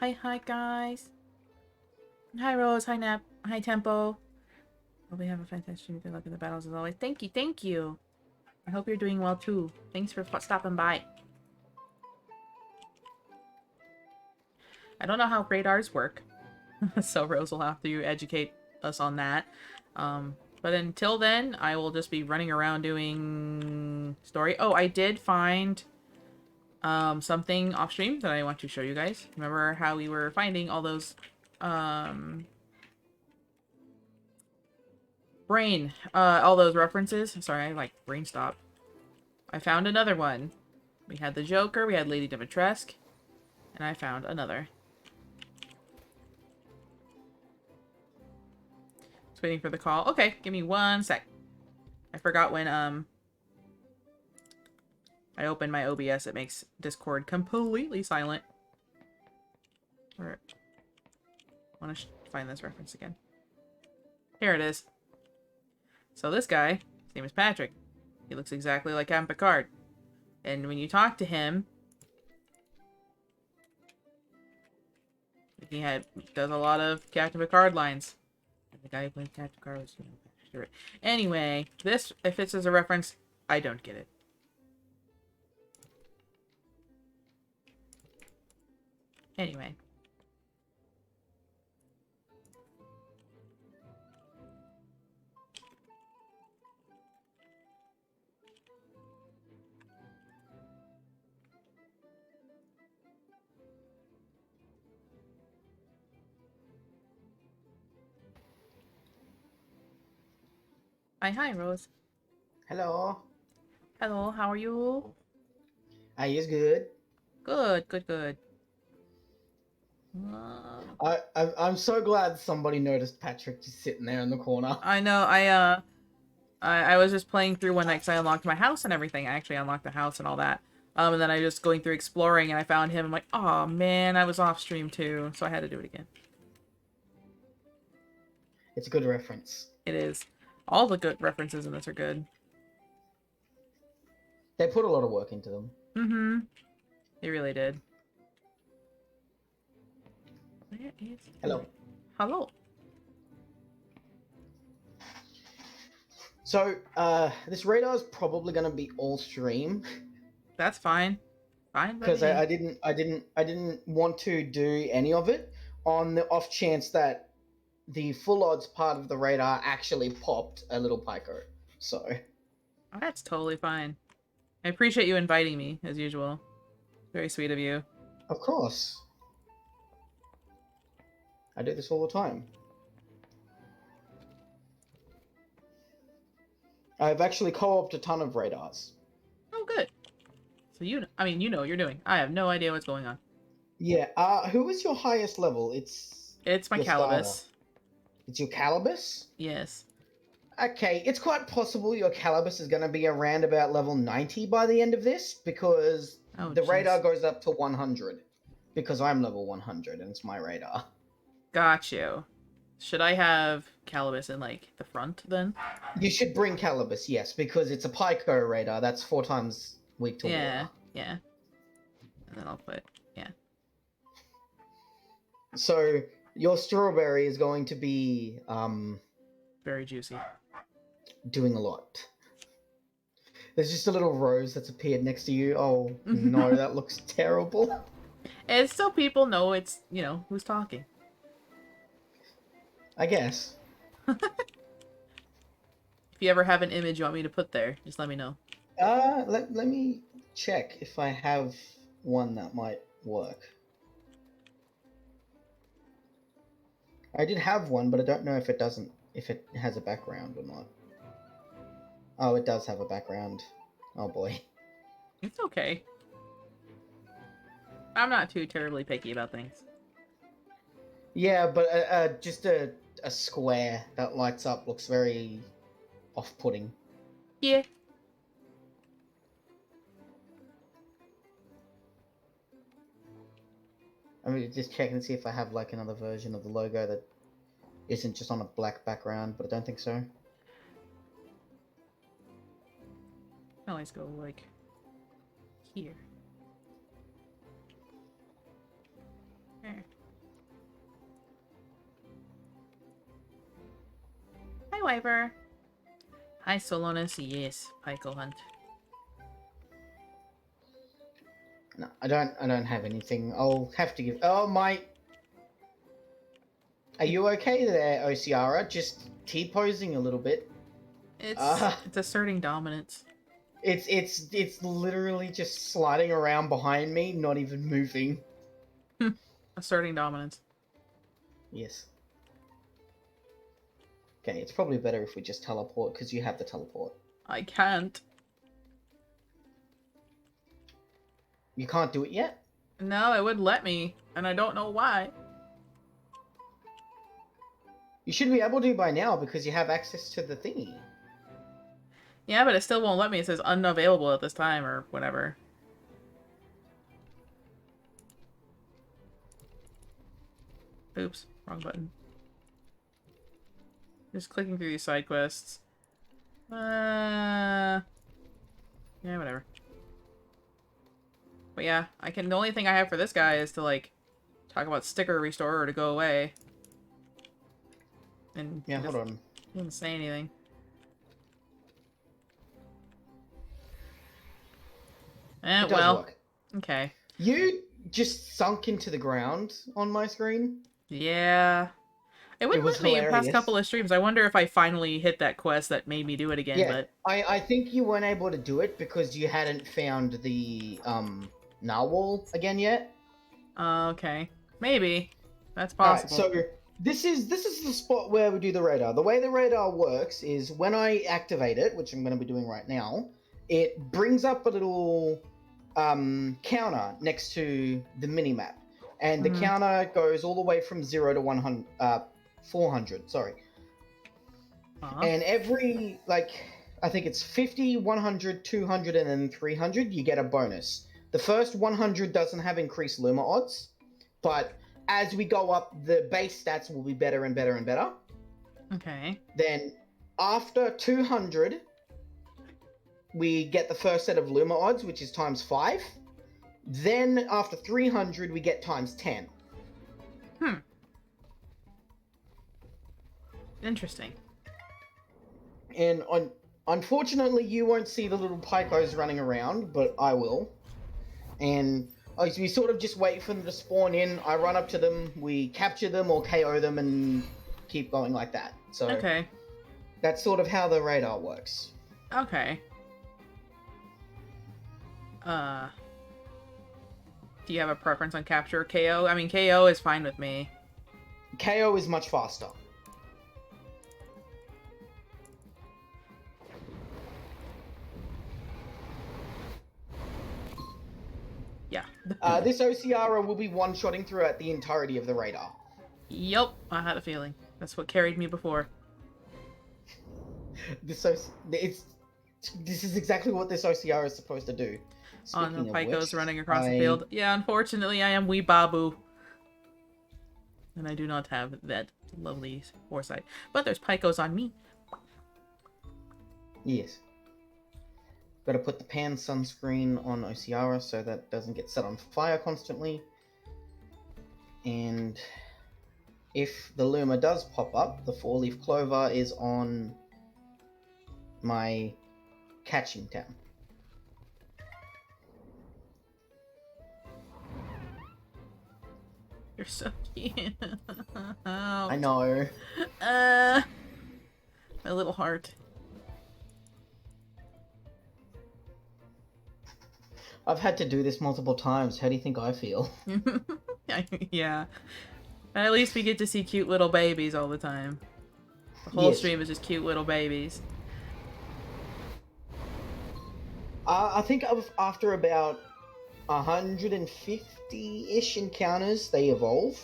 Hi guys. Hi Rose, hi Nap, hi Tempo. Hope we have a fantastic good luck in the battles as always. Thank you. I hope you're doing well too. Thanks for stopping by. I don't know how radars work, so Rose will have to educate us on that. But until then, I will just be running around doing story. Oh, I did find something off stream that I want to show you guys. Remember how we were finding all those all those references? Sorry, I like brain stop. I found another one. We had the Joker, we had Lady Dimitrescu, and I found another. Just waiting for the call. Okay, give me 1 sec. I forgot when I open my OBS, it makes Discord completely silent. Alright. I want to find this reference again. Here it is. So this guy, his name is Patrick. He looks exactly like Captain Picard. And when you talk to him, he does a lot of Captain Picard lines. And the guy who played Captain Picard was, Patrick. Anyway, this, if it's as a reference, I don't get it. Anyway. Hi, Rose. Hello. Hello, how are you? Are you good? Good. Uh, I'm so glad somebody noticed Patrick just sitting there in the corner. I know, I was just playing through one night because I unlocked my house and everything. I actually unlocked the house and all that. And then I was going through exploring and I found him. I'm like, oh man, I was off stream too, so I had to do it again. It's a good reference. It is. All the good references in this are good. They put a lot of work into them. Mm-hmm. They really did. Where is Hello. Hello. So, this radar is probably going to be all stream That's fine. Fine by because me. I didn't want to do any of it on the off chance that the full odds part of the radar actually popped a little Pycko. So, That's totally fine. I appreciate you inviting me, as usual. Very sweet of you. of course, I do this all the time. I've actually co-opted a ton of radars. Oh, good. So you know what you're doing. I have no idea what's going on. Yeah. Who is your highest level? It's It's my your starter. Calibus. It's your Calibus? Yes. Okay, it's quite possible your Calibus is going to be around about level 90 by the end of this because Oh, the radar jeez. goes up to 100 because I'm level 100 and it's my radar. Got you. Should I have Calibus in, like, the front, then? You should bring Calibus, yes, because it's a Pyco radar. That's 4 times weak to Yeah. water. Yeah. And then I'll put... Yeah. So your strawberry is going to be Very juicy. doing a lot. There's just a little rose that's appeared next to you. Oh no, that looks terrible. And still people know it's, who's talking. I guess. If you ever have an image you want me to put there, just let me know. Let me check if I have one that might work. I did have one, but I don't know if it doesn't, if it has a background or not. Oh, it does have a background. Oh boy. It's okay. I'm not too terribly picky about things. Yeah, but just a square that lights up looks very off-putting. Yeah. I mean, just check and see if I have like another version of the logo that isn't just on a black background, but I don't think so. I always go, like, here. There. Wyver. Hi, Solonus. Yes, Pycko hunt. No, I don't have anything. I'll have to give. Oh my. Are you okay there, Osiara? Just T-posing a little bit. It's asserting dominance. It's literally just sliding around behind me, not even moving. Asserting dominance. Yes. Okay, it's probably better if we just teleport, because you have the teleport. I can't. You can't do it yet? No, it wouldn't let me, and I don't know why. You should be able to by now, because you have access to the thingy. Yeah, but it still won't let me. It says unavailable at this time, or whatever. Oops, wrong button. Just clicking through these side quests. Yeah, whatever. But yeah, the only thing I have for this guy is to, like, talk about sticker restore or to go away. And Yeah, hold on. He didn't say anything. It does well, work. Okay. You just sunk into the ground on my screen. Yeah. It wouldn't was let me in the past hilarious. couple of streams. I wonder if I finally hit that quest that made me do it again, Yeah, but... I think you weren't able to do it because you hadn't found the narwhal again yet. Okay. Maybe. That's possible. Alright, so this is the spot where we do the radar. The way the radar works is when I activate it, which I'm going to be doing right now, it brings up a little counter next to the minimap. And the counter goes all the way from 0 to 100, 400, sorry. And every, like, I think it's 50, 100, 200, and then 300, you get a bonus. The first 100 doesn't have increased luma odds, but as we go up, the base stats will be better and better and better. Okay. Then after 200, we get the first set of luma odds, which is times 5. Then after 300, we get times 10. Interesting. And unfortunately, you won't see the little Pycos running around, but I will. And we sort of just wait for them to spawn in. I run up to them, we capture them or KO them, and keep going like that. So okay. That's sort of how the radar works. Okay. Do you have a preference on capture or KO? I mean, KO is fine with me. KO is much faster. Yeah. This Osiara will be one-shotting throughout the entirety of the radar. Yup, I had a feeling. That's what carried me before. This is exactly what this Osiara is supposed to do. On the Pycos running across the field. Yeah, unfortunately, I am wee babu. And I do not have that lovely foresight. But there's Pycos on me. Yes. Gotta put the pan sunscreen on Osiara so that doesn't get set on fire constantly. And if the Luma does pop up, the 4-leaf clover is on my catching town. You're so cute. I know. My little heart. I've had to do this multiple times. How do you think I feel? Yeah. But at least we get to see cute little babies all the time. The whole stream is just cute little babies. I think after about 150-ish encounters, they evolve.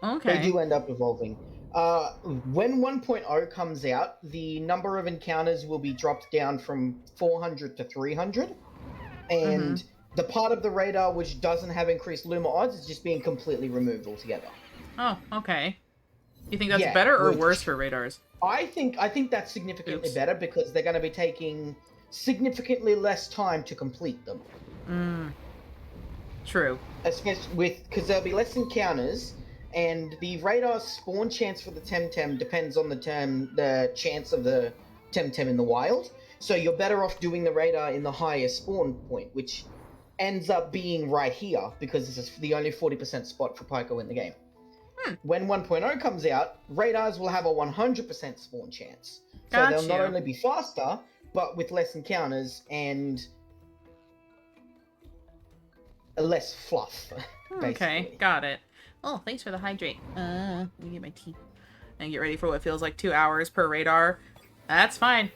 Okay. They do end up evolving. When 1.0 comes out, the number of encounters will be dropped down from 400 to 300. And the part of the radar which doesn't have increased luma odds is just being completely removed altogether. Oh, okay. You think that's better or worse for radars? I think that's significantly better because they're going to be taking significantly less time to complete them. True. Especially because there'll be less encounters, and the radar spawn chance for the TemTem depends on the chance of the TemTem in the wild. So you're better off doing the radar in the highest spawn point, which ends up being right here because this is the only 40% spot for Pycko in the game. When 1.0 comes out, radars will have a 100% spawn chance. So Got they'll you. not only be faster, but with less encounters and less fluff, basically. Okay, got it. Oh, thanks for the hydrate. Let me get my tea. And get ready for what feels like 2 hours per radar. That's fine.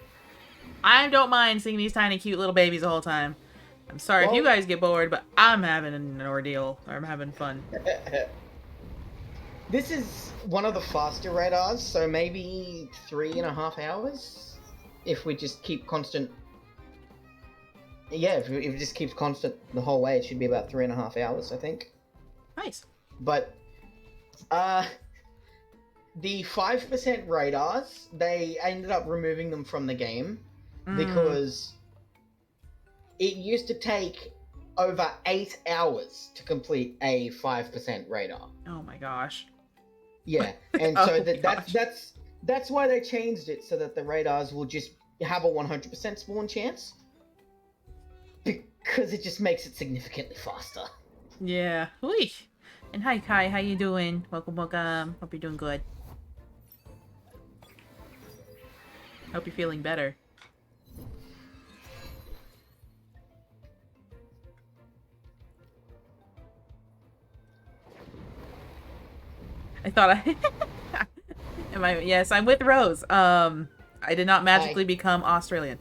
I don't mind seeing these tiny cute little babies the whole time. I'm sorry if you guys get bored, but I'm having an ordeal. I'm having fun. This is one of the faster radars, so maybe 3.5 hours? If we just keep constant... Yeah, if it just keeps constant the whole way, it should be about 3.5 hours, I think. Nice. But, the 5% radars, they ended up removing them from the game because it used to take over 8 hours to complete a 5% radar. Oh my gosh. Yeah, and Oh so gosh. that's why they changed it so that the radars will just have a 100% spawn chance. Because it just makes it significantly faster. Yeah. Whee. And hi Kai, how you doing? Welcome, welcome. Hope you're doing good. Hope you're feeling better. I thought I... Am I... Yes, I'm with Rose. I did not magically become Australian.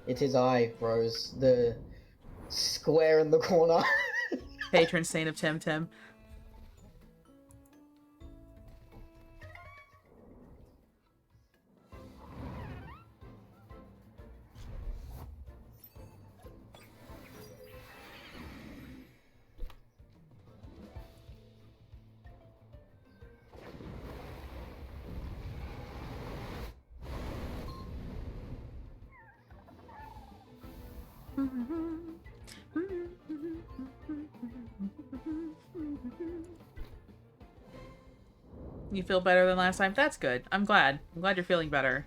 It is I, Rose, the square in the corner. Patron saint of TemTem. You feel better than last time? That's good. I'm glad. I'm glad you're feeling better.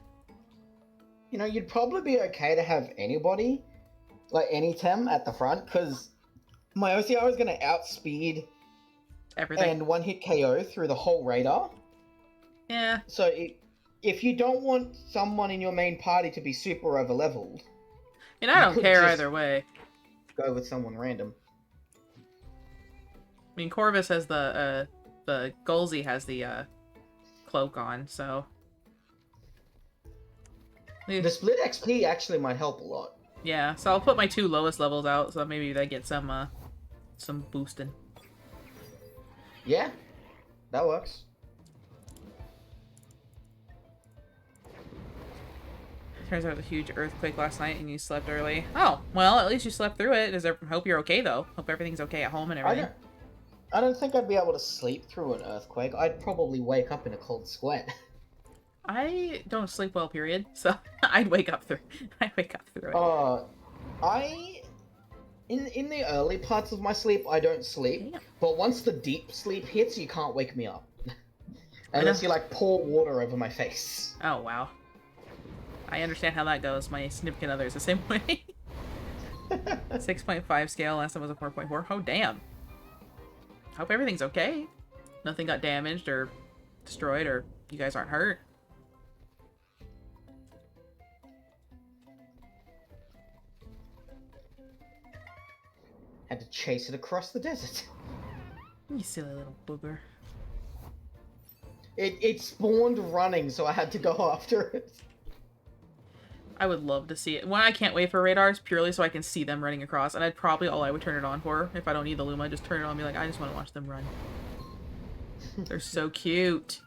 You know, you'd probably be okay to have anybody, like any Tem at the front, because my OCR is going to outspeed Everything. and one-hit KO through the whole radar. Yeah. So if you don't want someone in your main party to be super over-leveled... And I don't care either way. Go with someone random. I mean, Corvus has the Golzy has the, cloak on, so... The split XP actually might help a lot. Yeah, so I'll put my 2 lowest levels out, so maybe they get some boosting. Yeah, that works. Turns out it was a huge earthquake last night and you slept early. Oh, well, at least you slept through it. Hope you're okay, though. Hope everything's okay at home and everything. I don't think I'd be able to sleep through an earthquake. I'd probably wake up in a cold sweat. I don't sleep well, period. So I'd wake up through it. In the early parts of my sleep, I don't sleep. Damn. But once the deep sleep hits, you can't wake me up. Unless you, like, pour water over my face. Oh, wow. I understand how that goes. My significant other is the same way. 6.5 scale. Last time was a 4.4. Oh, damn. Hope everything's okay. Nothing got damaged or destroyed or you guys aren't hurt. Had to chase it across the desert. You silly little booger. It spawned running, so I had to go after it. I would love to see it. One, I can't wait for radars purely so I can see them running across, and I'd probably all I would turn it on for if I don't need the luma. Just turn it on and be like, I just want to watch them run. They're so cute.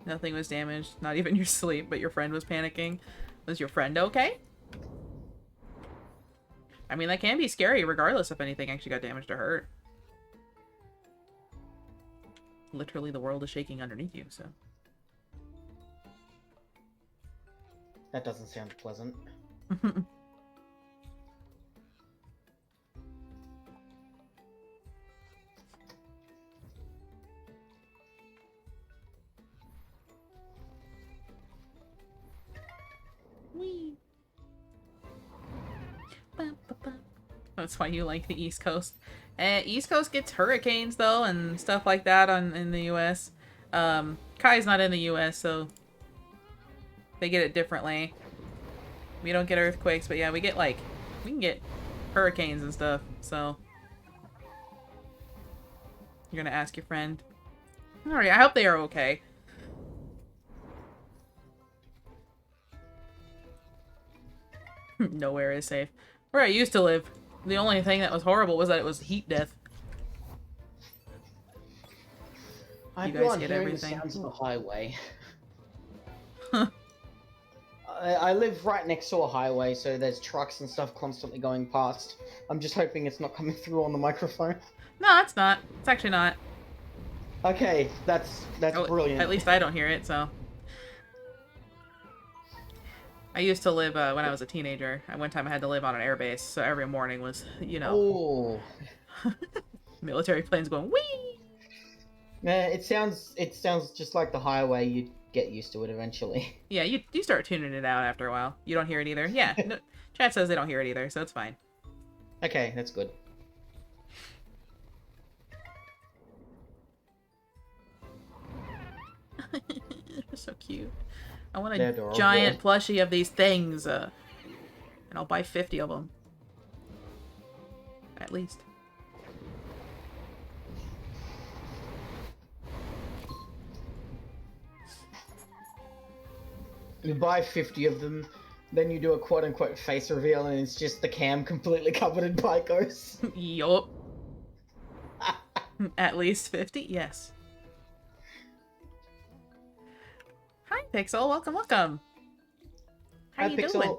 Nothing was damaged, not even your sleep, but your friend was panicking. Was your friend okay? I mean, that can be scary regardless if anything actually got damaged or hurt. Literally, the world is shaking underneath you, so. That doesn't sound pleasant. That's why you like the East Coast. East Coast gets hurricanes though and stuff like that in the U.S. Kai's not in the U.S., so they get it differently. We don't get earthquakes, but yeah, we can get hurricanes and stuff. So you're gonna ask your friend. All right, I hope they are okay. Nowhere is safe. Where I used to live, the only thing that was horrible was that it was heat death. I You feel guys like get hearing everything. the sounds of the highway. I live right next to a highway, so there's trucks and stuff constantly going past. I'm just hoping it's not coming through on the microphone. No, it's not. It's actually not. Okay, that's brilliant. At least I don't hear it, so. I used to live, when I was a teenager. At one time I had to live on an airbase, so every morning was, you know. Oh. Military planes going, whee! It sounds just like the highway. You'd get used to it eventually. Yeah, you start tuning it out after a while. You don't hear it either. Yeah, no, chat says they don't hear it either, so it's fine. Okay, that's good. So cute. I want They're a adorable. giant plushie of these things, and I'll buy 50 of them. At least. You buy 50 of them, then you do a quote-unquote face reveal, and it's just the cam completely covered in Pycos. Yup. At least 50? Yes. Hi, Pixel. Welcome, welcome. How Hi, you Pixel. doing?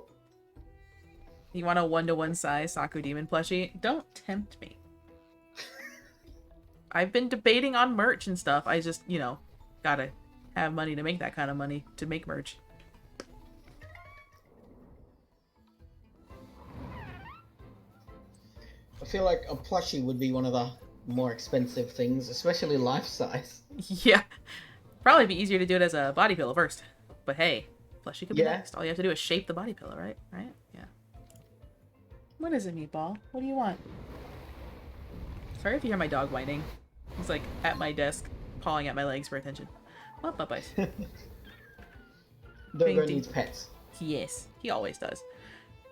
You want a 1-to-1 size Saku Demon plushie? Don't tempt me. I've been debating on merch and stuff. I just, you know, gotta have money to make that kind of money to make merch. I feel like a plushie would be one of the more expensive things, especially life-size. Yeah. Probably be easier to do it as a body pillow first. But hey, plushie could be Yeah. next. All you have to do is shape the body pillow, right? Right? Yeah. What is it, Meatball? What do you want? Sorry if you hear my dog whining. He's like at my desk, pawing at my legs for attention. Well, Popeyes. Dogo Ding. needs pets. Yes, he always does.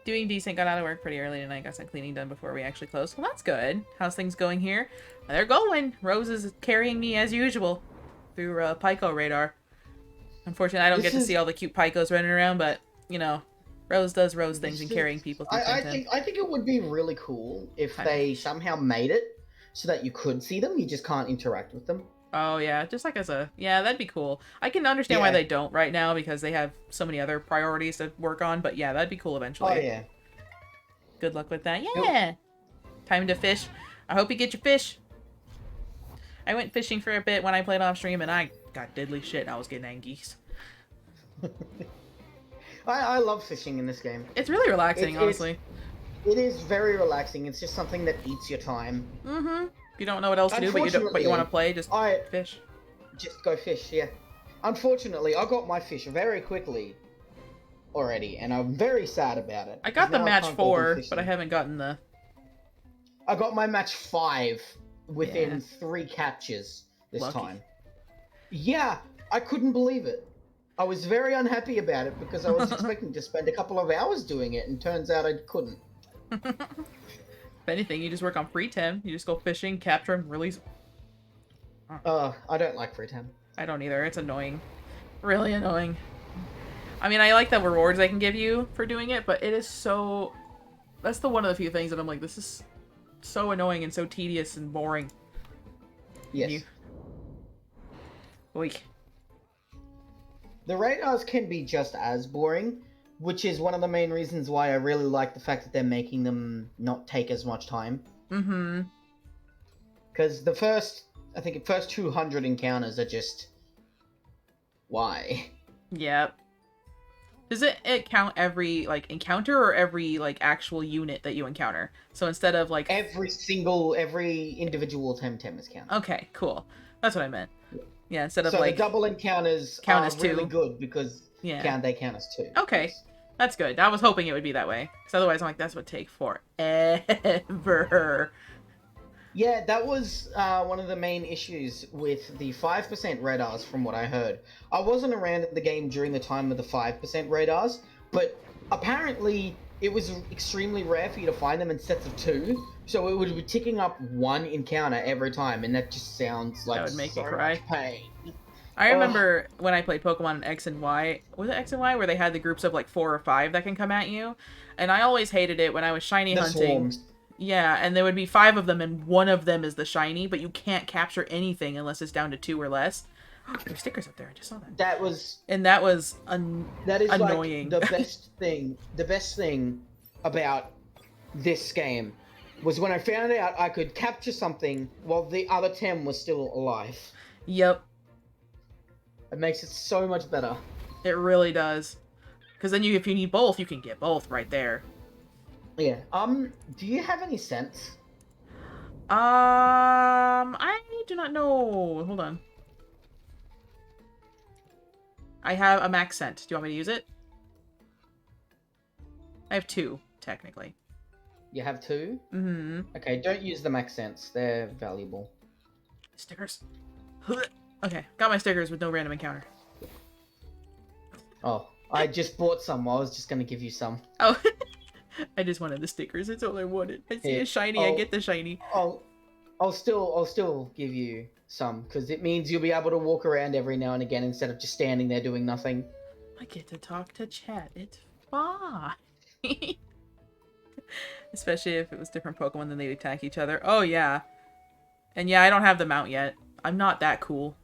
Doing decent. Got out of work pretty early tonight. Got some cleaning done before we actually closed. Well, that's good. How's things going here? They're going. Rose is carrying me as usual through Pycko radar. Unfortunately, I don't get to see all the cute Pycos running around, but you know, Rose does Rose things and carrying people through I TemTem. think it would be really cool if they somehow made it so that you could see them, you just can't interact with them. Oh yeah, just like as a that'd be cool. I can understand why Yeah. they don't right now because they have so many other priorities to work on, but yeah, that'd be cool eventually. Oh yeah. Good luck with that. Yeah. Time to fish. I hope you get your fish. I went fishing for a bit when I played off stream and I got diddly shit and I was getting angies. I love fishing in this game. It's really relaxing, honestly. It is very relaxing. It's just something that eats your time. Mm-hmm. If you don't know what else to do, but you want to play, just fish. Just go fish, yeah. Unfortunately, I got my fish very quickly already, and I'm very sad about it. I got the Now match can't go do 4, fishing. but I haven't gotten the... I got my match 5 within Yeah. 3 captures this Lucky. time. Yeah, I couldn't believe it. I was very unhappy about it because I was expecting to spend a couple of hours doing it, and turns out I couldn't. If anything, you just work on free tem. You just go fishing, capture them, release. I don't like free time. I don't either. It's annoying. Really annoying. I mean, I like the rewards they can give you for doing it, but it is so... That's the one of the few things that I'm like, this is so annoying and so tedious and boring. Yes. Oik. The radars can be just as boring, which is one of the main reasons why I really like the fact that they're making them not take as much time. Mm-hmm. Because the first 200 encounters are just... Why? Yep. Does it count every, like, encounter or every, like, actual unit that you encounter? So instead of, like... Every individual TemTem is counted. Okay, cool. That's what I meant. Yeah, instead of, So like... the double encounters count are as really 2. good because Yeah. they count as 2. Okay. Yes. That's good. I was hoping it would be that way. Because otherwise I'm like, this would take forever. Yeah, that was one of the main issues with the 5% radars, from what I heard. I wasn't around in the game during the time of the 5% radars, but apparently it was extremely rare for you to find them in sets of 2, so it would be ticking up 1 encounter every time, and that just sounds like That would make me so cry. much pain. I Ugh. remember when I played Pokemon X and Y, was it X and Y, where they had the groups of like 4 or 5 that can come at you? And I always hated it when I was shiny The hunting. swarms. Yeah, and there would be 5 of them, and one of them is the shiny, but you can't capture anything unless it's down to 2 or less. There's stickers up there. I just saw that. That was And that was that is annoying. like the best thing. The best thing about this game was when I found out I could capture something while the other Tem was still alive. Yep, It makes it so much better. it really does. Because then if you need both, you can get both right there. Yeah. Do you have any sense? I do not know. Hold on. I have a max scent. Do you want me to use it? I have 2, technically. You have 2? Mm-hmm. Okay, don't use them accents. They're valuable. Stickers. Okay, got my stickers with no random encounter. Oh, I just bought some. I was just gonna give you some. Oh, I just wanted the stickers. That's all I wanted. I see a shiny, I get the shiny. I'll still give you some, because it means you'll be able to walk around every now and again instead of just standing there doing nothing. I get to talk to chat. It's fine. Especially if it was different Pokemon, then they'd attack each other. Oh, yeah. And yeah, I don't have the mount yet. I'm not that cool.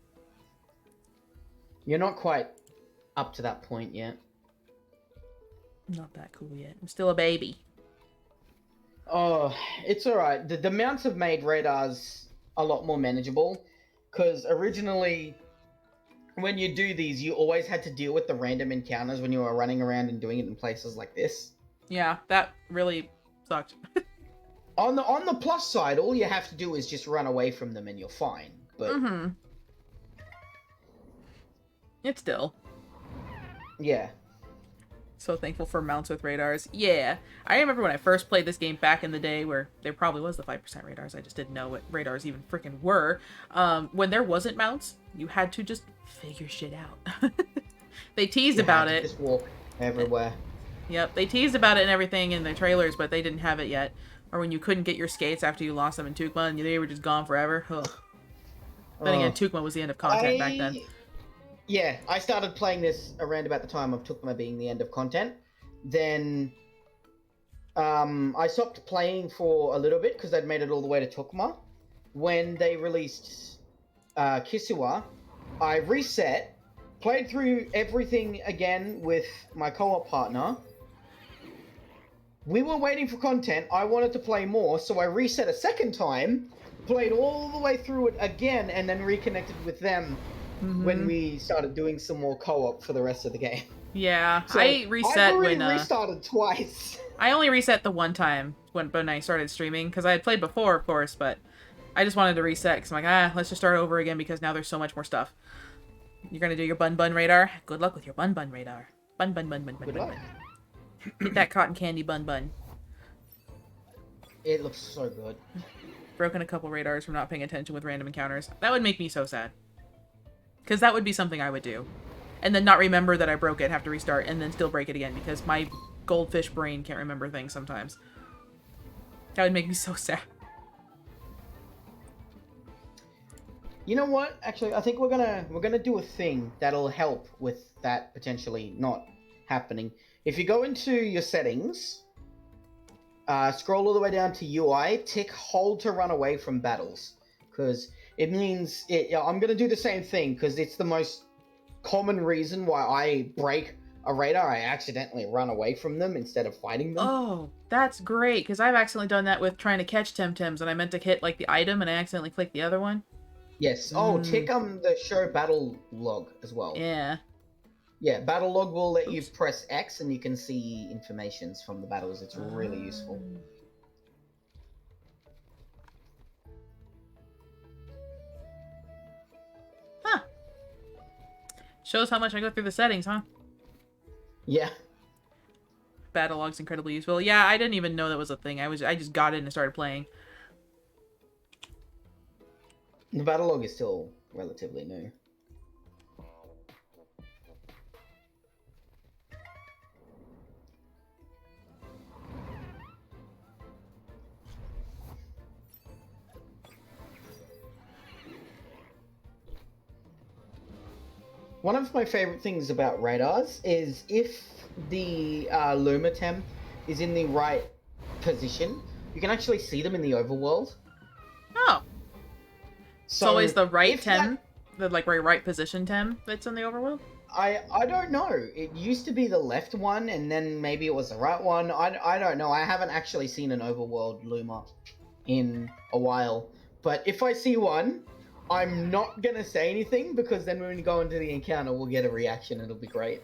You're not quite up to that point yet. I'm not that cool yet. I'm still a baby. Oh, it's alright. The mounts have made radars a lot more manageable, because originally, when you do these, you always had to deal with the random encounters when you were running around and doing it in places like this. Yeah, that really sucked. On the plus side, all you have to do is just run away from them and you're fine. But Mm-hmm. It's still. yeah. So thankful for mounts with radars. Yeah. I remember when I first played this game back in the day where there probably was the 5% radars. I just didn't know what radars even freaking were. When there wasn't mounts, you had to just figure shit out. They teased You about had to it. just walk everywhere. Yep, they teased about it and everything in the trailers, but they didn't have it yet. Or when you couldn't get your skates after you lost them in Tukma and they were just gone forever. Ugh. Then again, Tukma was the end of content back then. Yeah, I started playing this around about the time of Tukma being the end of content. Then I stopped playing for a little bit because I'd made it all the way to Tukma. When they released Kisuwa, I reset, played through everything again with my co-op partner. We were waiting for content. I wanted to play more, so I reset a second time, played all the way through it again, and then reconnected with them when we started doing some more co-op for the rest of the game. Yeah, So I reset I've already when restarted twice. I only reset the one time when I started streaming because I had played before, of course, but I just wanted to reset because I'm like, let's just start over again because now there's so much more stuff. You're gonna do your bun radar. Good luck with your bun radar. Bun. Good luck. Get that cotton candy bun. It looks so good. Broken a couple radars from not paying attention with random encounters. That would make me so sad. Because that would be something I would do. And then not remember that I broke it, have to restart, and then still break it again because my goldfish brain can't remember things sometimes. That would make me so sad. You know what? Actually, I think we're gonna do a thing that'll help with that potentially not happening. If you go into your settings, scroll all the way down to UI, tick hold to run away from battles, because it means I'm gonna do the same thing because it's the most common reason why I break a radar. I accidentally run away from them instead of fighting them. Oh, that's great, because I've accidentally done that with trying to catch TemTems, and I meant to hit, like, the item, and I accidentally clicked the other one. Yes. Oh, tick the show battle log as well. Yeah. Yeah, battle log will let you press X and you can see informations from the battles. It's really useful. Huh. Shows how much I go through the settings, huh? Yeah. battle log's incredibly useful. Yeah, I didn't even know that was a thing. I just got in and started playing. The battle log is still relatively new. One of my favorite things about radars is if the luma tem is in the right position, you can actually see them in the overworld. Oh. It's So always the right if tem, the like right position tem that's in the overworld? I don't know. It used to be the left one, and then maybe it was the right one. I don't know. I haven't actually seen an overworld luma in a while. But if I see one, I'm not gonna say anything, because then when we go into the encounter, we'll get a reaction. It'll be great.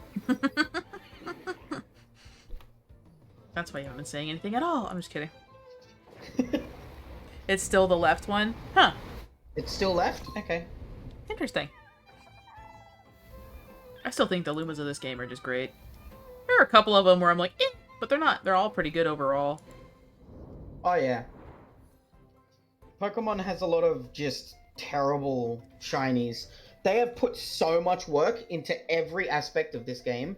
That's why you haven't been saying anything at all. I'm just kidding. It's still the left one? Huh. It's still left? Okay. Interesting. I still think the Lumas of this game are just great. There are a couple of them where I'm like, eh, but they're not. They're all pretty good overall. Oh, yeah. Pokemon has a lot of just terrible shinies. They have put so much work into every aspect of this game.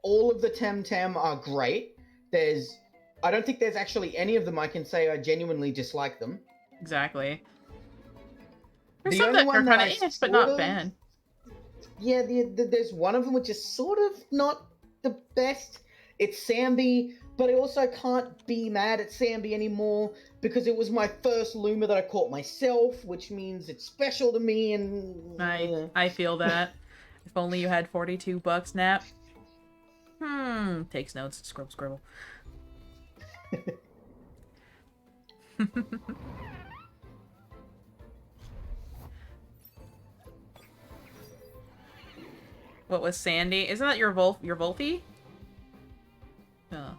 All of the TemTem are great. I don't think there's actually any of them I can say I genuinely dislike them. Exactly. There's The some only that are one kind that of I but sort not of- bad. Yeah, there's one of them which is sort of not the best. It's Sambi, but I also can't be mad at Sambi anymore because it was my first Luma that I caught myself, which means it's special to me. And I feel that. If only you had $42, Nap. Takes notes. Scribble, scribble. What was Sandy? Isn't that your Volpy? Oh.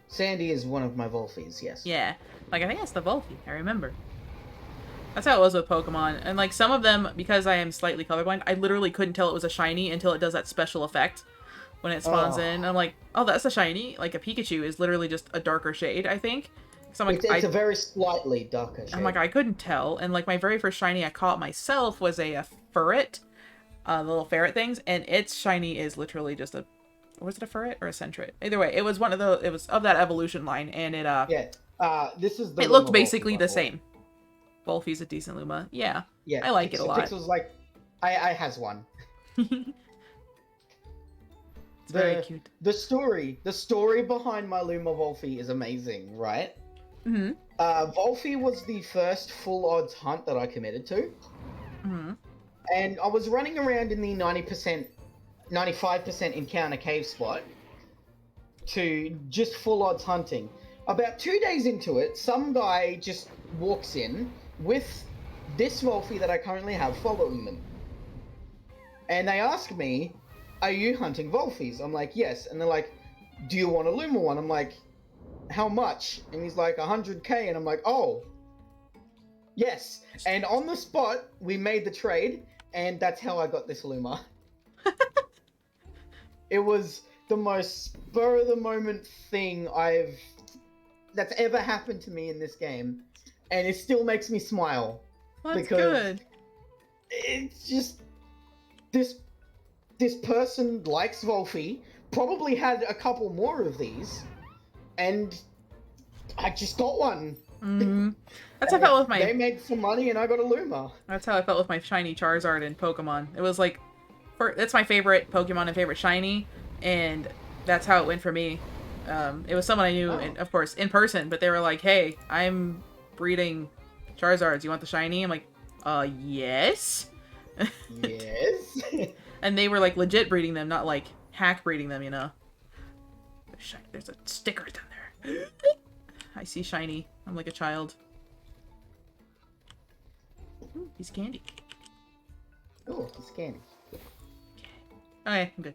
Sandy is one of my Volfies, yes. Yeah. Like, I think that's the Volpy. I remember. That's how it was with Pokemon. And, like, some of them, because I am slightly colorblind, I literally couldn't tell it was a shiny until it does that special effect when it spawns in. I'm like, oh, that's a shiny? Like, a Pikachu is literally just a darker shade, I think. So I'm like, It's a very slightly darker shade. I'm like, I couldn't tell. And, like, my very first shiny I caught myself was a Furret. The little ferret things. And its shiny is literally just a... Was it a Furret or a Sentret? Either way, it was one of the... It was of that evolution line. And it, Yeah. This is the it looked Luma basically Volpy, the by way. same. Wolfie's a decent Luma. Yeah. Yeah. I like it a lot. Pixel's like... I has one. It's very cute. The story behind my Luma Volpy is amazing, right? Mm-hmm. Volpy was the first full odds hunt that I committed to. Mm-hmm. And I was running around in the 95% encounter cave spot to just full odds hunting. About 2 days into it, some guy just walks in with this Volpy that I currently have following them. And they ask me, are you hunting Volfies? I'm like, yes. And they're like, do you want a Luma one? I'm like, how much? And he's like, 100k. And I'm like, oh, yes. And on the spot, we made the trade, and that's how I got this Luma. It was the most spur of the moment thing that's ever happened to me in this game, and it still makes me smile. Well, that's because good. It's just this person likes Volpy, probably had a couple more of these, and I just got one. Mm-hmm. That's how I felt with my... They made some money and I got a Luma. That's how I felt with my shiny Charizard in Pokemon. It was like... That's my favorite Pokemon and favorite shiny, and that's how it went for me. It was someone I knew, of course, in person, but they were like, hey, I'm breeding Charizards. You want the shiny? I'm like, yes. Yes. And they were, like, legit breeding them, not, like, hack breeding them, you know? There's a sticker down there. I see shiny. I'm like a child. Ooh, piece of candy. Oh, it's candy. Okay, I'm good.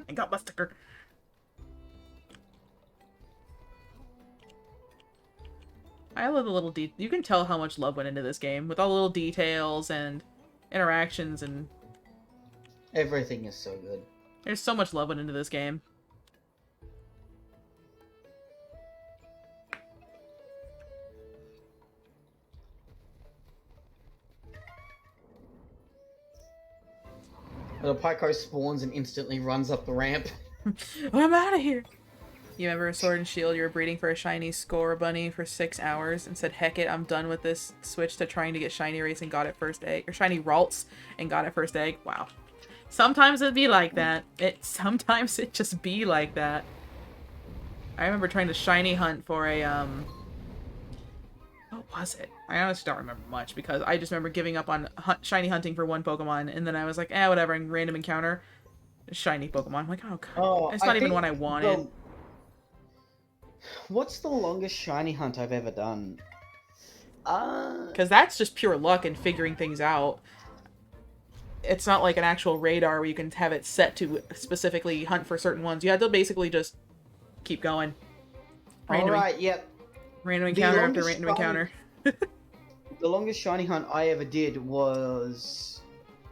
I got my sticker. I love the little you can tell how much love went into this game with all the little details and interactions, and Everything is so good. there's so much love went into this game. The Pycko spawns and instantly runs up the ramp. I'm out of here. You remember Sword and Shield? You were breeding for a shiny Score Bunny for 6 hours and said, heck it, I'm done with this. Switched to trying to get shiny race and got it first egg. Or shiny Ralts and got it first egg. Wow. Sometimes it'd be like that. Sometimes it just be like that. I remember trying to shiny hunt for a, what was it? I honestly don't remember much because I just remember giving up on shiny hunting for one Pokemon and then I was like, whatever, and random encounter. Shiny Pokemon. I'm like, oh god. It's not even what I wanted. What's the longest shiny hunt I've ever done? Because that's just pure luck and figuring things out. It's not like an actual radar where you can have it set to specifically hunt for certain ones. You had to basically just keep going. Alright, yep. Random encounter after random encounter. The longest shiny hunt I ever did was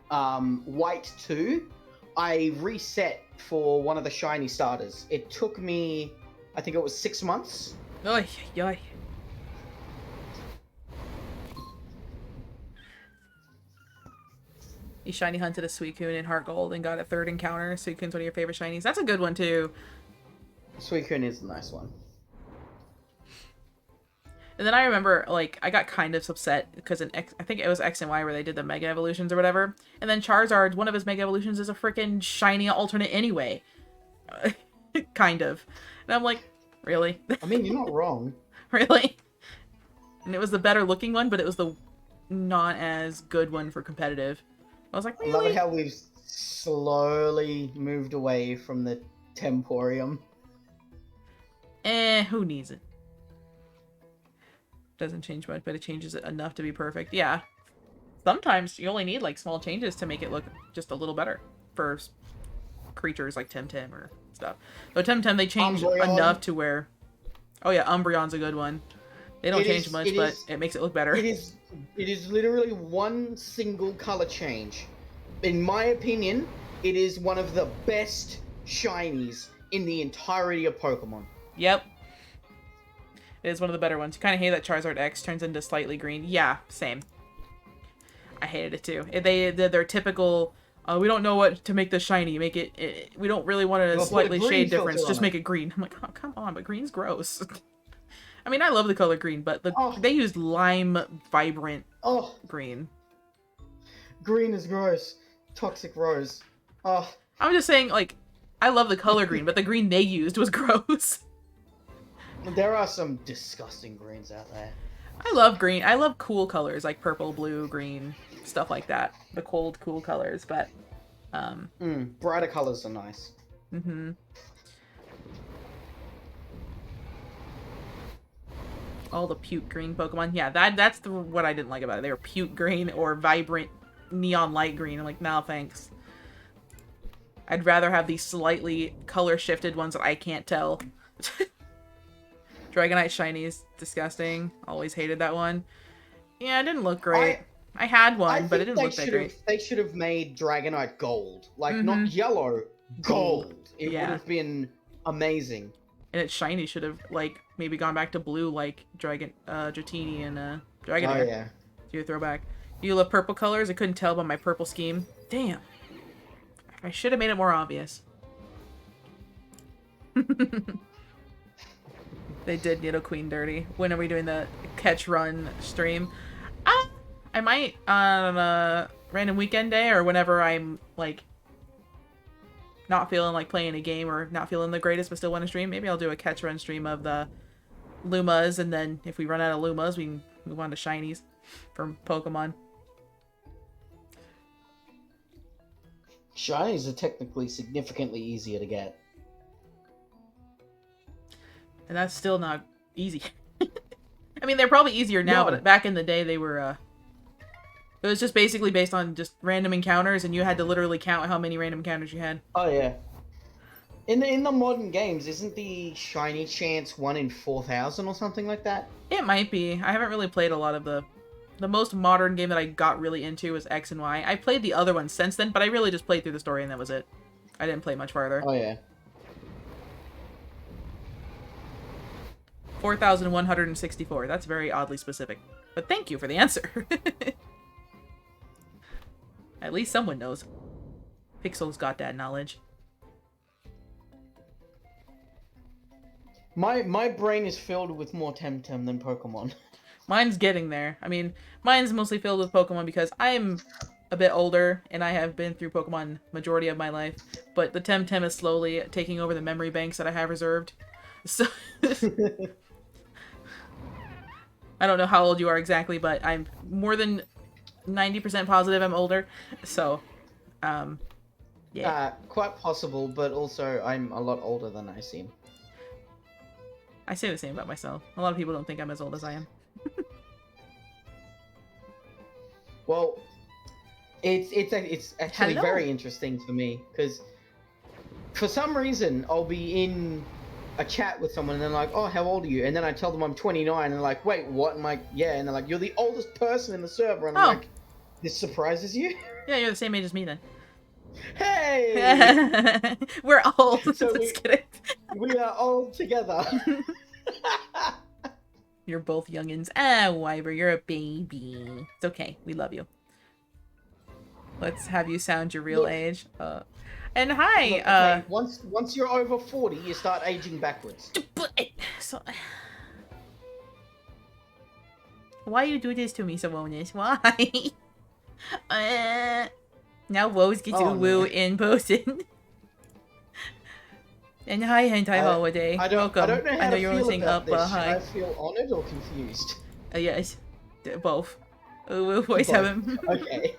White 2. I reset for one of the shiny starters. It took me, I think it was 6 months. Oy, yoy. You shiny hunted a Suicune in Heart Gold and got a third encounter. Suicune's one of your favorite shinies. That's a good one too. Suicune is a nice one. And then I remember, like, I got kind of upset because I think it was X and Y where they did the Mega Evolutions or whatever. And then Charizard, one of his Mega Evolutions is a freaking shiny alternate anyway. Kind of. And I'm like, really? I mean, you're not wrong. Really? And it was the better looking one, but it was the not as good one for competitive. I was like, really? I love it how we've slowly moved away from the Temporium. Who needs it? Doesn't change much, but it changes it enough to be perfect. Yeah. Sometimes you only need, like, small changes to make it look just a little better for creatures like TemTem or stuff. So TemTem, they change enough to where... Oh yeah, Umbreon's a good one. They don't change much, but it makes it look better. It is literally one single color change. In my opinion, it is one of the best shinies in the entirety of Pokemon. Yep. It is one of the better ones. You kind of hate that Charizard X turns into slightly green. Yeah, same. I hated it too. They did their typical, we don't know what to make this shiny. Make it, we don't really want a slightly shade difference. Just make it green. I'm like, oh, come on, but green's gross. I mean, I love the color green, but they used lime vibrant green. Green is gross. Toxic Rose. Oh. I'm just saying, like, I love the color green, but the green they used was gross. There are some disgusting greens out there. I love green. I love cool colors, like purple, blue, green, stuff like that. The cold, cool colors, but... brighter colors are nice. Mm-hmm. All the puke green Pokemon. Yeah, that's what I didn't like about it. They were puke green or vibrant neon light green. I'm like, no, thanks. I'd rather have these slightly color shifted ones that I can't tell. Dragonite shiny is disgusting. Always hated that one. Yeah, it didn't look great. I had one, but it didn't look that great. They should have made Dragonite gold. Like, not yellow, gold. It would have been amazing. And its shiny should have, like, maybe gone back to blue like Dratini and Dragonair. Oh, yeah. Do a throwback. You love purple colors? I couldn't tell by my purple scheme. Damn. I should have made it more obvious. They did Nidoqueen dirty. When are we doing the catch run stream? I might on a random weekend day or whenever I'm like not feeling like playing a game or not feeling the greatest but still want to stream. Maybe I'll do a catch run stream of the Lumas, and then if we run out of Lumas, we can move on to shinies from Pokemon. Shinies are technically significantly easier to get. And that's still not easy. I mean, they're probably easier now, but back in the day they were, it was just basically based on just random encounters, and you had to literally count how many random encounters you had. Oh, yeah. In the modern games, isn't the shiny chance 1 in 4,000 or something like that? It might be. I haven't really played a lot of the most modern game that I got really into was X and Y. I played the other ones since then, but I really just played through the story and that was it. I didn't play much farther. Oh, yeah. 4,164. That's very oddly specific. But thank you for the answer. At least someone knows. Pixel's got that knowledge. My brain is filled with more TemTem than Pokemon. Mine's getting there. I mean, mine's mostly filled with Pokemon because I'm a bit older and I have been through Pokemon majority of my life. But the TemTem is slowly taking over the memory banks that I have reserved. So I don't know how old you are exactly, but I'm more than 90% positive I'm older. So, yeah. Quite possible, but also I'm a lot older than I seem. I say the same about myself. A lot of people don't think I'm as old as I am. Well, it's actually Hello. very interesting for me because for some reason I'll be in a chat with someone and they're like, "Oh, how old are you?" And then I tell them I'm 29 and they're like, "Wait, what?" I'm like, "Yeah," and they're like, "You're the oldest person in the server," and I'm like, "This surprises you?" Yeah, you're the same age as me then. Hey! We're old. So Just kidding. We are all together. You're both youngins. Ah, Wyber, you're a baby. It's okay. We love you. Let's have you sound your real age. And hi. Look, okay, once you're over 40, you start aging backwards. So, why you do this to me, Simonis? Why? Now Rose gets woo in person. And hi, Hentai Holiday. Welcome. I don't know how to you're feel listening about up. this. Hi. I feel honored or confused. Yes, both. We'll voice have him. Okay.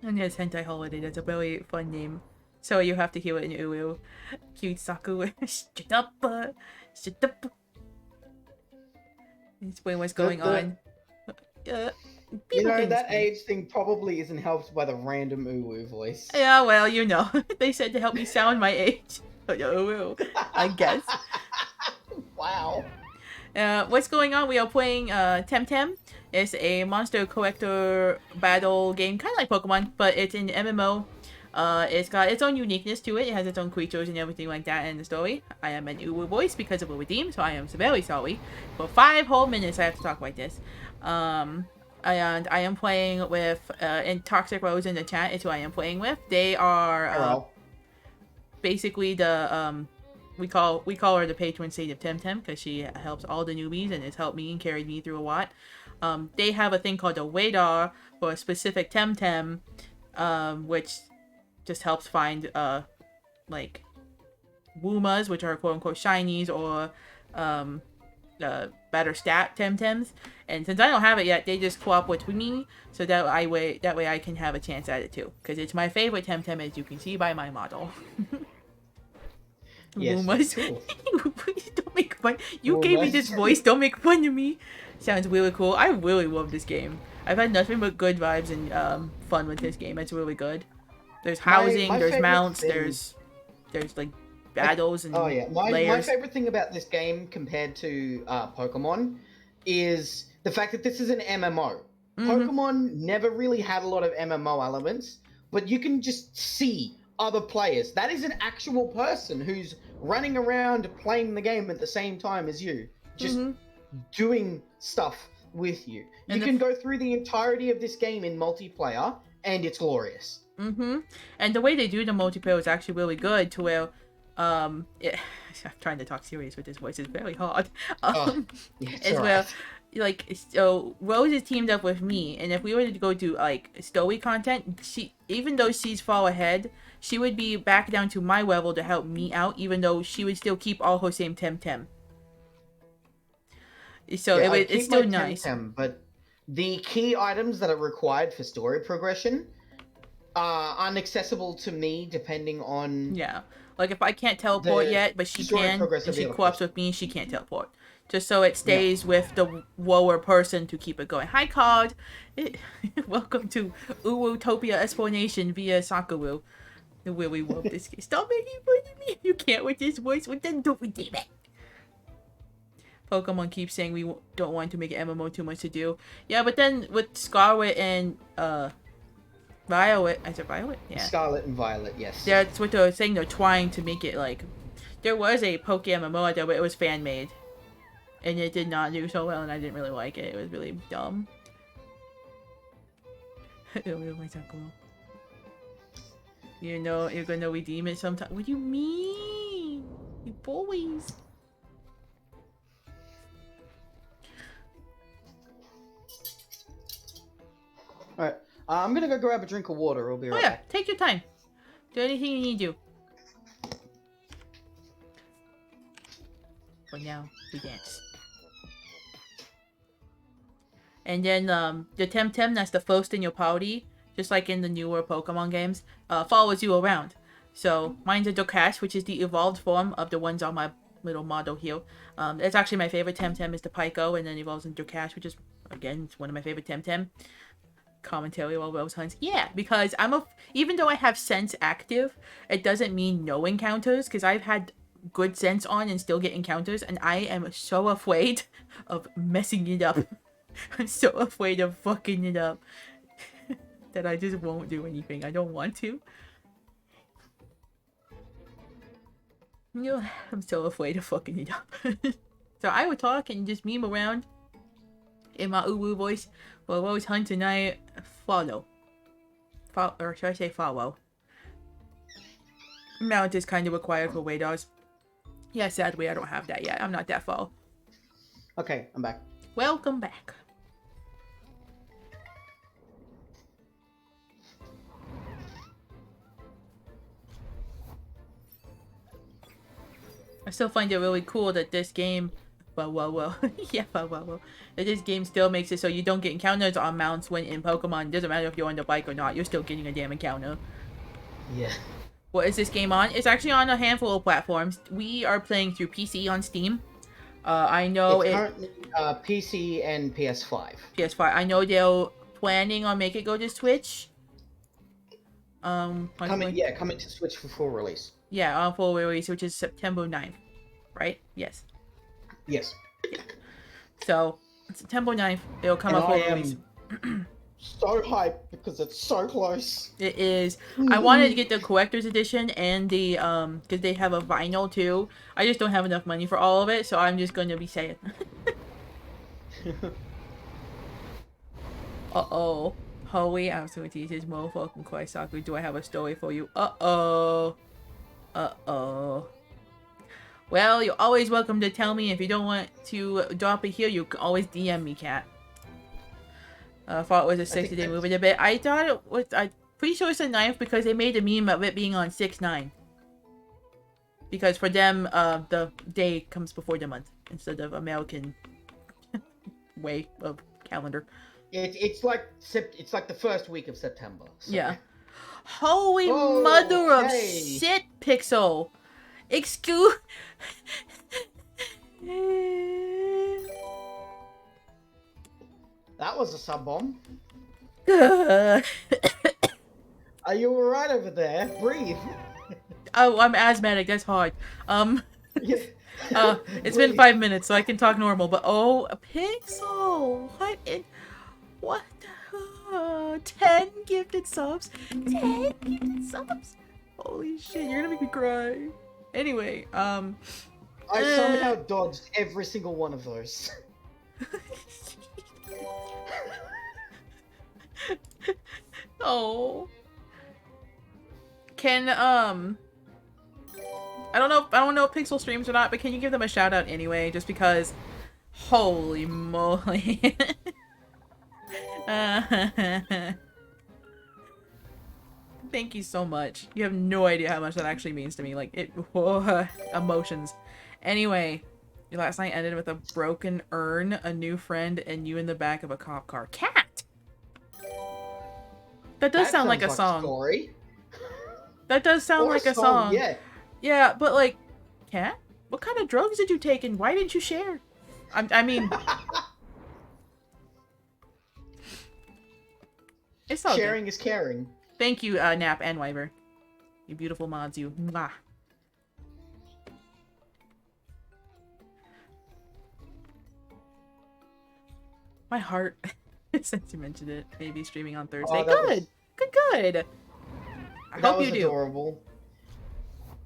And yes, Hentai Holiday. That's a very fun name. So you have to hear it in Uwu. Cute Saku. Shut up. Shut up. Explain what's going on. You know, that age thing probably isn't helped by the random Uwu voice. Yeah, well, you know. They said to help me sound my age. Uwu, I guess. Wow. What's going on? We are playing TemTem. It's a monster collector battle game, kind of like Pokemon, but it's an MMO. It's got its own uniqueness to it. It has its own creatures and everything like that in the story. I am an Uwu voice because of Uwu, so I am very sorry. For 5 whole minutes, I have to talk like this. And I am playing with and Toxic Rose in the chat is who I am playing with. They are basically the we call her the patron saint of TemTem because she helps all the newbies and has helped me and carried me through a lot. They have a thing called a radar for a specific TemTem, which just helps find like lumas, which are quote unquote shinies, or better stat TemTems. And since I don't have it yet, they just co-op with me, so that way I can have a chance at it too. Because it's my favorite TemTem, as you can see by my model. Yes, Lumas. cool. Please don't make fun. You gave me this voice. Don't make fun of me. Sounds really cool. I really love this game. I've had nothing but good vibes and fun with this game. It's really good. There's housing, there's mounts, there's like battles and my layers. favorite thing about this game compared to Pokemon is the fact that this is an MMO. Pokemon never really had a lot of MMO elements, but you can just see other players. That is an actual person who's running around playing the game at the same time as you, just doing stuff with you. You can go through the entirety of this game in multiplayer, and it's glorious. And the way they do the multiplayer is actually really good to where I'm trying to talk serious with this voice. It's very hard. As well, like, so Rose is teamed up with me, and if we were to go do like story content, even though she's far ahead, she would be back down to my level to help me out, even though she would still keep all her same TemTem. So it's still nice. TemTem, but the key items that are required for story progression are inaccessible to me, depending on... Yeah. Like, if I can't teleport yet, but she can, and she co-ops with me, she can't teleport. Just so it stays with the lower person to keep it going. Hi, Cod! Welcome to Uwu-topia Explanation via Sakuru. I really love this game. Stop making fun of me! You can't with this voice, well then don't redeem it! Pokemon keeps saying we don't want to make MMO too much to do. Yeah, but then with Scarlet and, Violet, is it Violet? Yeah. Scarlet and Violet, yes. That's what they're saying. They're trying to make it like... There was a Poke MMO out there, but it was fan-made. And it did not do so well, and I didn't really like it. It was really dumb. You know you're gonna redeem it sometime. What do you mean? You boys. Alright. I'm gonna go grab a drink of water. I'll be right back. Take your time. Do anything you need to. For now, we dance. And then the TemTem that's the first in your party, just like in the newer Pokemon games, follows you around. So mine's a Dokash, which is the evolved form of the ones on my little model here. It's actually my favorite TemTem is the Pycko, and then evolves into Dokash, which is again it's one of my favorite TemTem. Commentary while Rose hunts. Yeah, because even though I have sense active, it doesn't mean no encounters, because I've had good sense on and still get encounters, and I am so afraid of messing it up. I'm so afraid of fucking it up that I just won't do anything. I don't want to. I'm so afraid of fucking it up. So I would talk and just meme around in my uwu voice while Rose hunt and I follow. Or should I say follow? Mount is kind of required for radars. Yeah, sadly I don't have that yet. I'm not that far. Okay, I'm back. Welcome back. I still find it really cool that this game, yeah, that this game still makes it so you don't get encounters on mounts when in Pokemon. It doesn't matter if you're on the bike or not, you're still getting a damn encounter. Yeah. What is this game on? It's actually on a handful of platforms. We are playing through PC on Steam. I know it's currently PC and PS5. PS5. I know they're planning on making it go to Switch. Coming to Switch for full release. Yeah, on full release, which is September 9th, right? Yes. Yes. Yeah. So September 9th, it'll come out full release. So hyped because it's so close. It is. I wanted to get the collector's edition and the because they have a vinyl too. I just don't have enough money for all of it, so I'm just going to be saying. Uh-oh. Holy absolutely is motherfucking Koisaku. Do I have a story for you? Uh-oh. Uh-oh. Well, you're always welcome to tell me. If you don't want to drop it here, you can always DM me, cat. Thought it was a 6-day movie a bit. I thought it was... I'm pretty sure it's a 9th because they made a meme of it being on 6/9. Because for them, the day comes before the month instead of American way of calendar. It's like the first week of September. So. Yeah. Holy mother of shit, Pixel! Excuse... That was a sub bomb. Are you alright over there? Breathe. Oh, I'm asthmatic. That's hard. It's been 5 minutes, so I can talk normal. But oh, a Pixel! What? 10 gifted subs. 10 gifted subs. Holy shit! You're gonna make me cry. Anyway, I somehow dodged every single one of those. Oh. Can I don't know if Pixel streams or not, but can you give them a shout out anyway? Just because, holy moly. Thank you so much. You have no idea how much that actually means to me. Like emotions. Anyway, your last night ended with a broken urn, a new friend, and you in the back of a cop car. Cat. That does sound like a song. Story. That does sound like a song. Yeah. Yeah, but like, Cat, what kind of drugs did you take and why didn't you share? I mean, it's all sharing good. is caring. Thank you, Nap and Wyver. You beautiful mods, you. Mwah. My heart, since you mentioned it, maybe streaming on Thursday. Good. I hope you do. Adorable.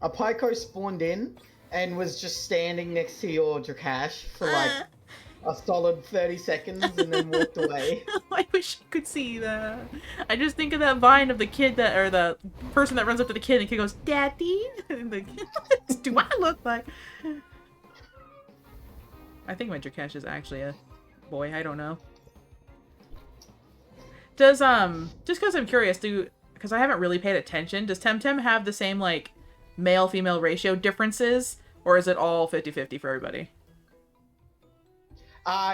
A Pycko spawned in and was just standing next to your Drakash for like a solid 30 seconds and then walked away. I wish I could see that. I just think of that vine of the kid that, or the person that runs up to the kid and the kid goes, "Daddy," and the kid, what do I look like? I think my Drakesh is actually a boy. I don't know. Does just because I'm curious, because I haven't really paid attention, does TemTem have the same like male female ratio differences, or is it all 50-50 for everybody?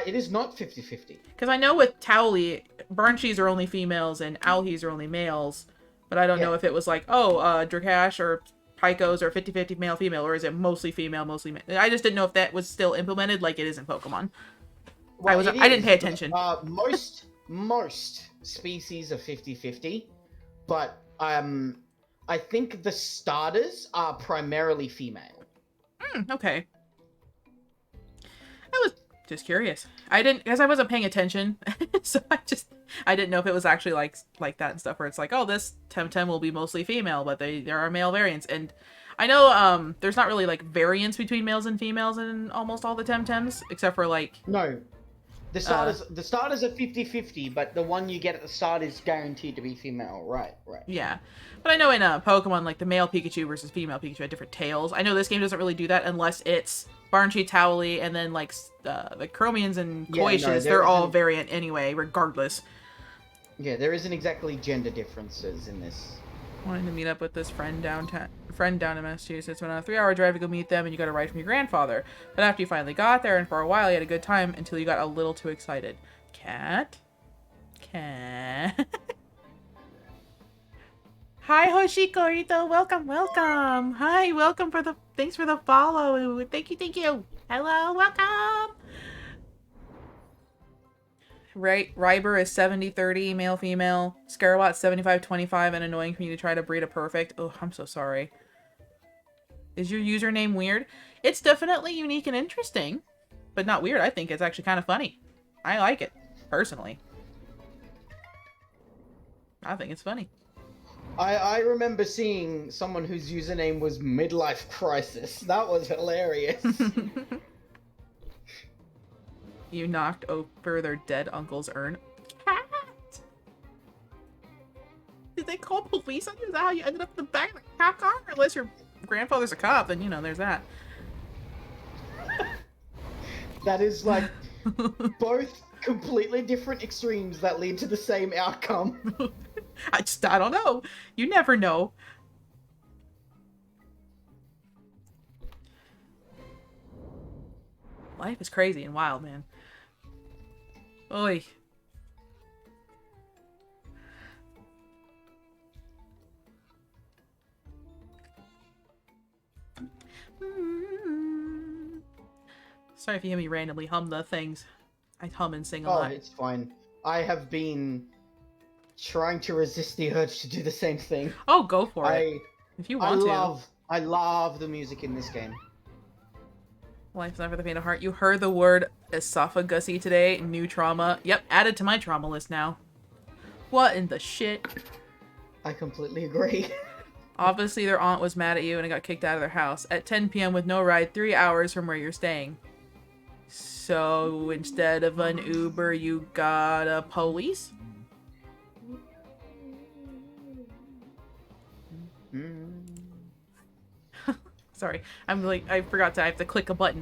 It is not 50-50. Because I know with Towley, Barnshees are only females and Owlhees are only males, but I don't know if it was like, oh, Dracash or Pycos are 50-50 male female, or is it mostly female, mostly male? I just didn't know if that was still implemented like it is in Pokemon. Well, I didn't pay attention. Most species are 50-50, but I think the starters are primarily female. Okay. I was just curious. I didn't, because I wasn't paying attention, so I didn't know if it was actually like that and stuff, where it's like, oh, this TemTem will be mostly female, but there are male variants, and I know there's not really like variants between males and females in almost all the TemTems, except for like No. The starters are 50-50, but the one you get at the start is guaranteed to be female. Right. Yeah. But I know in Pokemon, like the male Pikachu versus female Pikachu had different tails. I know this game doesn't really do that unless it's Barnsheet, Towley, and then like the Chromians and Koishes, they're all variant anyway, regardless. Yeah, there isn't exactly gender differences in this. Wanting to meet up with this friend down in Massachusetts. Went on a 3-hour drive to go meet them, and you got a ride from your grandfather. But after you finally got there, and for a while, you had a good time until you got a little too excited. Cat? Hi, Hoshikorito. Welcome. Hi, thanks for the follow. Thank you. Hello, welcome. Right, Ryber is 70-30, male, female. Scarabot 75-25, and annoying for you to try to breed a perfect. Oh, I'm so sorry. Is your username weird? It's definitely unique and interesting, but not weird. I think it's actually kind of funny. I like it, personally. I think it's funny. I remember seeing someone whose username was Midlife Crisis. That was hilarious. You knocked over their dead uncle's urn. Cat! Did they call police on you? Is that how you ended up in the back of the cop car? Unless your grandfather's a cop, then, you know, there's that. That is, like, both completely different extremes that lead to the same outcome. I don't know. You never know. Life is crazy and wild, man. Oy. Sorry if you hear me randomly hum the things. I hum and sing a lot. Oh, it's fine. I have been trying to resist the urge to do the same thing. Oh, go for it. If you want to. I love the music in this game. Life's not for the faint of heart. You heard the word esophagusy today. New trauma. Yep, added to my trauma list now. What in the shit? I completely agree. Obviously, their aunt was mad at you and got kicked out of their house. At 10 p.m. with no ride, 3 hours from where you're staying. So, instead of an Uber, you got a police? Sorry, I'm like, I forgot I have to click a button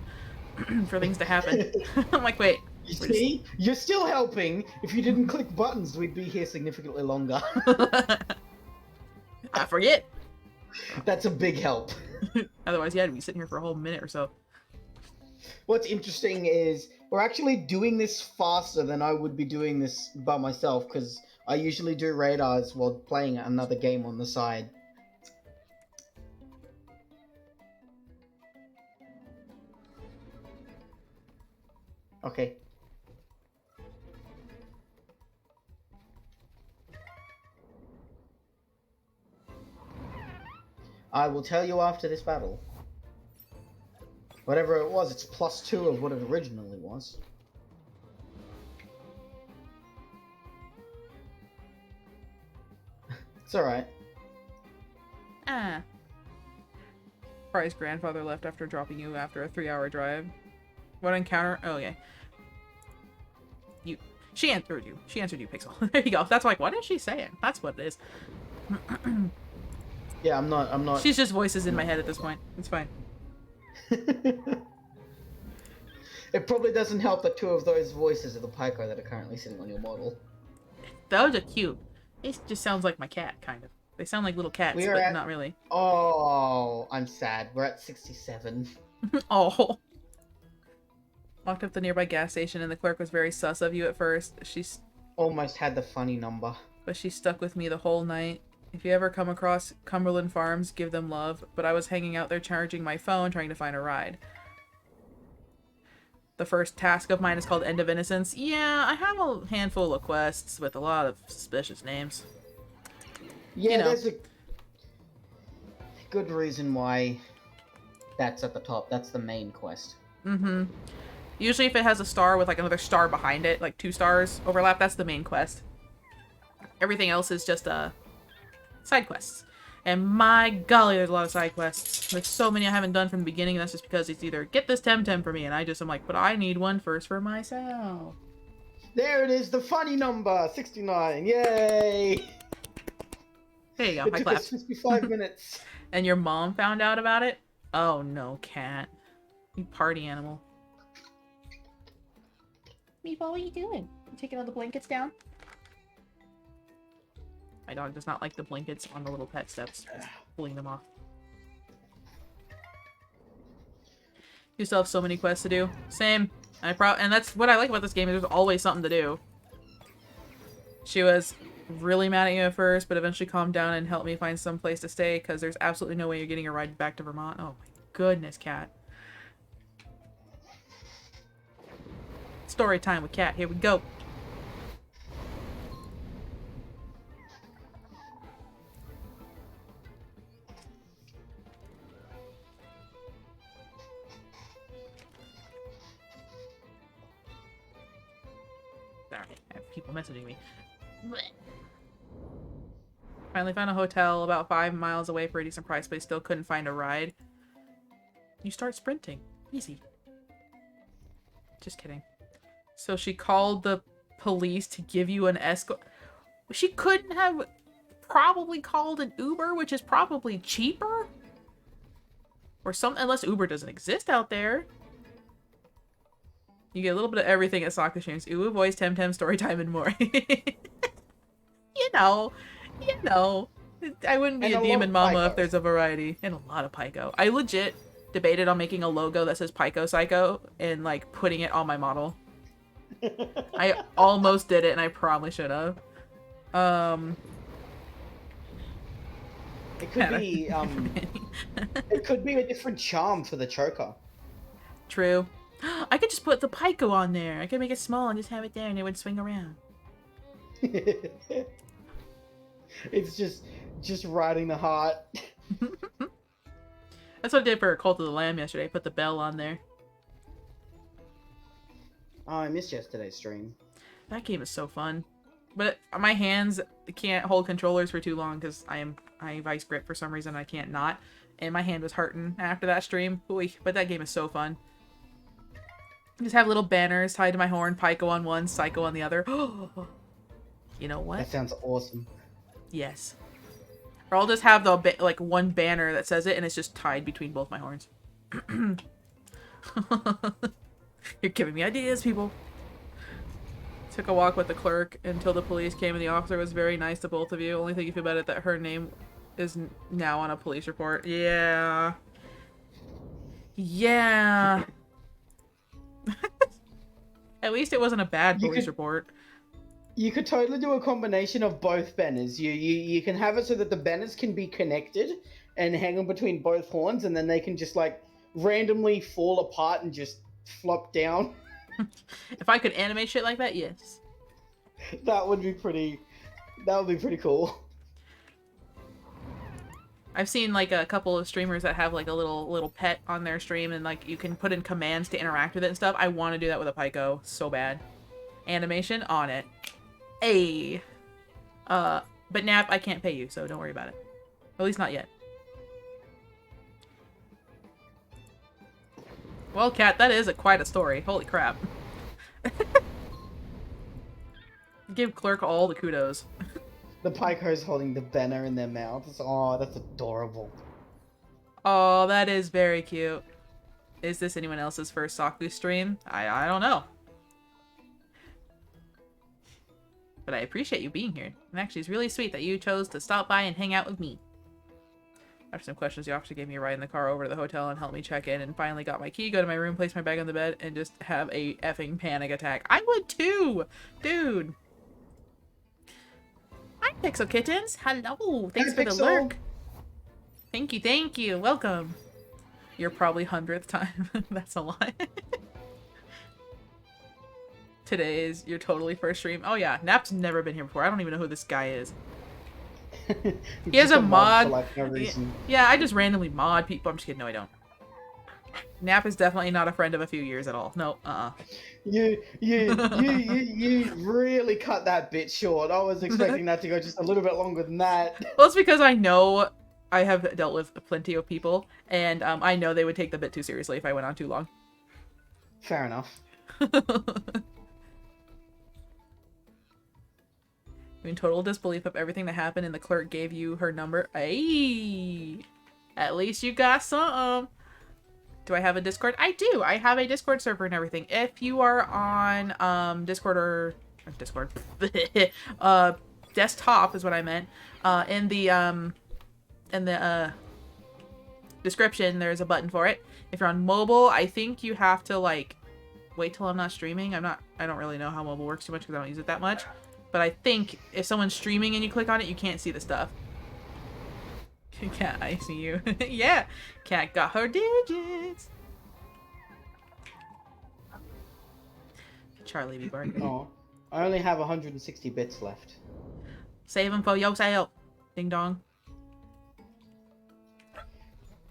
for things to happen. I'm like, wait. You see? You're still helping. If you didn't click buttons, we'd be here significantly longer. I forget. That's a big help. Otherwise, yeah, I'd be sitting here for a whole minute or so. What's interesting is we're actually doing this faster than I would be doing this by myself, because I usually do radars while playing another game on the side. Okay. I will tell you after this battle. Whatever it was, it's +2 of what it originally was. It's alright. Surprised grandfather left after dropping you after a 3-hour drive. What encounter? Oh, yeah. She answered you. She answered you, Pixel. There you go. That's like, what is she saying? That's what it is. Yeah, I'm not. She's just voices in my head at this point. It's fine. It probably doesn't help that two of those voices are the Pycko that are currently sitting on your model. Those are cute. It just sounds like my cat, kind of. They sound like little cats, but not really. Oh, I'm sad. We're at 67. Oh. Walked up the nearby gas station and the clerk was very sus of you at first. She's Almost had the funny number. But she stuck with me the whole night. If you ever come across Cumberland Farms, give them love. But I was hanging out there charging my phone, trying to find a ride. The first task of mine is called End of Innocence. Yeah, I have a handful of quests with a lot of suspicious names. Yeah, you know. There's a good reason why that's at the top. That's the main quest. Mm-hmm. Usually if it has a star with like another star behind it, like 2 stars overlap, that's the main quest. Everything else is just side quests. And my golly, there's a lot of side quests. There's so many I haven't done from the beginning, and that's just because it's either get this TemTem for me, and I'm like, but I need one first for myself. There it is, the funny number, 69. Yay! There you go. It I took clapped. us 55 minutes. And your mom found out about it? Oh no, cat. You party animal. Meatball, what are you doing? You taking all the blankets down? My dog does not like the blankets on the little pet steps. Pulling them off. You still have so many quests to do. Same. And that's what I like about this game, is there's always something to do. She was really mad at you at first, but eventually calmed down and helped me find some place to stay, because there's absolutely no way you're getting a ride back to Vermont. Oh my goodness, Cat. Story time with Cat. Here we go. Sorry, I have people messaging me. Finally found a hotel about 5 miles away for a decent price, but I still couldn't find a ride. You start sprinting. Easy. Just kidding. So she called the police to give you an escort. She couldn't have probably called an Uber, which is probably cheaper? Or some, unless Uber doesn't exist out there. You get a little bit of everything at Soccer Streams. Uwu voice, TemTem, story time, and more. You know. I wouldn't be a demon mama if there's a variety. And a lot of Pycko. I legit debated on making a logo that says Pycko Psycho and like putting it on my model. I almost did it, and I probably should have. It could be it could be a different charm for the choker. True. I could just put the Pycko on there. I could make it small and just have it there, and it would swing around. It's just riding the heart. That's what I did for Cult of the Lamb yesterday. I put the bell on there. Oh, I missed yesterday's stream. That game is so fun. But my hands can't hold controllers for too long because I vice grip for some reason. I can't not. And my hand was hurting after that stream. Ooh, but that game is so fun. Just have little banners tied to my horn. Pycko on one, Psycho on the other. You know what? That sounds awesome. Yes. Or I'll just have the like one banner that says it, and it's just tied between both my horns. You're giving me ideas, people. Took a walk with the clerk until the police came, and the officer was very nice to both of you. Only thing you feel about it that her name is now on a police report. Yeah. Yeah. At least it wasn't a bad police report. You could totally do a combination of both banners. You can have it so that the banners can be connected and hang on between both horns, and then they can just like randomly fall apart and just flop down. If I could animate shit like that, yes. That would be pretty cool. I've seen like a couple of streamers that have like a little pet on their stream, and like you can put in commands to interact with it and stuff. I want to do that with a Pycko so bad. Animation on it. Hey. But Nap, I can't pay you, so don't worry about it. At least not yet. Well, Cat, that is quite a story. Holy crap. Give Clerk all the kudos. The Pycko's holding the banner in their mouths. Oh, that's adorable. Oh, that is very cute. Is this anyone else's first Saku stream? I don't know. But I appreciate you being here. And actually, it's really sweet that you chose to stop by and hang out with me. After some questions, you actually gave me a ride in the car over to the hotel and helped me check in and finally got my key, go to my room, place my bag on the bed, and just have a effing panic attack. I would too! Dude! Hi, Pixel Kittens! Hello! Thanks for the lurk! Thank you! Welcome! Your probably 100th time. That's a lot. Today is your totally first stream. Oh yeah, Nap's never been here before. I don't even know who this guy is. He has a mod. For like no reason. Yeah, I just randomly mod people. I'm just kidding. No, I don't. Nap is definitely not a friend of a few years at all. No, You really cut that bit short. I was expecting that to go just a little bit longer than that. Well, it's because I know I have dealt with plenty of people, and I know they would take the bit too seriously if I went on too long. Fair enough. In total disbelief of everything that happened, and the clerk gave you her number. Hey, at least you got something. Do I have a Discord? I do. I have a Discord server and everything. If you are on Discord or Discord, desktop is what I meant. In the description, there's a button for it. If you're on mobile, I think you have to like wait till I'm not streaming. I don't really know how mobile works too much because I don't use it that much. But I think if someone's streaming and you click on it, you can't see the stuff. Cat, I see you. Yeah, Cat got her digits. Charlie be barking. Oh, I only have 160 bits left. Save them for yourself. Ding dong.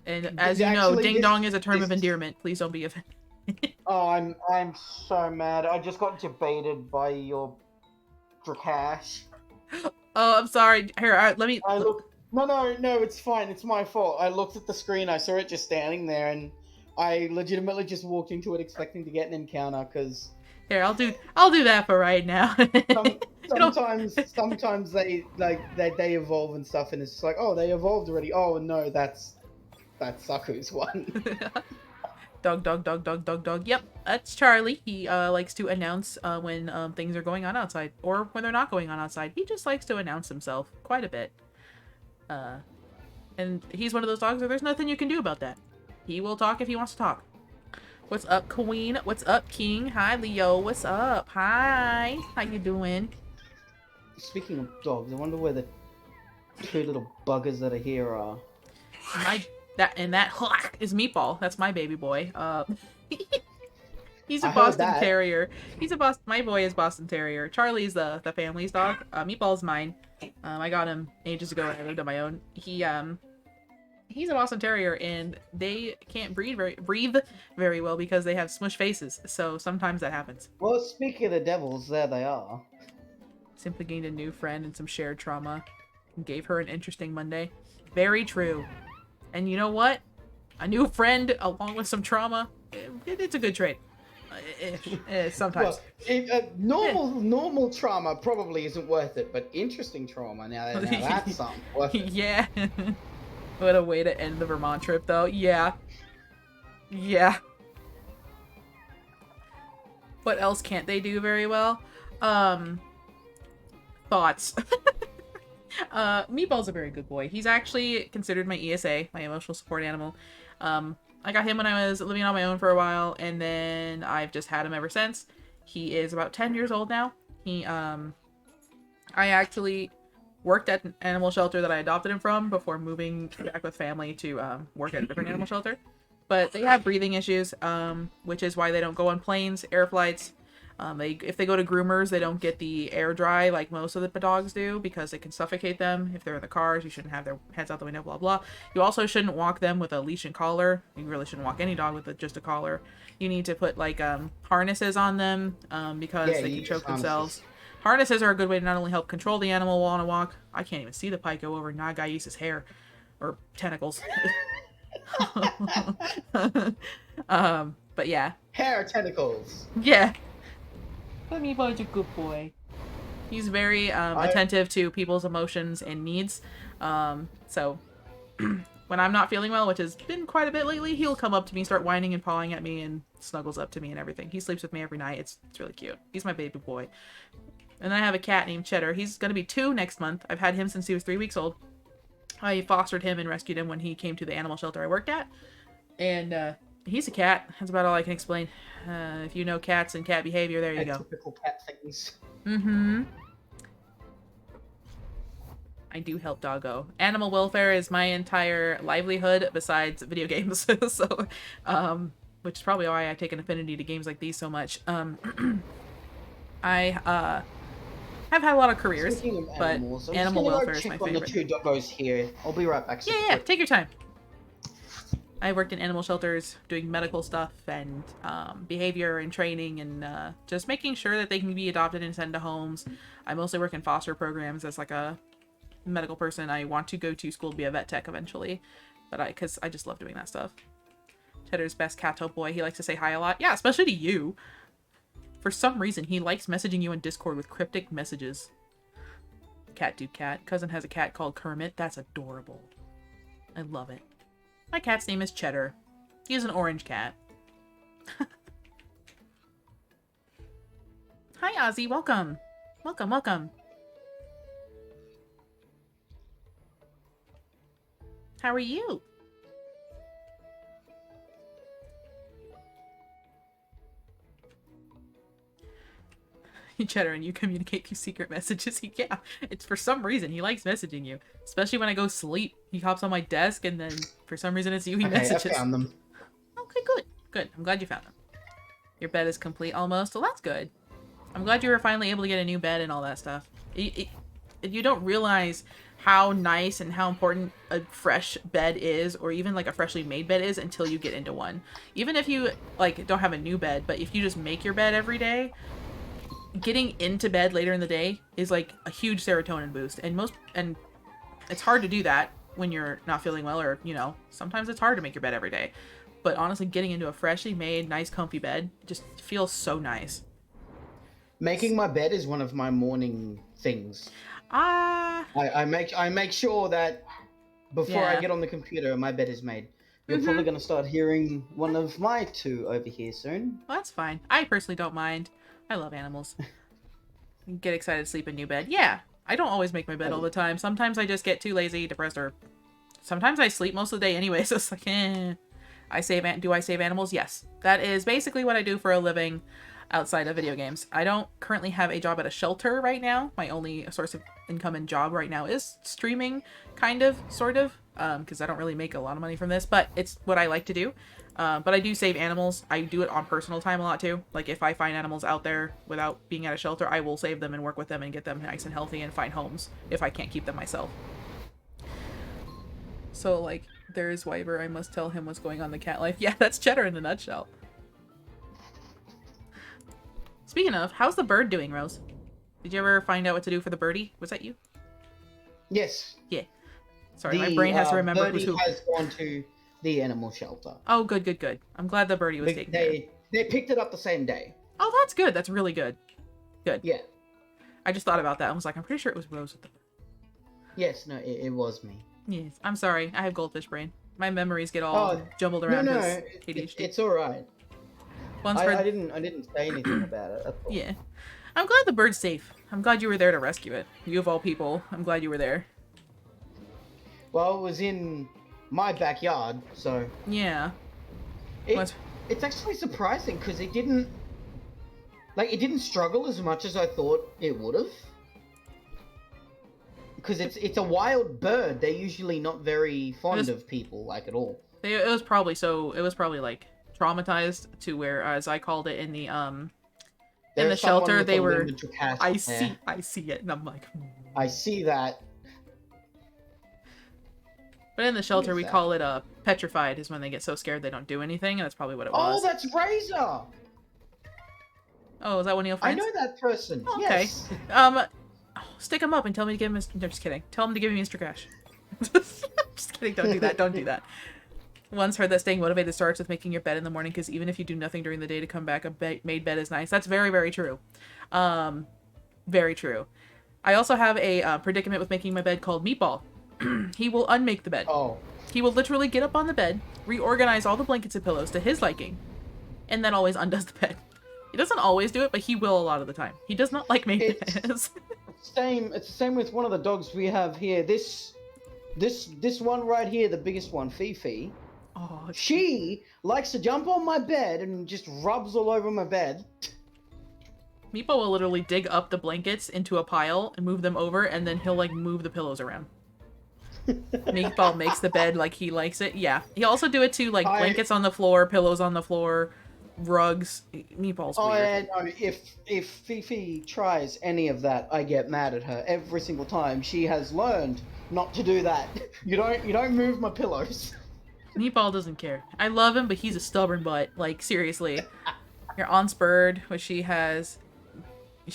And as you know, ding dong is a term of endearment. Please don't be offended. Oh, I'm so mad. I just got debated by your Drakash. Oh, I'm sorry. Here, let me. No, it's fine. It's my fault. I looked at the screen. I saw it just standing there, and I legitimately just walked into it expecting to get an encounter. Cause here, I'll do that for right now. sometimes they evolve and stuff, and it's just like, oh, they evolved already. Oh no, that's Saku's one. Dog. Yep, that's Charlie. He likes to announce when things are going on outside, or when they're not going on outside. He just likes to announce himself quite a bit. And he's one of those dogs where there's nothing you can do about that. He will talk if he wants to talk. What's up, Queen? What's up, King? Hi, Leo. What's up? Hi. How you doing? Speaking of dogs, I wonder where the two little buggers that are here are. That is Meatball. That's my baby boy. He's a Boston Terrier. My boy is Boston Terrier. Charlie's the family's dog. Meatball's mine. I got him ages ago when I lived on my own. He's a Boston Terrier, and they can't breathe very well because they have smush faces. So sometimes that happens. Well, speaking of the devils, there they are. Simply gained a new friend and some shared trauma. And gave her an interesting Monday. Very true. And you know what? A new friend along with some trauma, it's a good trade. Sometimes. Well, normal trauma probably isn't worth it, but interesting trauma, now that's something worth it. Yeah. What a way to end the Vermont trip, though. Yeah. What else can't they do very well? Thoughts. Meatball's a very good boy. He's actually considered my ESA, my emotional support animal. I got him when I was living on my own for a while, and then I've just had him ever since. He is about 10 years old now. I actually worked at an animal shelter that I adopted him from before moving back with family to work at a different animal shelter. But they have breathing issues, which is why they don't go on planes, air flights. If they go to groomers, they don't get the air dry like most of the dogs do because it can suffocate them. If they're in the cars, you shouldn't have their heads out the window, blah, blah. You also shouldn't walk them with a leash and collar. You really shouldn't walk any dog with just a collar. You need to put like harnesses on them because they can choke themselves. Harnesses are a good way to not only help control the animal while on a walk. I can't even see the Pycko over Nagaisa's hair or tentacles. But yeah. Hair tentacles. Yeah. But Meatball's a good boy. He's very attentive to people's emotions and needs. So when I'm not feeling well, which has been quite a bit lately, he'll come up to me, start whining and pawing at me, and snuggles up to me and everything. He sleeps with me every night. It's really cute. He's my baby boy. And then I have a cat named Cheddar. He's going to be 2 next month. I've had him since he was 3 weeks old. I fostered him and rescued him when he came to the animal shelter I worked at. And he's a cat. That's about all I can explain. If you know cats and cat behavior, there you go. Typical cat things. Mm-hmm. I do help doggo. Animal welfare is my entire livelihood besides video games. So, which is probably why I take an affinity to games like these so much. I have had a lot of careers, but animal welfare is my favorite. On the 2 doggos here. I'll be right back. Yeah, take your time. I worked in animal shelters doing medical stuff and behavior and training and just making sure that they can be adopted and sent to homes. I mostly work in foster programs as like a medical person. I want to go to school to be a vet tech eventually, but because I just love doing that stuff. Cheddar's best cat boy. He likes to say hi a lot. Yeah, especially to you. For some reason, he likes messaging you in Discord with cryptic messages. Cat do cat. Cousin has a cat called Kermit. That's adorable. I love it. My cat's name is Cheddar. He's an orange cat. Hi, Ozzy. Welcome. Welcome, welcome. How are you? Cheddar and you communicate through secret messages. Yeah, it's for some reason he likes messaging you, especially when I go sleep. He hops on my desk and then for some reason it's you he messages. I found them. Okay, good. I'm glad you found them. Your bed is complete almost. Well, that's good. I'm glad you were finally able to get a new bed and all that stuff. You don't realize how nice and how important a fresh bed is, or even like a freshly made bed is, until you get into one. Even if you like don't have a new bed, but if you just make your bed every day, getting into bed later in the day is like a huge serotonin boost. And it's hard to do that when you're not feeling well, or sometimes it's hard to make your bed every day. But honestly, getting into a freshly made, nice, comfy bed just feels so nice. Making my bed is one of my morning things. I make sure that before I get on the computer, my bed is made. You're probably going to start hearing one of my 2 over here soon. Well, that's fine. I personally don't mind. I love animals. Get excited to sleep in new bed. Yeah, I don't always make my bed all the time. Sometimes I just get too lazy, depressed, or sometimes I sleep most of the day anyway, so it's like, Do I save animals? Yes. That is basically what I do for a living outside of video games. I don't currently have a job at a shelter right now. My only source of income and job right now is streaming, kind of, sort of, because I don't really make a lot of money from this, but it's what I like to do. But I do save animals. I do it on personal time a lot too. Like if I find animals out there without being at a shelter, I will save them and work with them and get them nice and healthy and find homes if I can't keep them myself. So like, there is Wyver. I must tell him what's going on in the cat life. Yeah, that's Cheddar in a nutshell. Speaking of, how's the bird doing, Rose? Did you ever find out what to do for the birdie? Was that you? Yes. Yeah. Sorry, my brain has to remember who's who. Has gone to the animal shelter. Oh, good. I'm glad the birdie was taken care of. They picked it up the same day. Oh, that's good. That's really good. Good. Yeah. I just thought about that. I was like, I'm pretty sure it was Rose with the bird. Yes, no, it was me. Yes. I'm sorry. I have goldfish brain. My memories get all jumbled around his ADHD. It's all right. I didn't say anything about it. Yeah. I'm glad the bird's safe. I'm glad you were there to rescue it. You of all people. I'm glad you were there. Well, it was in my backyard, so... Yeah. It's actually surprising, because it didn't struggle as much as I thought it would have. Because it's a wild bird. They're usually not very fond of people, like, at all. It was probably like traumatized to where, as I called it in the shelter, they were... I see it, and I'm like... I see that. But in the shelter, we call it petrified, is when they get so scared they don't do anything, and that's probably what it was. Oh, that's Razor! Oh, is that one of your friends? I know that person. Oh, okay. Yes. Stick him up and tell me to give him no, just kidding. Tell him to give me Mr. Cash. Just kidding, don't do that, don't do that. Once heard that staying motivated starts with making your bed in the morning, because even if you do nothing during the day to come back, a made bed is nice. That's very, very true. Very true. I also have a predicament with making my bed called Meatball. He will unmake the bed. Oh. He will literally get up on the bed, reorganize all the blankets and pillows to his liking, and then always undoes the bed. He doesn't always do it, but he will a lot of the time. He does not like maintenance. It's the same with one of the dogs we have here. This one right here, the biggest one, Fifi. Oh, she likes to jump on my bed and just rubs all over my bed. Meatball will literally dig up the blankets into a pile and move them over, and then he'll like move the pillows around. Meatball makes the bed like he likes it. Yeah. He'll also do it too, like blankets on the floor, pillows on the floor, rugs. Meatball's weird. Oh, no. If Fifi tries any of that, I get mad at her every single time. She has learned not to do that. You don't move my pillows. Meatball doesn't care. I love him, but he's a stubborn butt. Like, seriously. Your aunt's bird, which she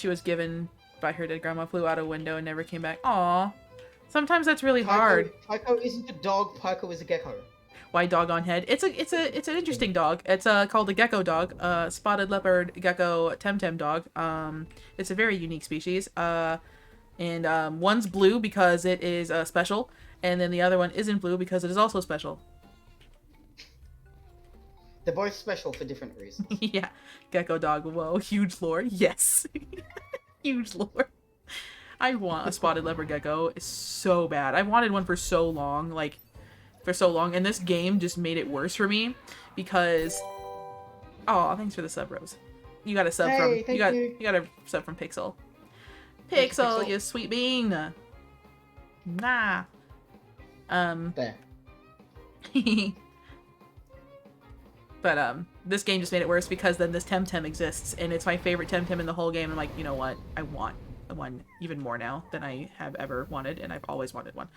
was given by her dead grandma, flew out a window and never came back. Aww. Sometimes that's really hard. Pycko isn't a dog. Pycko is a gecko. White dog on head. It's an interesting dog. It's called a gecko dog. Spotted leopard gecko TemTem dog. It's a very unique species. And one's blue because it is special, and then the other one isn't blue because it is also special. They're both special for different reasons. Yeah. Gecko dog. Whoa. Huge lore. Yes. Huge lore. I want a spotted leopard gecko so bad. I wanted one for so long, and this game just made it worse for me because. Oh, thanks for the sub, Rose. You got a sub from you got a sub from Pixel. Pixel, you sweet bean. Nah. There. But this game just made it worse because then this TemTem exists, and it's my favorite TemTem in the whole game. I'm like, you know what? I want one even more now than I have ever wanted, and I've always wanted one.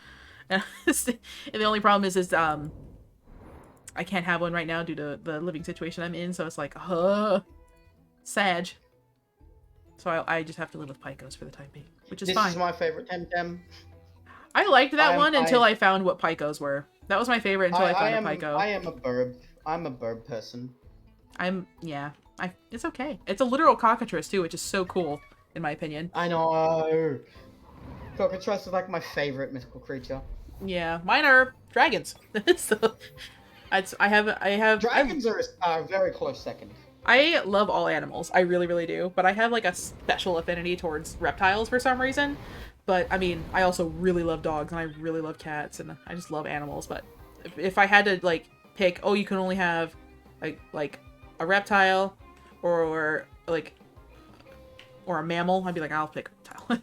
And the only problem is I can't have one right now due to the living situation I'm in, so it's like, Sag. So I just have to live with Pycos for the time being, which is fine. This is my favorite TemTem. I liked that one until I found what Pycos were. That was my favorite until I found a Pycko. I am a burb. I'm a burb person. It's okay. It's a literal cockatrice too, which is so cool, in my opinion. I know. Cockatrice is like my favorite mythical creature. Yeah, mine are dragons. So, I have dragons are a very close second. I love all animals. I really, really do. But I have like a special affinity towards reptiles for some reason. But I mean, I also really love dogs and I really love cats and I just love animals. But if I had to like pick, you can only have like a reptile or a mammal, I'd be like, I'll pick reptile.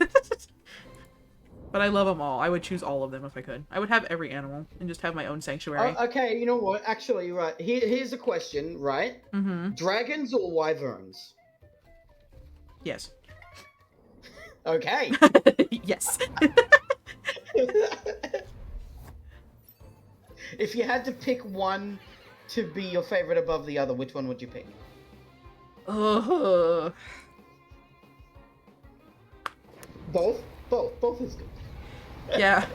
But I love them all. I would choose all of them if I could. I would have every animal and just have my own sanctuary. Okay, you know what? Actually, right. Here's a question, right? Mm-hmm. Dragons or wyverns? Yes. Okay. Yes. If you had to pick one to be your favorite above the other, which one would you pick? Both is good. Yeah.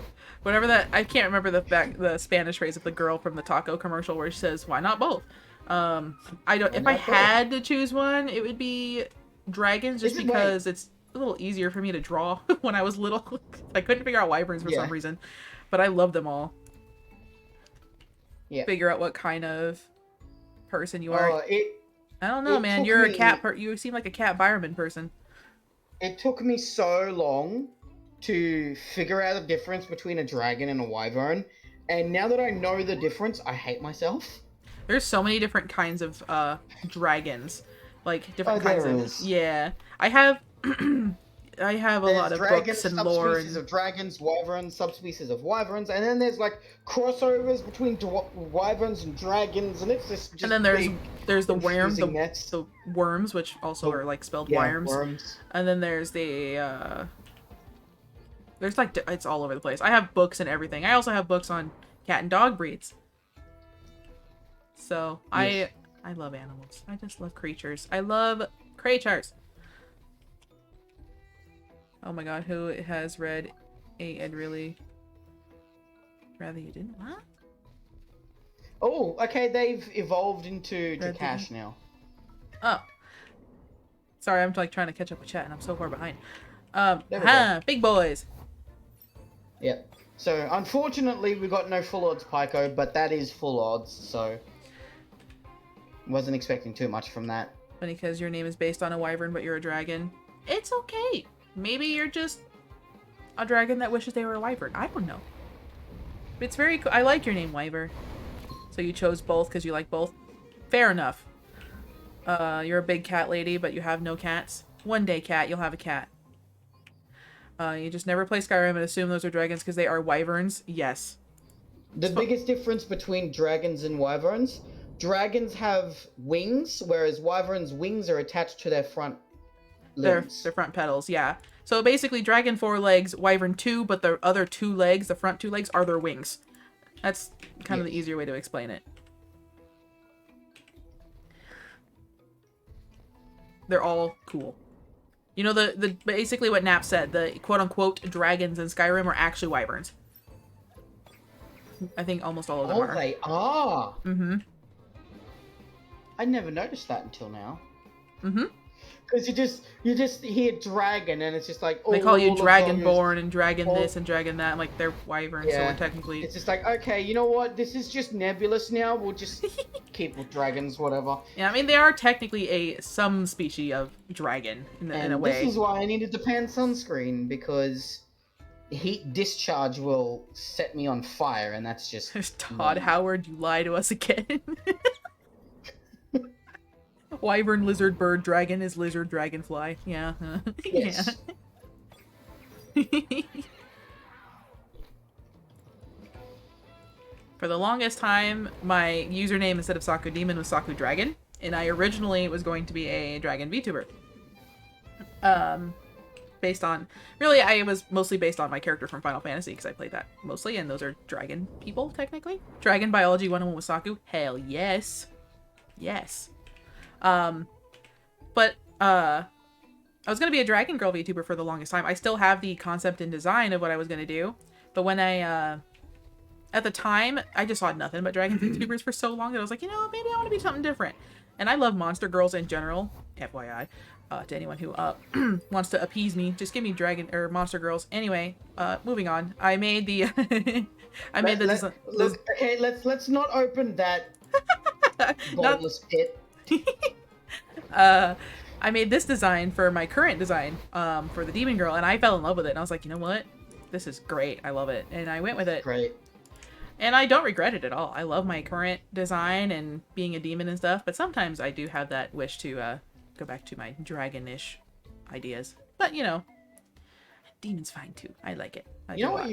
Whatever that, I can't remember the Spanish phrase of the girl from the taco commercial where she says, "Why not both?" If I had to choose one, it would be dragons, just because it's a little easier for me to draw when I was little. I couldn't figure out wyverns for some reason, but I love them all. Yeah. Figure out what kind of person you are. I don't know, man. You're a cat. You seem like a cat environment person. It took me so long to figure out the difference between a dragon and a wyvern, and now that I know the difference, I hate myself. There's so many different kinds of dragons, like different kinds of. Yeah, I have a lot of books and lore. Subspecies of dragons, wyverns, subspecies of wyverns, and then there's like crossovers between wyverns and dragons, and it's just and then there's the worms, the worms, which also are like spelled worms. And then there's the there's like it's all over the place. I have books and everything. I also have books on cat and dog breeds. So yes. I love animals. I just love creatures. I love creatures. Oh my god, who has read and really rather you didn't? What? Oh, okay, they've evolved into Jakash now. Oh. Sorry, I'm like trying to catch up with chat and I'm so far behind. There we go. Big boys. Yep. So unfortunately, we got no full odds Pycko, but that is full odds. So wasn't expecting too much from that. Funny because your name is based on a wyvern, but you're a dragon. It's okay. Maybe you're just a dragon that wishes they were a wyvern. I don't know. It's very cool. I like your name, Wyver. So you chose both because you like both. Fair enough. You're a big cat lady, but you have no cats. One day, cat, you'll have a cat. You just never play Skyrim and assume those are dragons because they are wyverns. Yes. The biggest difference between dragons and wyverns, dragons have wings, whereas wyverns' wings are attached to their front limbs. Their front petals, yeah. So basically, dragon 4 legs, wyvern 2, but the other 2 legs, the front 2 legs, are their wings. That's kind of the easier way to explain it. They're all cool. You know, the basically what Nap said, the quote-unquote dragons in Skyrim are actually wyverns. I think almost all of them are. Oh, they are? Mm-hmm. I never noticed that until now. Mm-hmm. Because you just hear dragon and it's just like... They call you Dragonborn and Dragon this and Dragon that. I'm like, they're wyverns, so we're technically... It's just like, okay, you know what? This is just nebulous now. We'll just keep with dragons, whatever. Yeah, I mean, they are technically some species of dragon in a way. This is why I needed to pan sunscreen, because heat discharge will set me on fire, and that's just... There's Todd Howard, you lie to us again. Wyvern, lizard, bird, dragon is lizard, dragonfly. Yeah. Yes. Yeah. For the longest time, my username instead of Saku Demon was Saku Dragon, and I originally was going to be a dragon VTuber. Based on... Really, I was mostly based on my character from Final Fantasy, because I played that mostly, and those are dragon people, technically. Dragon Biology 101 with Saku? Hell yes. Yes. But I was going to be a Dragon Girl VTuber for the longest time. I still have the concept and design of what I was going to do. But when I, at the time, I just saw nothing but Dragon VTubers for so long that I was like, you know, maybe I want to be something different. And I love monster girls in general, FYI, to anyone who, wants to appease me. Just give me dragon, or monster girls. Anyway, moving on. I made the, Okay, let's not open that bottomless pit. I made this design for my current design for the Demon Girl, and I fell in love with it, and I was like, you know what, this is great, I love it, and I went with it. Great. And I don't regret it at all. I love my current design and being a demon and stuff, but sometimes I do have that wish to go back to my dragonish ideas. But you know, demon's fine too. I like it. You know what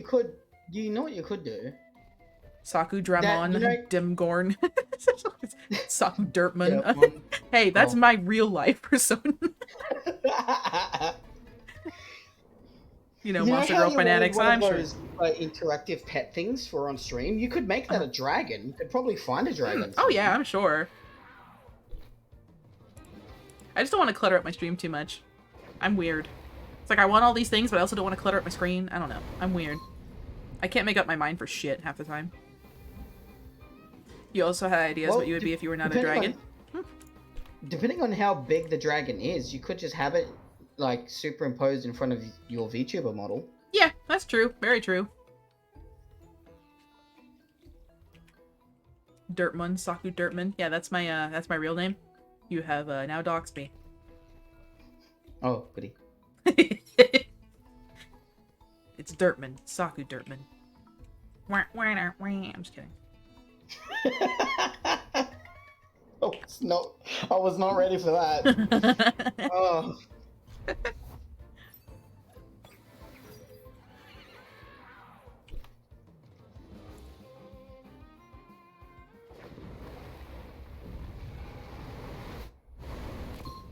you could do? Saku Dramon, Dimgorn, Saku Dirtman. Dirtman. Hey, that's my real life persona. Monster Girl fanatics, I'm sure. Those, interactive pet things for on stream. You could make that a dragon. You could probably find a dragon. Oh yeah, I'm sure. I just don't want to clutter up my stream too much. I'm weird. It's like I want all these things, but I also don't want to clutter up my screen. I don't know. I'm weird. I can't make up my mind for shit half the time. You also had ideas what you would be if you were not a dragon? Depending on how big the dragon is, you could just have it, like, superimposed in front of your VTuber model. Yeah, that's true. Very true. Dirtman, Saku Dirtman. Yeah, that's my real name. You have, now doxed me. Oh, goody. It's Dirtman. Saku Dirtman. I'm just kidding. Oh, I was not ready for that. Oh.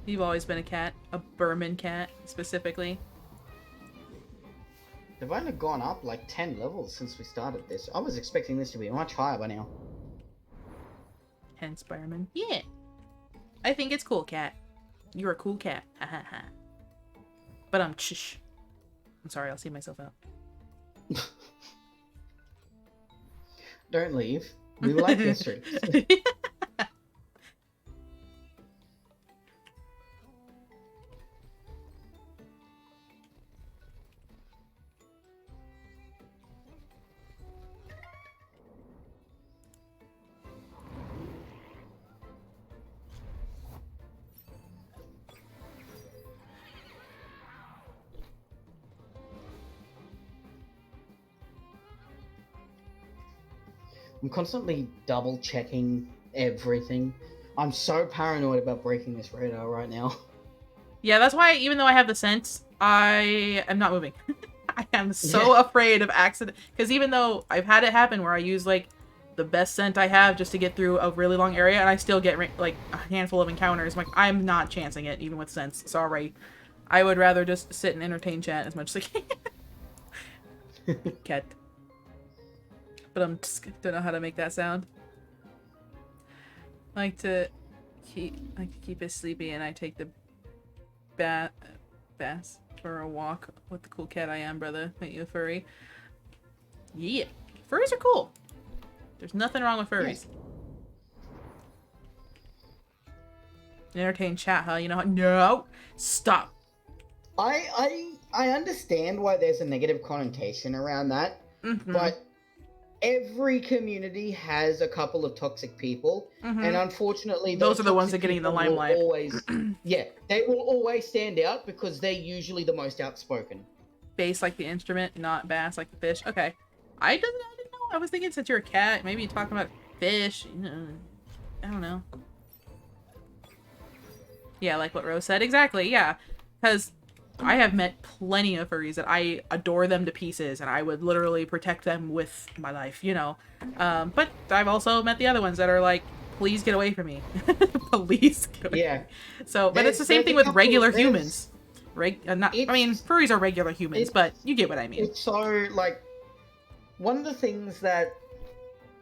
You've always been a cat. A Burman cat, specifically. They've only gone up like 10 levels since we started this. I was expecting this to be much higher by now. Hence Burman. Yeah. I think it's cool, cat. You're a cool cat. Ha ha ha. But I'm shh. I'm sorry, I'll see myself out. Don't leave. We like your streams. I'm constantly double checking everything. I'm so paranoid about breaking this radar right now. Yeah, that's why even though I have the sense, I am not moving. I am so Yeah. afraid of accident. Because even though I've had it happen where I use, like, the best scent I have just to get through a really long area, and I still get, like, a handful of encounters, I'm like, I'm not chancing it, even with sense. Sorry. I would rather just sit and entertain chat as much as I can. Cat. But I'm just don't know how to make that sound. I like to keep it sleepy, and I take the bass for a walk with the cool cat I am, brother. Ain't you a furry? Yeah. Furries are cool. There's nothing wrong with furries. Yeah. Entertain chat, huh? You know how? No! Stop! I understand why there's a negative connotation around that, but every community has a couple of toxic people, and unfortunately, those are the ones that get in the limelight. They will always stand out because they're usually the most outspoken. Bass like the instrument, not bass like the fish. Okay, I didn't know. I was thinking since you're a cat, maybe you're talking about fish. You know, I don't know. Yeah, like what Rose said. Exactly. Yeah, because I have met plenty of furries that I adore them to pieces, and I would literally protect them with my life, you know. But I've also met the other ones that are like, please get away from me. Please get away. Yeah. So, but it's the same thing with regular humans. I mean, furries are regular humans, but you get what I mean. It's so, like, one of the things that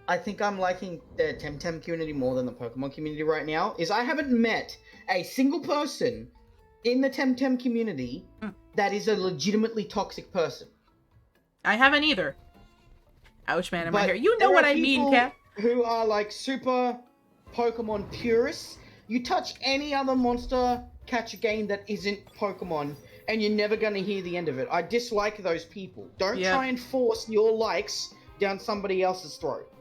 I think I'm liking the TemTem community more than the Pokemon community right now is I haven't met a single person in the TemTem community that is a legitimately toxic person. I haven't either. Ouch, man, am I here? You know what I mean, Cat. Who are like super Pokemon purists. You touch any other monster catcher game that isn't Pokemon, and you're never going to hear the end of it. I dislike those people. Don't try and force your likes down somebody else's throat.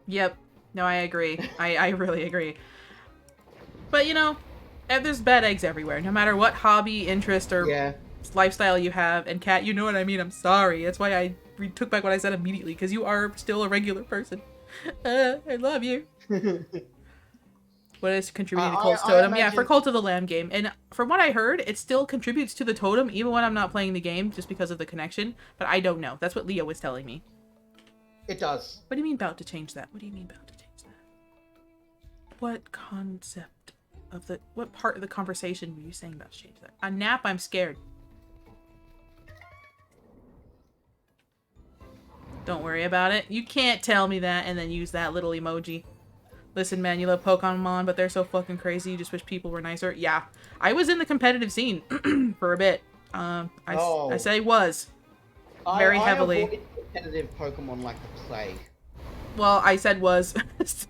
Yep. No, I agree. I really agree. But, you know, there's bad eggs everywhere, no matter what hobby, interest, or lifestyle you have. And Kat, you know what I mean. I'm sorry. That's why I took back what I said immediately, because you are still a regular person. I love you. What is contributing to Cult's Totem? Yeah, for Cult of the Lamb game. And from what I heard, it still contributes to the totem, even when I'm not playing the game, just because of the connection. But I don't know. That's what Leah was telling me. It does. What do you mean about to change that? What do you mean about to change that? What concept of the... What part of the conversation were you saying about to change that? A nap? I'm scared. Don't worry about it. You can't tell me that and then use that little emoji. Listen, man, you love Pokemon, but they're so fucking crazy. You just wish people were nicer. Yeah. I was in the competitive scene for a bit. I say was. Very heavily. I avoid competitive Pokemon like the plague. Well, I said was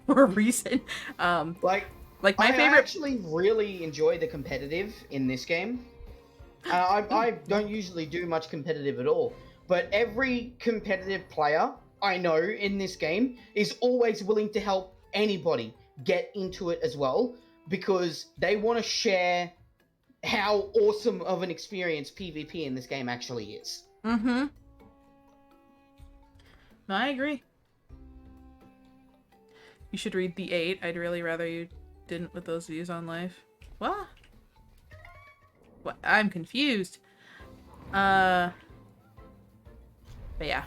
for a reason. Like my favorite... I actually really enjoy the competitive in this game. I don't usually do much competitive at all. But every competitive player I know in this game is always willing to help anybody get into it as well, because they want to share how awesome of an experience PvP in this game actually is. No, I agree. You should read The 8. I'd really rather you didn't with those views on life. What? What? I'm confused. But yeah.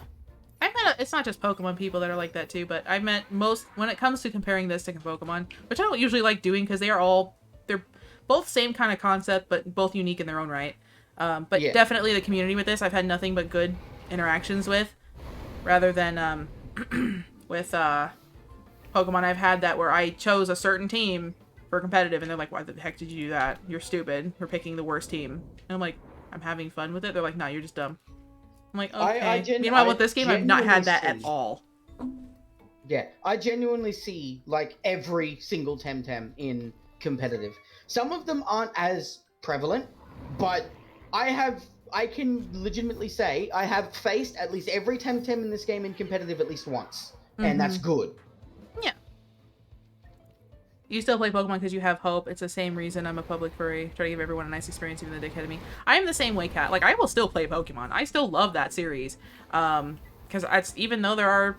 I've met it's not just Pokemon people that are like that too, but I've met most, when it comes to comparing this to Pokemon, which I don't usually like doing because they're both same kind of concept, but both unique in their own right. But definitely the community with this, I've had nothing but good interactions with, rather than with Pokemon I've had that where I chose a certain team for competitive and they're like, why the heck did you do that? You're stupid. You're picking the worst team. And I'm like, I'm having fun with it. They're like, no, you're just dumb. I'm like, okay. Meanwhile, with this game, I've not had that at all. Yeah, I genuinely see, like, every single TemTem in competitive. Some of them aren't as prevalent, but I can legitimately say I have faced at least every TemTem in this game in competitive at least once. And that's good. Yeah. You still play Pokemon because you have hope. It's the same reason I'm a public furry. Try to give everyone a nice experience, even the dickhead of me. I'm the same way, Kat. Like, I will still play Pokemon. I still love that series. Because even though there are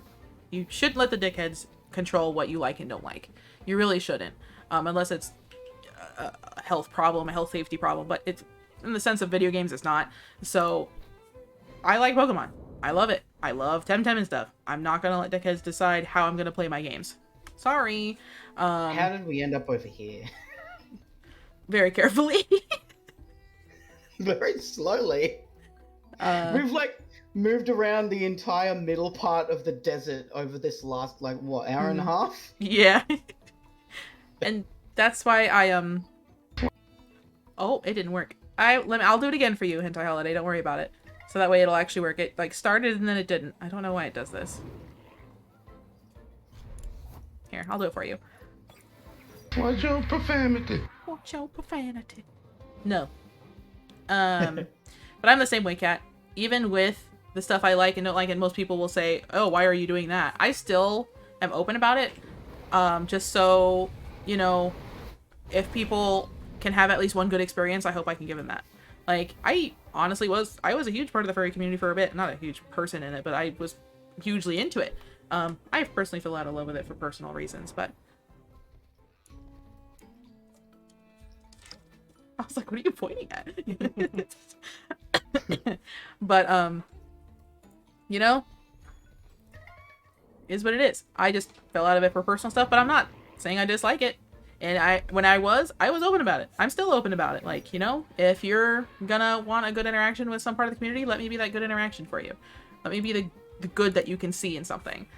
You shouldn't let the dickheads control what you like and don't like. You really shouldn't. Unless it's a health problem, a health safety problem. But it's, in the sense of video games, it's not. So, I like Pokemon. I love it. I love TemTem and stuff. I'm not gonna let dickheads decide how I'm gonna play my games. Sorry. How did we end up over here? Very carefully. Very slowly. We've like moved around the entire middle part of the desert over this last like what, hour and a half? Yeah. And that's why I oh, it didn't work. I'll do it again for you, Hentai Holiday. Don't worry about it. So that way it'll actually work. It like started and then it didn't. I don't know why it does this. Here, I'll do it for you. Watch your profanity. Watch your profanity. No. But I'm the same way, Kat. Even with the stuff I like and don't like, and most people will say, oh, why are you doing that? I still am open about it. Just so, you know, if people can have at least one good experience, I hope I can give them that. Like, I honestly was a huge part of the furry community for a bit. Not a huge person in it, but I was hugely into it. I personally fell out of love with it for personal reasons, but... I was like, what are you pointing at? But, you know, is what it is. I just fell out of it for personal stuff, but I'm not saying I dislike it. And when I was open about it. I'm still open about it. Like, you know, if you're gonna want a good interaction with some part of the community, let me be that good interaction for you. Let me be the good that you can see in something.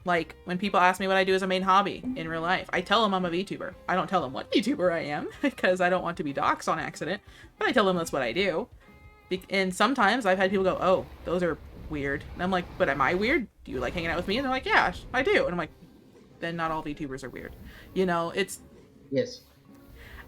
Like, when people ask me what I do as a main hobby in real life, I tell them I'm a VTuber. I don't tell them what VTuber I am, because I don't want to be doxxed on accident, but I tell them that's what I do. And sometimes I've had people go, oh, those are weird. And I'm like, but am I weird? Do you like hanging out with me? And they're like, yeah, I do. And I'm like, then not all VTubers are weird. You know, it's... Yes.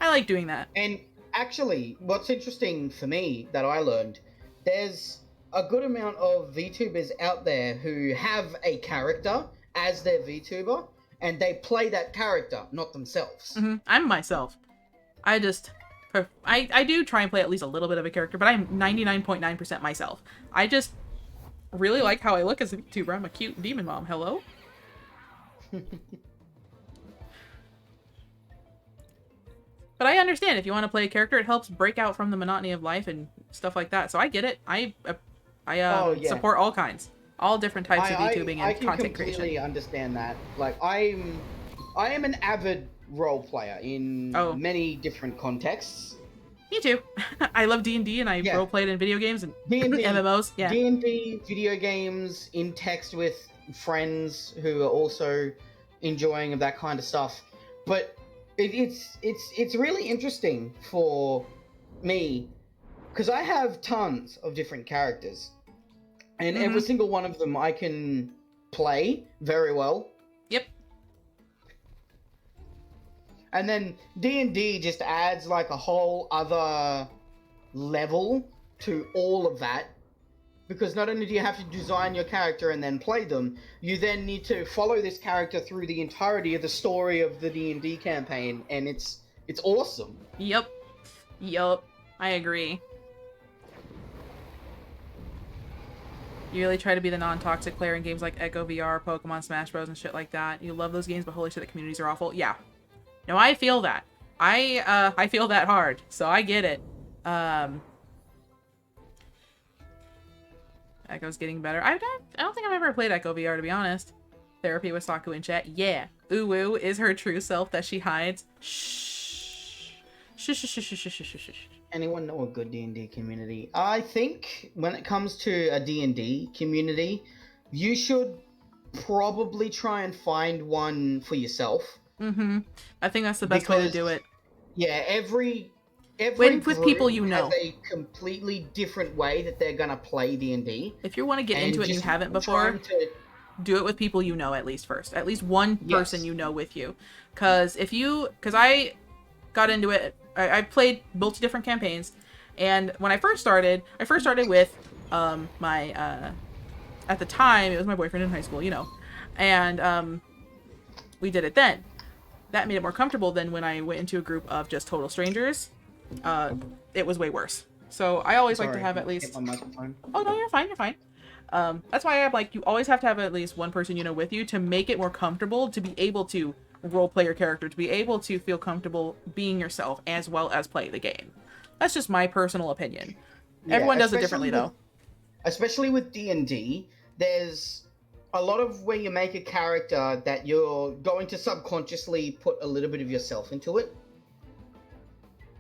I like doing that. And actually, what's interesting for me that I learned, there's a good amount of VTubers out there who have a character as their VTuber, and they play that character, not themselves. Mm-hmm. I'm myself. I do try and play at least a little bit of a character, but I'm 99.9% myself. I just really like how I look as a VTuber. I'm a cute demon mom. Hello? But I understand if you want to play a character, it helps break out from the monotony of life and stuff like that. So I get it. I support all kinds, all different types of VTubing and content creation. I can completely understand that. Like, I am an avid role player in many different contexts. Me too. I love D&D and I role played in video games and D&D, MMOs. Yeah. D&D, video games, in text with friends who are also enjoying of that kind of stuff. But it's really interesting for me because I have tons of different characters, and every single one of them I can play very well. Yep. And then D&D just adds like a whole other level to all of that. Because not only do you have to design your character and then play them, you then need to follow this character through the entirety of the story of the D&D campaign, and it's awesome. Yep. I agree. You really try to be the non-toxic player in games like Echo VR, Pokemon, Smash Bros, and shit like that. You love those games, but holy shit, the communities are awful. Yeah. No, I feel that. I feel that hard, so I get it. Echo's getting better. I don't think I've ever played Echo VR, to be honest. Therapy with Saku in chat. Yeah. Uwu is her true self that she hides. Shh. Shh, shh, shh, shh, shh, shh, shh, shh. Anyone know a good D&D community? I think when it comes to a D&D community, you should probably try and find one for yourself. Mm-hmm. I think that's the best way to do it. Yeah, every with people you know has a completely different way that they're gonna play D&D. If you want to get into it and you haven't before, do it with people you know at least first. At least one person you know with you. Because I got into it, I played multi different campaigns, and when I first started with my at the time it was my boyfriend in high school, you know, and we did it then. That made it more comfortable than when I went into a group of just total strangers. It was way worse. So I always like to have at least... My microphone. Oh no, you're fine. That's why I'm like, you always have to have at least one person, with you to make it more comfortable to be able to role play your character, to be able to feel comfortable being yourself as well as play the game. That's just my personal opinion. Yeah, Everyone does it differently, though. Especially with D&D, there's a lot of where you make a character that you're going to subconsciously put a little bit of yourself into it.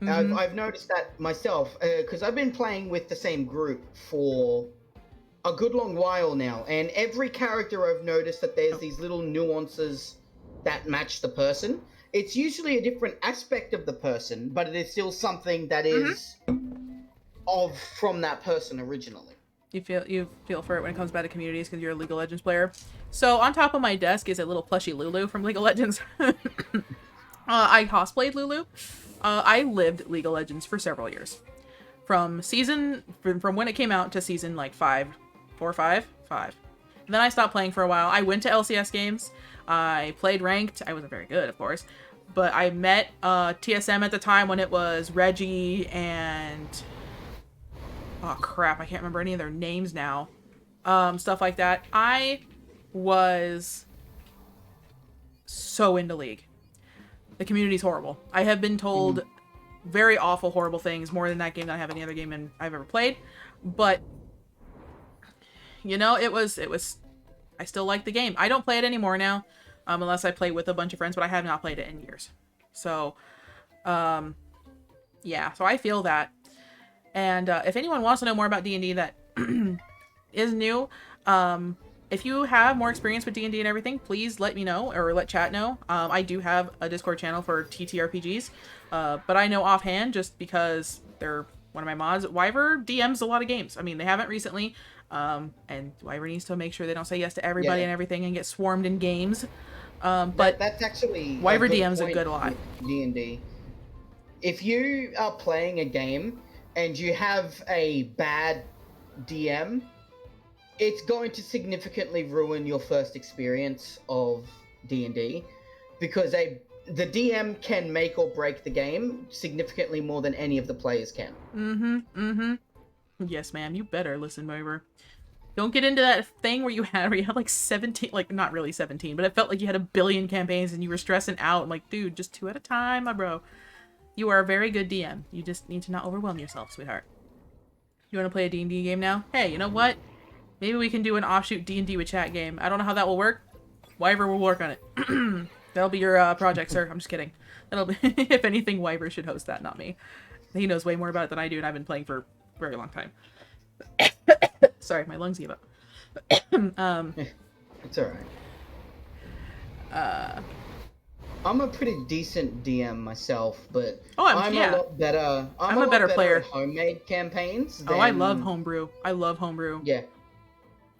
Mm-hmm. I've noticed that myself, because I've been playing with the same group for a good long while now, and every character I've noticed that there's these little nuances that match the person. It's usually a different aspect of the person, but it is still something that is from that person originally. You feel for it when it comes back to communities because you're a League of Legends player. So on top of my desk is a little plushy Lulu from League of Legends. I cosplayed Lulu. I lived League of Legends for several years. From when it came out to season like 5. And then I stopped playing for a while. I went to LCS games. I played ranked. I wasn't very good, of course. But I met TSM at the time when it was Reggie and... oh crap, I can't remember any of their names now. Stuff like that. I was so into League. The community's horrible. I have been told very awful, horrible things, more than that game than I have any other game I've ever played. But, it was, I still like the game. I don't play it anymore now, unless I play with a bunch of friends, but I have not played it in years. So, yeah, so I feel that. And if anyone wants to know more about D&D that is new, if you have more experience with D&D and everything, please let me know or let chat know. I do have a Discord channel for TTRPGs, but I know offhand just because they're one of my mods. Wyver DMs a lot of games. I mean, they haven't recently, and Wyver needs to make sure they don't say yes to everybody and everything and get swarmed in games. But that's actually Wyver DMs a good lot. D&D. If you are playing a game and you have a bad DM, it's going to significantly ruin your first experience of D&D, because the DM can make or break the game significantly more than any of the players can. Yes, ma'am, you better listen, Wyver. Don't get into that thing where you had like 17, like not really 17, but it felt like you had a billion campaigns and you were stressing out. I'm like, dude, just 2 at a time, my bro. You are a very good DM. You just need to not overwhelm yourself, sweetheart. You want to play a D&D game now? Hey, you know what? Maybe we can do an offshoot D&D with chat game. I don't know how that will work. Wyver will work on it. That'll be your project, sir. I'm just kidding. That'll be, if anything, Wyver should host that, not me. He knows way more about it than I do, and I've been playing for a very long time. Sorry, my lungs gave up. It's alright. I'm a pretty decent DM myself, but I'm a lot better. I'm a better player at homemade campaigns. Than... I love homebrew. Yeah.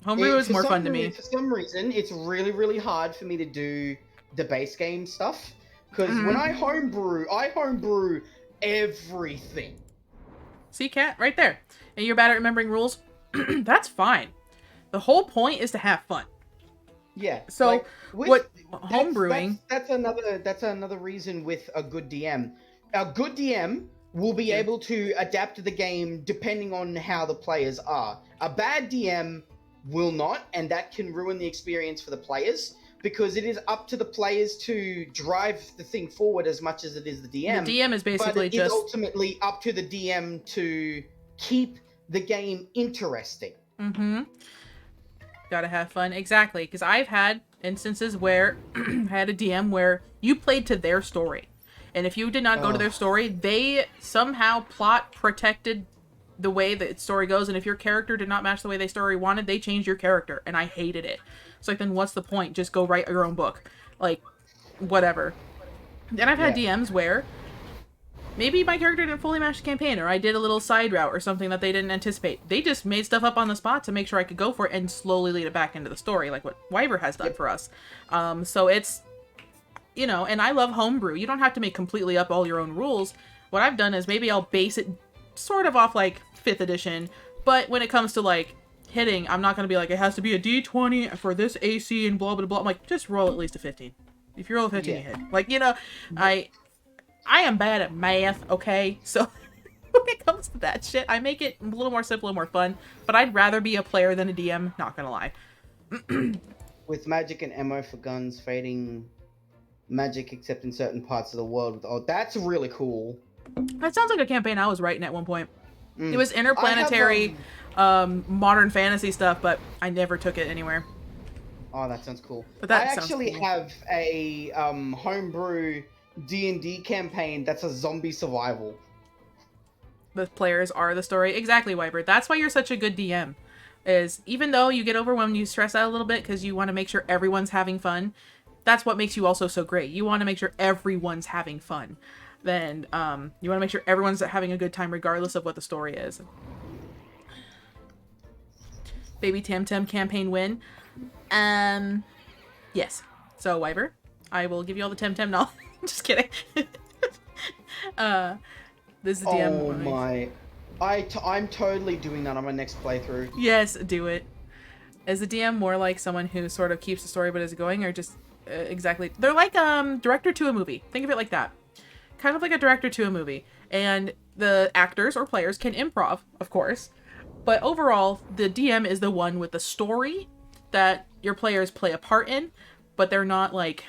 Homebrew is more fun to me. For some reason, it's really, really hard for me to do the base game stuff. Because when I homebrew everything. See, Cat? Right there. And you're bad at remembering rules? That's fine. The whole point is to have fun. Yeah. So, homebrewing... That's another reason with a good DM. A good DM will be able to adapt the game depending on how the players are. A bad DM will not, and that can ruin the experience for the players, because it is up to the players to drive the thing forward as much as it is the DM. The DM is basically but it is ultimately up to the DM to keep the game interesting. Gotta have fun. Exactly, because I've had instances where I had a DM where you played to their story. And if you did not go to their story, they somehow plot protected the way the story goes, and if your character did not match the way they story wanted, they changed your character, and I hated it. It's like, then what's the point? Just go write your own book. Like, whatever. Then I've had DMs where maybe my character didn't fully match the campaign, or I did a little side route or something that they didn't anticipate. They just made stuff up on the spot to make sure I could go for it and slowly lead it back into the story, like what Wyver has done for us. So it's, and I love homebrew. You don't have to make completely up all your own rules. What I've done is maybe I'll base it sort of off like 5th edition, but when it comes to like hitting, I'm not going to be like, it has to be a D20 for this AC and blah blah blah. I'm like, just roll at least a 15. If you roll a 15, you hit. Like, I am bad at math, okay? So it comes to that shit, I make it a little more simple and more fun. But I'd rather be a player than a DM, not gonna lie. With magic and ammo for guns fading magic except in certain parts of the world. Oh, that's really cool. That sounds like a campaign I was writing at one point. Mm. It was interplanetary, modern fantasy stuff, but I never took it anywhere. Oh, that sounds cool. But that I sounds actually cool. have a homebrew D&D campaign that's a zombie survival. The players are the story. Exactly, Wyber. That's why you're such a good DM. Is even though you get overwhelmed, you stress out a little bit because you want to make sure everyone's having fun. That's what makes you also so great. You want to make sure everyone's having fun. Then you want to make sure everyone's having a good time regardless of what the story is. Baby TemTem campaign win. Yes. So, Wyber, I will give you all the TemTem knowledge. Just kidding. This is the DM. Oh my... I'm totally doing that on my next playthrough. Yes, do it. Is the DM more like someone who sort of keeps the story but is going, or just exactly? They're like director to a movie. Think of it like that. Kind of like a director to a movie. And the actors or players can improv, of course. But overall, the DM is the one with the story that your players play a part in, but they're not like...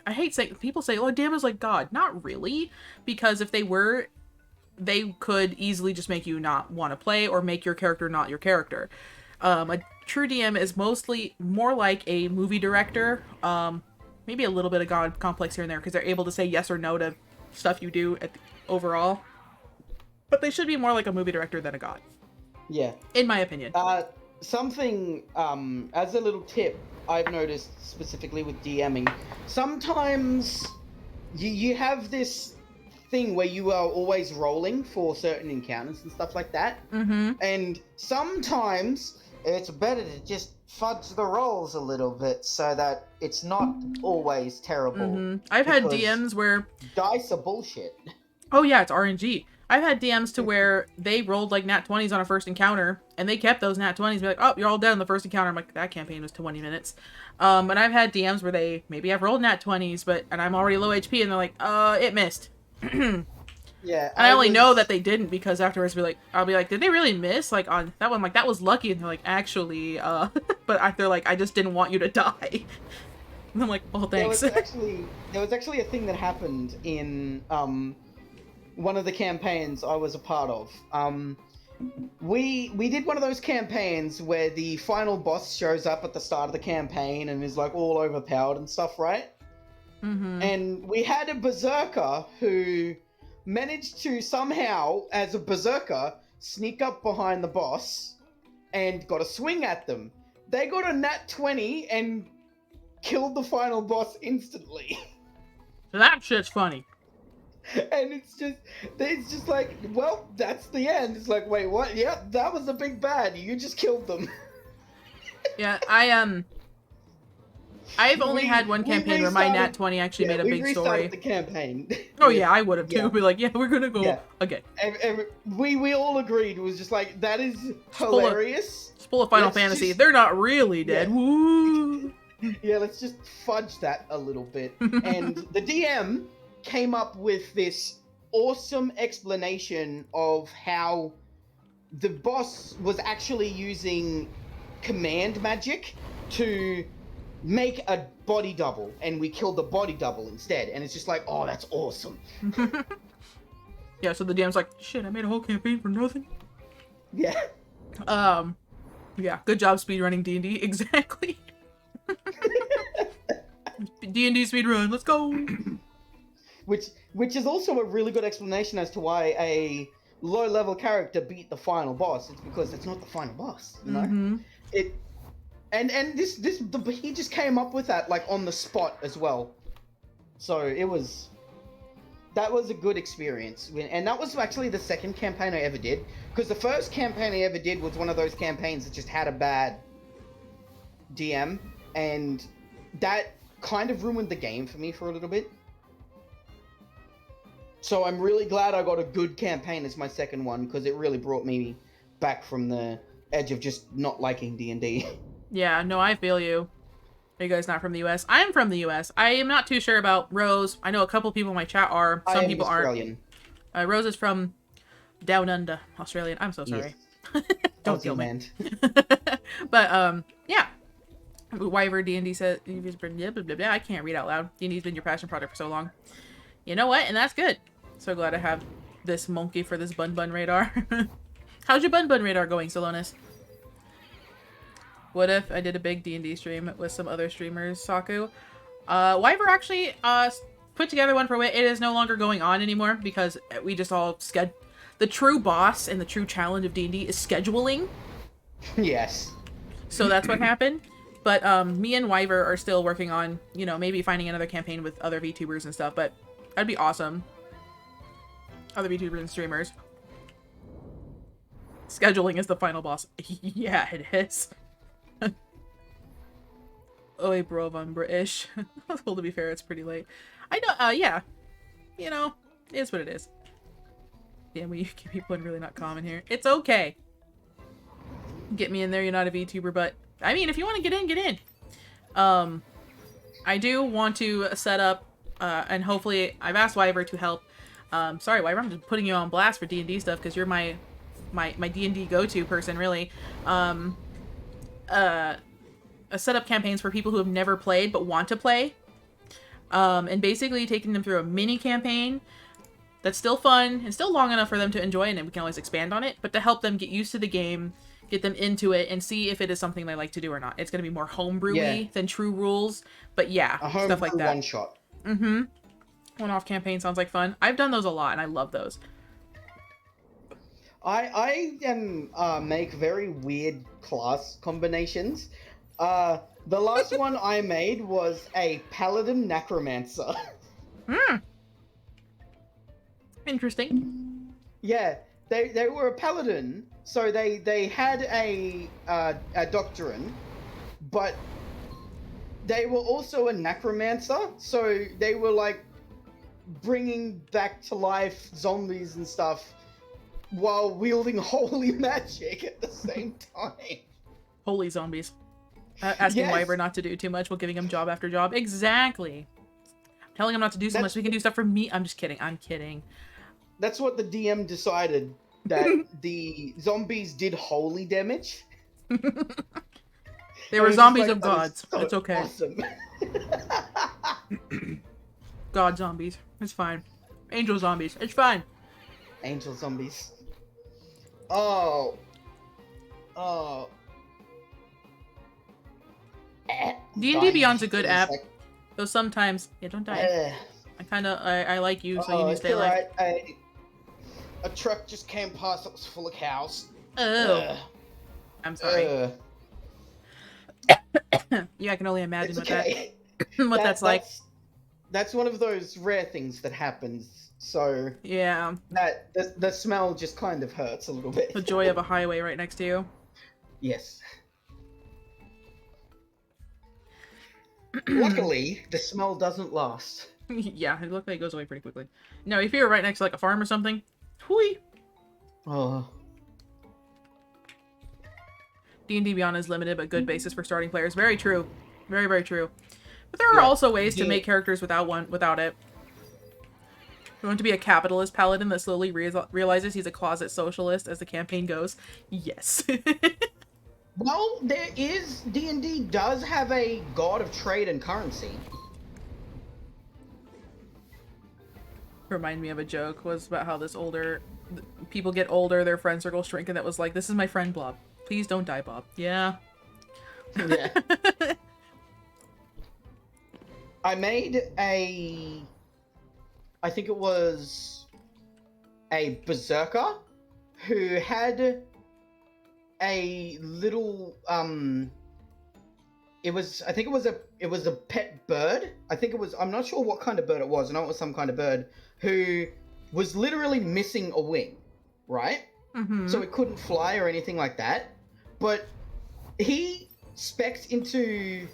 I hate saying... People say, oh, DM is like God. Not really. Because if they were, they could easily just make you not want to play or make your character not your character. A true DM is mostly more like a movie director. Maybe a little bit of God complex here and there because they're able to say yes or no to stuff you do overall. But they should be more like a movie director than a god. Yeah. In my opinion. Something, as a little tip, I've noticed specifically with DMing, sometimes you have this thing where you are always rolling for certain encounters and stuff like that. Mm-hmm. And sometimes it's better to just fudge the rolls a little bit so that it's not always terrible. Mm-hmm. I've had DMs where... dice are bullshit. Oh yeah, it's RNG. I've had DMs to where they rolled like nat 20s on a first encounter, and they kept those nat 20s, be like, oh, you're all dead on the first encounter. I'm like, that campaign was 20 minutes. And I've had DMs where maybe I've rolled nat 20s, and I'm already low HP, and they're like, it missed. Yeah. And I only know that they didn't because afterwards I'll be like, did they really miss? Like on that one, like that was lucky, and they're like, actually, but they're like, I just didn't want you to die. And I'm like, oh, thanks. There was actually a thing that happened in one of the campaigns I was a part of. We did one of those campaigns where the final boss shows up at the start of the campaign and is like all overpowered and stuff, right? Mm-hmm. And we had a berserker who managed to somehow, as a berserker, sneak up behind the boss and got a swing at them. They got a nat 20 and killed the final boss instantly. That shit's funny. And it's just like, well, that's the end. It's like, wait, what? Yeah, that was a big bad. You just killed them. Yeah, I've only had one campaign where my nat 20 actually made a big story. We restarted the campaign. Oh yeah, I would have too. Yeah. Be like, yeah, we're gonna go again. And we all agreed. It was just like, that is hilarious. Full of Final Fantasy. They're not really dead. Yeah. Woo! Yeah, let's just fudge that a little bit. And the DM came up with this awesome explanation of how the boss was actually using command magic to make a body double, and we killed the body double instead. And it's just like, oh, that's awesome. Yeah, so the DM's like, shit, I made a whole campaign for nothing. Yeah. Yeah, good job speedrunning D&D. Exactly. D&D speedrun, let's go. Which is also a really good explanation as to why a low-level character beat the final boss. It's because it's not the final boss, you know? Mm-hmm. He just came up with that, like, on the spot as well. So that was a good experience. And that was actually the second campaign I ever did. Because the first campaign I ever did was one of those campaigns that just had a bad DM. And that kind of ruined the game for me for a little bit. So I'm really glad I got a good campaign as my second one, because it really brought me back from the edge of just not liking D&D. Yeah, no, I feel you. Are you guys not from the US? I'm from the US. I am not too sure about Rose. I know a couple people in my chat are. Some people aren't. Rose is from Down Under, Australian. I'm so sorry. Yes. Don't Aussie kill me. man. But yeah. Wyver D&D says, blah, blah, blah, blah. I can't read out loud. D&D's been your passion project for so long. You know what? And that's good. So glad to have this monkey for this Bun Bun radar. How's your Bun Bun radar going, Salonis? What if I did a big D&D stream with some other streamers, Saku? Wyver actually put together one for Wit. It is no longer going on anymore because we just all the true boss and the true challenge of D&D is scheduling. Yes. So that's what happened. But me and Wyver are still working on, you know, maybe finding another campaign with other VTubers and stuff, but that'd be awesome. Other VTubers and streamers. Scheduling is the final boss. Yeah, it is. Oh, hey, bro, I'm British. Well, to be fair, it's pretty late. I know, yeah. You know, it is what it is. Damn, we keep people in really not common here. It's okay. Get me in there, you're not a VTuber, but I mean, if you want to get in, get in. I do want to set up, and hopefully, I've asked Wyver to help. Sorry, Wyver, I'm just putting you on blast for D&D stuff, because you're my D&D go-to person, really. Set up campaigns for people who have never played, but want to play. And basically taking them through a mini campaign that's still fun, and still long enough for them to enjoy, and we can always expand on it, but to help them get used to the game, get them into it, and see if it is something they like to do or not. It's going to be more homebrewy than true rules, but yeah, stuff like that. One shot. Mm-hmm. One-off campaign sounds like fun. I've done those a lot, and I love those. I can make very weird class combinations. The last one I made was a paladin necromancer. Interesting. Yeah, they were a paladin, so they had a doctrine, but they were also a necromancer, so they were like bringing back to life zombies and stuff while wielding holy magic at the same time. Holy zombies. Asking Yes. Wyver not to do too much while giving him job after job. Exactly. Telling him not to do so much so he can do stuff for me. I'm just kidding. I'm kidding. That's what the DM decided, that the zombies did holy damage. They were zombies of gods. So It's okay. Awesome. God zombies. It's fine. Angel zombies. It's fine. Angel zombies. Oh. D&D Beyond's a good It's app. like, Though sometimes... Yeah, don't die. I like you, so you need to it's stay alive. alright. A truck just came past that was full of cows. Oh. I'm sorry. Yeah, I can only imagine It's what okay. that's like. That's one of those rare things that happens. So Yeah. that the smell just kind of hurts a little bit. The joy of a highway right next to you. Yes. Luckily, the smell doesn't last. Yeah, it looks like it goes away pretty quickly. No, if you're right next to like a farm or something, hui. Oh. D&D Beyond is limited but good basis for starting players. Very true. Very, very true. But there are also ways to make characters without it. You want to be a capitalist paladin that slowly realizes he's a closet socialist as the campaign goes? Yes. Well, there is D&D does have a god of trade and currency. Remind me of a joke was about how people get older, their friend circle shrink, and that was like, this is my friend Blob. Please don't die, Bob. Yeah. Yeah. I made I think it was a berserker who had a little it was a pet bird. I'm not sure what kind of bird it was. I know it was some kind of bird who was literally missing a wing, right? Mm-hmm. So it couldn't fly or anything like that. But he specced into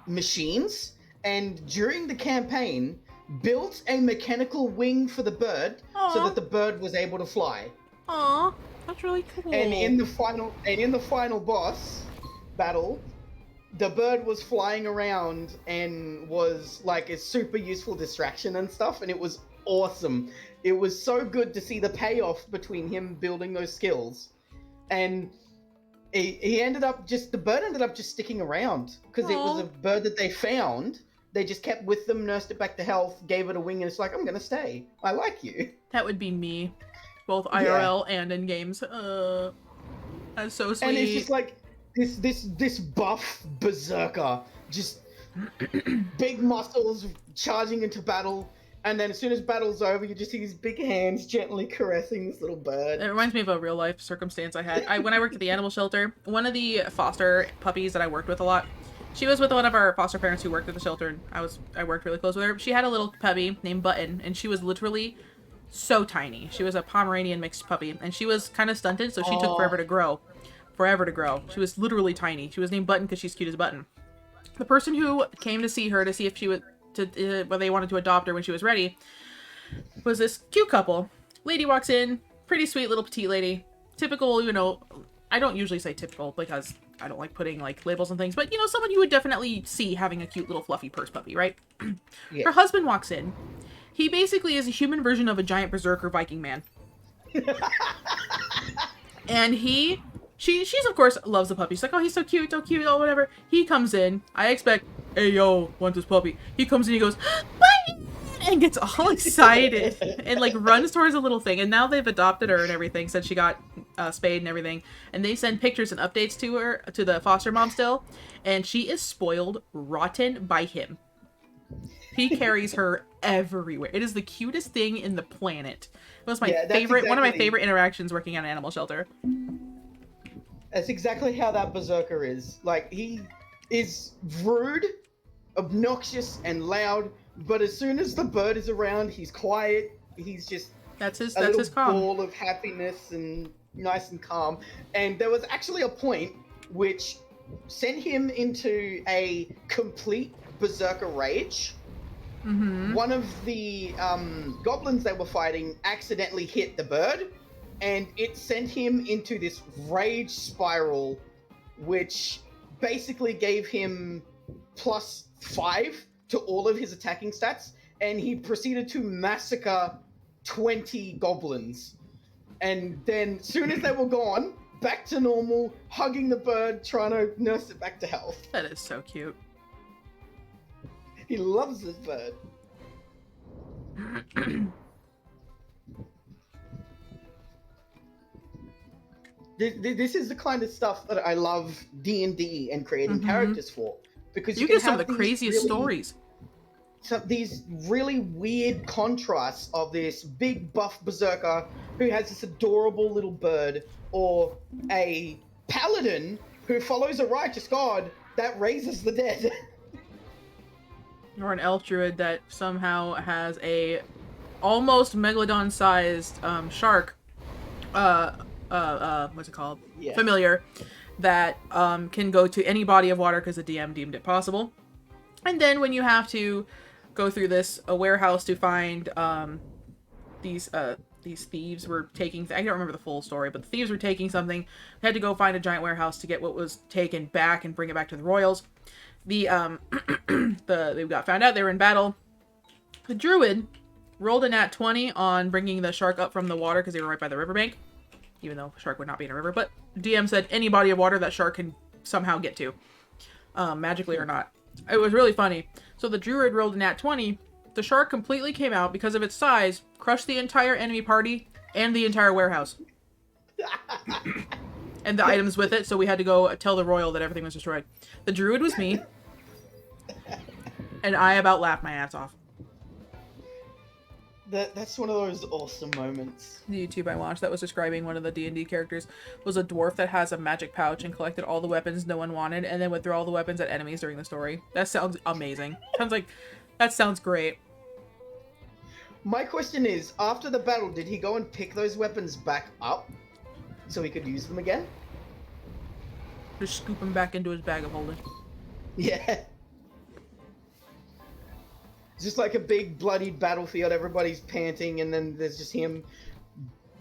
machines, and during the campaign built a mechanical wing for the bird so that the bird was able to fly. Aw, that's really cool. And in the final boss battle, the bird was flying around and was like a super useful distraction and stuff, and it was awesome. It was so good to see the payoff between him building those skills, and he ended up the bird ended up just sticking around because it was a bird that they found. They just kept with them, nursed it back to health, gave it a wing, and it's like, I'm gonna stay. I like you. That would be me, both IRL and in games. That's so sweet. And it's just like this buff berserker, just big muscles charging into battle. And then as soon as battle's over, you just see these big hands gently caressing this little bird. It reminds me of a real life circumstance I had. When I worked at the animal shelter, one of the foster puppies that I worked with a lot, she was with one of our foster parents who worked at the shelter, and I worked really close with her. She had a little puppy named Button, and she was literally so tiny. She was a Pomeranian mixed puppy, and she was kind of stunted, so she took forever to grow. She was literally tiny. She was named Button because she's cute as a button. The person who came to see her to see if she would whether they wanted to adopt her when she was ready was this cute couple. Lady walks in, pretty sweet little petite lady. Typical, I don't usually say typical because I don't like putting like labels and things, but someone you would definitely see having a cute little fluffy purse puppy, right? Yeah. Her husband walks in. He basically is a human version of a giant berserker Viking man. And she's of course loves the puppy. She's like, oh, he's so cute, oh, whatever. He comes in. I expect, hey, yo, want this puppy. He comes in, he goes, bye! And gets all excited and like runs towards the little thing. And now they've adopted her and everything since she got spayed and everything. And they send pictures and updates to her, to the foster mom still. And she is spoiled rotten by him. He carries her everywhere. It is the cutest thing in the planet. It was my favorite, one of my favorite interactions working at an animal shelter. That's exactly how that berserker is. Like, he is rude, obnoxious, and loud, but as soon as the bird is around, he's quiet. He's just that's his calm ball of happiness and nice and calm. And there was actually a point which sent him into a complete berserker rage. Mm-hmm. One of the goblins they were fighting accidentally hit the bird, and it sent him into this rage spiral, which basically gave him +5 to all of his attacking stats, and he proceeded to massacre 20 goblins. And then, soon as they were gone, back to normal, hugging the bird, trying to nurse it back to health. That is so cute. He loves this bird. This is the kind of stuff that I love D&D and creating characters for, because you can get some have of the craziest stories. These really weird contrasts of this big buff berserker who has this adorable little bird, or a paladin who follows a righteous god that raises the dead. Or an elf druid that somehow has a almost megalodon-sized shark. What's it called? Yeah. Familiar. That can go to any body of water because the DM deemed it possible. And then when you have to go through a warehouse to find these thieves were taking, I don't remember the full story, but the thieves were taking something. They had to go find a giant warehouse to get what was taken back and bring it back to the royals. They got found out they were in battle. The druid rolled a nat 20 on bringing the shark up from the water because they were right by the riverbank, even though a shark would not be in a river. But DM said any body of water that shark can somehow get to, magically or not. It was really funny. So the druid rolled a nat 20. The shark completely came out because of its size, crushed the entire enemy party and the entire warehouse. And the items with it, so we had to go tell the royal that everything was destroyed. The druid was me. And I about laughed my ass off. That's one of those awesome moments. The YouTube I watched that was describing one of the D&D characters was a dwarf that has a magic pouch and collected all the weapons no one wanted and then would throw all the weapons at enemies during the story. That sounds amazing. That sounds great. My question is, after the battle, did he go and pick those weapons back up so he could use them again? Just scoop them back into his bag of holding. Yeah. It's just like a big bloodied battlefield, everybody's panting, and then there's just him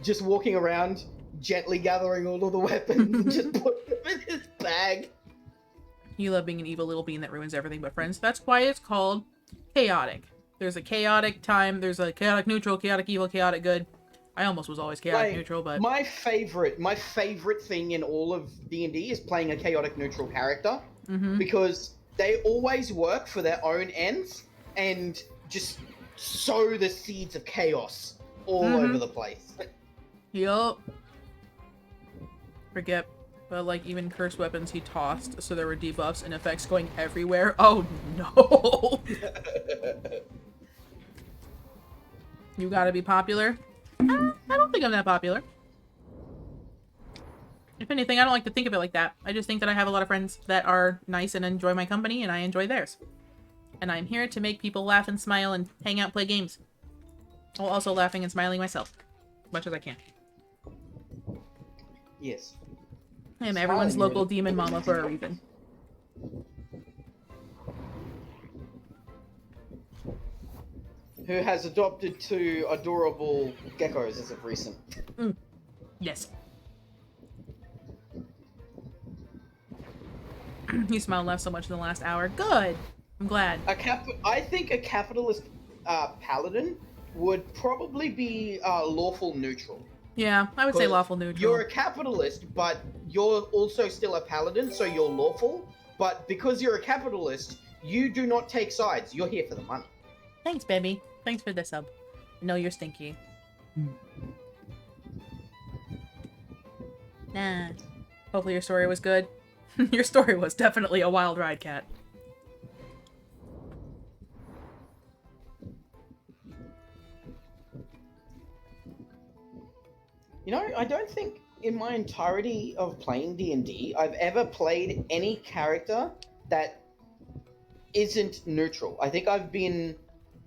just walking around, gently gathering all of the weapons and just putting them in his bag. You love being an evil little bean that ruins everything but friends. That's why it's called chaotic. There's a chaotic time. There's a chaotic neutral, chaotic evil, chaotic good. I almost was always chaotic Like, neutral, but my favorite thing in all of D&D is playing a chaotic neutral character because they always work for their own ends and just sow the seeds of chaos all over the place. yup. Forget, but like even cursed weapons he tossed, so there were debuffs and effects going everywhere. Oh no! You gotta be popular. I don't think I'm that popular. If anything, I don't like to think of it like that. I just think that I have a lot of friends that are nice and enjoy my company, and I enjoy theirs. And I'm here to make people laugh and smile and hang out and play games. While also laughing and smiling myself. As much as I can. Yes. I am everyone's Smiling, local really. demon mama for a reason. Who has adopted 2 adorable geckos as of recent. Yes. You smiled and laughed so much in the last hour. Good! I'm glad. I think a capitalist paladin would probably be lawful neutral. Yeah, I would say 'Cause lawful neutral. You're a capitalist, but you're also still a paladin, so you're lawful. But because you're a capitalist, you do not take sides. You're here for the money. Thanks, baby. Thanks for the sub. No, you're stinky. Nah. Hopefully your story was good. Your story was definitely a wild ride, Cat. You know, I don't think in my entirety of playing D&D, I've ever played any character that isn't neutral. I think I've been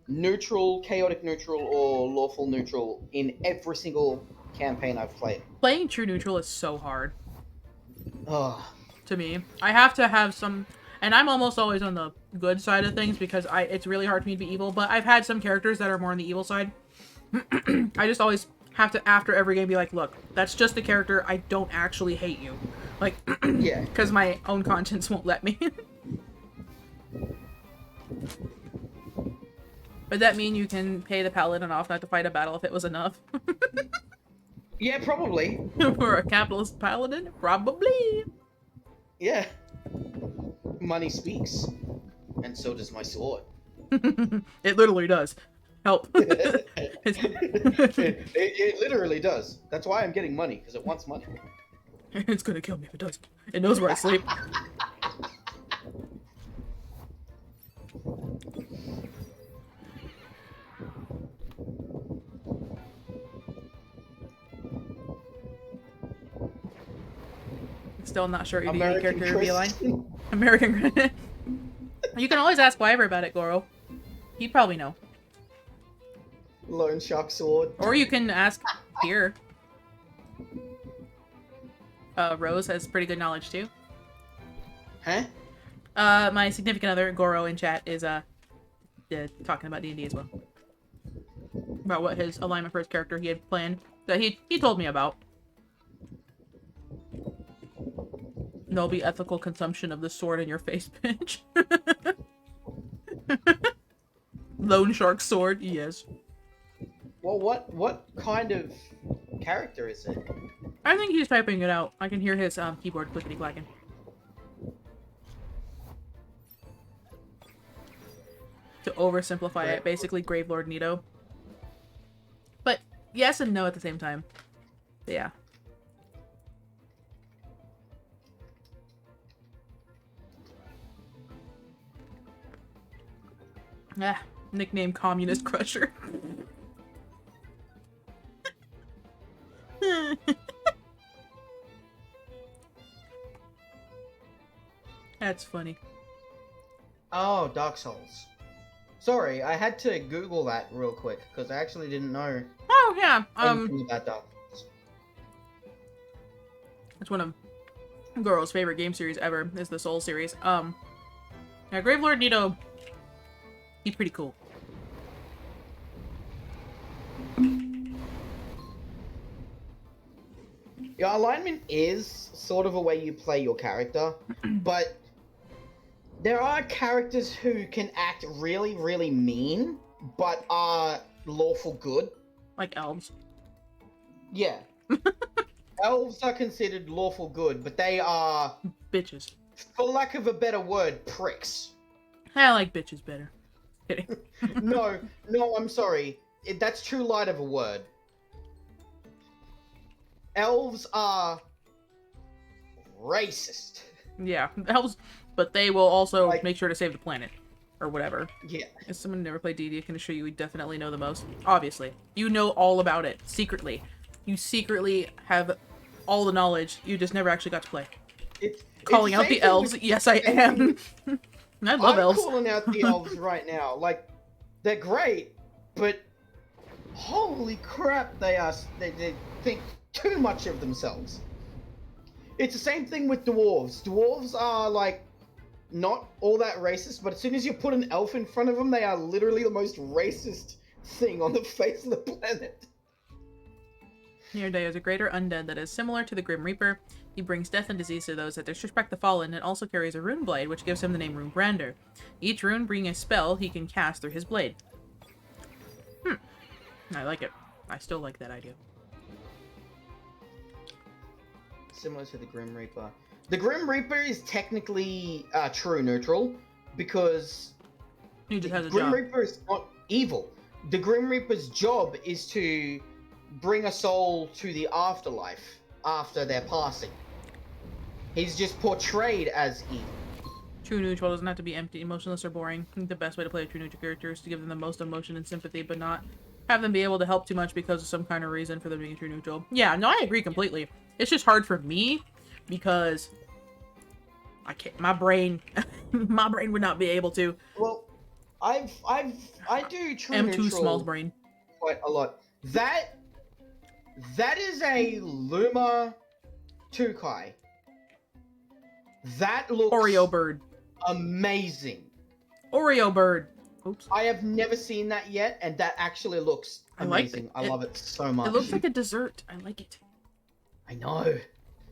neutral, chaotic neutral, or lawful neutral in every single campaign I've played. Playing true neutral is so hard. Oh, To me. I have to have some... And I'm almost always on the good side of things because it's really hard for me to be evil, but I've had some characters that are more on the evil side. I just always have to, after every game, be like, look, that's just a character. I don't actually hate you. Like, yeah. because my own conscience won't let me. Would that mean you can pay the paladin off not to fight a battle if it was enough? Yeah, probably. For a capitalist paladin? Probably. Yeah. Money speaks. And so does my sword. It literally does. Help. It literally does. That's why I'm getting money, because it wants money. It's gonna kill me if it doesn't. It knows where I sleep. Still not sure your D&D character would be aligned. American Grin. You can always ask Wyver about it, Goro. He'd probably know. Lone Shark Sword. Or you can ask here. Rose has pretty good knowledge too. Huh? My significant other, Goro, in chat is talking about D&D as well. About what his alignment for his character he had planned. That he told me about. There'll be ethical consumption of the sword in your face, bitch. Lone Shark Sword, yes. Well, what kind of character is it? I think he's typing it out. I can hear his keyboard clickety-clacking. To oversimplify it, basically Gravelord Nito. But yes and no at the same time. But yeah. Ah, nickname Communist Crusher. That's funny. Oh, Dark Souls. Sorry, I had to Google that real quick because I actually didn't know Oh yeah, anything about Dark Souls. it's one of Goro's favorite game series ever, is the Soul series. Yeah, Gravelord Nito, he's pretty cool. Your alignment is sort of a way you play your character, but there are characters who can act really, really mean but are lawful good. Like elves. Yeah. Elves are considered lawful good, but they are, Bitches. for lack of a better word, pricks. I like bitches better. Kidding. No, I'm sorry. That's too light of a word. Elves are racist. Yeah, elves, but they will also Like- make sure to save the planet. Or whatever. Yeah. As someone who never played D&D, I can assure you we definitely know the most. Obviously. You know all about it. Secretly. You secretly have all the knowledge. You just never actually got to play. Calling out the elves. Yes, I am. I love elves. I'm calling out the elves right now. Like, they're great, but holy crap, they think too much of themselves. It's the same thing with dwarves. Dwarves are, like, not all that racist, but as soon as you put an elf in front of them, they are literally the most racist thing on the face of the planet. Nirday is a greater undead that is similar to the Grim Reaper. He brings death and disease to those that disrespect the fallen, and also carries a rune blade, which gives him the name Rune Brander. Each rune being a spell he can cast through his blade. I like it. I still like that idea. Similar to the Grim Reaper. The Grim Reaper is technically true neutral, because He just has a Grim job. Reaper is not evil. The Grim Reaper's job is to bring a soul to the afterlife after their passing. He's just portrayed as evil. True neutral doesn't have to be empty, emotionless, or boring. I think the best way to play a true neutral character is to give them the most emotion and sympathy, but not have them be able to help too much because of some kind of reason for them being true neutral. Yeah, no, I agree completely. It's just hard for me because I can't. My brain would not be able to. Well, I do true M2 neutral small brain. quite a lot. That is a Luma Tukai. That looks Oreo bird. amazing. Oreo bird. Oops. I have never seen that yet, and that actually looks I like amazing. it. I love it so much. It looks like a dessert. I like it. I know.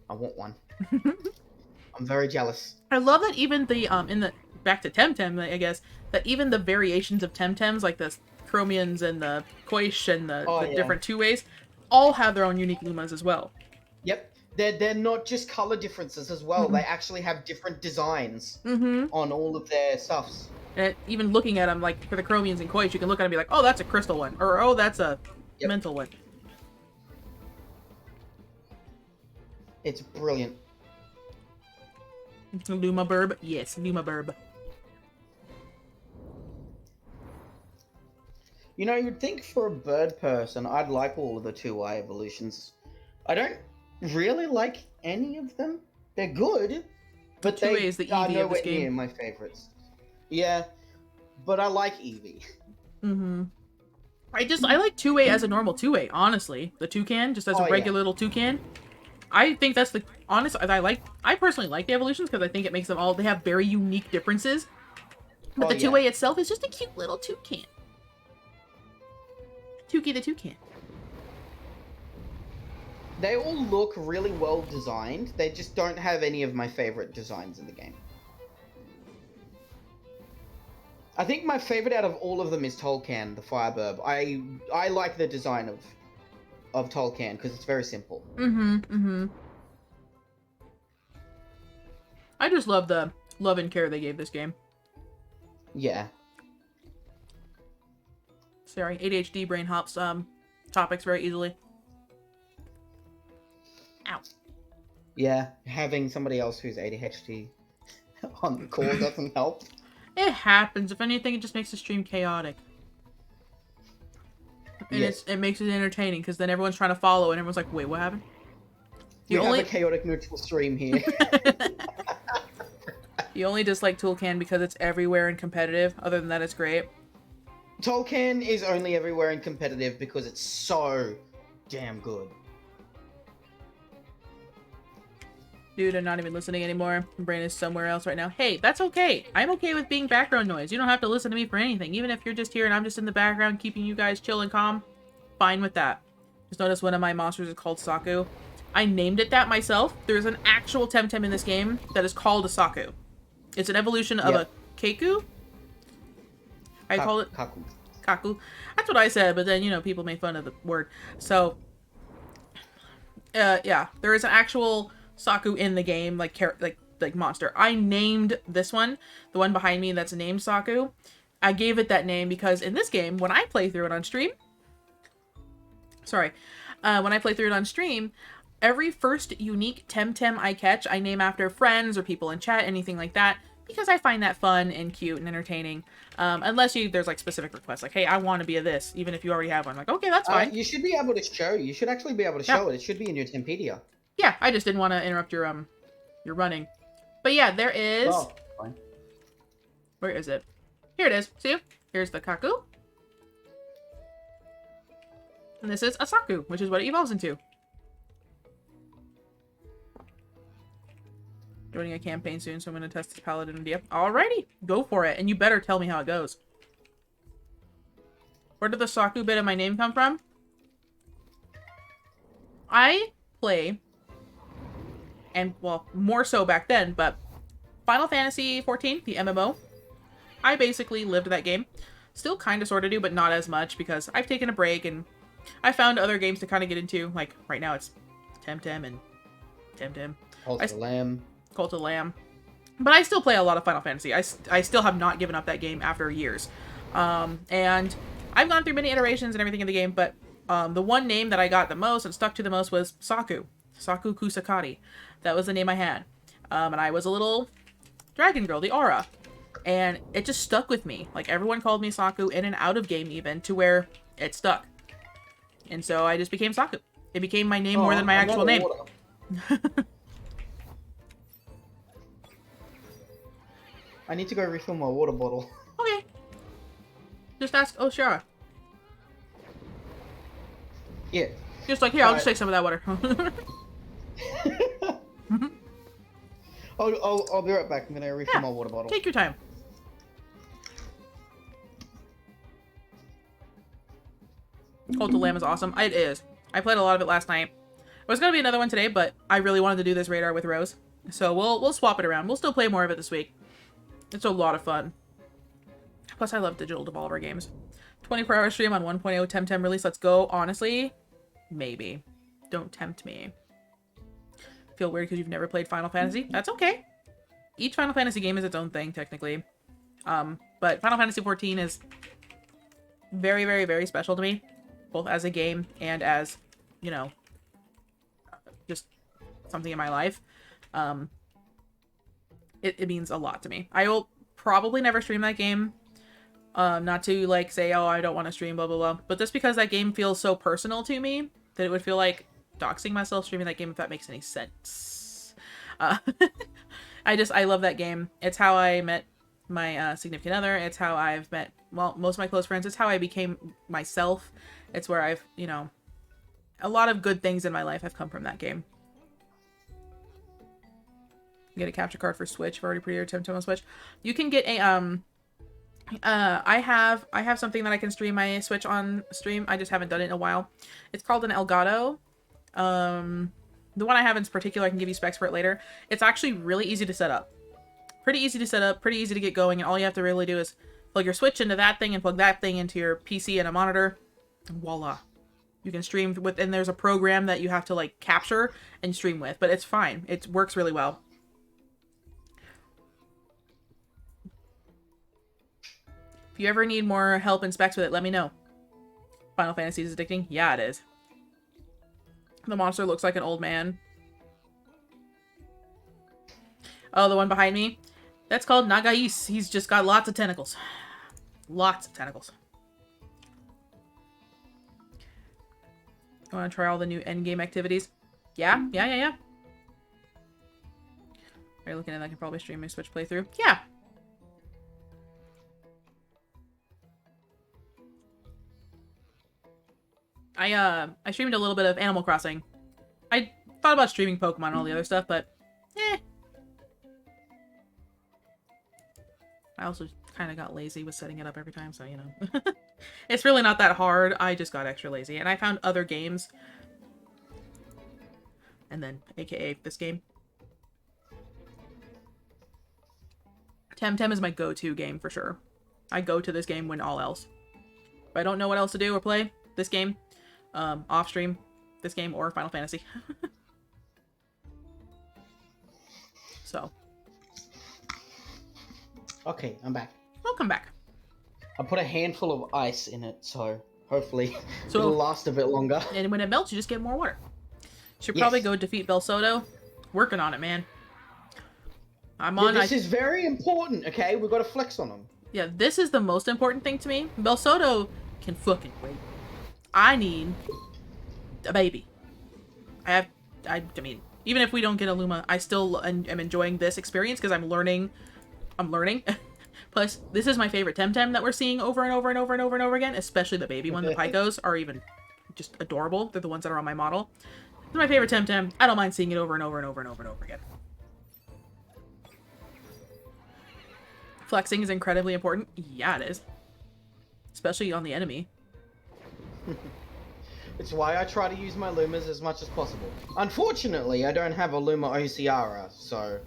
I want one. I'm very jealous. I love that even the in the back to TemTem, I guess, that even the variations of TemTems, like the Chromians and the Koish and the Yeah. different two-ways, all have their own unique Lumas as well. Yep. They're not just color differences as well. They actually have different designs Mm-hmm. on all of their stuffs. And even looking at them, like for the Chromians and Koish, you can look at them and be like, oh, that's a crystal one, or oh, that's a Yep. mental one. It's brilliant. Luma burb, yes, Luma burb. You know, you'd think for a bird person, I'd like all of the 2i evolutions. I don't really like any of them. They're good, but The 2A they is the are Eevee of nowhere this game. near my favorites. Yeah, but I like Eevee. Mm-hmm. I like 2A as a normal 2A, honestly. The toucan, just as Oh, a yeah. regular little toucan. I think that's the honest. I personally like the evolutions because I think it makes them all. They have very unique differences. But Oh, the yeah. 2A itself is just a cute little toucan. Tukey the toucan. They all look really well designed. They just don't have any of my favorite designs in the game. I think my favorite out of all of them is Tolkien, the Fireburb. I like the design of Tolkien because it's very simple. Mm-hmm. Mm-hmm. I just love the love and care they gave this game. Yeah. Sorry, ADHD brain hops topics very easily. Ow. Yeah, having somebody else who's ADHD on the call doesn't help. It happens. If anything, it just makes the stream chaotic. And Yes. it makes it entertaining because then everyone's trying to follow and everyone's like, wait, what happened? We You have only a chaotic neutral stream here. you only dislike Toolcan because it's everywhere and competitive. Other than that, it's great. Tolkien is only everywhere and competitive because it's so damn good. Dude, I'm not even listening anymore. My brain is somewhere else right now. Hey, that's okay. I'm okay with being background noise. You don't have to listen to me for anything. Even if you're just here and I'm just in the background keeping you guys chill and calm, fine with that. Just notice one of my monsters is called Saku. I named it that myself. There's an actual TemTem in this game that is called a Saku. It's an evolution of Yep. a Keku? I call it Kaku. Kaku. That's what I said, but then, you know, people made fun of the word. So, yeah, there is an actual Saku in the game, like monster. I named this one, the one behind me that's named Saku. I gave it that name because in this game, when I play through it on stream, every first unique TemTem I catch, I name after friends or people in chat, anything like that, because I find that fun and cute and entertaining. Unless there's like specific requests, like, hey, I want to be a this, even if you already have one. Like, okay, that's fine. You should be able to show. You should actually be able to show it. It should be in your Tempedia. Yeah, I just didn't want to interrupt your running. But yeah, there is. Oh, fine. Where is it? Here it is. See? Here's the Kaku. And this is a Saku, which is what it evolves into. Joining a campaign soon, so I'm going to test this paladin idea. Alrighty, go for it. And you better tell me how it goes. Where did the Saku bit of my name come from? I play, and well, more so back then, but Final Fantasy XIV, the MMO, I basically lived that game. Still kind of sort of do, but not as much because I've taken a break and I found other games to kind of get into. Like, right now it's TemTem and TemTem. Cult of the Lamb. Cult of the Lamb. But I still play a lot of Final Fantasy. I still have not given up that game after years. And I've gone through many iterations and everything in the game, but the one name that I got the most and stuck to the most was Saku. Saku Kusakari. That was the name I had. And I was a little dragon girl, the Aura. And it just stuck with me. Like, everyone called me Saku in and out of game even, to where it stuck. And so I just became Saku. It became my name more than my actual name. I need to go refill my water bottle. Okay. Just ask Oshara. Yeah. Just like, here, I'll just take some of that water. I'll be right back. I'm gonna refill my water bottle. Take your time. Cult of Lamb is awesome. It is. I played a lot of it last night. It was gonna be another one today, but I really wanted to do this radar with Rose, so we'll swap it around. We'll still play more of it this week. It's a lot of fun. Plus, I love digital Devolver games. 24-hour stream on 1.0 TemTem release. Let's go. Honestly, maybe. Don't tempt me. Feel weird because you've never played Final Fantasy? That's okay. Each Final Fantasy game is its own thing, technically. But Final Fantasy XIV is very, very, very special to me. Both as a game and as, you know, just something in my life. It means a lot to me. I will probably never stream that game. Not to, like, say, oh, I don't want to stream, blah, blah, blah. But just because that game feels so personal to me that it would feel like doxing myself streaming that game, if that makes any sense. I love that game. It's how I met my significant other. It's how I've met, well, most of my close friends. It's how I became myself. It's where I've, you know, a lot of good things in my life have come from that game. Get a capture card for Switch. I've already pre-ordered TemTem on Switch. You can get a I have something that I can stream my Switch on stream. I just haven't done it in a while. It's called an Elgato. The one I have in particular, I can give you specs for it later. It's actually really easy to set up. Pretty easy to set up, pretty easy to get going, and all you have to really do is plug your Switch into that thing and plug that thing into your PC and a monitor. And voila. You can stream with, and there's a program that you have to, like, capture and stream with, but it's fine. It works really well. If you ever need more help and specs with it, let me know. Final Fantasy is addicting? Yeah, it is. The monster looks like an old man. Oh, the one behind me? That's called Nagais. He's just got lots of tentacles. Lots of tentacles. I want to try all the new endgame activities. Yeah. Are you looking at that? I can probably stream my Switch playthrough. Yeah. I streamed a little bit of Animal Crossing. I thought about streaming Pokemon and all the other stuff, but I also kind of got lazy with setting it up every time, so, you know. It's really not that hard. I just got extra lazy, and I found other games. And then, aka this game. TemTem is my go-to game for sure. I go to this game when all else. If I don't know what else to do or play this game, off stream, this game or Final Fantasy. So. Okay, I'm back. Welcome back. I put a handful of ice in it, so hopefully So- it'll last a bit longer. And when it melts, you just get more water. Should probably Yes. go defeat Belsodo. Working on it, man. I'm Yeah, on. this is very important, okay? We've got to flex on them. Yeah, this is the most important thing to me. Belsodo can fucking wait. I need a baby. I mean, even if we don't get a Luma, I still am enjoying this experience because I'm learning. Plus, this is my favorite TemTem that we're seeing over and over and over and over and over again, especially the baby one. The Pycos are even just adorable. They're the ones that are on my model. It's my favorite TemTem. I don't mind seeing it over and over and over and over and over again. Flexing is incredibly important. Yeah, it is. Especially on the enemy. It's why I try to use my Lumas as much as possible. Unfortunately, I don't have a Luma OCR, so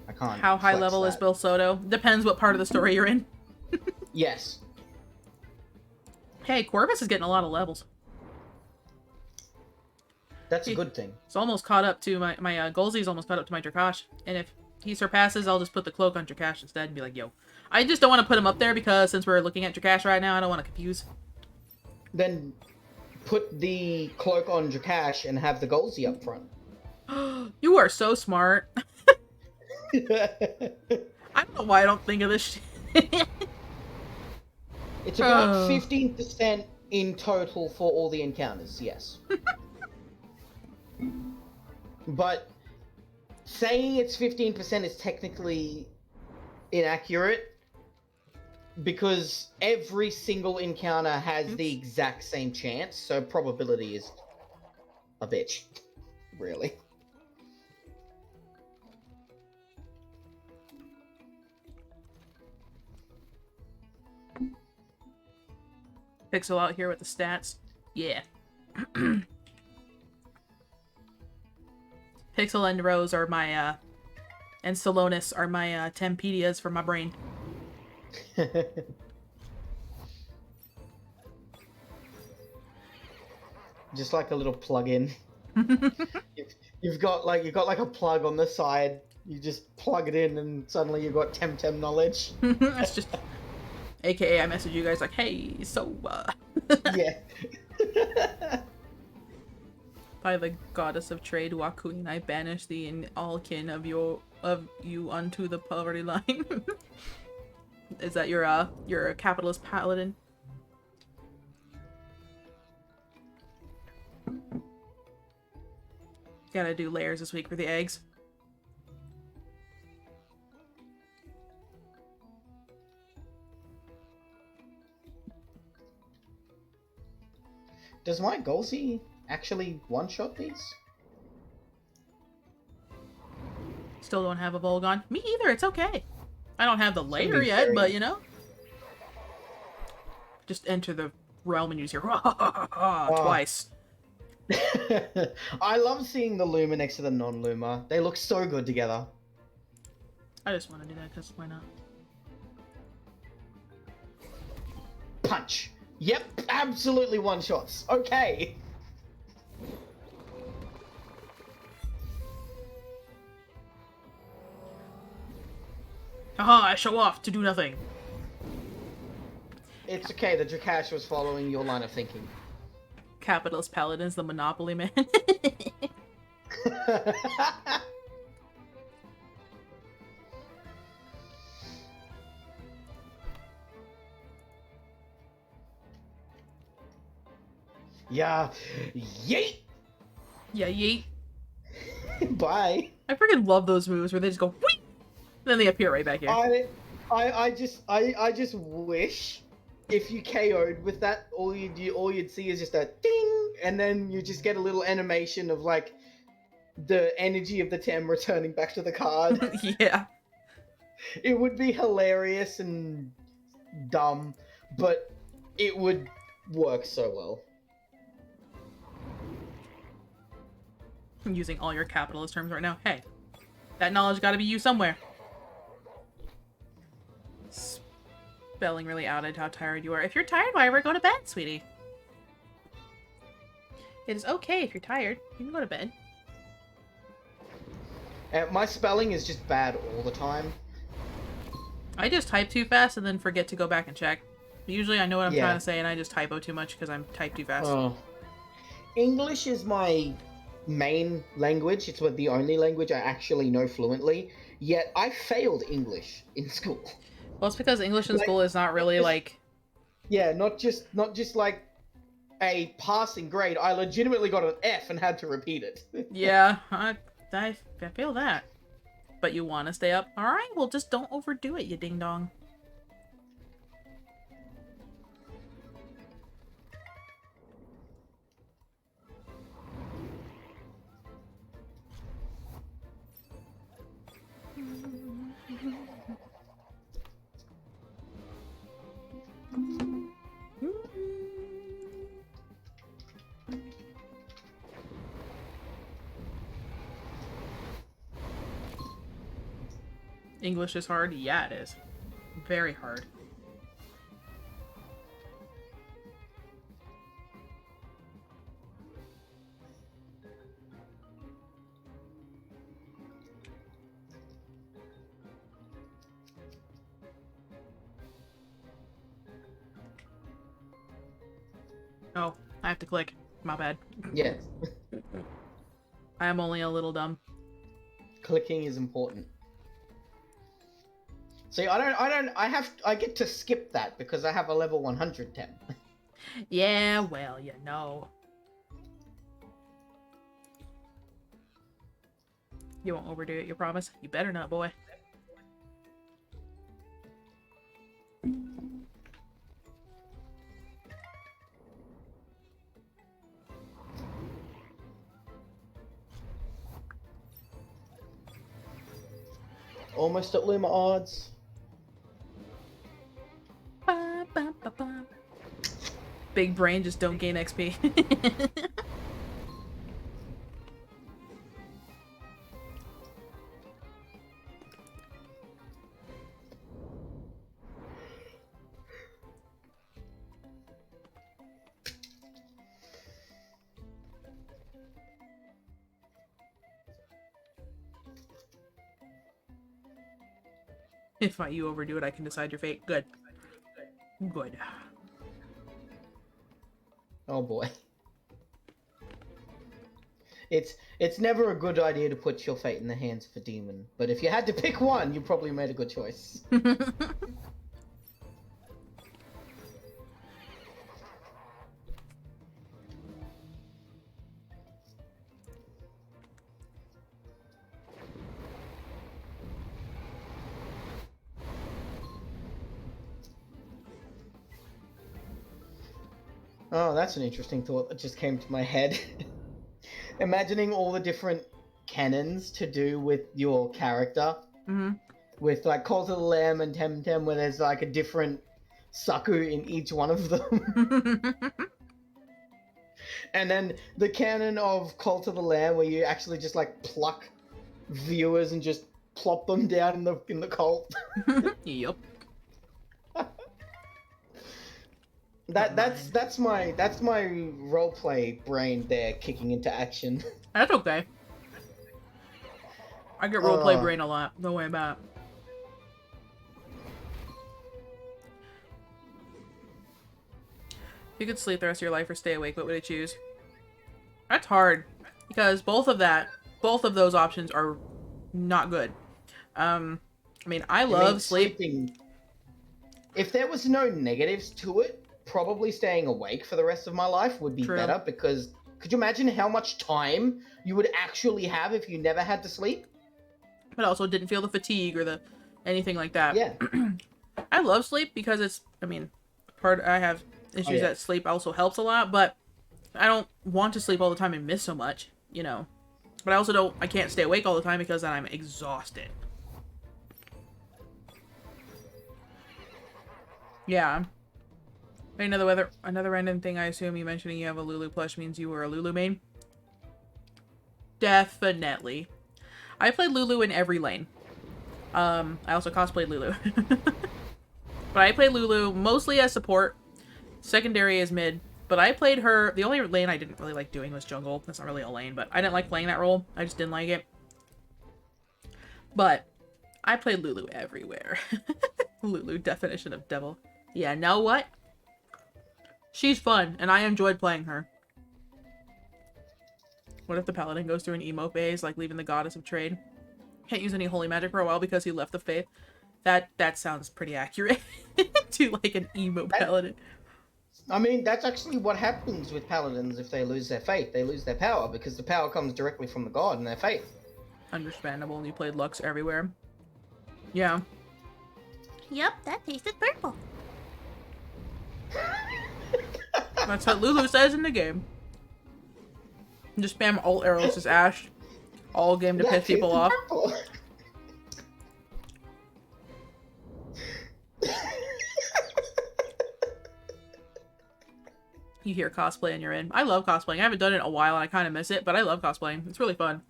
I can't. How high flex level is that. Belsodo? Depends what part of the story you're in. Yes. Hey, Corvus is getting a lot of levels. That's a good thing. It's almost caught up to my Golzi's almost caught up to my Drakash. And if he surpasses, I'll just put the cloak on Drakash instead and be like, yo. I just don't want to put him up there because since we're looking at Drakash right now, I don't want to confuse. Then put the cloak on Drakash and have the Golzi up front. You are so smart. I don't know why I don't think of this shit. It's about 15% in total for all the encounters, yes. But saying it's 15% is technically inaccurate because every single encounter has the exact same chance, so probability is a bitch, really. Pixel out here with the stats. Yeah. Pixel and Rose are my, and Solonis are my, Tempedias for my brain. Just like a little plug-in. you've got like a plug on the side. You just plug it in, and suddenly you've got TemTem knowledge. That's just... AKA, I message you guys like, hey, so, Yeah. By the goddess of trade, Wakuin, I banish thee and all kin of you unto the poverty line. Is that your capitalist paladin? Gotta do layers this week for the eggs. Does my Golzi actually one-shot these? Still don't have a Volgon. Me either, it's okay. I don't have the layer be yet, very- but you know. Just enter the realm and use your twice. I love seeing the Luma next to the non-Luma. They look so good together. I just want to do that because why not? Punch. Yep, absolutely one-shots. Okay. Haha, I show off to do nothing. It's okay, the Drakash was following your line of thinking. Capitalist paladins, the monopoly man. Yeah. Yeet! Yeah, yeet. Bye. I freaking love those moves where they just go whee! Then they appear right back here. I just wish if you KO'd with that, all you'd see is just a ding, and then you just get a little animation of like the energy of the Tem returning back to the card. Yeah. It would be hilarious and dumb, but it would work so well. I'm using all your capitalist terms right now. Hey, that knowledge gotta be used somewhere. spelling really outed how tired you are. If you're tired, why ever go to bed, sweetie? It is okay if you're tired. You can go to bed. My spelling is just bad all the time. I just type too fast and then forget to go back and check. Usually I know what I'm Yeah. trying to say and I just typo too much because I'm type too fast. Oh. English is my main language. It's the only language I actually know fluently. Yet I failed English in school. Well, it's because English in Like, school is not really just- like... Yeah, not just like a passing grade. I legitimately got an F and had to repeat it. Yeah, I feel that. But you want to stay up? Alright, well just don't overdo it, you ding-dong. English is hard? Yeah, it is. Very hard. Oh, I have to click. My bad. Yes. I am only a little dumb. Clicking is important. See, I get to skip that because I have a level 100 Tem. Yeah, well, you know. You won't overdo it, you promise? You better not, boy. Almost at Luma odds. Ba, ba, ba, ba. Big brain, just don't gain XP. If you overdo it, I can decide your fate. Good. Good. Oh boy. It's never a good idea to put your fate in the hands of a demon, but if you had to pick one, you probably made a good choice. Oh, that's an interesting thought that just came to my head. Imagining all the different canons to do with your character. Mm-hmm. With like Cult of the Lamb and TemTem, where there's like a different Saku in each one of them. And then the canon of Cult of the Lamb, where you actually just like pluck viewers and just plop them down in the cult. Yup. That's my roleplay brain there kicking into action. That's okay. I get roleplay brain a lot. Don't worry about it. If you could sleep the rest of your life or stay awake, what would you choose? That's hard. Because both of those options are not good. I mean, I love sleeping. If there was no negatives to it, probably staying awake for the rest of my life would be True. better, because could you imagine how much time you would actually have if you never had to sleep? But also didn't feel the fatigue or anything like that. Yeah. I love sleep because it's, I mean, I have issues that sleep also helps a lot, but I don't want to sleep all the time and miss so much, you know. But I can't stay awake all the time because then I'm exhausted. Yeah. Another random thing, I assume you mentioning you have a Lulu plush means you were a Lulu main? Definitely. I played Lulu in every lane. I also cosplayed Lulu. But I played Lulu mostly as support. Secondary as mid. But I played her... The only lane I didn't really like doing was jungle. That's not really a lane, but I didn't like playing that role. I just didn't like it. But I played Lulu everywhere. Lulu, definition of devil. Yeah, know what? She's fun, and I enjoyed playing her. What if the paladin goes through an emo phase, like leaving the goddess of trade? Can't use any holy magic for a while because he left the faith. That sounds pretty accurate to like an emo paladin. I mean, that's actually what happens with paladins if they lose their faith. They lose their power because the power comes directly from the god and their faith. Understandable, and you played Lux everywhere. Yeah. Yep, that tasted purple. That's what Lulu says in the game. Just spam alt arrows as Ash. All game to piss people off. You hear cosplay and you're in. I love cosplaying. I haven't done it in a while and I kind of miss it, but I love cosplaying. It's really fun.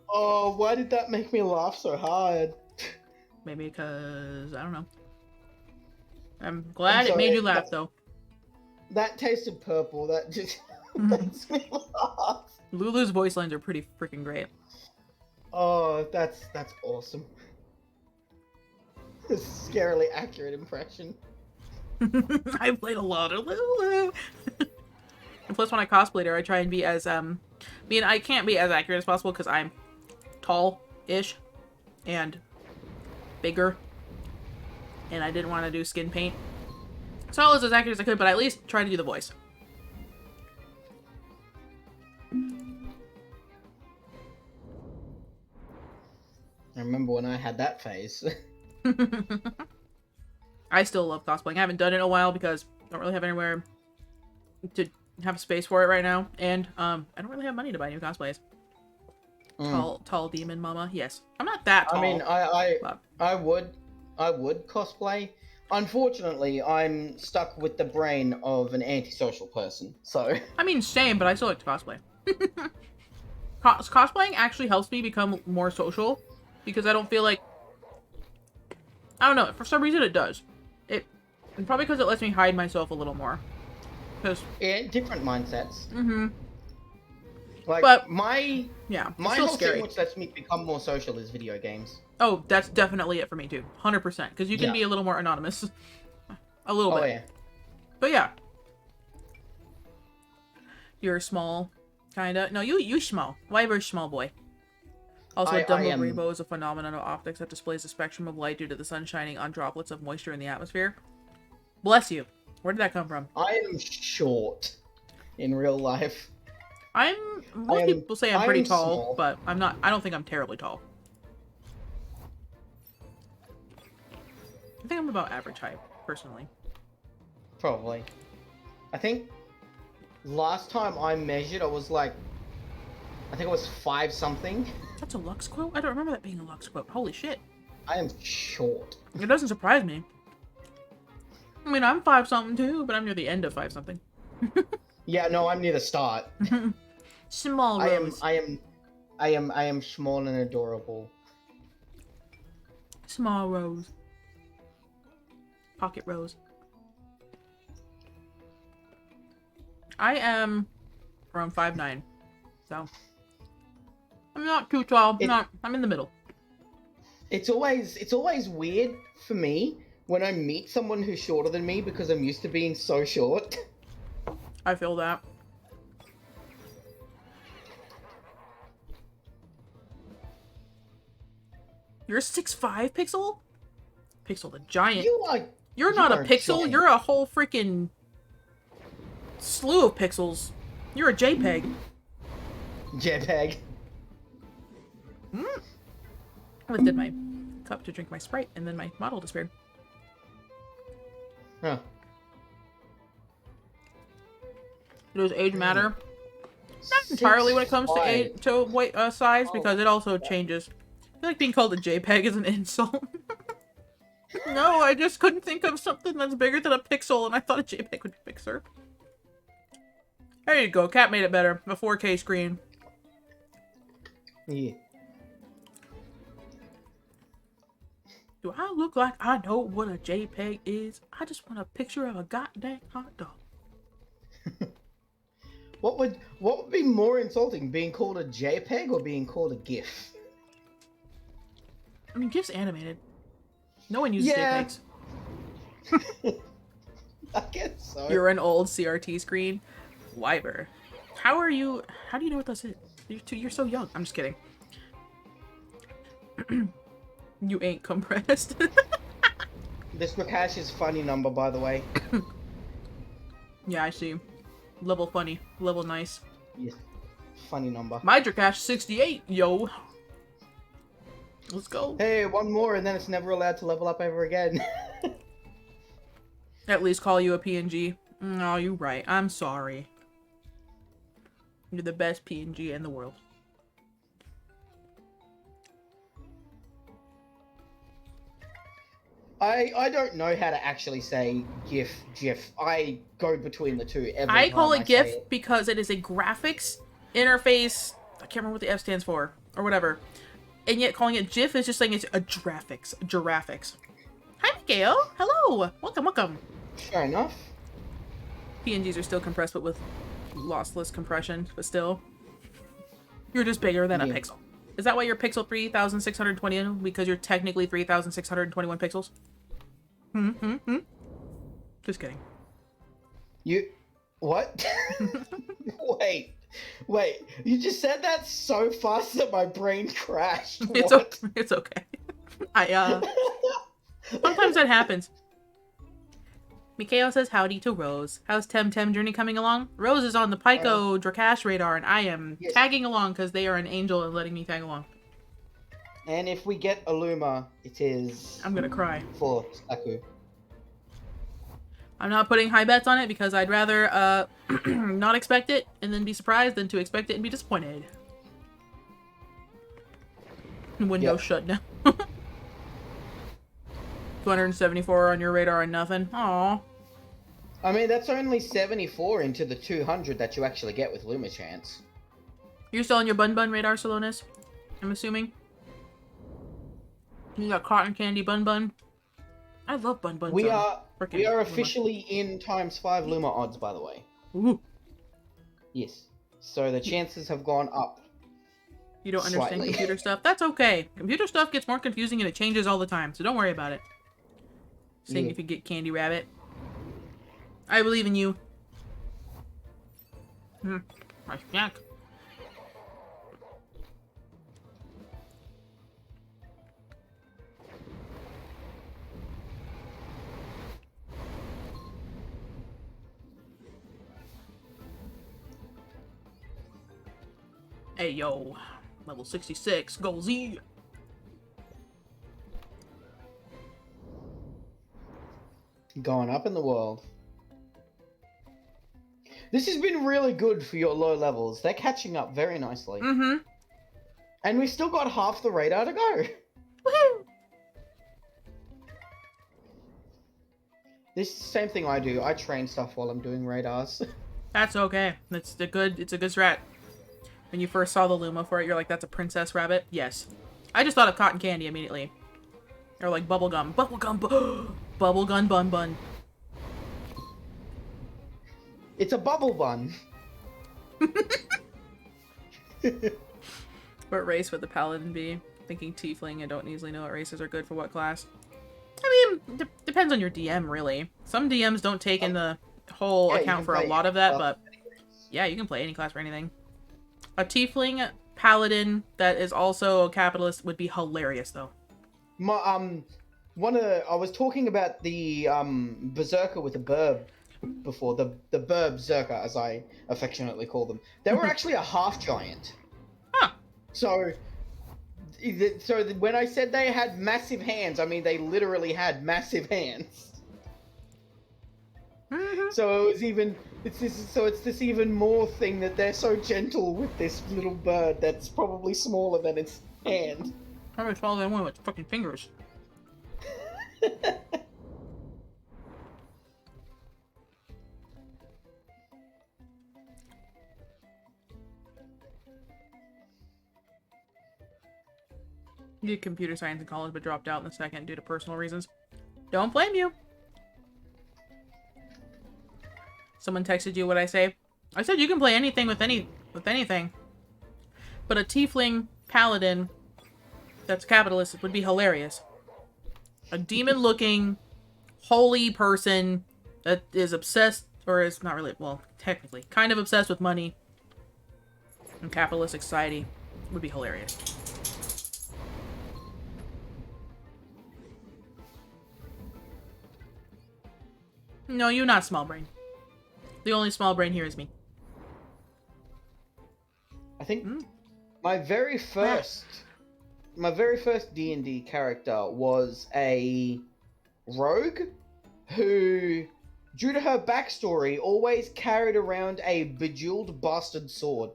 Oh, why did that make me laugh so hard? Maybe because, I don't know. I'm glad it made you laugh, though. That tasted purple. That just makes me laugh. Lulu's voice lines are pretty freaking great. Oh, that's awesome. A scarily accurate impression. I played a lot of Lulu. And plus, when I cosplayed her, I try and be as, I mean, I can't be as accurate as possible because I'm tall-ish and bigger. And I didn't want to do skin paint. So I was as accurate as I could, but I at least try to do the voice. I remember when I had that phase. I still love cosplaying. I haven't done it in a while because I don't really have anywhere to have space for it right now. And I don't really have money to buy new cosplays. Tall demon mama. Yes. I'm not that tall. I mean, I would cosplay. Unfortunately, I'm stuck with the brain of an antisocial person, so... I mean, same, but I still like to cosplay. Cosplaying actually helps me become more social, because I don't feel like... I don't know, for some reason it does. And probably because it lets me hide myself a little more. Because... Yeah, different mindsets. Mm-hmm. Like, but, my whole scary. thing which lets me become more social is video games. Oh, that's definitely it for me, too. 100%. Because you can be a little more anonymous. A little bit. Yeah. But yeah. You're small, kinda. No, you small. Why very small boy? Also, a Dumbo rainbow is a phenomenon of optics that displays a spectrum of light due to the sun shining on droplets of moisture in the atmosphere. Bless you. Where did that come from? I am short in real life. Most people say I'm pretty tall, small. but I'm not. I don't think I'm terribly tall. I think I'm about average height, personally. Probably. I think last time I measured, I was like, I think it was 5 something. That's a Lux quote? I don't remember that being a Lux quote. Holy shit. I am short. It doesn't surprise me. I mean, I'm 5 something too, but I'm near the end of 5 something. Yeah, no, I'm near the start. Small Rose. I am small and adorable. Small Rose. Pocket Rose. I am around 5'9", so I'm not too tall. I'm in the middle. It's always weird for me when I meet someone who's shorter than me because I'm used to being so short. I feel that. You're 6'5", Pixel? Pixel the giant. You're not a pixel. Giant. You're a whole freaking slew of pixels. You're a JPEG. JPEG. I lifted my cup to drink my Sprite, and then my model disappeared. Huh. Does age matter? Not entirely when it comes to age, size, because it also changes. I feel like being called a JPEG is an insult. No, I just couldn't think of something that's bigger than a pixel, and I thought a JPEG would be bigger. There you go. Cat made it better. A 4K screen. Yeah. Do I look like I know what a JPEG is? I just want a picture of a goddamn hot dog. What would be more insulting, being called a JPEG or being called a GIF? I mean, GIF's animated. No one uses Yeah. JPEGs. I guess so. You're an old CRT screen. Wyver. How do you know what this is? You're so young. I'm just kidding. You ain't compressed. This Rakash's funny number, by the way. Yeah, I see. Level funny. Level nice. Yes. Funny number. My Drakash 68, yo. Let's go. Hey, one more and then it's never allowed to level up ever again. At least call you a PNG. No, you're right. I'm sorry. You're the best PNG in the world. I don't know how to actually say GIF. I go between the two every I call time it GIF say because it is a graphics interface. I can't remember what the F stands for or whatever. And yet calling it GIF is just saying it's a giraffics. Hi, Mikhail. Hello. Welcome. Fair enough. PNGs are still compressed, but with lossless compression. But still, you're just bigger than a Yeah. pixel. Is that why you're pixel 3,620? Because you're technically 3,621 pixels? Just kidding. You... What? Wait. You just said that so fast that my brain crashed. It's What? okay. It's okay. Sometimes that happens. Mikhail says howdy to Rose. How's TemTem Journey coming along? Rose is on the Pycko Drakash radar, and I am Yes. tagging along because they are an angel and letting me tag along. And if we get a luma, it is I'm gonna cry. for Saku. I'm not putting high bets on it because I'd rather not expect it and then be surprised than to expect it and be disappointed. Window Yep. shut down. 274 on your radar and nothing. Aw. I mean, that's only 74 into the 200 that you actually get with luma chance. You're still on your bun radar, Salonis? I'm assuming. You got cotton candy bun. I love bun. We are frickin' we are Luma. officially in ×5 luma odds, by the way. Ooh. Yes. So the chances have gone up. You don't understand Slightly. computer stuff? That's okay. Computer stuff gets more confusing and it changes all the time, so don't worry about it. Seeing Yeah. if you get Candy Rabbit. I believe in you. My snack. Hey yo, level 66, Goal Z. Going up in the world. This has been really good for your low levels. They're catching up very nicely. Mm-hmm. And we've still got half the radar to go. Woohoo! This is the same thing I do. I train stuff while I'm doing radars. That's okay. It's a good strat. When you first saw the Luma for it, you're like, that's a princess rabbit? Yes. I just thought of cotton candy immediately. Or like bubblegum. Bubblegum bun. It's a bubble bun. What race would the paladin be? Thinking tiefling. I don't easily know what races are good for what class. I mean, depends on your DM, really. Some DMs don't take in the whole Yeah, you account can for a play lot of that, any but yeah, you can play any class for anything. A tiefling paladin that is also a capitalist would be hilarious, though. I was talking about the berserker with the burb before, the burb berserker, as I affectionately call them. They were actually a half giant. Huh. So when I said they had massive hands, I mean they literally had massive hands. Mm-hmm. So it's this even more thing that they're so gentle with this little bird that's probably smaller than its hand. Probably smaller than one with fucking fingers. Did computer science in college, but dropped out in the second due to personal reasons. Don't blame you. Someone texted you what I say. I said you can play anything with anything. But a tiefling paladin that's capitalist would be hilarious. A demon-looking, holy person that is obsessed, or is not really, well, technically, kind of obsessed with money in capitalistic society would be hilarious. No, you're not small brain. The only small brain here is me. I think my very first D&D character was a rogue who, due to her backstory, always carried around a bejeweled bastard sword.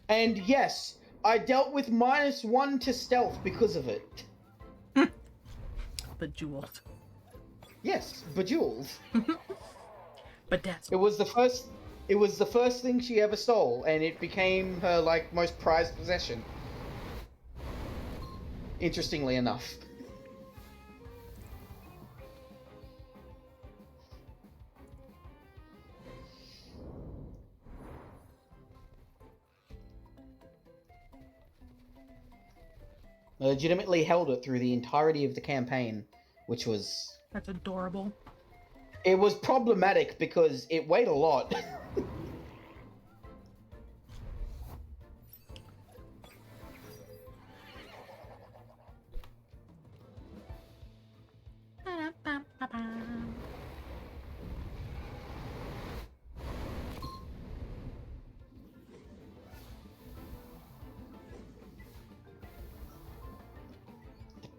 And yes, I dealt with -1 to stealth because of it. Bejeweled. Yes, bejeweled. But that's... It was the first thing she ever stole, and it became her, like, most prized possession. Interestingly enough. I legitimately held it through the entirety of the campaign, which was... That's adorable. It was problematic because it weighed a lot.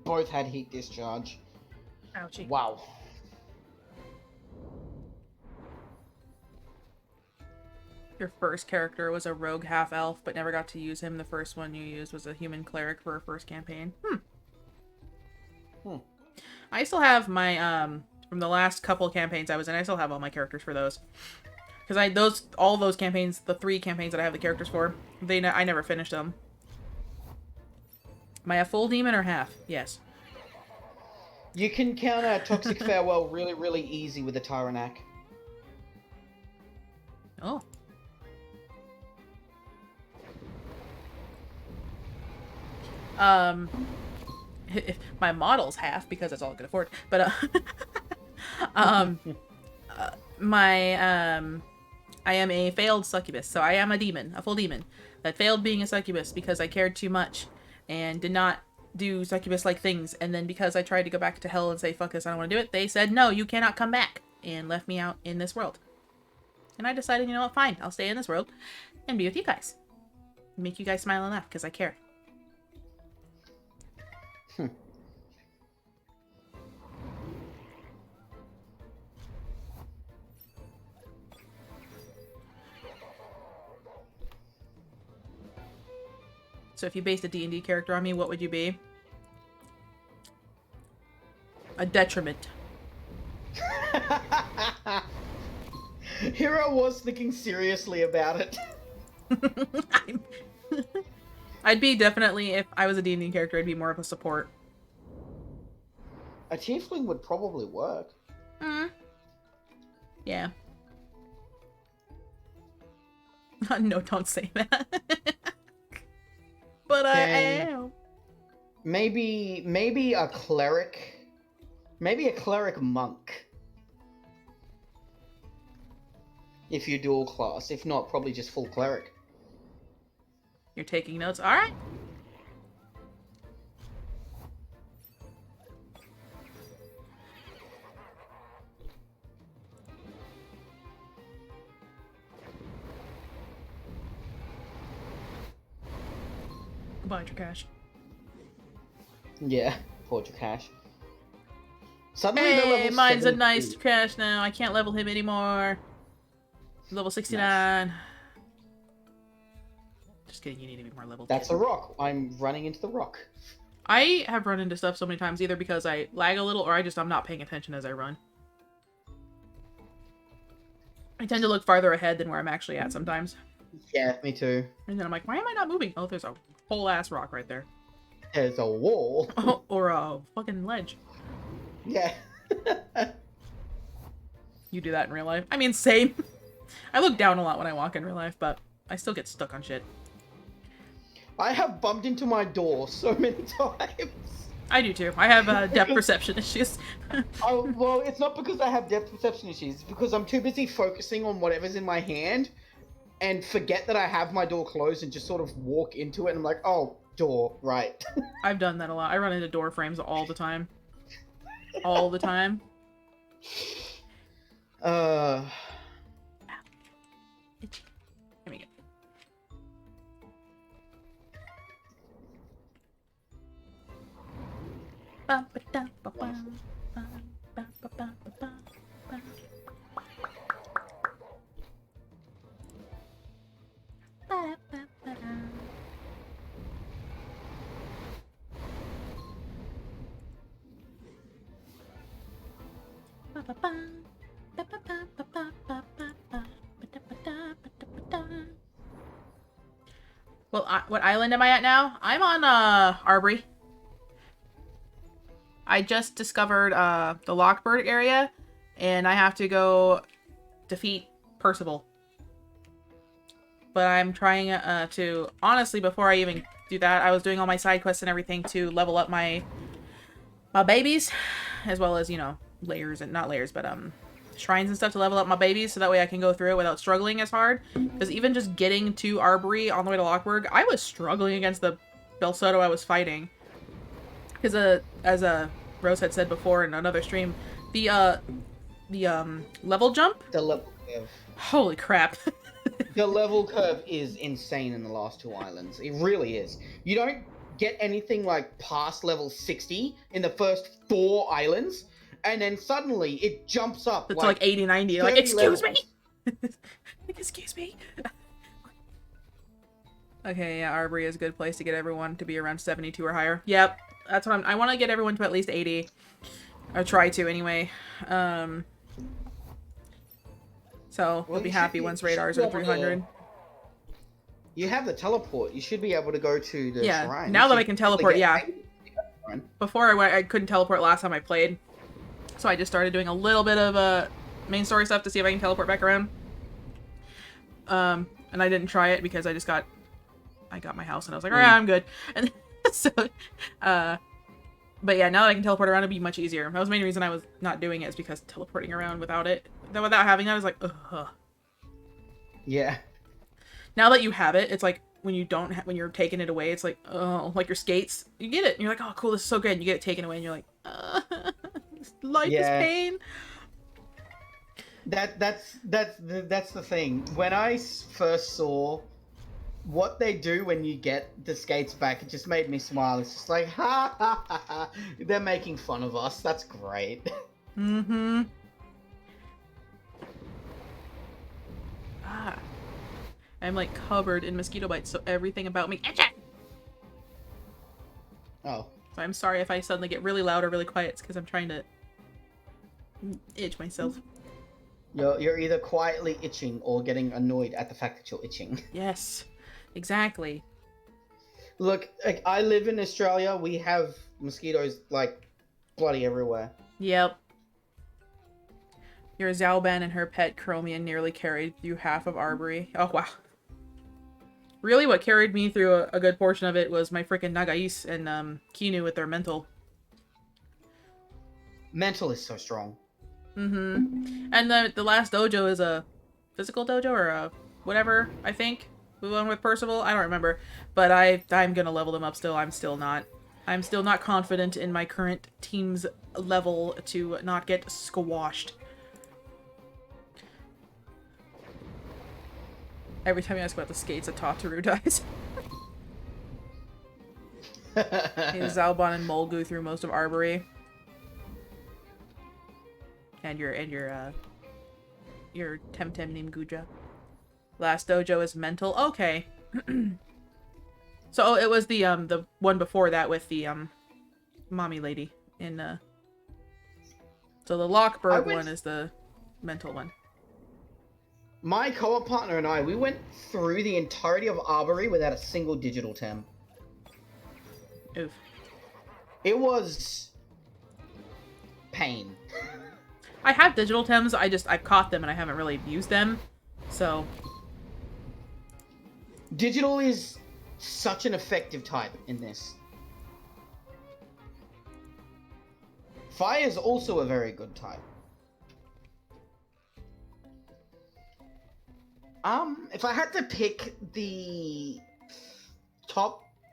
Both had heat discharge. Ouchie. Wow. Your first character was a rogue half-elf, but never got to use him. The first one you used was a human cleric for a first campaign. I still have my, from the last couple campaigns I was in, I still have all my characters for those. Because all those campaigns, the 3 campaigns that I have the characters for, I never finished them. Am I a full demon or half? Yes. You can counter Toxic Farewell really, really easy with a Tyrannac. Oh. My model's half because that's all I can afford. But I am a failed succubus, so I am a demon, a full demon that failed being a succubus because I cared too much and did not do succubus-like things. And then because I tried to go back to hell and say fuck this, I don't want to do it, they said no, you cannot come back, and left me out in this world. And I decided, you know what, fine, I'll stay in this world and be with you guys, make you guys smile and laugh because I care. So if you based a D&D character on me, what would you be? A detriment. Hero was thinking seriously about it. I'd be definitely, if I was a D&D character, I'd be more of a support. A tiefling would probably work. Yeah. No, don't say that. But I am. Maybe a cleric. Maybe a cleric monk. If you dual class. If not, probably just full cleric. You're taking notes? Alright. Goodbye, Trakash. Yeah, poor Trakash. Suddenly they're Hey, level mine's a 72. nice Trakash now. I can't level him anymore. Level 69. Just kidding, you need to be more level. That's a rock. I'm running into the rock. I have run into stuff so many times, either because I lag a little or I'm not paying attention as I run. I tend to look farther ahead than where I'm actually at sometimes. Yeah, me too. And then I'm like, why am I not moving? Oh, there's a whole ass rock right there. there's a wall. Oh, or a fucking ledge. Yeah. You do that in real life? I mean, same. I look down a lot when I walk in real life, but I still get stuck on shit. I have bumped into my door so many times. I do too. I have depth perception issues. Oh, well, it's not because I have depth perception issues. It's because I'm too busy focusing on whatever's in my hand and forget that I have my door closed and just sort of walk into it and I'm like, oh, door, right. I've done that a lot. I run into door frames all the time. All the time. Itchy. Let me get. Well, what island am I at now? I'm on, Arbery. I just discovered, the Lockbird area, and I have to go defeat Percival. But I'm trying, to... Honestly, before I even do that, I was doing all my side quests and everything to level up my babies, as well as, you know, layers, and not layers, but, shrines and stuff to level up my babies, so that way I can go through it without struggling as hard. Because even just getting to Arbery on the way to Lockburg, I was struggling against the Belsoto I was fighting. Because, as Rose had said before in another stream, the level jump? The level curve. Holy crap. The level curve is insane in the last two islands. It really is. You don't get anything like past level 60 in the first 4 islands, and then suddenly it jumps up. It's like 80, 90. Like, excuse me! Excuse me! Okay, yeah, Arbery is a good place to get everyone to be around 72 or higher. Yep, that's what I want to get everyone to at least 80. Or try to, anyway. So, we'll be happy once radars are 300. You have the teleport. You should be able to go to the shrine. Now that I can teleport, yeah. Before I couldn't teleport last time I played. So I just started doing a little bit of main story stuff to see if I can teleport back around. And I didn't try it because I got my house and I was like, alright, I'm good. And so, but yeah, now that I can teleport around, it'd be much easier. That was the main reason I was not doing it, is because teleporting around without having that, I was like, ugh. Yeah. Now that you have it, it's like when when you're taking it away, it's like, oh, like your skates, you get it, and you're like, oh, cool, this is so good, and you get it taken away, and you're like, life is pain. That's the thing. When I first saw what they do when you get the skates back, it just made me smile. It's just like, ha ha ha ha, they're making fun of us. That's great. Mm-hmm. I'm like covered in mosquito bites, so everything about me. Oh. So I'm sorry if I suddenly get really loud or really quiet. It's because I'm trying to itch myself. You're either quietly itching or getting annoyed at the fact that you're itching. Yes, exactly. Look, like, I live in Australia. We have mosquitoes like bloody everywhere. Yep. Your Zalban and her pet Chromian nearly carried through half of Arbery. Oh, wow. Really, what carried me through a good portion of it was my freaking Nagais and Kinu with their mental. Mental is so strong. Mm-hmm. And the last dojo is a physical dojo or a whatever, I think. The one with Percival? I don't remember. But I'm gonna level them up still. I'm still not confident in my current team's level to not get squashed. Every time you ask about the skates, a Tataru dies. Zalban and Mulgu through most of Arbery. And your TemTem named Guja. Last dojo is mental. Okay. So it was the one before that with the mommy lady in so the Lockberg one is the mental one. My co-op partner and I, we went through the entirety of Arbery without a single digital tem. Oof. It was pain. I have digital Tems, I've caught them and I haven't really used them. So Digital is such an effective type in this. Fire is also a very good type. If I had to pick the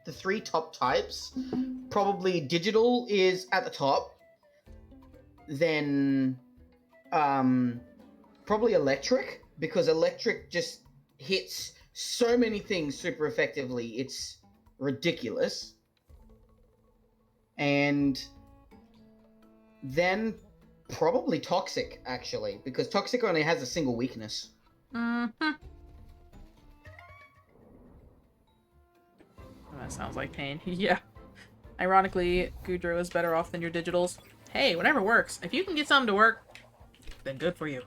three top types, probably digital is at the top. Then, probably electric, because electric just hits so many things super effectively. It's ridiculous. And then probably toxic, actually, because toxic only has a single weakness. mm-hmm. That sounds like pain. Yeah. Ironically, Goudreau is better off than your digitals. Hey, whatever works. If you can get something to work, then good for you.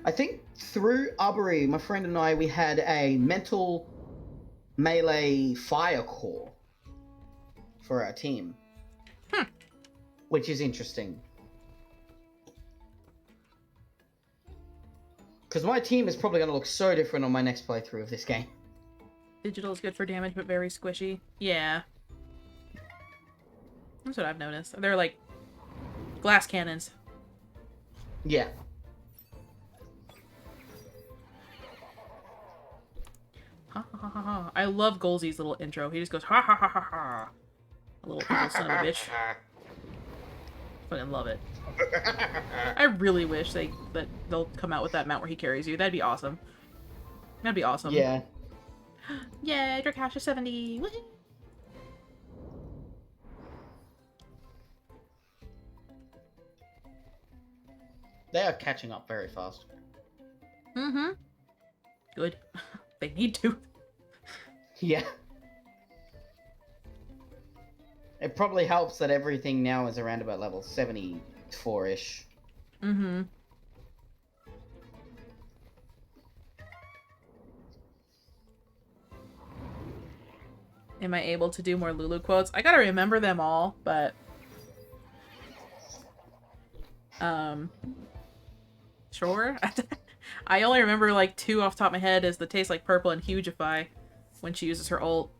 I think through Arbory, my friend and I, we had a mental melee fire core for our team. Which is interesting. Because my team is probably going to look so different on my next playthrough of this game. Digital is good for damage, but very squishy. Yeah. That's what I've noticed. They're like glass cannons. Yeah. Ha ha ha ha ha. I love Golzy's little intro. He just goes ha ha ha ha ha. A little evil son of a bitch. Fucking love it. I really wish that they'll come out with that mount where he carries you. That'd be awesome. That'd be awesome. Yeah. Yay, Drakash is 70. Woohoo! They are catching up very fast. Mm-hmm. Good. They need to. Yeah. It probably helps that everything now is around about level 74-ish. Mm-hmm. Am I able to do more Lulu quotes? I gotta remember them all, but... Sure? I only remember, like, 2 off the top of my head is the Taste Like Purple and Hugify when she uses her ult.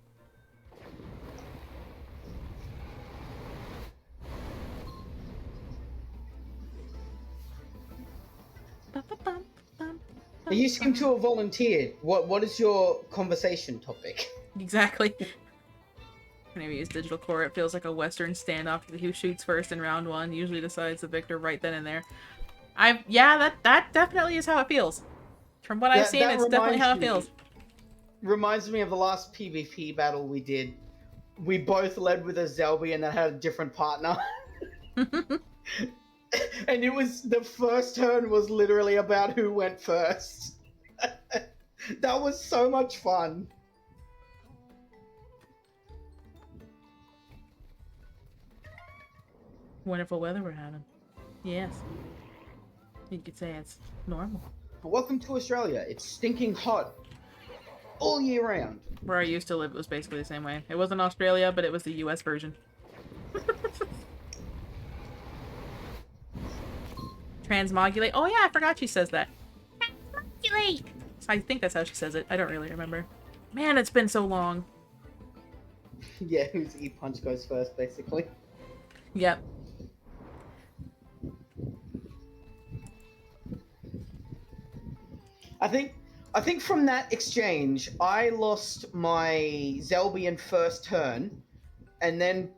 You seem to have volunteered. What is your conversation topic? Exactly. Whenever you use digital core, it feels like a Western standoff. Who shoots first in round 1 usually decides the victor right then and there. Yeah, that definitely is how it feels. From what I've seen, it's definitely how it feels. Reminds me of the last PvP battle we did. We both led with a Zelby and then had a different partner. And it was, the first turn was literally about who went first. That was so much fun. Wonderful weather we're having. Yes. You could say it's normal. Welcome to Australia. It's stinking hot all year round. Where I used to live, it was basically the same way. It wasn't Australia, but it was the US version. Transmogulate. Oh yeah, I forgot she says that. Transmogulate! I think that's how she says it. I don't really remember. Man, it's been so long. Yeah, whose E-punch goes first, basically. Yep. I think from that exchange, I lost my Zelbian first turn, and then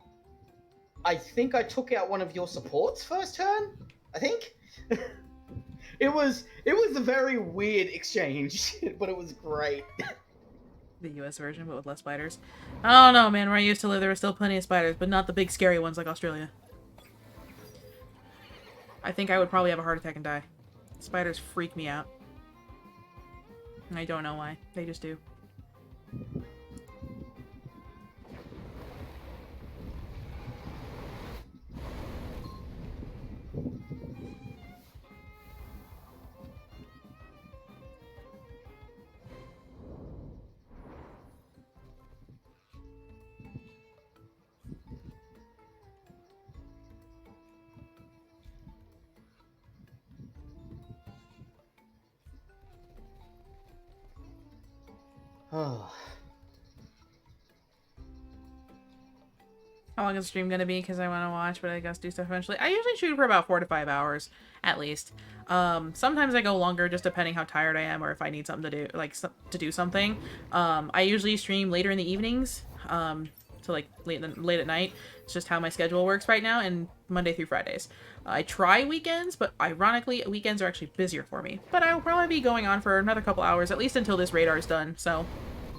I think I took out one of your supports first turn. I think it was a very weird exchange, but it was great. The US version, but with less spiders. I don't know, man. Where I used to live, there were still plenty of spiders, but not the big scary ones like Australia. I think I would probably have a heart attack and die. Spiders freak me out. I don't know why. They just do. Oh. How long is the stream gonna be? Because I want to watch, but I guess do stuff eventually. I usually shoot for about 4 to 5 hours, at least. Sometimes I go longer, just depending how tired I am or if I need something to do, like to do something. I usually stream later in the evenings, to like late at night. It's just how my schedule works right now, and Monday through Fridays. I try weekends, but ironically, weekends are actually busier for me. But I will probably be going on for another couple hours, at least until this radar is done. So,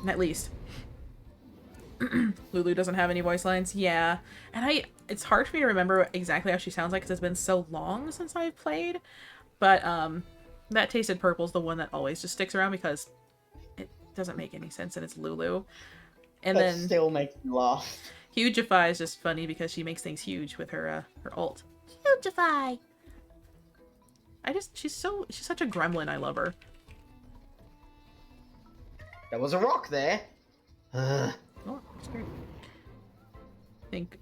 at least. Lulu doesn't have any voice lines. Yeah. And it's hard for me to remember exactly how she sounds like because it's been so long since I've played. But, That Tasted Purple's the one that always just sticks around because it doesn't make any sense and it's Lulu. And That then still makes me laugh. Hugify is just funny because she makes things huge with her ult. Hugify. She's such a gremlin. I love her. There was a rock there. Oh, that's great. I think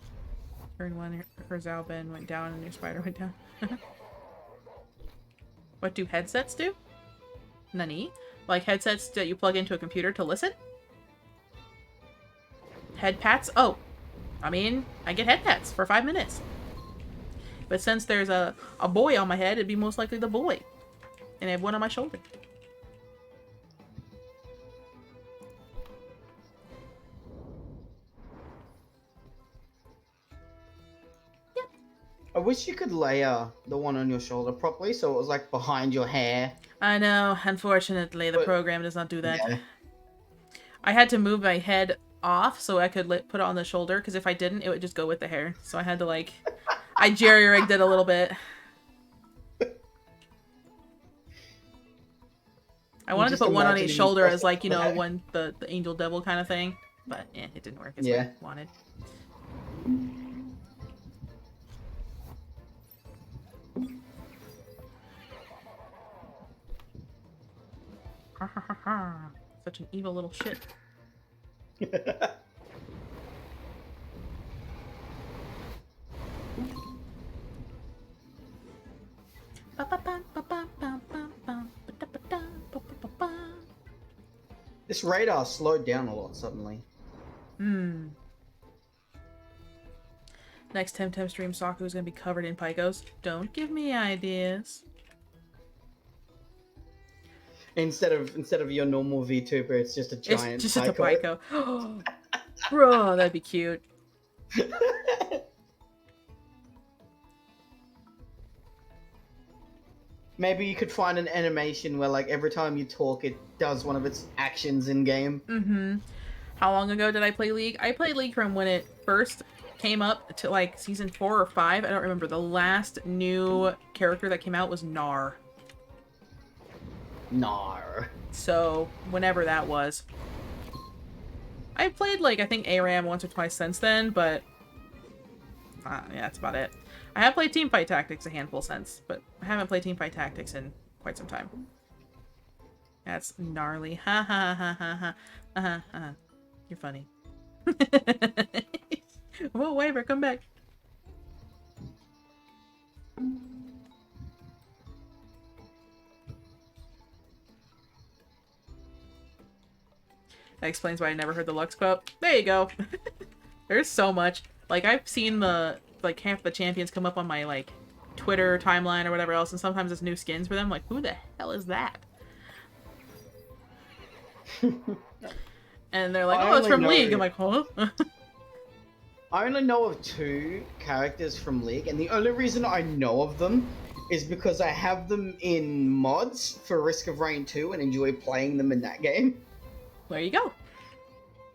turn one, her Zalbin went down and your spider went down. What do headsets do? Nani? Like headsets that you plug into a computer to listen? Head pats? Oh, I mean, I get head pats for 5 minutes. But since there's a boy on my head, it'd be most likely the boy. And I have one on my shoulder. I wish you could layer the one on your shoulder properly so it was like behind your hair. I know, unfortunately, the But- program does not do that. Yeah. I had to move my head off so I could put it on the shoulder, because if I didn't, it would just go with the hair. So I had to, like, I jerry-rigged it a little bit. I wanted to just put one on imagining each you shoulder press as, like, you know, that. one, the angel devil kind of thing. But, it didn't work as Yeah. I wanted. Ha ha ha ha. Such an evil little shit. This radar slowed down a lot suddenly. Next TemTem stream, Saku is going to be covered in Pycos. Don't give me ideas. Instead of your normal VTuber, it's just a giant It's just a Pycko. Pycko. Bro, that'd be cute. Maybe you could find an animation where, like, every time you talk, it does one of its actions in game. Mm-hmm. How long ago did I play League? I played League from when it first came up to, like, season 4 or 5. I don't remember. The last new character that came out was Gnar. Nar. So, whenever that was. I've played, like, I think ARAM once or twice since then, but... yeah, that's about it. I have played Teamfight Tactics a handful since, but I haven't played Teamfight Tactics in quite some time. That's gnarly. Ha ha ha ha ha. Ha ha. You're funny. Whoa, Waver, come back. That explains why I never heard the Lux quote. There you go. There's so much. Like, I've seen like, half the champions come up on my, like, Twitter timeline or whatever else, and sometimes it's new skins for them. Like, who the hell is that? And they're like, I oh, it's only from know- League. I'm like, huh? I only know of 2 characters from League, and the only reason I know of them is because I have them in mods for Risk of Rain 2 and enjoy playing them in that game. There you go.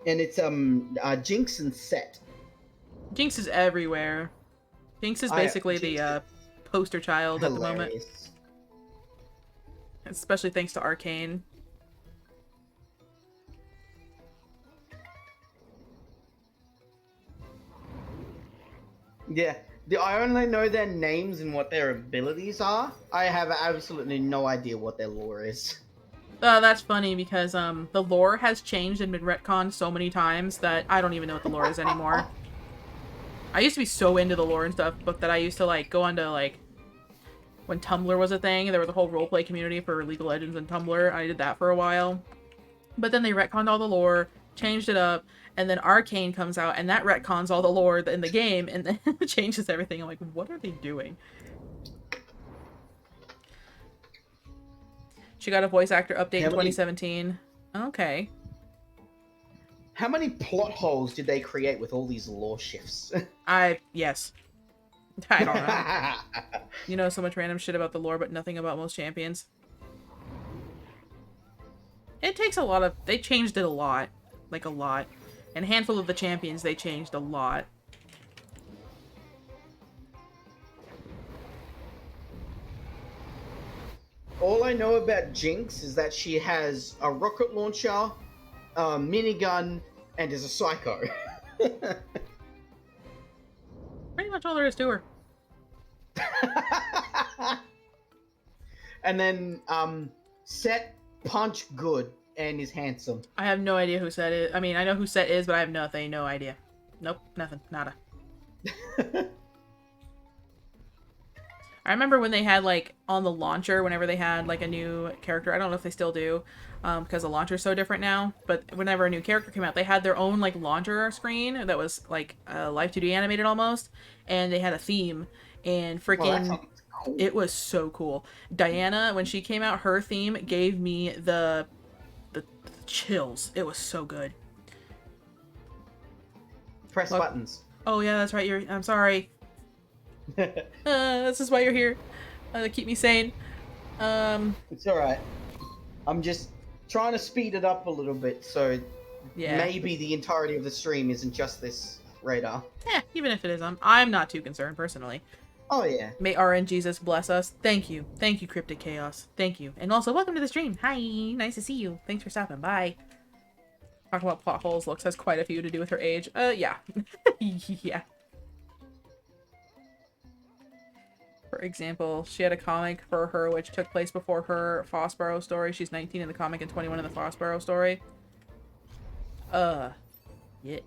And it's Jinx and Set. Jinx is everywhere. Jinx is basically Jinx the poster child at the moment. Hilarious. Especially thanks to Arcane. Yeah, I only know their names and what their abilities are. I have absolutely no idea what their lore is. That's funny because the lore has changed and been retconned so many times that I don't even know what the lore is anymore. I used to be so into the lore and stuff, but that I used to, like, go onto, like, when Tumblr was a thing, there was a whole roleplay community for League of Legends and Tumblr. I did that for a while. But then they retconned all the lore, changed it up, and then Arcane comes out, and that retcons all the lore in the game, and then changes everything. I'm like, what are they doing? She got a voice actor update in 2017. Okay. How many plot holes did they create with all these lore shifts? Yes. I don't know. You know so much random shit about the lore, but nothing about most champions. It takes a lot of... They changed it a lot. Like, a lot. And a handful of the champions, they changed a lot. All I know about Jinx is that she has a rocket launcher, a minigun, and is a psycho. Pretty much all there is to her. And then, Set punch good and is handsome. I have no idea who Set is. I mean, I know who Set is, but I have no idea. Nope, nothing. Nada. I remember when they had, like, on the launcher, whenever they had, like, a new character, I don't know if they still do, because the launcher's so different now, but whenever a new character came out, they had their own, like, launcher screen that was, like, live 2D animated almost, and they had a theme, and freaking, cool. It was so cool. Diana, when she came out, her theme gave me the chills. It was so good. Press buttons. Oh, yeah, that's right, I'm sorry. This is why you're here. To keep me sane. It's alright. I'm just trying to speed it up a little bit, so maybe the entirety of the stream isn't just this radar. Yeah, even if it is, I'm not too concerned, personally. Oh, yeah. May RNGesus bless us. Thank you. Thank you, Cryptic Chaos. Thank you. And also, welcome to the stream. Hi. Nice to see you. Thanks for stopping by. Talk about plot holes. Lux has quite a few to do with her age. Yeah. Yeah. For example, she had a comic for her which took place before her Fossborough story. She's 19 in the comic and 21 in the Fossborough story. Yeah,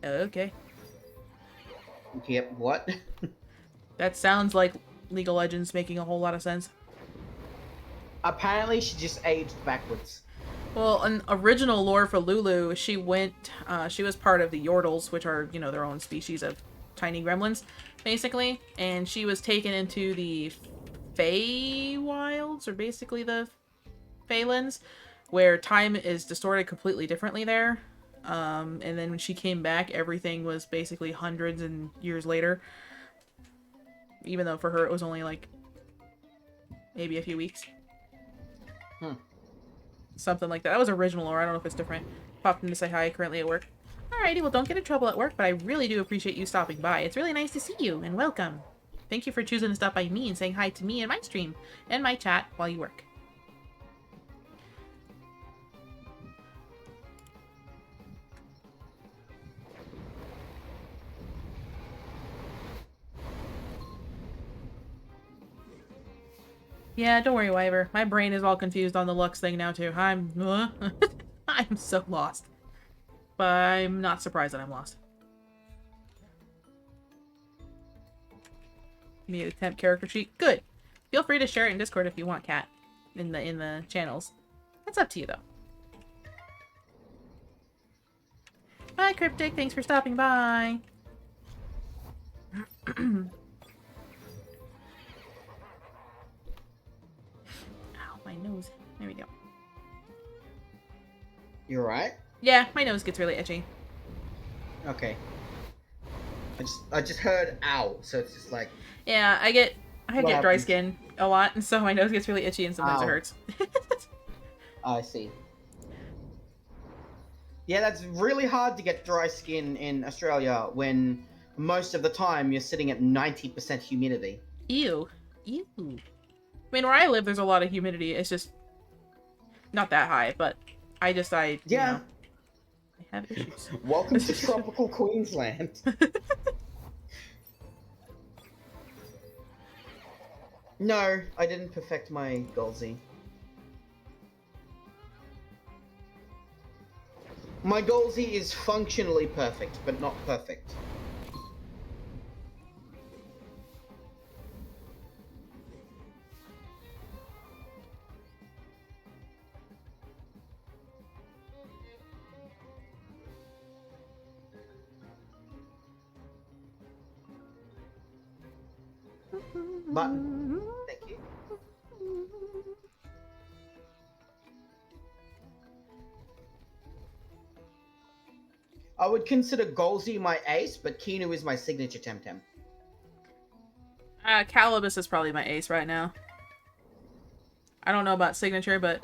okay. Yep, what? That sounds like League of Legends making a whole lot of sense. Apparently she just aged backwards. Well, an original lore for Lulu, she was part of the Yordles, which are, their own species of tiny gremlins, basically. And she was taken into the Feywilds, or basically the Feylands, where time is distorted completely differently there. And then when she came back, everything was basically hundreds and years later. Even though for her it was only like maybe a few weeks. Something like that. That was original lore. I don't know if it's different. Popped in to say hi, currently at work. Alrighty, well don't get in trouble at work, but I really do appreciate you stopping by. It's really nice to see you, and welcome. Thank you for choosing to stop by me and saying hi to me in my stream and my chat while you work. Yeah, don't worry, Wyver. My brain is all confused on the Lux thing now, too. I'm so lost. But I'm not surprised that I'm lost. Made a temp character sheet. Good. Feel free to share it in Discord if you want, Kat. In the channels. That's up to you, though. Bye, Cryptic. Thanks for stopping by. My nose. There we go. You alright? Yeah, my nose gets really itchy. Okay. I just heard ow, so it's just like... Yeah, I get dry skin a lot, and so my nose gets really itchy and sometimes Ow. it hurts. I see. Yeah, that's really hard to get dry skin in Australia when most of the time you're sitting at 90% humidity. Ew. Ew. I mean, where I live, there's a lot of humidity. It's just not that high, but I Yeah. I have issues. Welcome to tropical Queensland. No, I didn't perfect my Golzy. My Golzy is functionally perfect, but not perfect. Button. Thank you. I would consider Golzy my ace, but Kinu is my signature TemTem. Calibus is probably my ace right now. I don't know about signature, but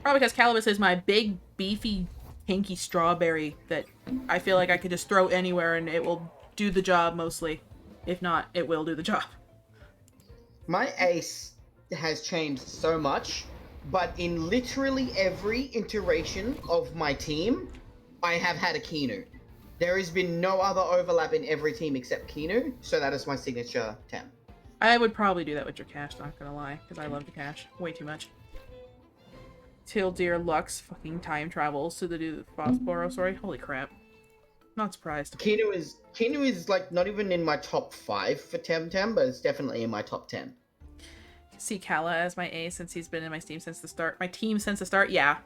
probably because Calibus is my big, beefy, pinky strawberry that I feel like I could just throw anywhere and it will do the job mostly. If not, it will do the job. My ace has changed so much, but in literally every iteration of my team, I have had a Kinu. There has been no other overlap in every team except Kinu, so that is my signature Tem. I would probably do that with Drakash, not gonna lie, because I love Drakash way too much. Till dear Lux fucking time travels to the Phosphoro story. Holy crap. Not surprised. Kinu is like not even in my top 5 for TemTem, but it's definitely in my top 10. See Kala as my ace since he's been in my team since the start. My team since the start, yeah.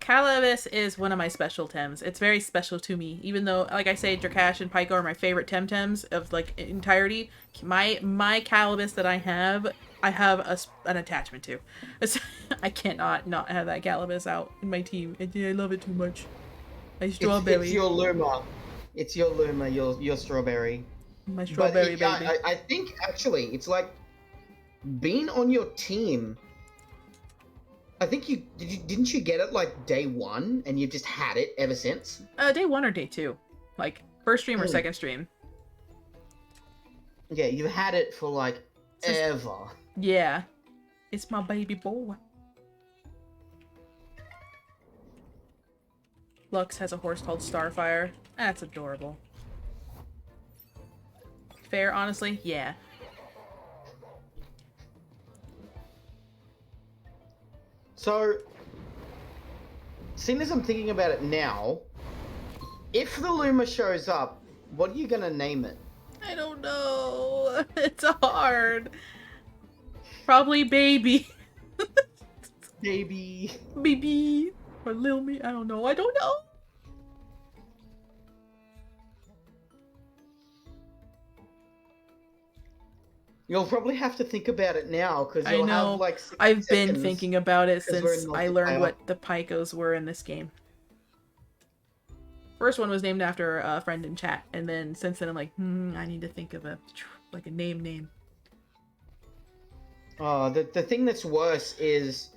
Calibus is one of my special Tems. It's very special to me. Even though, like I say, Drakash and Pycko are my favorite TemTems of, like, entirety. My Calibus that I have an attachment to. I cannot not have that Calibus out in my team. I love it too much. My strawberry. It's your Luma. It's your Luma, your strawberry. My strawberry baby. I think, actually, it's like, being on your team... I think didn't you get it like day 1 and you've just had it ever since? Day 1 or day 2. Like, first stream or second stream. Yeah, you've had it for like ever. Yeah. It's my baby boy. Lux has a horse called Starfire. That's adorable. Fair, honestly? Yeah. So, seeing as I'm thinking about it now, if the Luma shows up, what are you gonna name it? I don't know. It's hard. Probably baby. Baby. Baby. Or Lil Me. I don't know. I don't know. You'll probably have to think about it now, because I you'll know. have like 60 I've been seconds. thinking about it 'cause we're since in I learned multiplayer. what the Pycos were in this game. First one was named after a friend in chat, and then since then I'm like, I need to think of a name. Oh, the thing that's worse is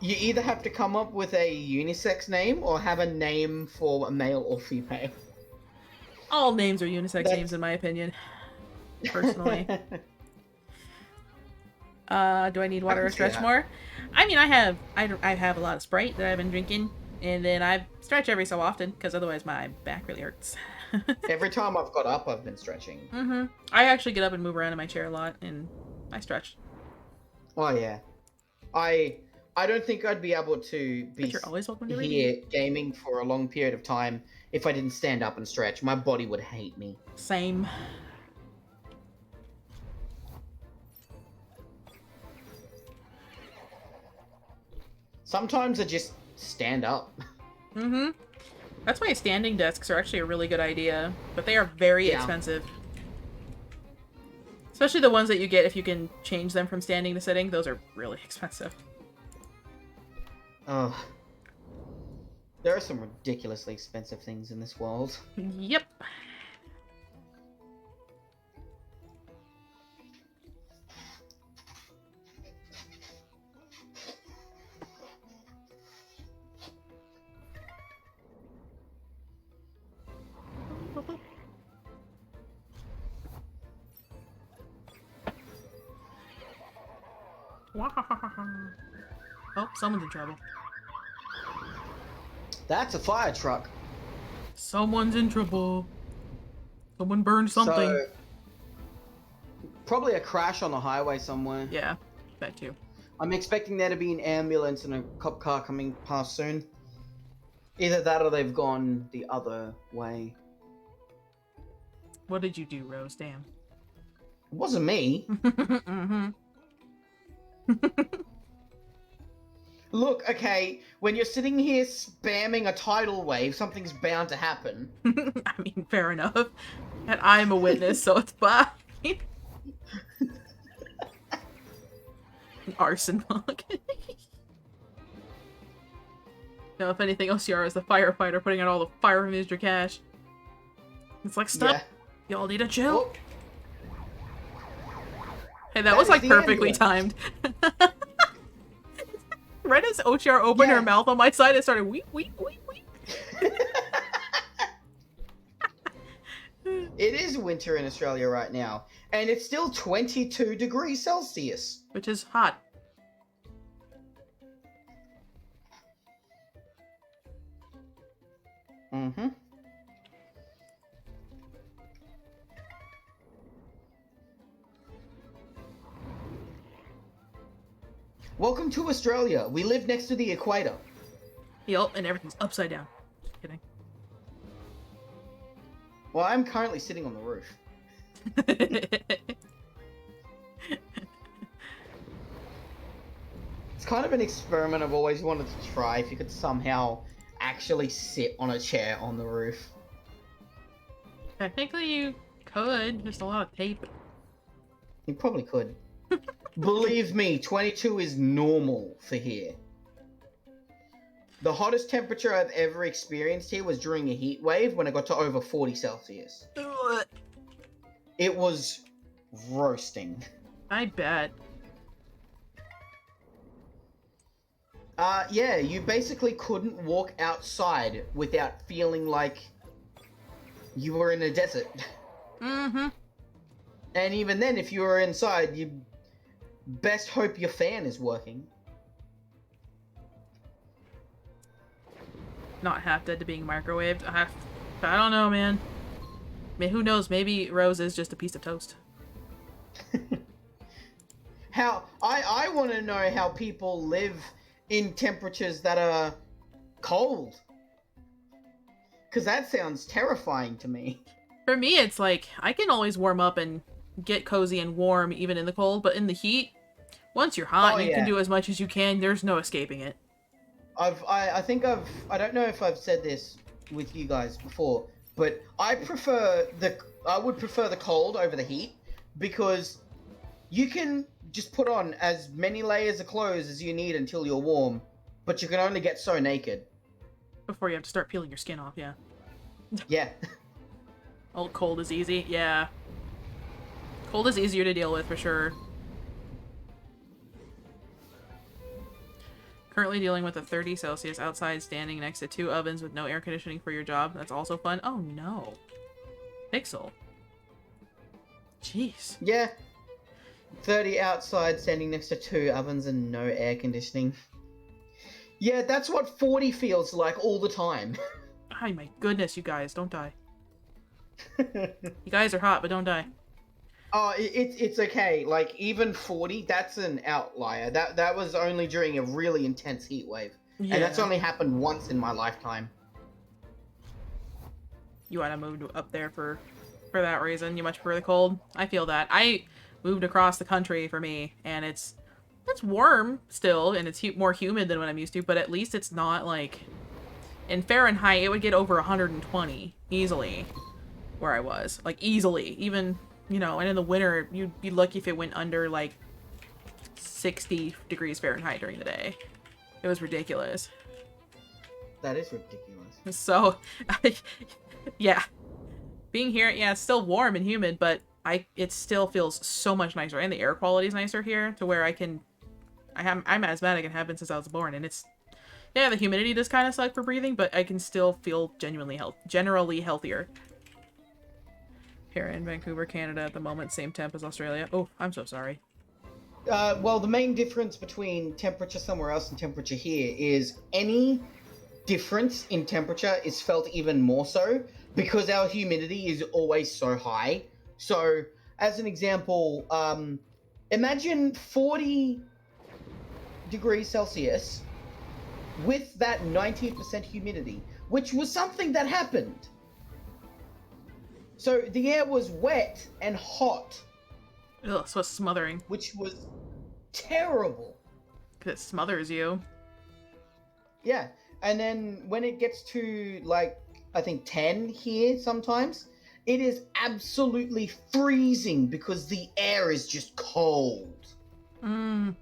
you either have to come up with a unisex name or have a name for a male or female. All names are unisex names in my opinion. Personally. Do I need water I or can see stretch that. more? I mean, I have a lot of Sprite that I've been drinking, and then I stretch every so often because otherwise my back really hurts. Every time I've got up, I've been stretching. I actually get up and move around in my chair a lot, and I stretch. Oh yeah, I don't think I'd be able to be But you're always welcome to read. here gaming for a long period of time if I didn't stand up and stretch. My body would hate me. Same. Sometimes I just stand up. That's why standing desks are actually a really good idea, but they are very Yeah. expensive. Especially the ones that you get if you can change them from standing to sitting. Those are really expensive. Ugh. There are some ridiculously expensive things in this world. Yep. Oh, someone's in trouble. That's a fire truck. Someone's in trouble. Someone burned something. So, probably a crash on the highway somewhere. Yeah, that too. I'm expecting there to be an ambulance and a cop car coming past soon. Either that or they've gone the other way. What did you do, Rose? Damn. It wasn't me. Look, okay, when you're sitting here spamming a tidal wave, something's bound to happen. I mean, fair enough. And I'm a witness, so it's fine. An arson monk. No, if anything, OCR is the firefighter putting out all the fire from Mr. Cash. It's like, stop! Yeah. Y'all need to chill. Oh, Hey, that that was is like the perfectly ambulance. timed. Right as OCR opened Yeah. her mouth on my side, it started weep, weep, weep, weep. It is winter in Australia right now, and it's still 22 degrees Celsius. Which is hot. Mm-hmm. Welcome to Australia. We live next to the equator. Yup, and everything's upside down. Just kidding. Well, I'm currently sitting on the roof. It's kind of an experiment I've always wanted to try, if you could somehow actually sit on a chair on the roof. Technically, you could. Just a lot of tape. You probably could. Believe me, 22 is normal for here. The hottest temperature I've ever experienced here was during a heat wave when it got to over 40 Celsius. Ugh. It was roasting. I bet. Yeah, you basically couldn't walk outside without feeling like you were in a desert. Mm-hmm. And even then, if you were inside, you best hope your fan is working. Not half dead to being microwaved. I don't know, man. I mean, who knows? Maybe Rose is just a piece of toast. I want to know how people live in temperatures that are cold. Because that sounds terrifying to me. For me, it's like, I can always warm up and get cozy and warm even in the cold, but in the heat, once you're hot, Oh, you yeah. can do as much as you can. There's no escaping it. I don't know if I've said this with you guys before, but I would prefer the cold over the heat, because you can just put on as many layers of clothes as you need until you're warm, but you can only get so naked. Before you have to start peeling your skin off, yeah. Yeah. Oh, cold is easy, yeah. Cold is easier to deal with, for sure. Currently dealing with a 30 Celsius outside, standing next to 2 ovens with no air conditioning for your job. That's also fun. Oh, no. Pixel. Jeez. Yeah. 30 outside, standing next to 2 ovens and no air conditioning. Yeah, that's what 40 feels like all the time. Ay, my goodness, you guys. Don't die. You guys are hot, but don't die. Oh, it's okay. Like, even 40, that's an outlier. That was only during a really intense heat wave. Yeah. And that's only happened once in my lifetime. You wanna move up there for that reason? You much prefer the cold? I feel that. I moved across the country for me, and it's warm still, and it's more humid than what I'm used to, but at least it's not like... In Fahrenheit, it would get over 120 easily where I was. Like, easily. Even, you know, and in the winter, you'd be lucky if it went under, like, 60 degrees Fahrenheit during the day. It was ridiculous. That is ridiculous. So, yeah. Being here, yeah, it's still warm and humid, but it still feels so much nicer. And the air quality is nicer here, to where I'm asthmatic and have been since I was born, and it's... Yeah, the humidity does kind of suck for breathing, but I can still feel generally healthier. Here in Vancouver, Canada, at the moment, same temp as Australia. Oh, I'm so sorry. Well, the main difference between temperature somewhere else and temperature here is any difference in temperature is felt even more so because our humidity is always so high. So, as an example, imagine 40 degrees Celsius with that 90% humidity, which was something that happened. So the air was wet and hot, Ugh, so it's smothering. which was terrible. Because it smothers you. Yeah, and then when it gets to, like, I think 10 here sometimes, it is absolutely freezing because the air is just cold. Mm.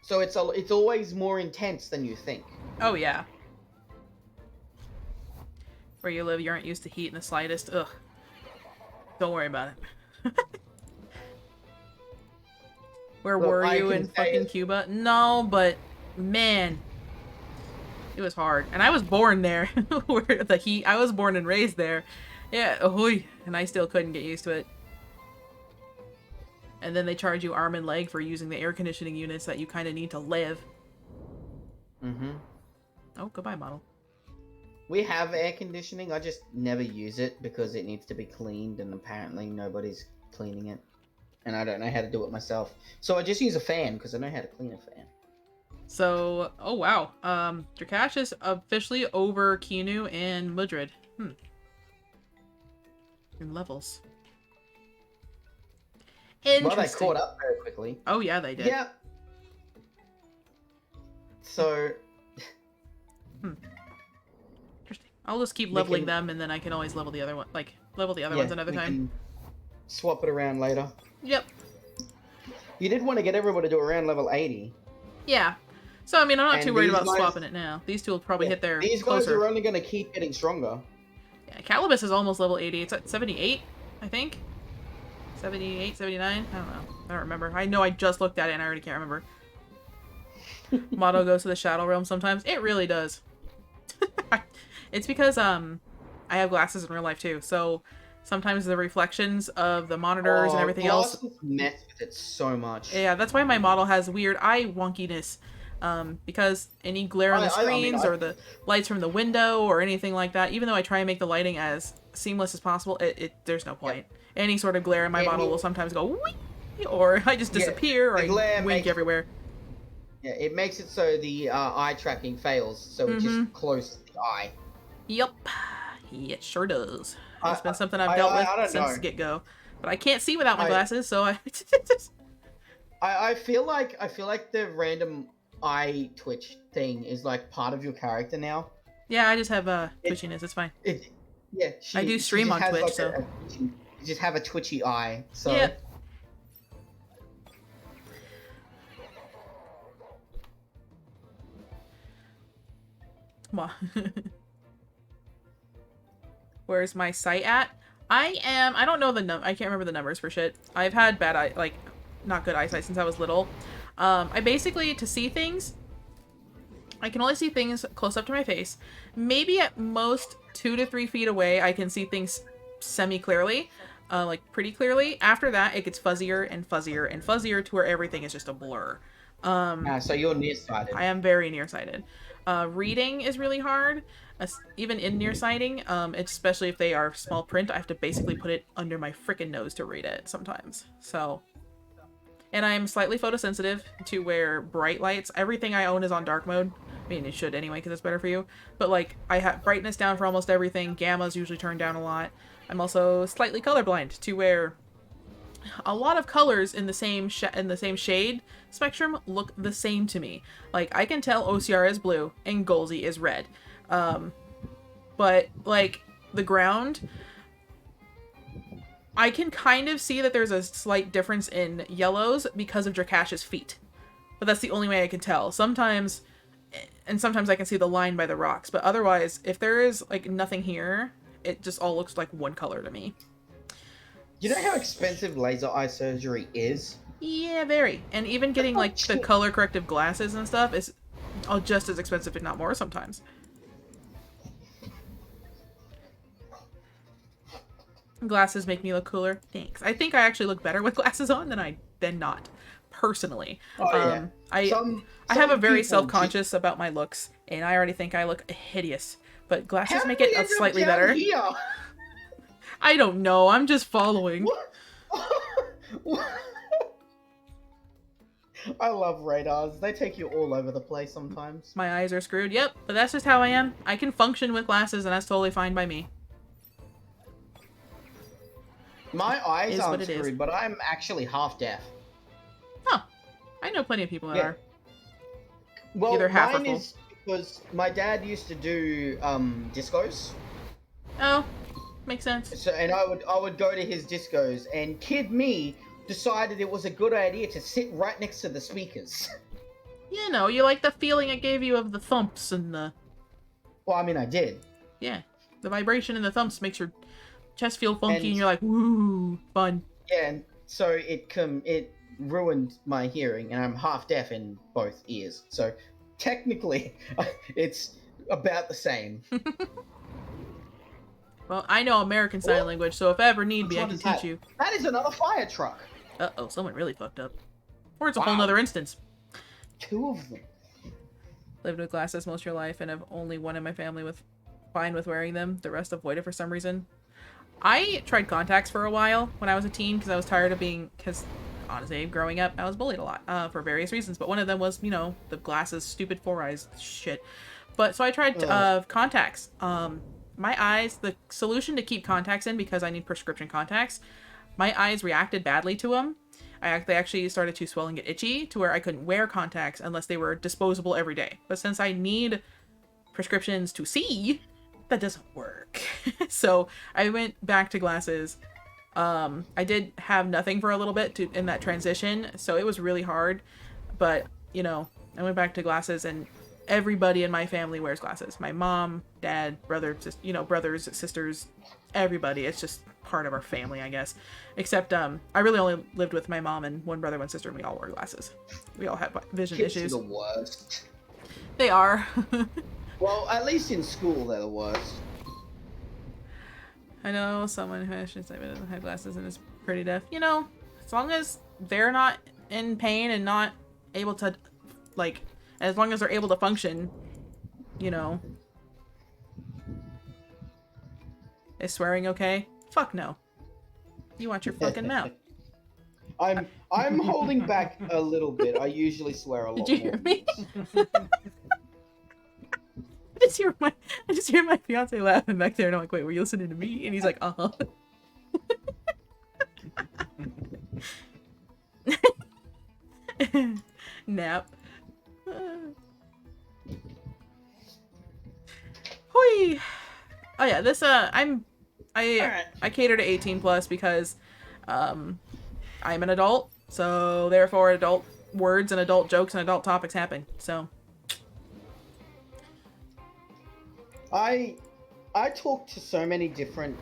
So it's always more intense than you think. Oh, yeah. Where you live, you aren't used to heat in the slightest. Ugh. Don't worry about it. Where Look, were I you can in say fucking it- Cuba? No, but man, it was hard. And I was born there. Where the heat, I was born and raised there. Yeah, ahoy. And I still couldn't get used to it. And then they charge you arm and leg for using the air conditioning units that you kind of need to live. Mm-hmm. Oh, goodbye, model. We have air conditioning. I just never use it because it needs to be cleaned, and apparently nobody's cleaning it. And I don't know how to do it myself. So I just use a fan because I know how to clean a fan. So, oh wow. Drakash is officially over Kinu and Mudrid. In levels. Interesting. Well, they caught up very quickly. Oh yeah, they did. Yeah. So Interesting. I'll just keep We leveling can- them, and then I can always level the other one. Like level the other ones another we time. can swap it around later. Yep. You did want to get everybody to around level 80. Yeah. So I mean, I'm not And too worried these about guys- swapping it now. These two will probably Yeah, hit their These guys closer. are only going to keep getting stronger. Yeah, Calibus is almost level 80. It's at 78, I think. 78, 79? I don't know. I don't remember. I know I just looked at it and I already can't remember. Motto goes to the Shadow Realm sometimes. It really does. It's because I have glasses in real life too, so sometimes the reflections of the monitors and everything else. Glasses mess with it so much. Yeah, that's why my model has weird eye wonkiness. Because any glare on the screens or the lights from the window or anything like that, even though I try and make the lighting as seamless as possible, there's no point. Any sort of glare in my model will sometimes go wee, or I just disappear, or I wink everywhere. Yeah, it makes it so the eye tracking fails, so it just closes the eye. Yep, it sure does. I- It's been something I've I dealt don't with since know. get-go. But I can't see without my glasses, so I feel like the random eye twitch thing is like part of your character now. yeah, I just have twitchiness. It's fine. I do stream on Twitch, so you just have a twitchy eye. So yeah. Come on. Where's my sight at? I don't know I can't remember the numbers for shit. I've had bad not good eyesight since I was little. I basically, to see things, I can only see things close up to my face. Maybe at most 2 to 3 feet away, I can see things semi-clearly, like pretty clearly. After that, it gets fuzzier and fuzzier and fuzzier to where everything is just a blur. so you're nearsighted. I am very nearsighted. Reading is really hard, even in nearsighting, especially if they are small print. I have to basically put it under my frickin' nose to read it sometimes. So, and I'm slightly photosensitive to where bright lights, everything I own is on dark mode. I mean, it should anyway, because it's better for you. But, like, I have brightness down for almost everything. Gamma's usually turned down a lot. I'm also slightly colorblind to where a lot of colors in the same shade spectrum look the same to me. Like, I can tell OCR is blue and Golzy is red. But, like, the ground, I can kind of see that there's a slight difference in yellows because of Drakash's feet. But that's the only way I can tell. Sometimes I can see the line by the rocks. But otherwise, if there is, like, nothing here, it just all looks like one color to me. You know how expensive laser eye surgery is? Yeah, very. And even getting, like, the color corrective glasses and stuff is just as expensive, if not more, sometimes. Glasses make me look cooler. Thanks. I think I actually look better with glasses on than not, personally. Yeah. I have a very self-conscious about my looks, and I already think I look hideous. But glasses make it slightly better. Here? I don't know. I'm just following. What? I love radars. They take you all over the place sometimes. My eyes are screwed. Yep, but that's just how I am. I can function with glasses, and that's totally fine by me. My eyes Is aren't what it is. screwed, but I'm actually half deaf. Huh. I know plenty of people that are. Well, Either half or mine full. is because my dad used to do discos. Oh. makes sense. So, and I would go to his discos, and kid me decided it was a good idea to sit right next to the speakers. You know, you like the feeling it gave you of the thumps and the... Well, I mean, I did. Yeah. The vibration in the thumps makes your chest feel funky and, And- you're like, woo, fun. Yeah, and so it ruined my hearing, and I'm half deaf in both ears. So technically, it's about the same. Well, I know American Sign Language, so if ever need Which be, I one can is teach that? you. That is another fire truck. Uh-oh, someone really fucked up. Or it's a whole Wow. nother instance. 2 of them. Lived with glasses most of your life, and have only one in my family with fine with wearing them. The rest avoid it for some reason. I tried contacts for a while when I was a teen because I was tired of being... Because, honestly, growing up, I was bullied a lot for various reasons. But one of them was, you know, the glasses, stupid 4 eyes shit. But, so I tried contacts. My eyes, the solution to keep contacts in, because I need prescription contacts, my eyes reacted badly to them. They actually started to swell and get itchy to where I couldn't wear contacts unless they were disposable every day. But since I need prescriptions to see, that doesn't work. So I went back to glasses. I did have nothing for a little bit in that transition, so it was really hard. But, you know, I went back to glasses, and everybody in my family wears glasses. My mom, dad, brother, brothers, sisters, everybody. It's just part of our family, I guess. Except I really only lived with my mom and one brother, one sister, and we all wore glasses. We all had vision Kids issues. are the worst. They are. Well, at least in school they're the worst. I know someone who has had glasses and is pretty deaf. You know, as long as they're not in pain and not able to, like, as long as they're able to function, you know. Is swearing okay? Fuck no. You watch your fucking mouth. I'm holding back a little bit. I usually swear a lot Did you hear me? I just hear my fiance laughing back there, and I'm like, wait, were you listening to me? And he's like, uh-huh. Nap. Hoi. Oh yeah, this I cater to 18 plus because I'm an adult, so therefore adult words and adult jokes and adult topics happen. So I talk to so many different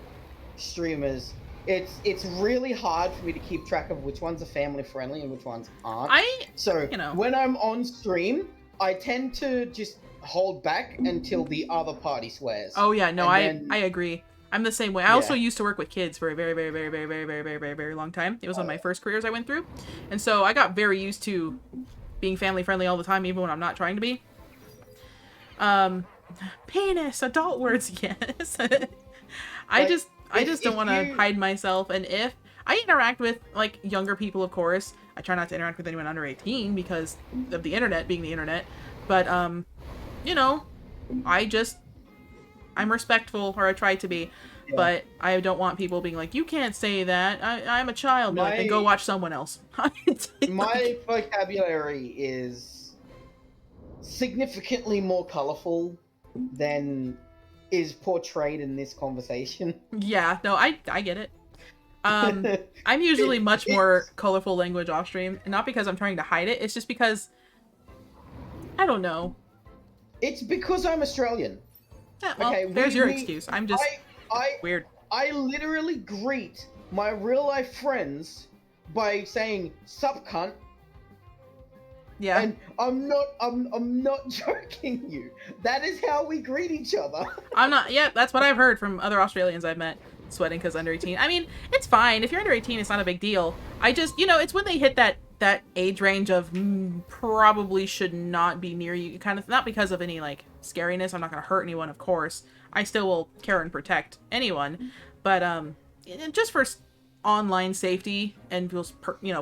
streamers. It's really hard for me to keep track of which ones are family friendly and which ones aren't. When I'm on stream, I tend to just hold back until the other party swears. Oh yeah, no, I agree. I'm the same way. I also used to work with kids for a very, very, very, very, very, very, very, very, very long time. It was one of my first careers I went through. And so I got very used to being family friendly all the time, even when I'm not trying to be. Penis, adult words, yes. I just don't want to hide myself. And if I interact with, like, younger people, of course, I try not to interact with anyone under 18 because of the internet being the internet. But, you know, I'm respectful, or I try to be, but I don't want people being like, you can't say that. I'm a child. Then go watch someone else. My vocabulary is significantly more colorful than is portrayed in this conversation. Yeah, no, I get it. I'm usually much more colorful language off stream, and not because I'm trying to hide it. It's just because I don't know. It's because I'm Australian. Yeah, well, there's your excuse. I'm just weird. I literally greet my real life friends by saying "sup cunt." Yeah. And I'm not joking you. That is how we greet each other. I'm not. Yeah, that's what I've heard from other Australians I've met. Sweating because under 18. I mean, it's fine. If you're under 18, it's not a big deal. I just, you know, it's when they hit that age range of probably should not be near you. Kind of, not because of any, like, scariness. I'm not going to hurt anyone, of course. I still will care and protect anyone. But, just for online safety and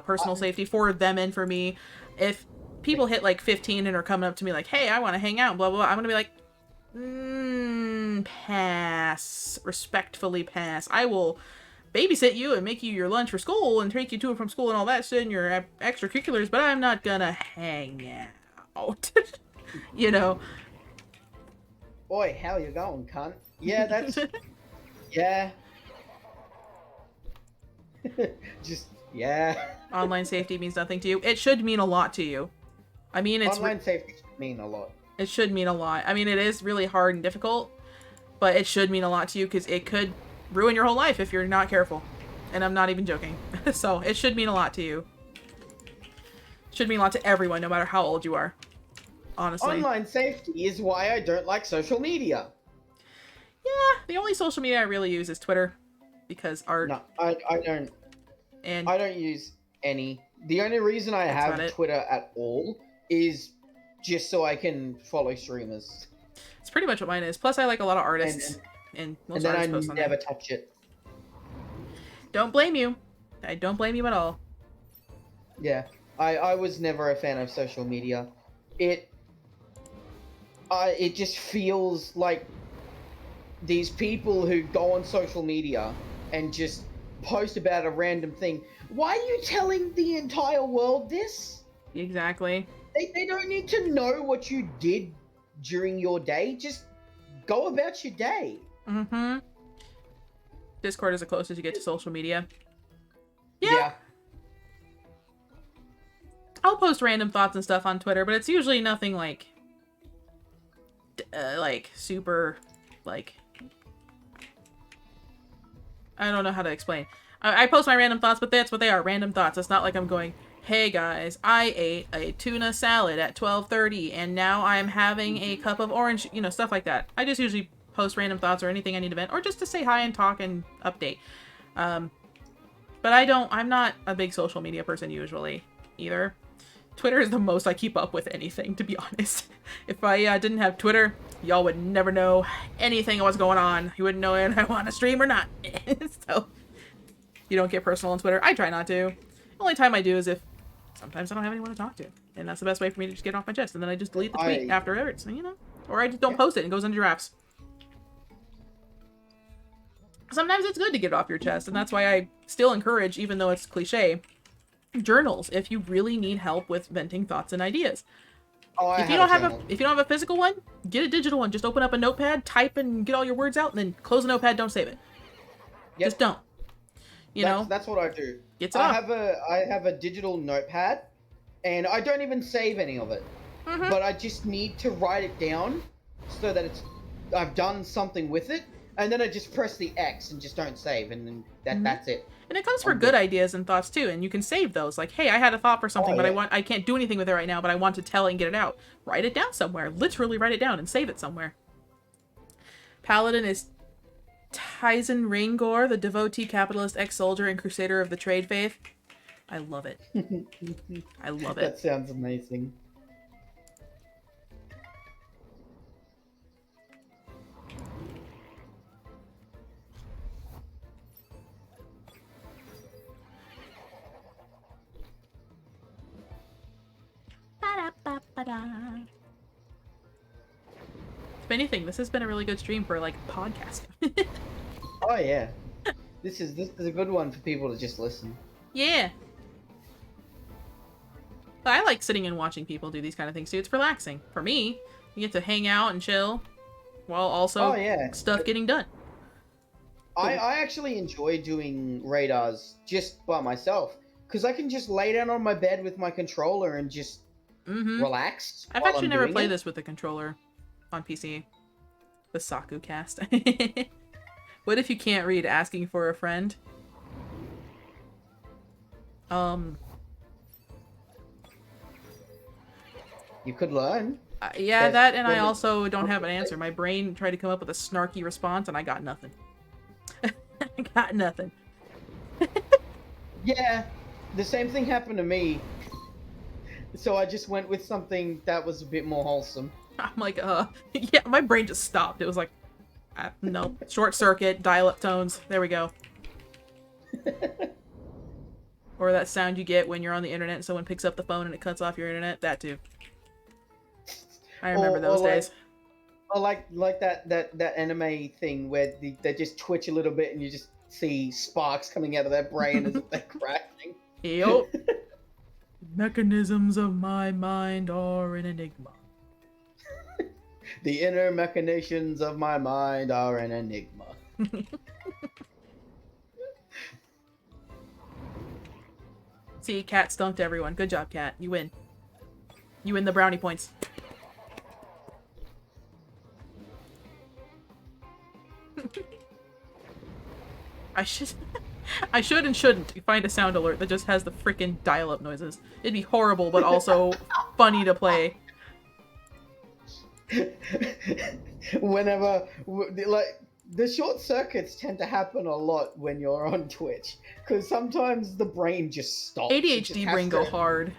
personal safety for them and for me, if people hit, like, 15 and are coming up to me like, hey, I want to hang out, blah, blah, blah, I'm going to be like, pass. Respectfully pass. I will babysit you and make you your lunch for school and take you to and from school and all that shit and your extracurriculars, but I'm not gonna hang out. You know? Oi, how you going, cunt? Yeah, that's... yeah. Just, yeah. Online safety means nothing to you. It should mean a lot to you. I mean, Online safety should mean a lot. it should mean a lot. I mean, it is really hard and difficult, but it should mean a lot to you because it could ruin your whole life if you're not careful. And I'm not even joking. So it should mean a lot to you. It should mean a lot to everyone, no matter how old you are. Honestly. Online safety is why I don't like social media. Yeah, the only social media I really use is Twitter. Because art. No, I don't. And I don't use any. The only reason I That's have about it. Twitter at all is just so I can follow streamers. it's pretty much what mine is. Plus, I like a lot of artists. And most And then I artists post on never there. touch it. Don't blame you. I don't blame you at all. Yeah, I was never a fan of social media. It just feels like these people who go on social media and just post about a random thing. Why are you telling the entire world this? Exactly. They don't need to know what you did during your day. Just go about your day. Mm-hmm. Discord is the closest you get to social media. Yeah. I'll post random thoughts and stuff on Twitter, but it's usually nothing like super, like, I don't know how to explain. I post my random thoughts, but that's what they are, random thoughts. It's not like I'm going, hey guys, I ate a tuna salad at 12:30 and now I'm having a cup of orange, you know, stuff like that. I just usually post random thoughts or anything I need to vent, or just to say hi and talk and update. But I'm not a big social media person usually either. Twitter is the most I keep up with anything, to be honest. If I didn't have Twitter, y'all would never know anything of what's going on. You wouldn't know if I want to stream or not. So, you don't get personal on Twitter. I try not to. The only time I do is if sometimes I don't have anyone to talk to. And that's the best way for me to just get it off my chest. And then I just delete the tweet after it's, you know? Or I just don't post it and it goes into drafts. Sometimes it's good to get it off your chest, and that's why I still encourage, even though it's cliche, journals if you really need help with venting thoughts and ideas. Oh, If you don't have a physical one, get a digital one. Just open up a notepad, type and get all your words out, and then close the notepad, don't save it. Yep. Just don't. You know? That's what I do. Gets it off. I have a digital notepad, and I don't even save any of it. Mhm. But I just need to write it down so that I've done something with it, and then I just press the X and just don't save, and then that's it. And it comes for I'm good good. ideas and thoughts too, and you can save those. Like, hey, I had a thought for something, Oh, but yeah. I can't do anything with it right now, but I want to tell it and get it out. Write it down somewhere. Literally write it down and save it somewhere. Paladin is Tyson Raingor, the devotee, capitalist, ex-soldier, and crusader of the trade faith. I love it. I love That it. sounds amazing. Ba-da-ba-ba-da. If anything, this has been a really good stream for, like, podcasting. Oh yeah, this is a good one for people to just listen. Yeah. But I like sitting and watching people do these kind of things too. It's relaxing. For me, you get to hang out and chill while also Oh, yeah. stuff getting done. I actually enjoy doing radars just by myself because I can just lay down on my bed with my controller and just relax. I've while actually I'm never doing played it. this with a controller on PC. The Saku cast. What if you can't read? Asking for a friend? You could learn. Yeah, Yes, that, and I then- also don't have an answer. My brain tried to come up with a snarky response, and I got nothing. I got nothing. Yeah, the same thing happened to me. So I just went with something that was a bit more wholesome. I'm like, yeah, my brain just stopped. It was like, no, short circuit, dial-up tones. There we go. Or that sound you get when you're on the internet and someone picks up the phone and it cuts off your internet. That too. I remember those days. Or like that anime thing where they just twitch a little bit and you just see sparks coming out of their brain as if they're crashing. Yup. Mechanisms of my mind are an enigma. The inner machinations of my mind are an enigma. See, Cat stumped everyone. Good job, Cat. You win. You win the brownie points. I should... I should and shouldn't find a sound alert that just has the frickin' dial-up noises. It'd be horrible, but also funny to play. Whenever, like, the short circuits tend to happen a lot when you're on Twitch, because sometimes the brain just stops. ADHD brain go hard.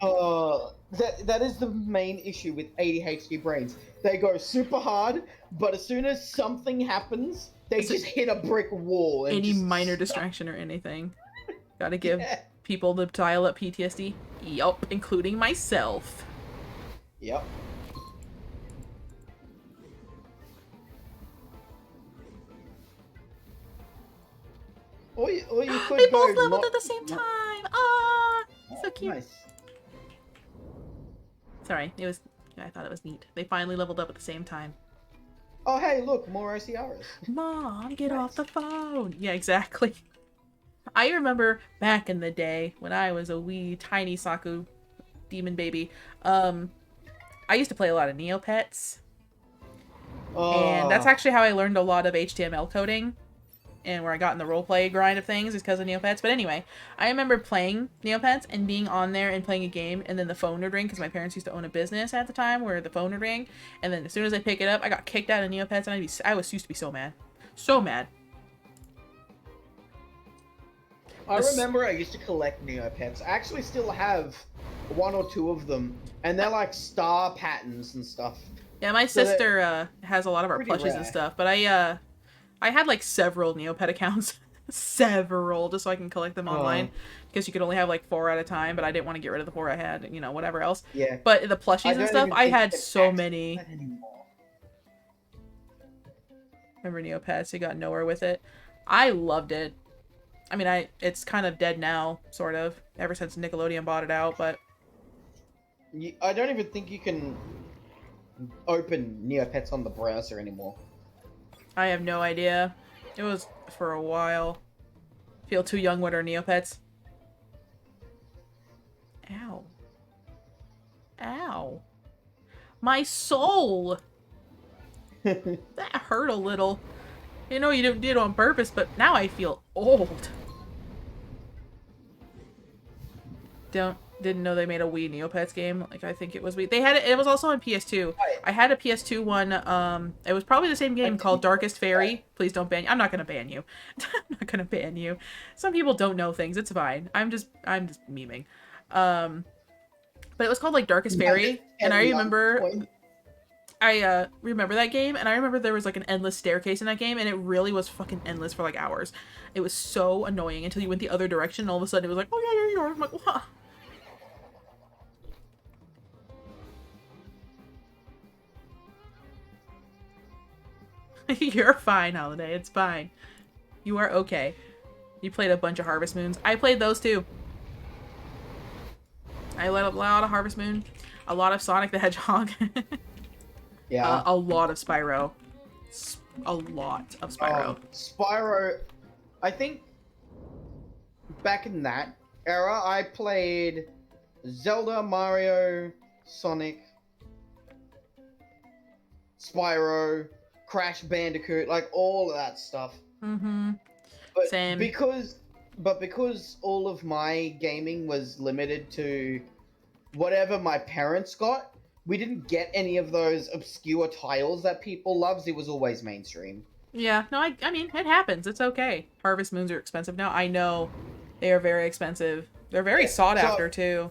That is the main issue with ADHD brains. They go super hard, but as soon as something happens, they just hit a brick wall. And any just minor stop. distraction or anything. Gotta give people the dial-up PTSD. Yup, including myself. Yep. Or you could They go both leveled not- at the same not- time! Ah, so cute. Nice. Sorry, it was... I thought it was neat. They finally leveled up at the same time. Oh, hey, look, more OCRs. Mom, get off the phone! Yeah, exactly. I remember back in the day, when I was a wee, tiny Saku demon baby, I used to play a lot of Neopets. And that's actually how I learned a lot of HTML coding. And where I got in the roleplay grind of things is because of Neopets. But anyway, I remember playing Neopets and being on there and playing a game, and then the phone would ring because my parents used to own a business at the time where the phone would ring. And then as soon as I pick it up, I got kicked out of Neopets, and I was used to be so mad. So mad. I remember I used to collect Neopets. I actually still have one or two of them, and they're like star patterns and stuff. Yeah, my sister has a lot of our pretty plushes rare. and stuff, but I had like several Neopet accounts. Several, just so I can collect them online. Because you could only have like 4 at a time, but I didn't want to get rid of the 4 I had, you know, whatever else. Yeah. But the plushies and don't stuff, even I think had you can so access many. that anymore. Remember Neopets? You got nowhere with it. I loved it. I mean, it's kind of dead now, sort of, ever since Nickelodeon bought it out, but... I don't even think you can open Neopets on the browser anymore. I have no idea. It was for a while. Feel too young with our Neopets. Ow. Ow. My soul! That hurt a little. You know you didn't do it on purpose, but now I feel old. Didn't know they made a Wii Neopets game. Like, I think it was Wii. They had it was also on PS2. I had a PS2 one. It was probably the same game called Darkest Fairy. Please don't ban you. I'm not gonna ban you. I'm not gonna ban you. Some people don't know things. It's fine. I'm just memeing. But it was called like Darkest Fairy, and I remember remember that game, and I remember there was like an endless staircase in that game, and it really was fucking endless for like hours. It was so annoying until you went the other direction, and all of a sudden it was like, oh yeah, you're yours. I'm like, what? You're fine, Holiday. It's fine. You are okay. You played a bunch of Harvest Moons. I played those too. I played a lot of Harvest Moon. A lot of Sonic the Hedgehog. Yeah. A lot of Spyro. A lot of Spyro. Spyro, I think back in that era, I played Zelda, Mario, Sonic, Spyro, Crash Bandicoot, like all of that stuff. Mm-hmm. But Same. because all of my gaming was limited to whatever my parents got, we didn't get any of those obscure titles that people loves. It was always mainstream. Yeah, no, I mean, it happens. It's okay. Harvest Moons are expensive now. I know they are very expensive. They're very sought after, too.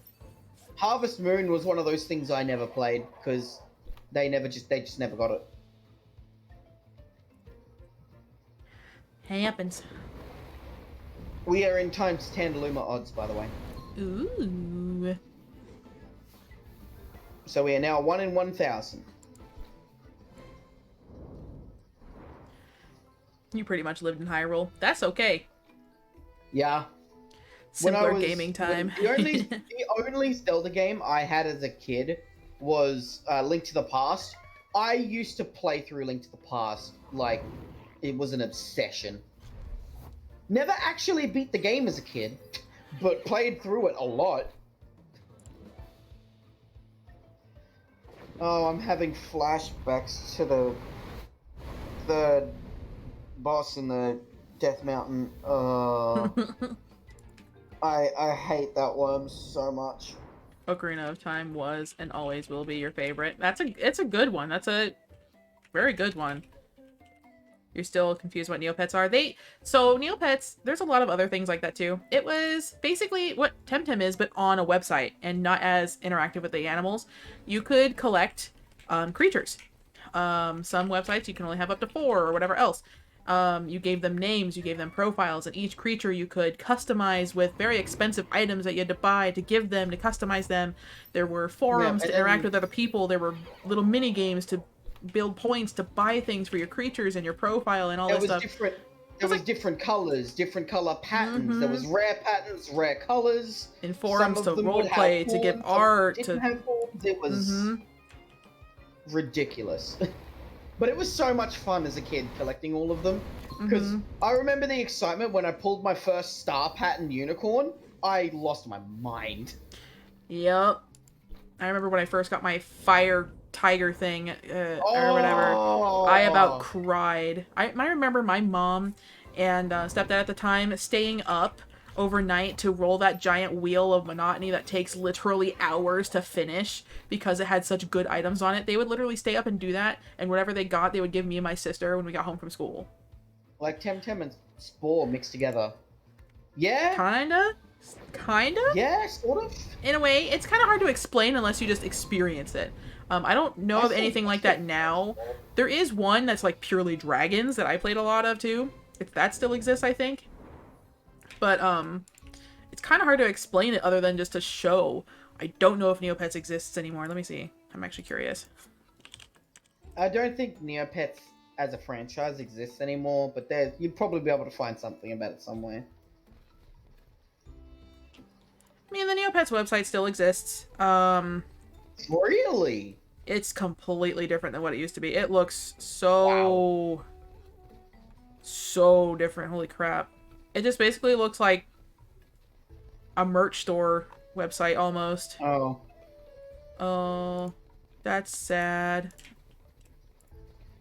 Harvest Moon was one of those things I never played because they just never got it. Happens. We are in times 10 luma odds, by the way. Ooh. So we are now 1 in 1,000. You pretty much lived in Hyrule. That's okay. Yeah. Simpler gaming time. The only Zelda game I had as a kid was Link to the Past. I used to play through Link to the Past like it was an obsession. Never actually beat the game as a kid, but played through it a lot. Oh, I'm having flashbacks to the boss in the Death Mountain. I hate that worm so much. Ocarina of Time was and always will be your favorite. It's a good one. That's a very good one. You're still confused what Neopets are. So Neopets, there's a lot of other things like that too. It was basically what TemTem is, but on a website and not as interactive with the animals. You could collect creatures. Some websites you can only have up to 4 or whatever else. You gave them names, you gave them profiles, and each creature you could customize with very expensive items that you had to buy to give them, to customize them. There were forums to interact with other people. There were little mini games to build points to buy things for your creatures and your profile and all this stuff. There was different colors, different color patterns. There was rare patterns, rare colors. In forums to roleplay, to get art, to have forms. It was ridiculous. But it was so much fun as a kid collecting all of them. Because I remember the excitement when I pulled my first star pattern unicorn. I lost my mind. Yep. I remember when I first got my fire tiger thing or whatever. I about cried. I remember my mom and stepdad at the time staying up overnight to roll that giant wheel of monotony that takes literally hours to finish because it had such good items on it. They would literally stay up and do that, and whatever they got, they would give me and my sister when we got home from school. Like TemTem and Spore mixed together. Yeah? Kinda? Yeah, sort of. In a way, it's kind of hard to explain unless you just experience it. I don't know of anything like that now. There is one that's like purely dragons that I played a lot of too. If that still exists, I think. But it's kind of hard to explain it other than just to show. I don't know if Neopets exists anymore. Let me see. I'm actually curious. I don't think Neopets as a franchise exists anymore, but you'd probably be able to find something about it somewhere. I mean, the Neopets website still exists. Really? It's completely different than what it used to be. It looks so different. Holy crap. It just basically looks like a merch store website almost. Oh, that's sad.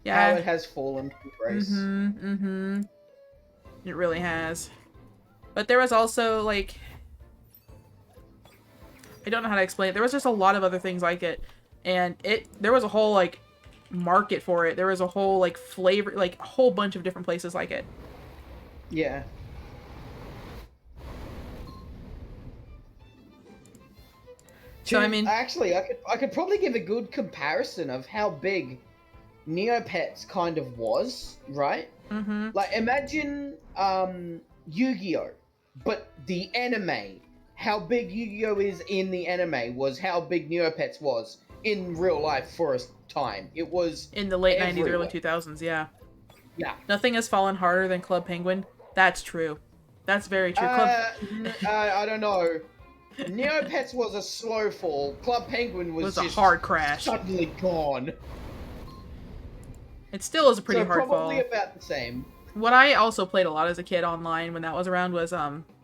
Yeah. How it has fallen from grace. It really has. But there was also, like, I don't know how to explain it. There was just a lot of other things like it. And there was a whole, like, market for it. There was a whole, like, flavor, like, a whole bunch of different places like it. Yeah. So, I mean... Actually, I could probably give a good comparison of how big Neopets kind of was, right? Like, imagine, Yu-Gi-Oh! But the anime. How big Yu-Gi-Oh! Is in the anime was how big Neopets was in real life for a time. It was in the late everywhere. 90s, early 2000s, yeah. Yeah. Nothing has fallen harder than Club Penguin. That's true. That's very true. I don't know. Neopets was a slow fall. Club Penguin was a just hard crash. Suddenly gone. It still is a pretty hard fall. Probably about the same. What I also played a lot as a kid online when that was around was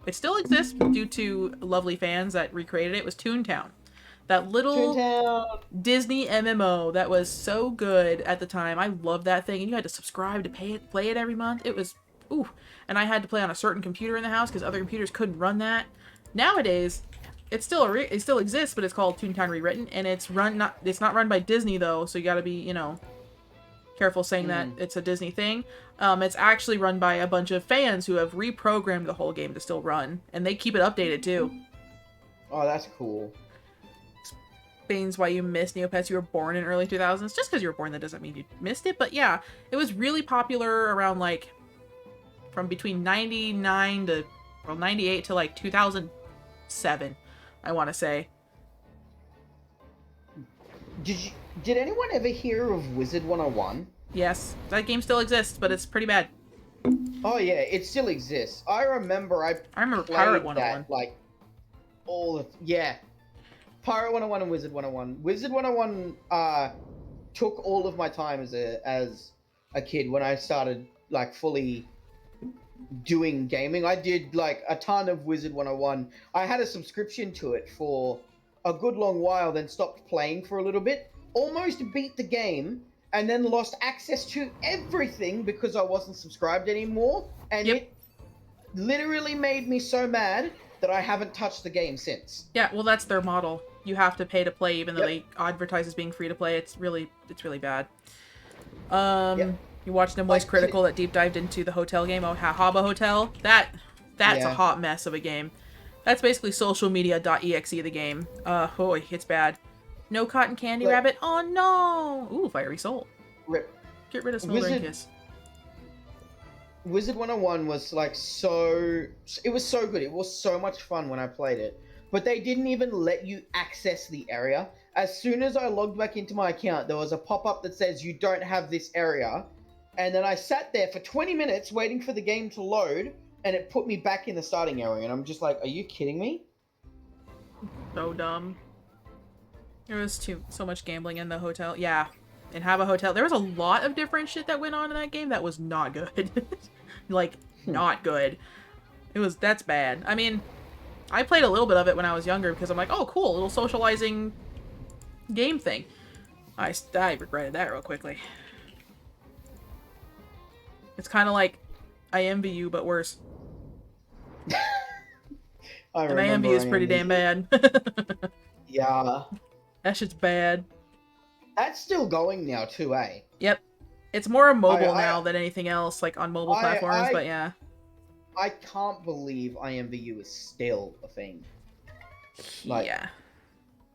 it still exists due to lovely fans that recreated it. Was Toontown. That little Disney MMO that was so good at the time. I loved that thing, and you had to subscribe to play it every month. It was and I had to play on a certain computer in the house because other computers couldn't run that. Nowadays, it still exists, but it's called Toontown Rewritten, and it's not run by Disney though, so you got to be careful saying that it's a Disney thing. It's actually run by a bunch of fans who have reprogrammed the whole game to still run, and they keep it updated too. Oh, that's cool. Explains why you missed Neopets. You were born in early 2000s. Just because you were born, that doesn't mean you missed it. But yeah, it was really popular around like from between 98 to like 2007, I want to say. Did anyone ever hear of Wizard 101? Yes, that game still exists, but it's pretty bad. Oh yeah, it still exists. I remember Pirate 101. That, like Pirate 101 and Wizard 101. Wizard 101 took all of my time as a kid when I started like fully doing gaming. I did like a ton of Wizard 101. I had a subscription to it for a good long while, then stopped playing for a little bit. Almost beat the game, and then lost access to everything because I wasn't subscribed anymore. And Yep. it literally made me so mad that I haven't touched the game since. Yeah, well, that's their model. You have to pay to play, even though Yep. they advertise as being free to play. It's really bad. Yep. You watched Moist Like, Critical that deep dived into the hotel game, Haba Hotel. That's a Yeah. hot mess of a game. That's basically socialmedia.exe the game. Hoy, it's bad. No cotton candy Like- rabbit. Oh no! Ooh, fiery soul. Rip. Get rid of smoldering Wizard- kiss. Wizard 101 was like it was so good. It was so much fun when I played it. But they didn't even let you access the area. As soon as I logged back into my account, there was a pop-up that says you don't have this area. And then I sat there for 20 minutes waiting for the game to load, and it put me back in the starting area. And I'm just like, are you kidding me? So dumb. There was so much gambling in the hotel. Yeah. And Haba Hotel. There was a lot of different shit that went on in that game that was not good. Like, not good. That's bad. I mean, I played a little bit of it when I was younger because I'm like, oh, cool, little socializing game thing. I regretted that real quickly. It's kind of like I envy you, but worse. And I envy is pretty damn bad. Yeah. That shit's bad. That's still going now too, eh? Yep. It's more mobile I- now than anything else, like on mobile platforms, but yeah. I can't believe IMVU is still a thing. Like- Yeah.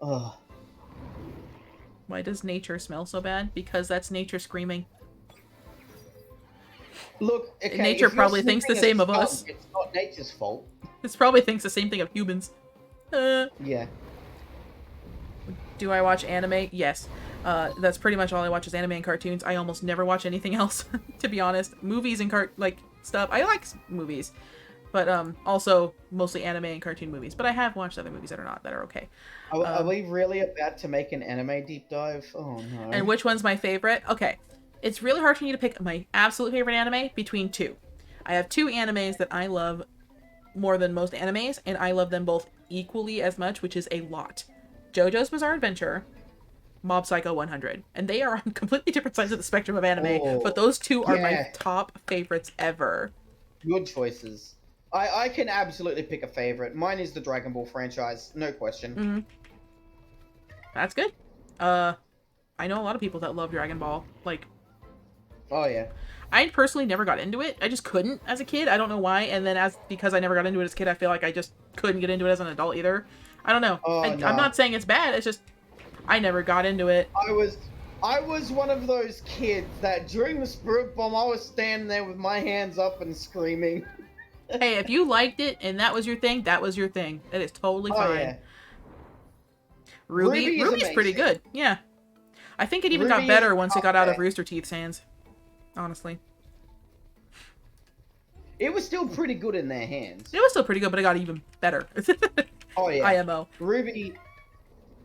Ugh. Why does nature smell so bad? Because that's nature screaming. Look, okay, Nature if you're probably thinks the sniffing a same of skunk, us. It's not nature's fault. This probably thinks the same thing of humans. Yeah. Do I watch anime? Yes. That's pretty much all I watch is anime and cartoons. I almost never watch anything else, to be honest. Movies and stuff. I like movies, but also mostly anime and cartoon movies. But I have watched other movies that are okay. Are we really about to make an anime deep dive? Oh no. And which one's my favorite? Okay. It's really hard for me to pick my absolute favorite anime between two. I have two animes that I love more than most animes, and I love them both equally as much, which is a lot. JoJo's Bizarre Adventure, Mob Psycho 100. And they are on completely different sides of the spectrum of anime, Oh, but those two are my yeah. top favorites ever. Good choices. I can absolutely pick a favorite. Mine is the Dragon Ball franchise, no question. Mm-hmm. That's good. I know a lot of people that love Dragon Ball. Like, Oh yeah. I personally never got into it. I just couldn't as a kid. I don't know why. And then because I never got into it as a kid, I feel like I just couldn't get into it as an adult either. I don't know. Oh, no. I'm not saying it's bad. It's just I never got into it. I was one of those kids that during the Spirit Bomb, I was standing there with my hands up and screaming. Hey, if you liked it and that was your thing, that was your thing. It is totally Oh fine. yeah. Ruby's Ruby is pretty amazing. good. Yeah. I think it even got Ruby better is once it up got out of there. Rooster Teeth's hands. Honestly. It was still pretty good in their hands. It was still pretty good, but it got even better. Oh yeah. IMO. Ruby.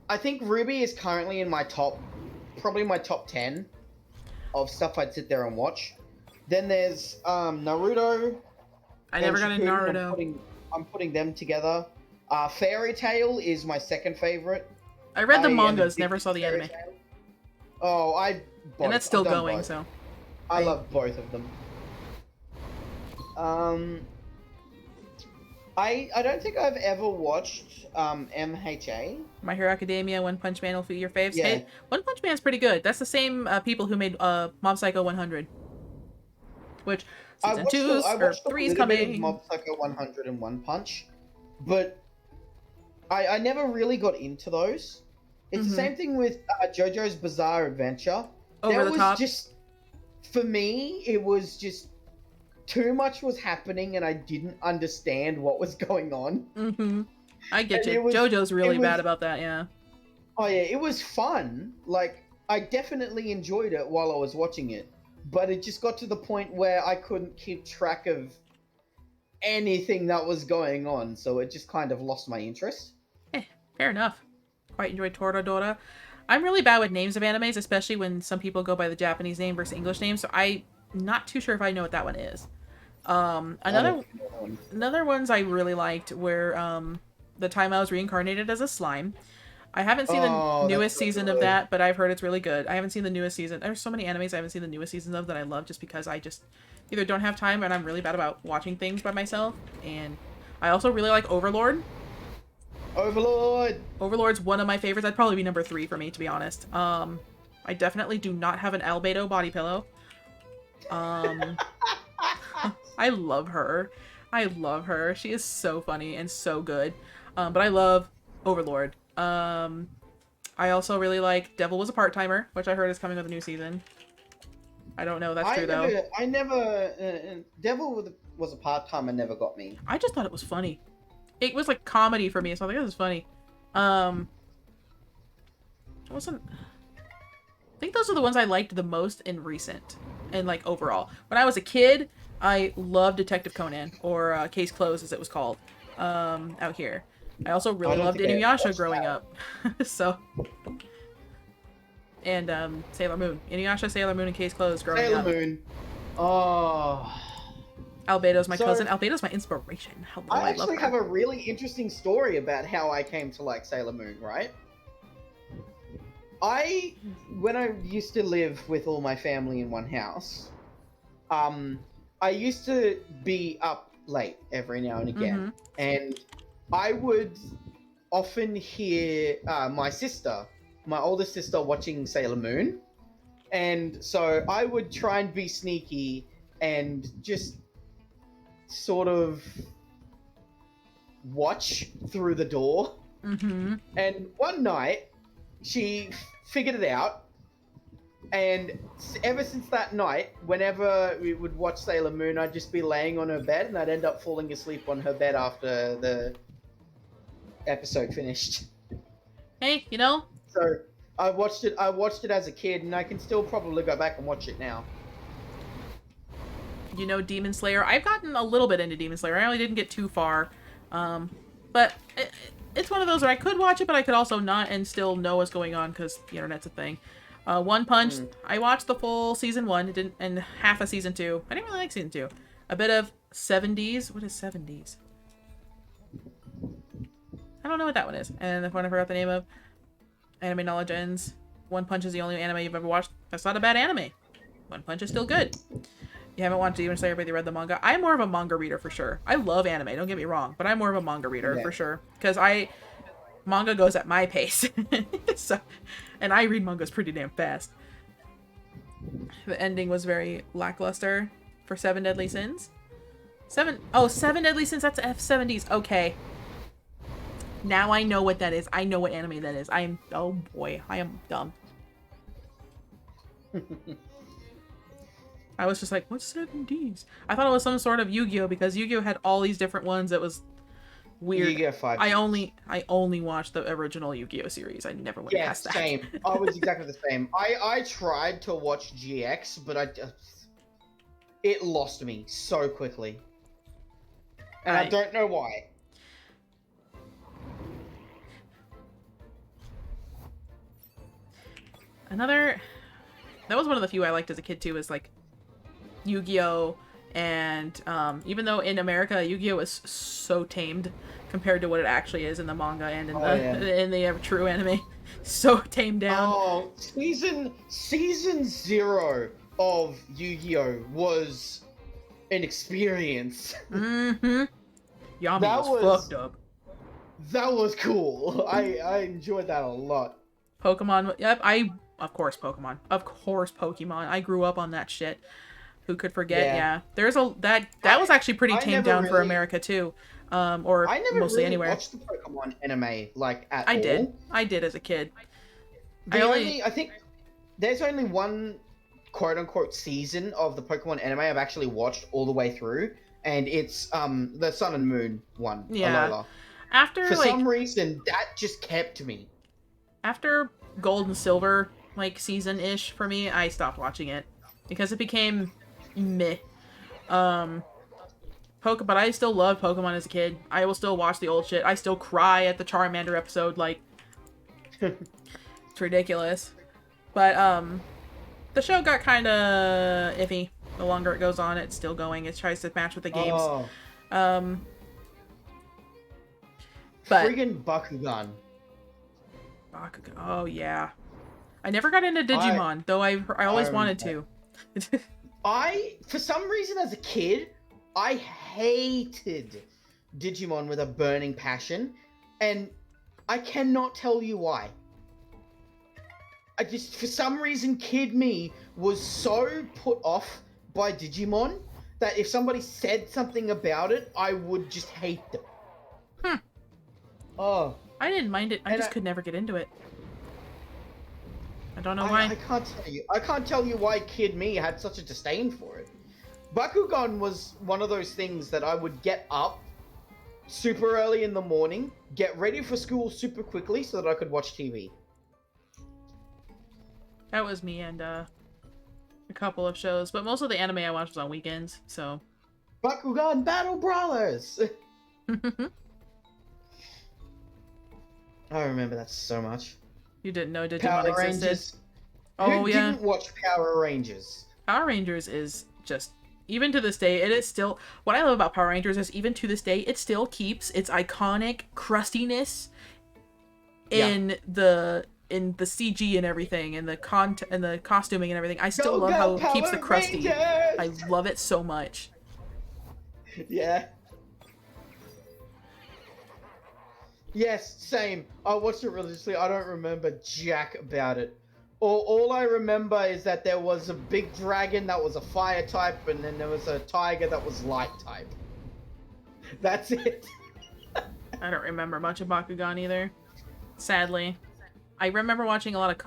I think Ruby is currently in probably my top 10 of stuff I'd sit there and watch. Then there's Naruto. I never got into Shippuden. Naruto. I'm putting them together. Fairy Tail is my second favorite. I read the I am mangas, a never big saw the Fairy anime. Tail. Oh, And that's still I've done going, both. so. I love both of them. I don't think I've ever watched MHA. My Hero Academia, One Punch Man will be your faves. Yeah. Hey, One Punch Man's pretty good. That's the same people who made Mob Psycho 100. Which, season 2's or 3's coming. Mob Psycho 100 and One Punch, but I never really got into those. It's Mhm. the same thing with JoJo's Bizarre Adventure. Over That the was top. just, for me, it was just too much was happening and I didn't understand what was going on. Mm-hmm. I get And you. it was- JoJo's really it was- bad about that, yeah. Oh yeah, it was fun. Like, I definitely enjoyed it while I was watching it. But it just got to the point where I couldn't keep track of anything that was going on, so it just kind of lost my interest. Fair enough. Quite enjoyed Toradora. I'm really bad with names of animes, especially when some people go by the Japanese name versus English name, so I'm not too sure if I know what that one is. Another ones I really liked were the time I was reincarnated as a slime. I haven't seen the newest season of that, but I've heard it's really good. I haven't seen the newest season. There's so many animes I haven't seen the newest seasons of that I love just because I just either don't have time and I'm really bad about watching things by myself. And I also really like Overlord. Overlord's one of my favorites. That'd probably be number 3 for me, to be honest. I definitely do not have an albedo body pillow. I love her. I love her. She is so funny and so good. But I love Overlord. I also really like Devil Was a Part-Timer, which I heard is coming with a new season. I don't know if that's true, though. Devil Was a Part-Timer never got me. I just thought it was funny. It was like comedy for me, so I think this is funny. I think those are the ones I liked the most in recent and like overall. When I was a kid, I loved Detective Conan, or Case Closed as it was called, out here. I also really loved Inuyasha growing up. So, and Sailor Moon. Inuyasha, Sailor Moon, and Case Closed growing up. Sailor Moon. Oh. Albedo's my cousin. Albedo's my inspiration. I actually have a really interesting story about how I came to like Sailor Moon, right? When I used to live with all my family in one house, I used to be up late every now and again, and I would often hear my oldest sister, watching Sailor Moon, and so I would try and be sneaky and just sort of watch through the door. And one night, she figured it out, and ever since that night, whenever we would watch Sailor Moon, I'd just be laying on her bed, and I'd end up falling asleep on her bed after the episode finished. Hey, you know? So I watched it as a kid, and I can still probably go back and watch it now. You know, Demon Slayer. I've gotten a little bit into Demon Slayer. I really didn't get too far. But it's one of those where I could watch it, but I could also not and still know what's going on because the internet's a thing. One Punch, I watched the full season 1 and half of season 2. I didn't really like season 2. A bit of 70s. What is 70s? I don't know what that one is. And the one I forgot the name of. Anime Knowledge Ends. One Punch is the only anime you've ever watched. That's not a bad anime. One Punch is still good. You haven't watched Demon Slayer, but you read the manga. I'm more of a manga reader for sure. I love anime, don't get me wrong, but I'm more of a manga reader for sure. Because manga goes at my pace. So, and I read mangas pretty damn fast. The ending was very lackluster for Seven Deadly Sins. Seven Deadly Sins, that's F70s. Okay. Now I know what that is. I know what anime that is. Oh boy, I am dumb. I was just like, what's 70s? I thought it was some sort of Yu-Gi-Oh! Because Yu-Gi-Oh! Had all these different ones that was weird. Yu-Gi-Oh! 5. I only watched the original Yu-Gi-Oh! Series. I never went past that. Same. I was exactly the same. I tried to watch GX, but it lost me so quickly. And I don't know why. That was one of the few I liked as a kid too, is like Yu-Gi-Oh! And even though in America Yu-Gi-Oh! Is so tamed compared to what it actually is in the manga and in the true anime, so tamed down. Oh, season 0 of Yu-Gi-Oh! Was an experience. Yami was fucked up. That was cool. I enjoyed that a lot. Pokemon, yep, of course Pokemon. I grew up on that shit. Who could forget? Yeah. There's that was actually pretty tamed down for America too. Or I never mostly really anywhere. watched the Pokemon anime like at all. I did as a kid. I think there's only one quote unquote season of the Pokemon anime I've actually watched all the way through, and it's the Sun and Moon one. Yeah. Alola. For some reason that just kept me. After Gold and Silver season-ish for me, I stopped watching it because it became meh. But I still loved Pokemon as a kid. I will still watch the old shit. I still cry at the Charmander episode, it's ridiculous. But the show got kind of iffy The longer it goes on, it's still going. It tries to match with the games. Oh, But friggin' Bakugan. Bakugan. Oh yeah. I never got into Digimon, though I always wanted to. For some reason as a kid, I hated Digimon with a burning passion, and I cannot tell you why. I just, for some reason, kid me was so put off by Digimon that if somebody said something about it, I would just hate them. Oh. I didn't mind it. I just could never get into it. I don't know why. I can't tell you. I can't tell you why kid me had such a disdain for it. Bakugan was one of those things that I would get up super early in the morning, get ready for school super quickly so that I could watch TV. That was me and a couple of shows, but most of the anime I watched was on weekends, so. Bakugan Battle Brawlers! I remember that so much. You didn't know Digimon Power existed? Rangers. Oh, Who yeah. didn't watch Power Rangers? Power Rangers is just, even to this day, it is still, what I love about Power Rangers is even to this day, it still keeps its iconic crustiness in the CG and everything, and the costuming and everything. I still love how it keeps the crusty. Rangers! I love it so much. Yeah. Yes, same. I watched it religiously. I don't remember jack about it. All I remember is that there was a big dragon that was a fire type, and then there was a tiger that was light type. That's it. I don't remember much of Bakugan either. Sadly. I remember watching a lot of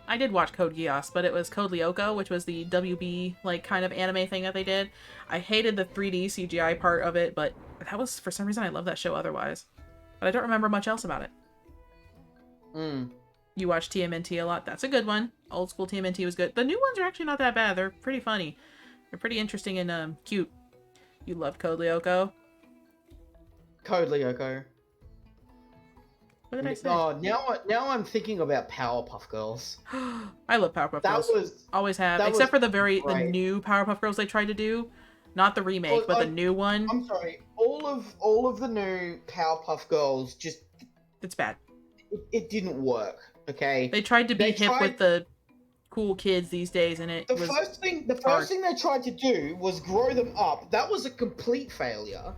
I did watch Code Geass, but it was Code Lyoko, which was the WB, like, kind of anime thing that they did. I hated the 3D CGI part of it, but that was, for some reason, I love that show otherwise. But I don't remember much else about it. You watch TMNT a lot. That's a good one. Old school TMNT was good. The new ones are actually not that bad. They're pretty funny. They're pretty interesting and cute. You loved Code Lyoko? Code Lyoko. What did I say? Oh, now I'm thinking about Powerpuff Girls. I love Powerpuff Girls. Always have. Except for the new Powerpuff Girls they tried to do. Not the remake, but the new one. I'm sorry. All of the new Powerpuff Girls just... It's bad. It didn't work, okay? They tried to be hip with the cool kids these days, and the first thing they tried to do was grow them up. That was a complete failure.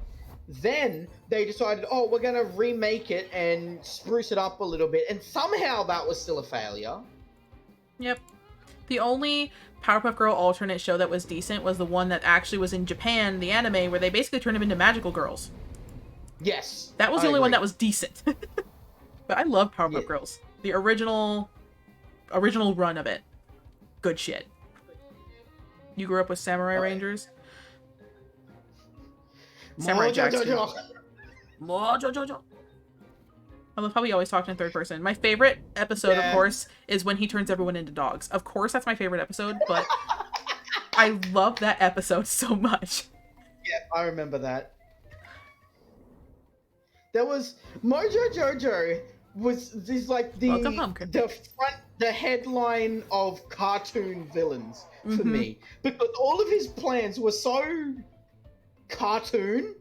Then they decided, oh, we're going to remake it and spruce it up a little bit. And somehow that was still a failure. Yep. The only Powerpuff Girl alternate show that was decent was the one that actually was in Japan, the anime, where they basically turned them into magical girls. Yes. That was the only one that was decent. But I love Powerpuff Girls. The original run of it. Good shit. You grew up with Samurai Rangers? Samurai Jacks. Mojo. I love how we always talk in third person. My favorite episode, of course, is when he turns everyone into dogs. Of course, that's my favorite episode, but I love that episode so much. Yeah, I remember that. There was Mojo Jojo was this like the headline of cartoon villains for me, because all of his plans were so cartoon.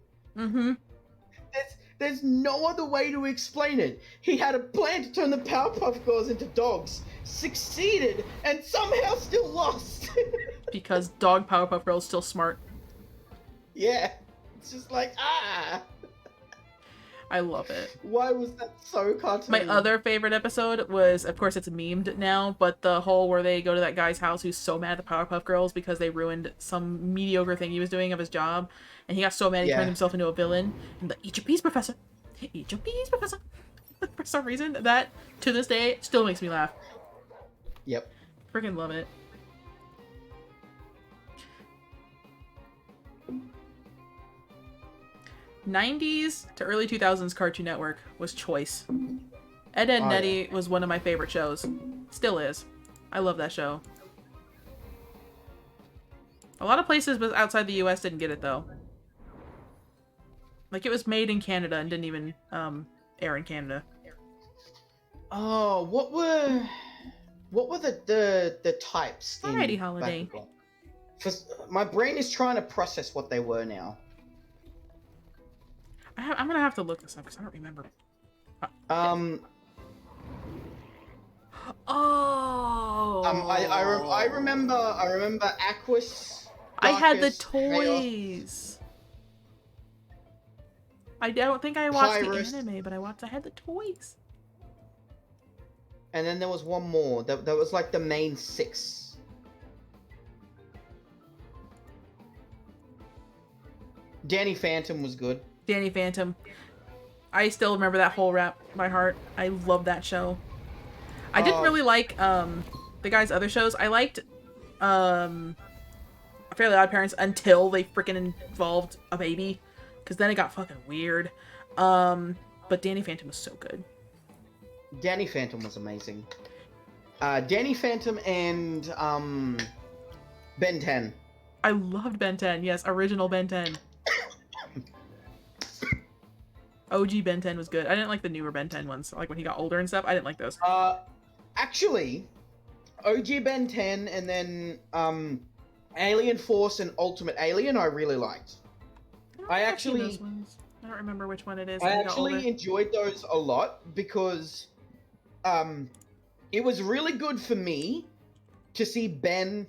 There's no other way to explain it. He had a plan to turn the Powerpuff Girls into dogs, succeeded, and somehow still lost. Because dog Powerpuff Girls still smart. Yeah, it's just like I love it. Why was that so cartoon? My other favorite episode was, of course, it's memed now, but the whole where they go to that guy's house who's so mad at the Powerpuff Girls because they ruined some mediocre thing he was doing of his job, and he got so mad he turned himself into a villain. And the eat your peas, professor. Eat your peas, professor. For some reason, that to this day still makes me laugh. Yep. Freaking love it. '90s to early 2000s Cartoon Network was choice. Ed, Edd n Eddy was one of my favorite shows. Still is. I love that show. A lot of places outside the US didn't get it, though. Like, it was made in Canada and didn't even air in Canada. Oh, what were the types? Variety Holiday. My brain is trying to process what they were now. I'm gonna have to look this up because I don't remember. Oh. I remember Aquas. I had the Darkus, Chaos, toys. I don't think I watched Pyrus. the anime, but I had the toys. And then there was one more. That was like the main 6. Danny Phantom was good. Danny Phantom. I still remember that whole rap by heart. I love that show. I didn't really like the guy's other shows. I liked Fairly Odd Parents until they freaking involved a baby, because then it got fucking weird. But Danny Phantom was so good. Danny Phantom was amazing. Danny Phantom and Ben 10. I loved Ben 10. Yes, original Ben 10. OG Ben 10 was good. I didn't like the newer Ben 10 ones, like when he got older and stuff. I didn't like those. Actually, OG Ben 10 and then Alien Force and Ultimate Alien I really liked. I don't remember which one it is. I actually enjoyed those a lot because it was really good for me to see Ben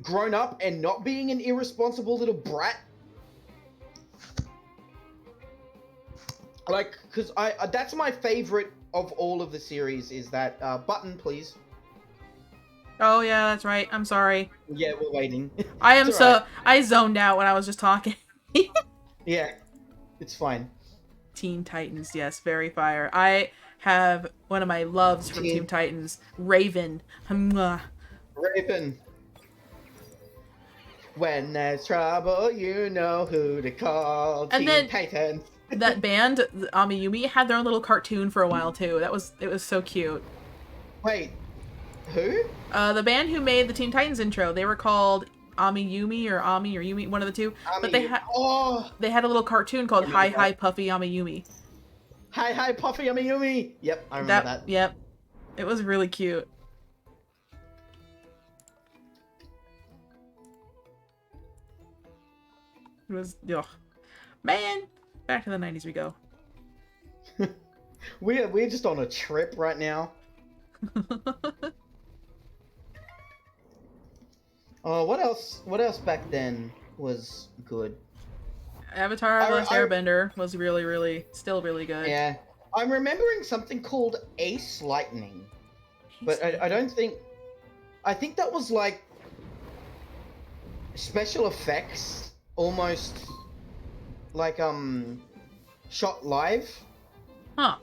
grown up and not being an irresponsible little brat. Like, because that's my favorite of all of the series is that button, please. Oh yeah, that's right. I'm sorry. Yeah, we're waiting. I zoned out when I was just talking. Yeah, it's fine. Teen Titans, yes, very fire. I have one of my loves from Teen Titans, Raven. Mwah. Raven. When there's trouble, you know who to call. And Teen Titans. That band, Amiyumi, had their own little cartoon for a while too. It was so cute. Wait, who? The band who made the Teen Titans intro, they were called Amiyumi or Ami or Yumi, one of the two. But they had a little cartoon called Hi Hi Puffy Amiyumi. Hi Hi Puffy Amiyumi. Yep, I remember that. Yep, it was really cute. It was, ugh. Man, back to the 90s we go. We're just on a trip right now. What else back then was good? Avatar: The Last Airbender was really, still really good. Yeah. I'm remembering something called Ace Lightning. But I don't think... I think that was like... special effects. Almost... like, shot live. Huh.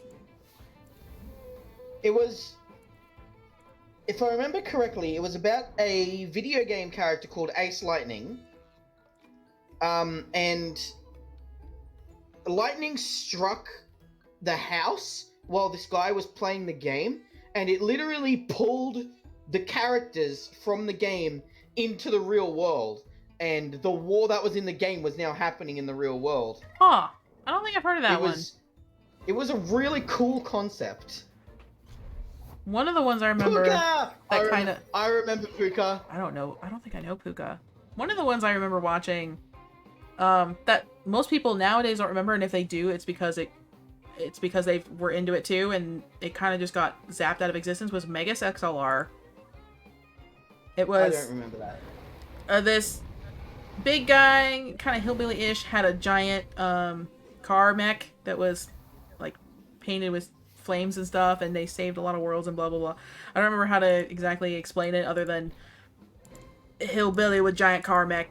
It was... if I remember correctly, it was about a video game character called Ace Lightning. And lightning struck the house while this guy was playing the game, and it literally pulled the characters from the game into the real world, and the war that was in the game was now happening in the real world. Huh. I don't think I've heard of that one. It was a really cool concept. One of the ones I remember... Puka! I remember Puka. I don't know. I don't think I know Puka. One of the ones I remember watching... that most people nowadays don't remember, and if they do, it's because they were into it too, and it kind of just got zapped out of existence, was Megas XLR. It was... I don't remember that. This big guy, kind of hillbilly-ish, had a giant car mech that was like painted with flames and stuff, and they saved a lot of worlds and blah blah blah. I don't remember how to exactly explain it other than hillbilly with giant car mech.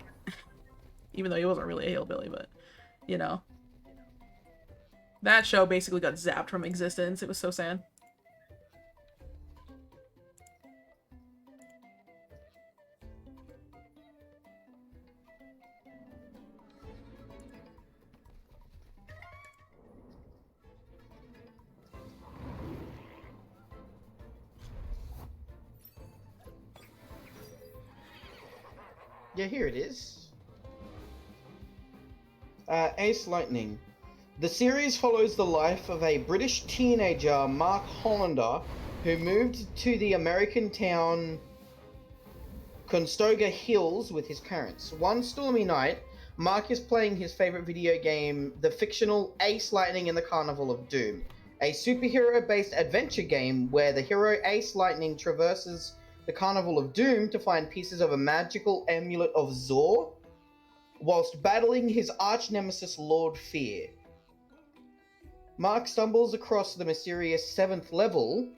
Even though he wasn't really a hillbilly, but you know. That show basically got zapped from existence. It was so sad. Yeah, here it is. Ace Lightning. The series follows the life of a British teenager, Mark Hollander, who moved to the American town Conestoga Hills with his parents. One stormy night, Mark is playing his favorite video game, the fictional Ace Lightning and the Carnival of Doom, a superhero-based adventure game where the hero Ace Lightning traverses the Carnival of Doom to find pieces of a magical amulet of Zor, whilst battling his arch-nemesis Lord Fear. Mark stumbles across the mysterious 7th level,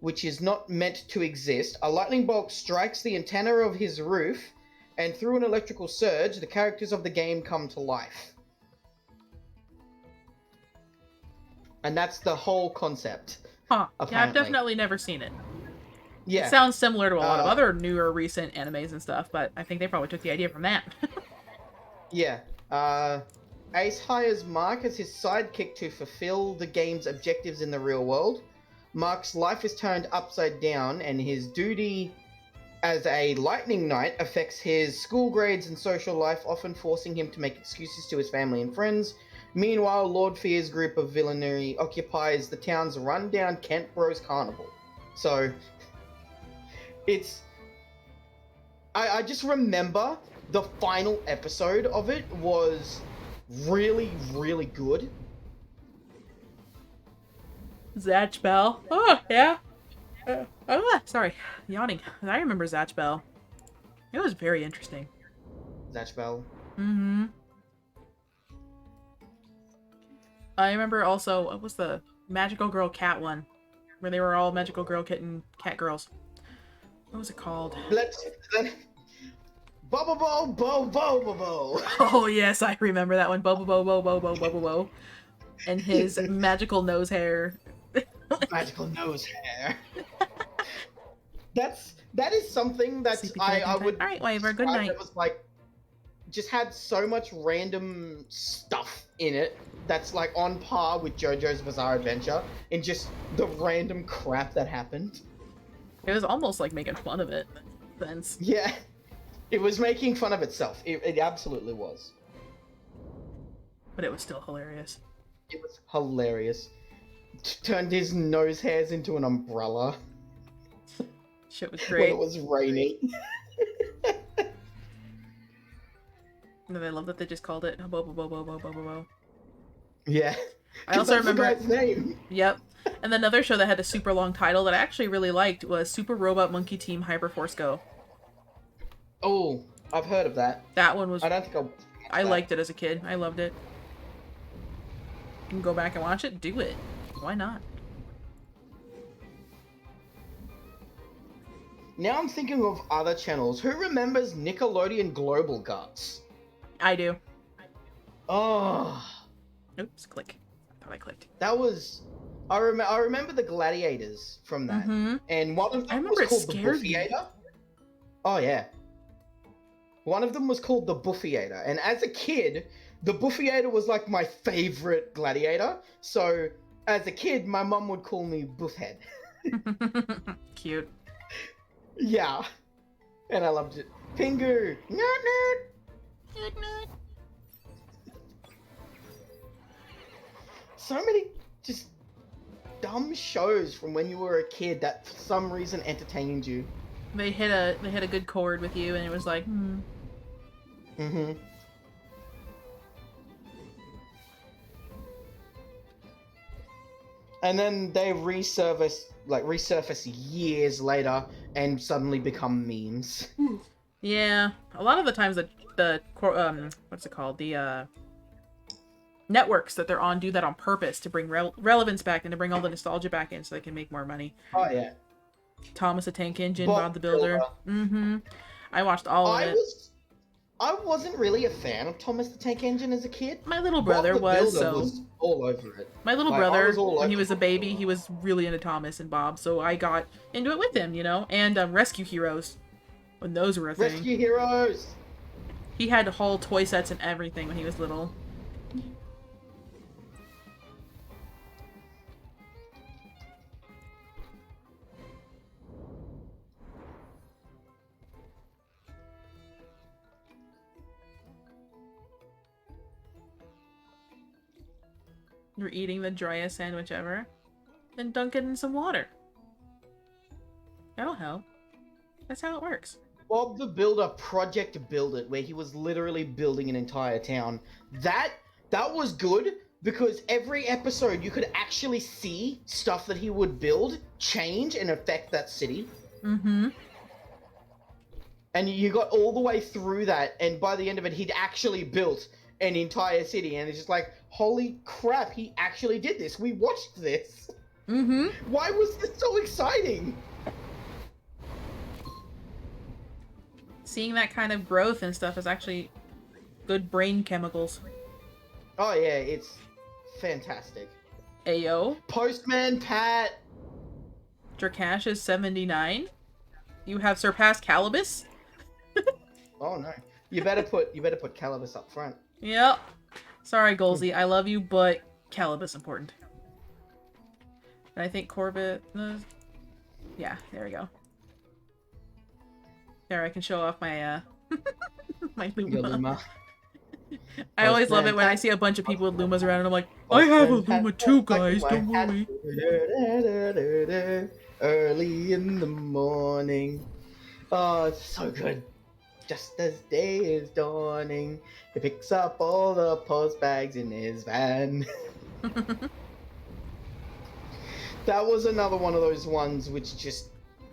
which is not meant to exist. A lightning bolt strikes the antenna of his roof, and through an electrical surge, the characters of the game come to life. And that's the whole concept. Huh. Yeah, I've Apparently. definitely never seen it. Yeah. It sounds similar to a lot of other newer recent animes and stuff, but I think they probably took the idea from that. Yeah. Ace hires Mark as his sidekick to fulfill the game's objectives in the real world. Mark's life is turned upside down, and his duty as a lightning knight affects his school grades and social life, often forcing him to make excuses to his family and friends. Meanwhile, Lord Fear's group of villainy occupies the town's rundown Kent Bros Carnival. So, it's... I just remember the final episode of it was really, really good. Zatch Bell. Oh, yeah. Sorry. Yawning. I remember Zatch Bell. It was very interesting. Zatch Bell. Mm-hmm. I remember also, what was the Magical Girl Cat one? Where they were all Magical Girl Kitten Cat Girls. What was it called? Bobo Bo Bo Bo Bo Bo. Oh, yes, I remember that one. Bobo Bo Bo Bo Bo Bo Bo Bo. And his magical nose hair. Magical nose hair. That is something that I would. All right, Waver. Good night. It was like just had so much random stuff in it that's like on par with JoJo's Bizarre Adventure, and just the random crap that happened. It was almost like making fun of it. Sense. Yeah, it was making fun of itself. It absolutely was. But it was still hilarious. It was hilarious. Turned his nose hairs into an umbrella. Shit was When great. it was raining. And I love that they just called it Bo Bo Bo Bo Bo Bo Bo Bo. Yeah. I also That's the remember. guy's name. Yep. And then another show that had a super long title that I actually really liked was Super Robot Monkey Team Hyperforce Go. Oh, I've heard of that. That one was. I don't think I liked it as a kid. I loved it. You can go back and watch it. Do it. Why not? Now I'm thinking of other channels. Who remembers Nickelodeon Global Guts? I do. Oh, Oops, click. I thought I clicked. that was... I remember the Gladiators from that. Mm-hmm. And one of I them remember was it called the scared me. Buffeator. Oh, yeah. One of them was called the Buffeator. And as a kid, the Buffeator was like my favorite gladiator. So, as a kid, my mum would call me Buffhead. Cute. Yeah. And I loved it. Pingu! Nerd nerd! So many just dumb shows from when you were a kid that for some reason entertained you. They hit a good chord with you, and it was like, Mm-hmm. And then they resurface years later and suddenly become memes. Yeah. A lot of the times the what's it called? The networks that they're on do that on purpose to bring relevance back and to bring all the nostalgia back in so they can make more money. Oh yeah. Thomas the Tank Engine, Bob the Builder. Mm-hmm. I watched all of it. I wasn't really a fan of Thomas the Tank Engine as a kid. My little brother Bob the was, Builder so... was all over it. My little Like, I brother, was all when he over was a it. baby, he was really into Thomas and Bob, so I got into it with him, you know? And Rescue Heroes, when those were a thing. Rescue Heroes! He had whole toy sets and everything when he was little. You're eating the driest sandwich ever? Then dunk it in some water. That'll help. That's how it works. Bob the Builder Project Build It, where he was literally building an entire town. That was good because every episode you could actually see stuff that he would build change and affect that city. Mm-hmm. And you got all the way through that, and by the end of it, he'd actually built an entire city, and it's just like, holy crap, he actually did this. We watched this. Mm-hmm. Why was this so exciting? Seeing that kind of growth and stuff is actually good brain chemicals. Oh yeah, it's fantastic. Ayo. Postman Pat. Drakash is 79. You have surpassed Calibus? Oh no. You better put Calibus up front. Yep. Sorry, Golsey. I love you, but Calibus important. And I think Corbett... yeah, there we go. There, I can show off my, my Luma. Your Luma. I always love it when I see a bunch of people with Lumas around and I'm like, I have a Luma too, guys, don't worry. Early in the morning. Oh, it's so good. Just as day is dawning, he picks up all the post bags in his van. That was another one of those ones which just...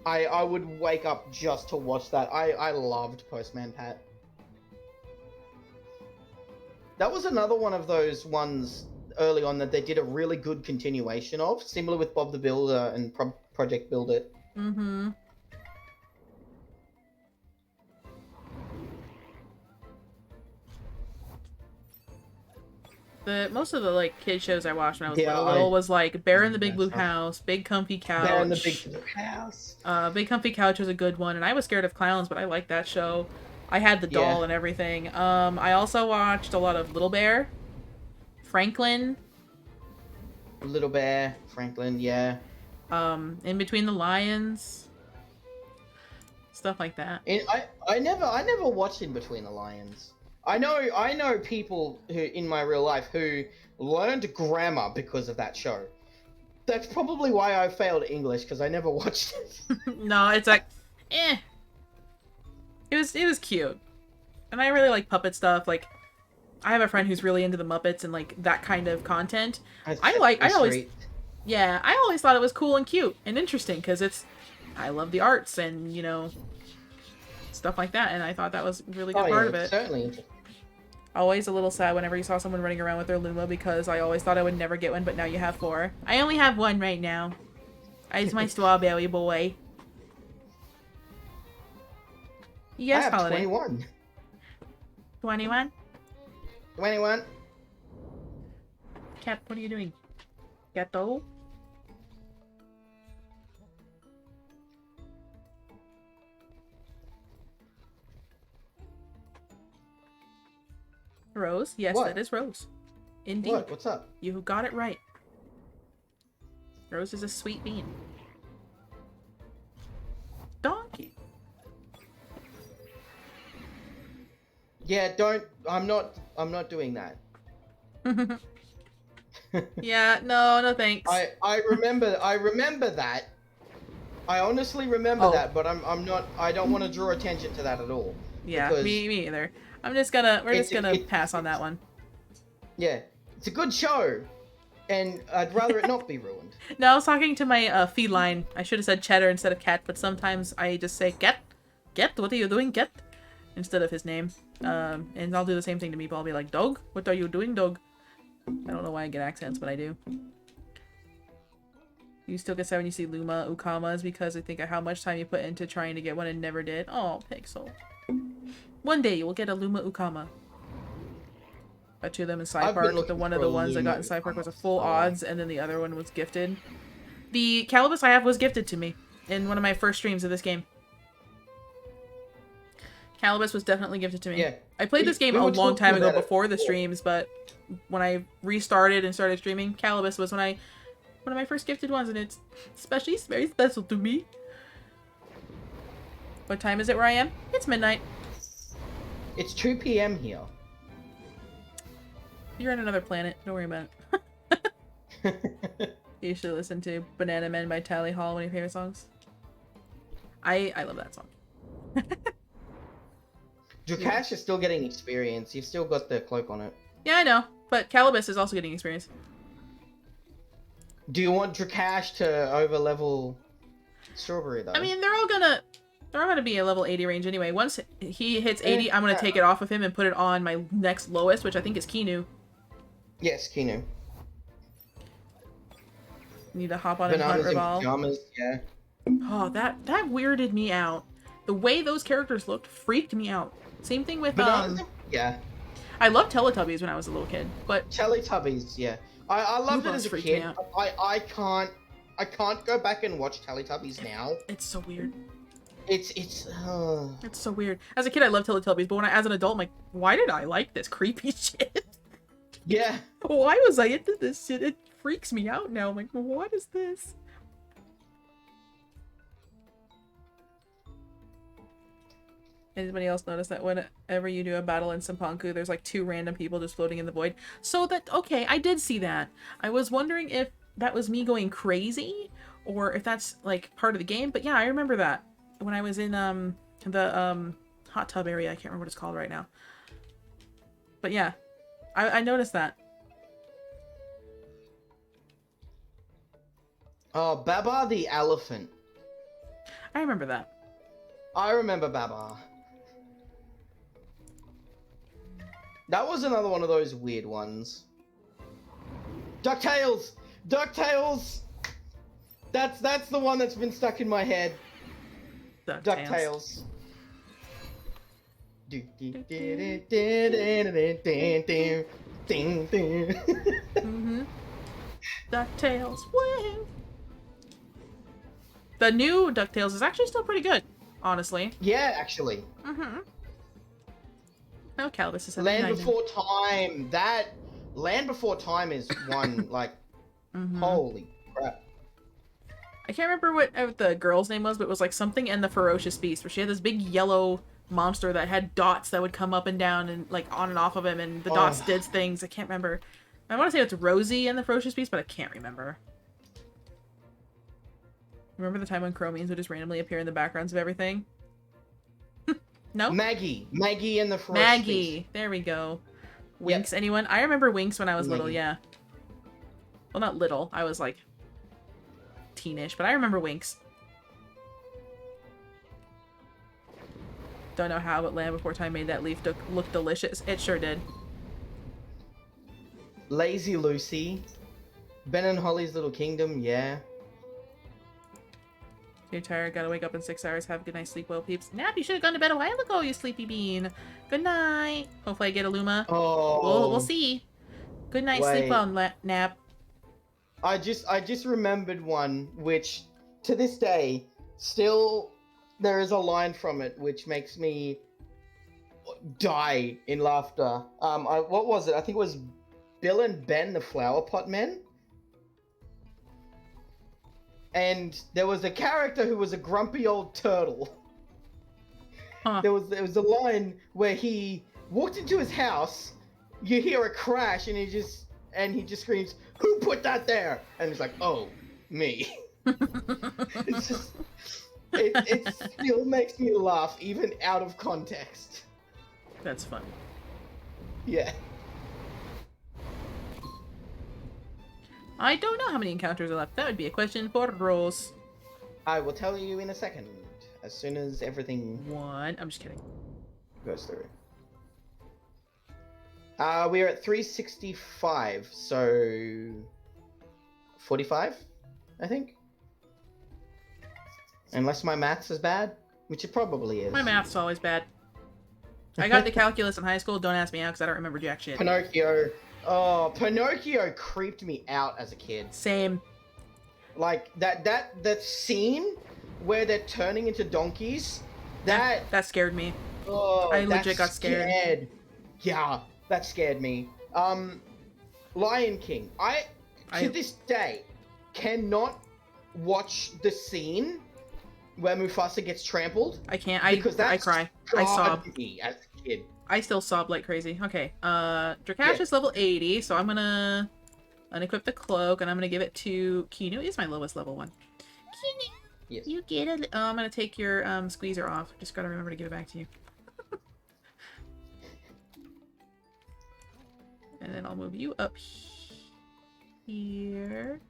I would wake up just to watch that. I loved Postman Pat. That was another one of those ones early on that they did a really good continuation of, similar with Bob the Builder and Project Build It. Mm-hmm. Most of the like kid shows I watched when I was little was like Bear in the Big Blue House, Big Comfy Couch. Bear in the Big Blue House. Big Comfy Couch was a good one, and I was scared of clowns, but I liked that show. I had the doll and everything. I also watched a lot of Little Bear, Franklin. Little Bear, Franklin, yeah. In Between the Lions. Stuff like that. I never watched In Between the Lions. I know people who in my real life who learned grammar because of that show. That's probably why I failed English, because I never watched it. No, it's like, eh. It was cute, and I really like puppet stuff. Like, I have a friend who's really into the Muppets and like that kind of content. I always thought it was cool and cute and interesting because I love the arts and stuff like that, and I thought that was a really good part of it. Certainly interesting. Always a little sad whenever you saw someone running around with their Luma because I always thought I would never get one, but now you have 4. I only have 1 right now. It's my strawberry boy. Yes, I have Holiday. 21. 21? 21. Cat, what are you doing? Ghetto? Rose? Yes, What? that is Rose. Indeed. What? What's up? You got it right. Rose is a sweet bean. Donkey. Yeah, I'm not doing that. Yeah, no thanks. I remember that. I honestly remember that, but I don't want to draw attention to that at all. Yeah, me either. We're just gonna pass on that one. Yeah, it's a good show, and I'd rather it not be ruined. No, I was talking to my feline. I should have said Cheddar instead of Cat, but sometimes I just say Get, what are you doing, Get, instead of his name. And I'll do the same thing to Meeple. I'll be like, Dog, what are you doing, Dog? I don't know why I get accents, but I do. You still get 7 when you see Luma Ukamas because I think of how much time you put into trying to get one and never did. Oh, Pixel. One day you will get a Luma Ukama. Got 2 of them in Side Park. One of the ones I got in Side Park was a full odds, and then the other one was gifted. The Calibus I have was gifted to me in one of my first streams of this game. Calibus was definitely gifted to me. Yeah. I played this game a long time ago before the streams, but when I restarted and started streaming, Calibus was one of my first gifted ones, and it's very special to me. What time is it where I am? It's midnight. It's 2 p.m. here. You're on another planet. Don't worry about it. You should listen to Banana Men by Tally Hall, one of your favorite songs. I love that song. Drakash is still getting experience. You've still got the cloak on it. Yeah, I know. But Calibus is also getting experience. Do you want Drakash to over-level Strawberry, though? I mean, they're all gonna be a level 80 range anyway. Once he hits 80, I'm gonna take it off of him and put it on my next lowest, which I think is Kinu. Yes, Kinu. Need to hop on and hunt Bananas and Revolve. pajamas, yeah. Oh, that weirded me out. The way those characters looked freaked me out. Same thing with Bananas, yeah. I loved Teletubbies when I was a little kid, but Teletubbies, yeah. I loved it Rudolph's as a freaked kid. me out. I can't go back and watch Teletubbies now. it's so weird. It's It's so weird. As a kid, I loved Teletubbies, but as an adult, I'm like, why did I like this creepy shit? yeah. Why was I into this shit? It freaks me out now. I'm like, what is this? Anybody else notice that whenever you do a battle in Sampanku, there's like 2 random people just floating in the void? So that, okay, I did see that. I was wondering if that was me going crazy or if that's like part of the game. But yeah, I remember that when I was in the hot tub area. I can't remember what it's called right now. But yeah, I noticed that. Oh, Baba the elephant. I remember that. I remember Baba. That was another one of those weird ones. DuckTales! DuckTales! That's the one that's been stuck in my head. DuckTales. Mm-hmm. DuckTales. Woo! The new DuckTales is actually still pretty good, honestly. Yeah, actually. Mm-hmm. Oh, Calibus is Land Before Time. That Land Before Time is one like holy crap. I can't remember what the girl's name was, but it was like something and the Ferocious Beast, where she had this big yellow monster that had dots that would come up and down and like on and off of him, and the dots did things. I can't remember. I want to say it's Rosie and the Ferocious Beast, but I can't remember. Remember the time when Chromians would just randomly appear in the backgrounds of everything? No? Maggie and the Ferocious Maggie. Beast. There we go. Winx, anyone? I remember Winx when I was little, yeah. Well, not little. I was like teenish, but I remember Winx. Don't know how, but Land Before Time made that leaf look delicious. It sure did. Lazy Lucy. Ben and Holly's Little Kingdom, yeah. You're tired, gotta wake up in 6 hours. Have a good night, sleep well, peeps. Nap, you should have gone to bed a while ago, you sleepy bean. Good night. Hopefully I get a Luma. Oh. We'll see. Good night, sleep well, Nap. I just remembered one which, to this day, still there is a line from it which makes me die in laughter. What was it? I think it was Bill and Ben, the Flower Pot Men. And there was a character who was a grumpy old turtle. Huh. There was a line where he walked into his house, you hear a crash, and he just screams, "Who put that there?" And he's like, "Oh, me." It's just it still makes me laugh even out of context. That's fun. Yeah. I don't know how many encounters are left. That would be a question for Rose. I will tell you in a second, as soon as everything 1. I'm just kidding. goes through. We're at 365, so 45, I think. Unless my maths is bad, which it probably is. My math's always bad. I got the calculus in high school. Don't ask me out because I don't remember jack shit. Pinocchio. Oh, Pinocchio creeped me out as a kid. Same. Like that scene where they're turning into donkeys. That scared me. Oh, I legit got scared. Yeah, that scared me. Lion King. I to this day cannot watch the scene where Mufasa gets trampled. I can't. Because I cry. I sob. Me as a kid. I still sob like crazy. Okay. Drakash is level 80, so I'm gonna unequip the cloak and I'm gonna give it to Kinu. Is my lowest level one. Kinu, yes. You get it. I'm gonna take your squeezer off. Just gotta remember to give it back to you. And then I'll move you up here.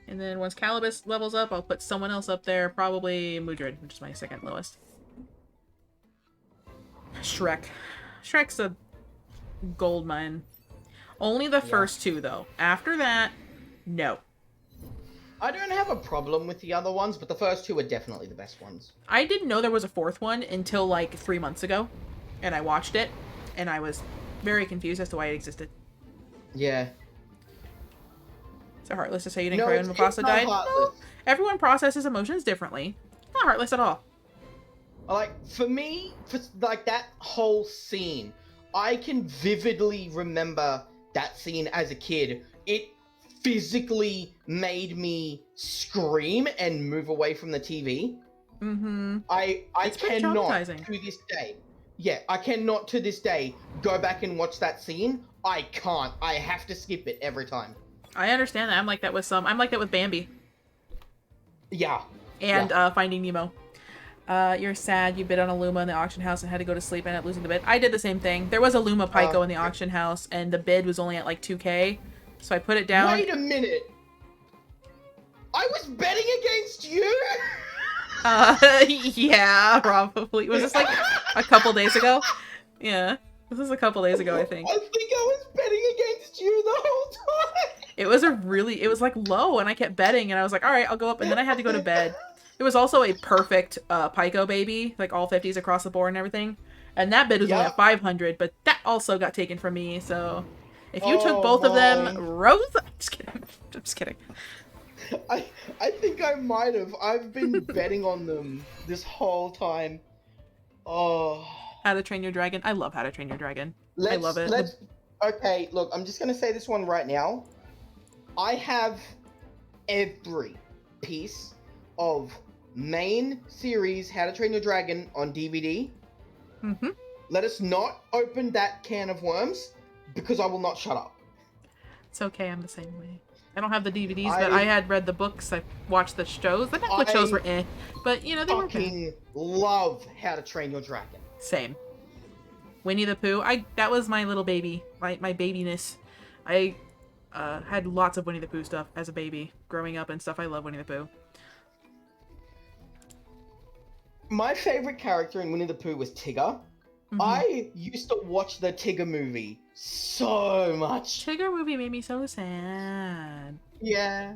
And then once Calibus levels up, I'll put someone else up there. Probably Mudrid, which is my second lowest. Shrek. Shrek's a gold mine. Only the first two, though. After that, no. I don't have a problem with the other ones, but the first two are definitely the best ones. I didn't know there was a fourth one until like 3 months ago. And I watched it, and I was very confused as to why it existed. Yeah. So Heartless to say you didn't cry when Mufasa not died? heartless. No, everyone processes emotions differently. Not Heartless at all. Like, for me, for like that whole scene, I can vividly remember that scene as a kid. It physically made me scream and move away from the TV. Mm-hmm. I It's pretty cannot traumatizing. to this day. Yeah, I cannot to this day go back and watch that scene. I can't. I have to skip it every time. I understand that. I'm like that with Bambi. Yeah. And Finding Nemo. You're sad you bid on a Luma in the auction house and had to go to sleep and ended up losing the bid. I did the same thing. There was a Luma Pycko in the auction house and the bid was only at like 2K. So I put it down. Wait a minute. I was betting against you? Yeah, probably. Was this like a couple days ago? Yeah. This was a couple days ago, I think. I think I was betting against you the whole time. It was like low and I kept betting and I was like, all right, I'll go up. And then I had to go to bed. It was also a perfect Pycko baby, like all 50s across the board and everything. And that bid was only at 500, but that also got taken from me. So if you took both of them, Rose, just kidding. I'm just kidding. I think I might have. I've been betting on them this whole time. Oh. How to Train Your Dragon. I love How to Train Your Dragon. I love it. Okay, look, I'm just going to say this one right now. I have every piece of main series How to Train Your Dragon on DVD. Mm-hmm. Let us not open that can of worms because I will not shut up. It's okay, I'm the same way. I don't have the DVDs, but I had read the books. I watched the shows. The Netflix shows were but you know they were fucking love How to Train Your Dragon. Same. Winnie the Pooh. That was my little baby, my babiness. I had lots of Winnie the Pooh stuff as a baby, growing up and stuff. I love Winnie the Pooh. My favorite character in Winnie the Pooh was Tigger. Mm-hmm. I used to watch the Tigger movie so much. Tigger movie made me so sad. Yeah.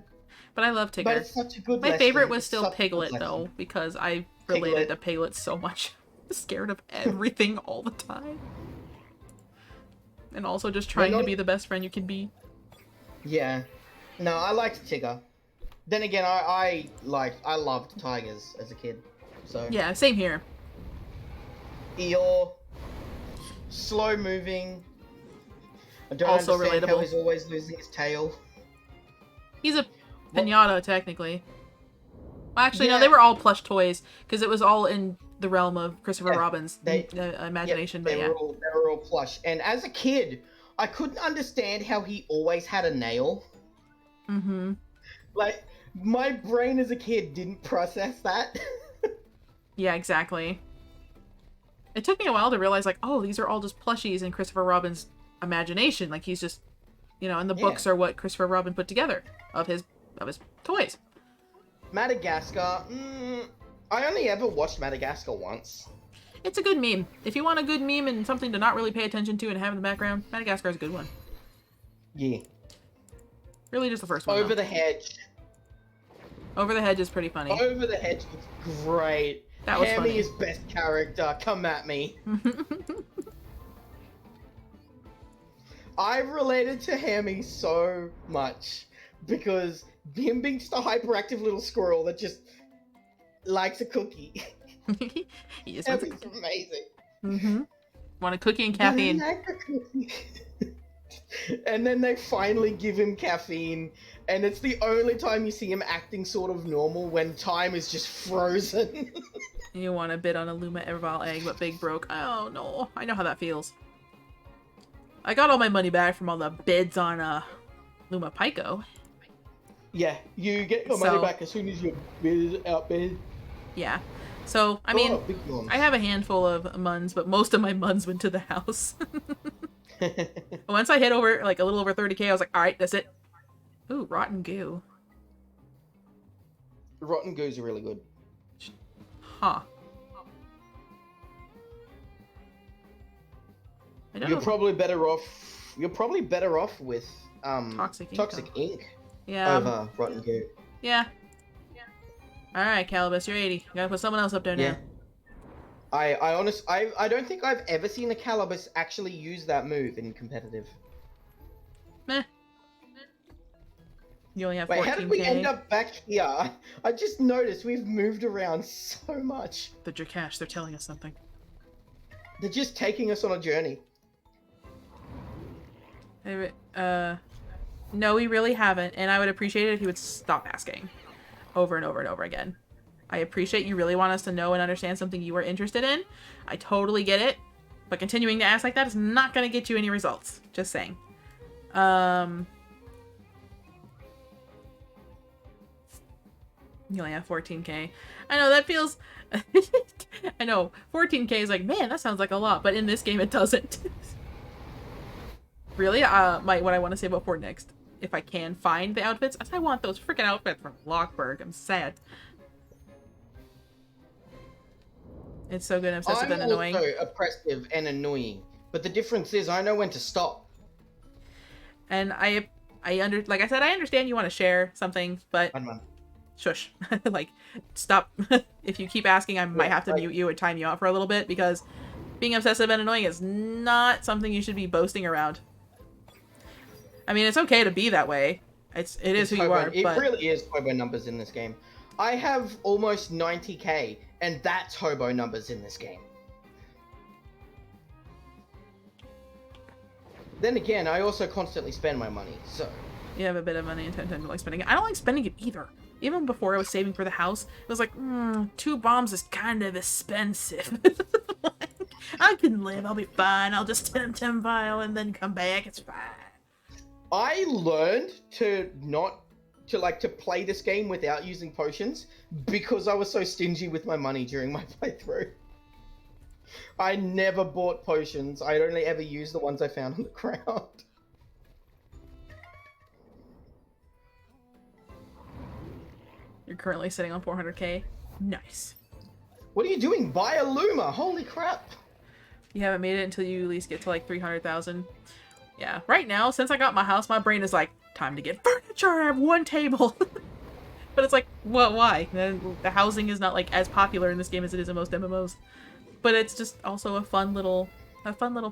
But I love Tigger. But it's such a good My favorite was still Piglet, though, because I related to Piglet so much. I was scared of everything all the time. And also just trying to be the best friend you can be. Yeah. No, I liked Tigger. Then again, I loved tigers as a kid. So yeah, same here. Eeyore, slow moving. I don't also understand relatable. How he's always losing his tail. He's a pinata, technically. Well, actually, no, they were all plush toys because it was all in the realm of Christopher Robin's imagination. They but were all plush. And as a kid, I couldn't understand how he always had a nail. Mm-hmm. Like, my brain as a kid didn't process that. Yeah, exactly. It took me a while to realize, like, oh, these are all just plushies in Christopher Robin's imagination. Like, he's just, and the books are what Christopher Robin put together of his toys. Madagascar. I only ever watched Madagascar once. It's a good meme. If you want a good meme and something to not really pay attention to and have in the background, Madagascar is a good one. Yeah. Really just the first one. Over the Hedge. Over the Hedge is pretty funny. Over the Hedge was great. That was Hammy funny. is best character. Come at me. I've related to Hammy so much because him being just a hyperactive little squirrel that just likes a cookie. He just Hammy's amazing. Mm-hmm. Want a cookie and caffeine. Like a cookie. And then they finally give him caffeine, and it's the only time you see him acting sort of normal when time is just frozen. You want to bid on a Luma Evervile egg, but Big broke. Oh no, I know how that feels. I got all my money back from all the bids on Luma Pycko. Yeah, you get your money back as soon as your bid is outbid. Yeah. So, I mean, I have a handful of muns, but most of my muns went to the house. Once I hit over, like, a little over 30k, I was like, alright, that's it. Ooh, rotten goo. Rotten goo's are really good. Huh. I don't You're know. probably better off. You're probably better off with Toxic ink Yeah. over rotten goo. Yeah. Alright, Calibus, you're 80. You gotta put someone else up there Yeah. now. I don't think I've ever seen a Calibus actually use that move in competitive. Meh. You only have 14k. Wait, how did we end up back here? I just noticed we've moved around so much. The Drakash, they're telling us something. They're just taking us on a journey. No, we really haven't, and I would appreciate it if you would stop asking over and over and over again. I appreciate you really want us to know and understand something you are interested in. I totally get it, but continuing to ask like that is not going to get you any results. Just saying. You only have 14k. I know that feels... I know, 14k is like, man, that sounds like a lot, but in this game it doesn't. Really? What I want to say about Fort next, if I can find the outfits, I want those freaking outfits from Lockberg. I'm sad. It's so good and obsessive and annoying. I'm also oppressive and annoying, but the difference is I know when to stop. And like I said, I understand you want to share something, but shush. Like, stop. If you keep asking, I might have to mute you and time you out for a little bit, because being obsessive and annoying is not something you should be boasting around. I mean, it's okay to be that way. It is who you are. It but... really is hobo numbers in this game. I have almost 90k, and that's hobo numbers in this game. Then again, I also constantly spend my money, so... You have a bit of money and TemTem like spending it. I don't like spending it either. Even before I was saving for the house, it was like, 2 bombs is kind of expensive. I can live, I'll be fine. I'll just TemTem file and then come back, it's fine. I learned to play this game without using potions because I was so stingy with my money during my playthrough. I never bought potions. I'd only ever used the ones I found on the ground. You're currently sitting on 400k. Nice. What are you doing? Buy a luma! Holy crap! You haven't made it until you at least get to like 300,000. Yeah, right now, since I got my house, my brain is like, time to get furniture, I have 1 table. But it's like, well, why? The housing is not like as popular in this game as it is in most MMOs. But it's just also a fun little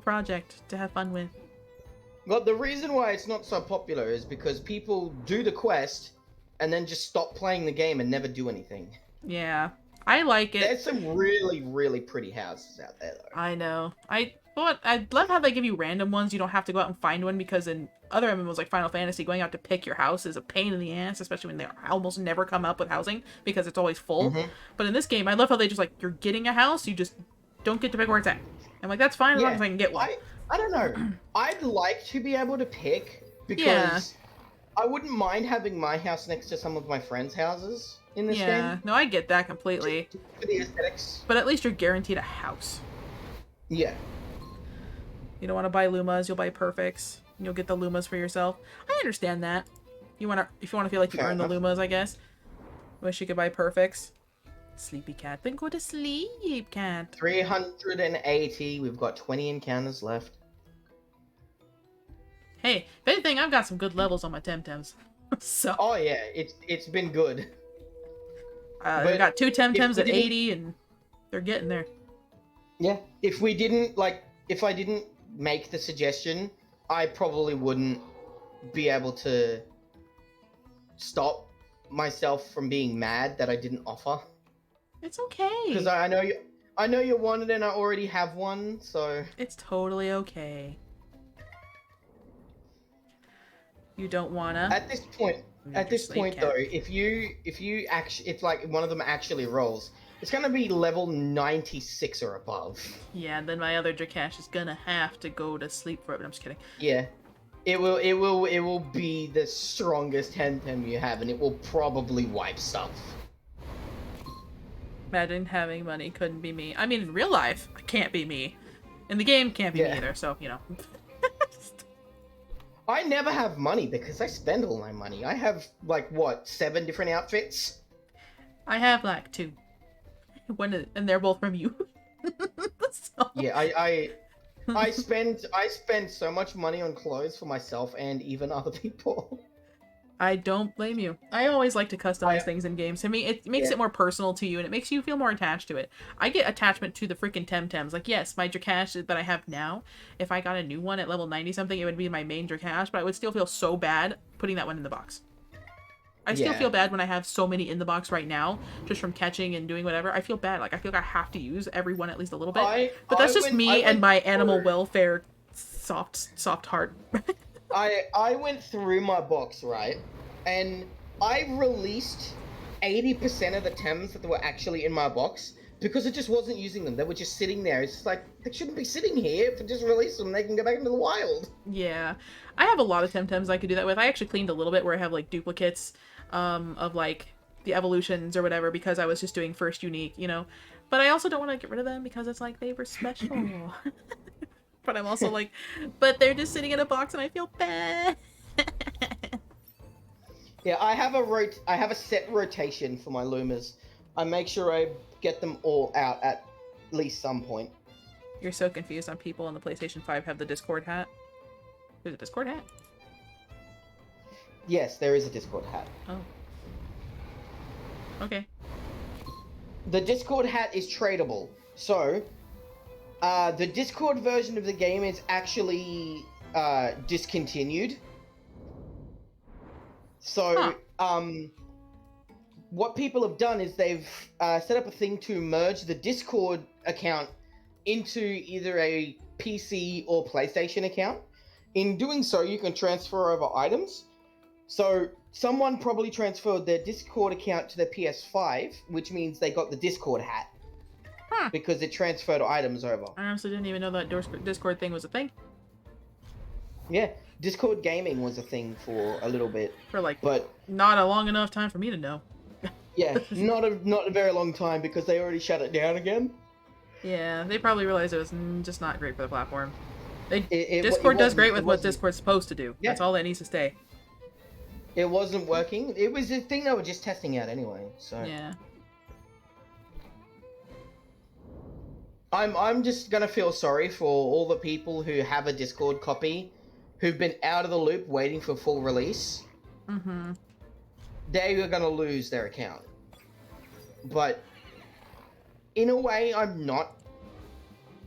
project to have fun with. Well, the reason why it's not so popular is because people do the quest and then just stop playing the game and never do anything. Yeah, I like it. There's some really, really pretty houses out there, though. I know. I love how they give you random ones. You don't have to go out and find one, because in other MMOs like Final Fantasy, going out to pick your house is a pain in the ass, especially when they almost never come up with housing because it's always full. But in this game, I love how they just like, you're getting a house, you just don't get to pick where it's at. I'm like, that's fine as long as I can get one. I don't know. I'd like to be able to pick, because I wouldn't mind having my house next to some of my friends' houses in this game. Yeah, no, I get that completely. Just for the aesthetics. But at least you're guaranteed a house. Yeah. You don't want to buy Lumas, you'll buy Perfects. You'll get the Lumas for yourself. I understand that. If you want to feel like you earn the Lumas, I guess. Wish you could buy Perfects. Sleepy cat. Then go to sleep, cat. 380. We've got 20 encounters left. Hey, if anything, I've got some good levels on my TemTems. So. Oh yeah, it's been good. I got 2 TemTems at 80, and they're getting there. Yeah. If I didn't make the suggestion, I probably wouldn't be able to stop myself from being mad that I didn't offer. It's okay. Because I know you wanted it, and I already have one, so it's totally okay. You don't wanna. At this point though, if like one of them actually rolls, it's gonna be level 96 or above. Yeah, then my other Drakash is gonna have to go to sleep for it, but I'm just kidding. Yeah. It will be the strongest TemTem you have, and it will probably wipe stuff. Imagine having money couldn't be me. I mean, in real life, it can't be me. In the game, can't be me either, so, you know. I never have money because I spend all my money. I have, like, what, 7 different outfits? I have like 2. And they're both from you. So... Yeah, I spend so much money on clothes for myself and even other people. I don't blame you. I always like to customize things in games. To me, it makes it more personal to you, and it makes you feel more attached to it. I get attachment to the freaking TemTems. Like, yes, my Drakash that I have now, if I got a new one at level 90-something, it would be my main Drakash, but I would still feel so bad putting that one in the box. I still feel bad when I have so many in the box right now, just from catching and doing whatever. I feel bad. Like, I feel like I have to use every one at least a little bit. But that's just me and my animal welfare soft heart. I went through my box, right? And I released 80% of the Tems that were actually in my box because it just wasn't using them. They were just sitting there. It's just like, they shouldn't be sitting here. If I just release them, they can go back into the wild. Yeah. I have a lot of TemTems I could do that with. I actually cleaned a little bit where I have, like, duplicates of, like, the evolutions or whatever because I was just doing first unique, you know? But I also don't want to get rid of them because it's like, they were special. But I'm also like, but they're just sitting in a box and I feel bad. Yeah, I have a set rotation for my Lumas. I make sure I get them all out at least some point. You're so confused on people on the PlayStation 5 have the Discord hat. There's a Discord hat? Yes, there is a Discord hat. Oh. Okay. The Discord hat is tradable. So, the Discord version of the game is actually discontinued. So, what people have done is they've set up a thing to merge the Discord account into either a PC or PlayStation account. In doing so, you can transfer over items. So, someone probably transferred their Discord account to their PS5, which means they got the Discord hat. Because it transferred items over. I honestly didn't even know that Discord thing was a thing. Yeah, Discord gaming was a thing for a little bit. For like, but not a long enough time for me to know. Yeah, not a very long time because they already shut it down again. Yeah, they probably realized it was just not great for the platform. Discord does great with what Discord's supposed to do. Yeah. That's all that needs to stay. It wasn't working. It was a thing they were just testing out anyway. So yeah. I'm just gonna feel sorry for all the people who have a Discord copy, who've been out of the loop waiting for full release. Mm-hmm. They are gonna lose their account. But in a way, I'm not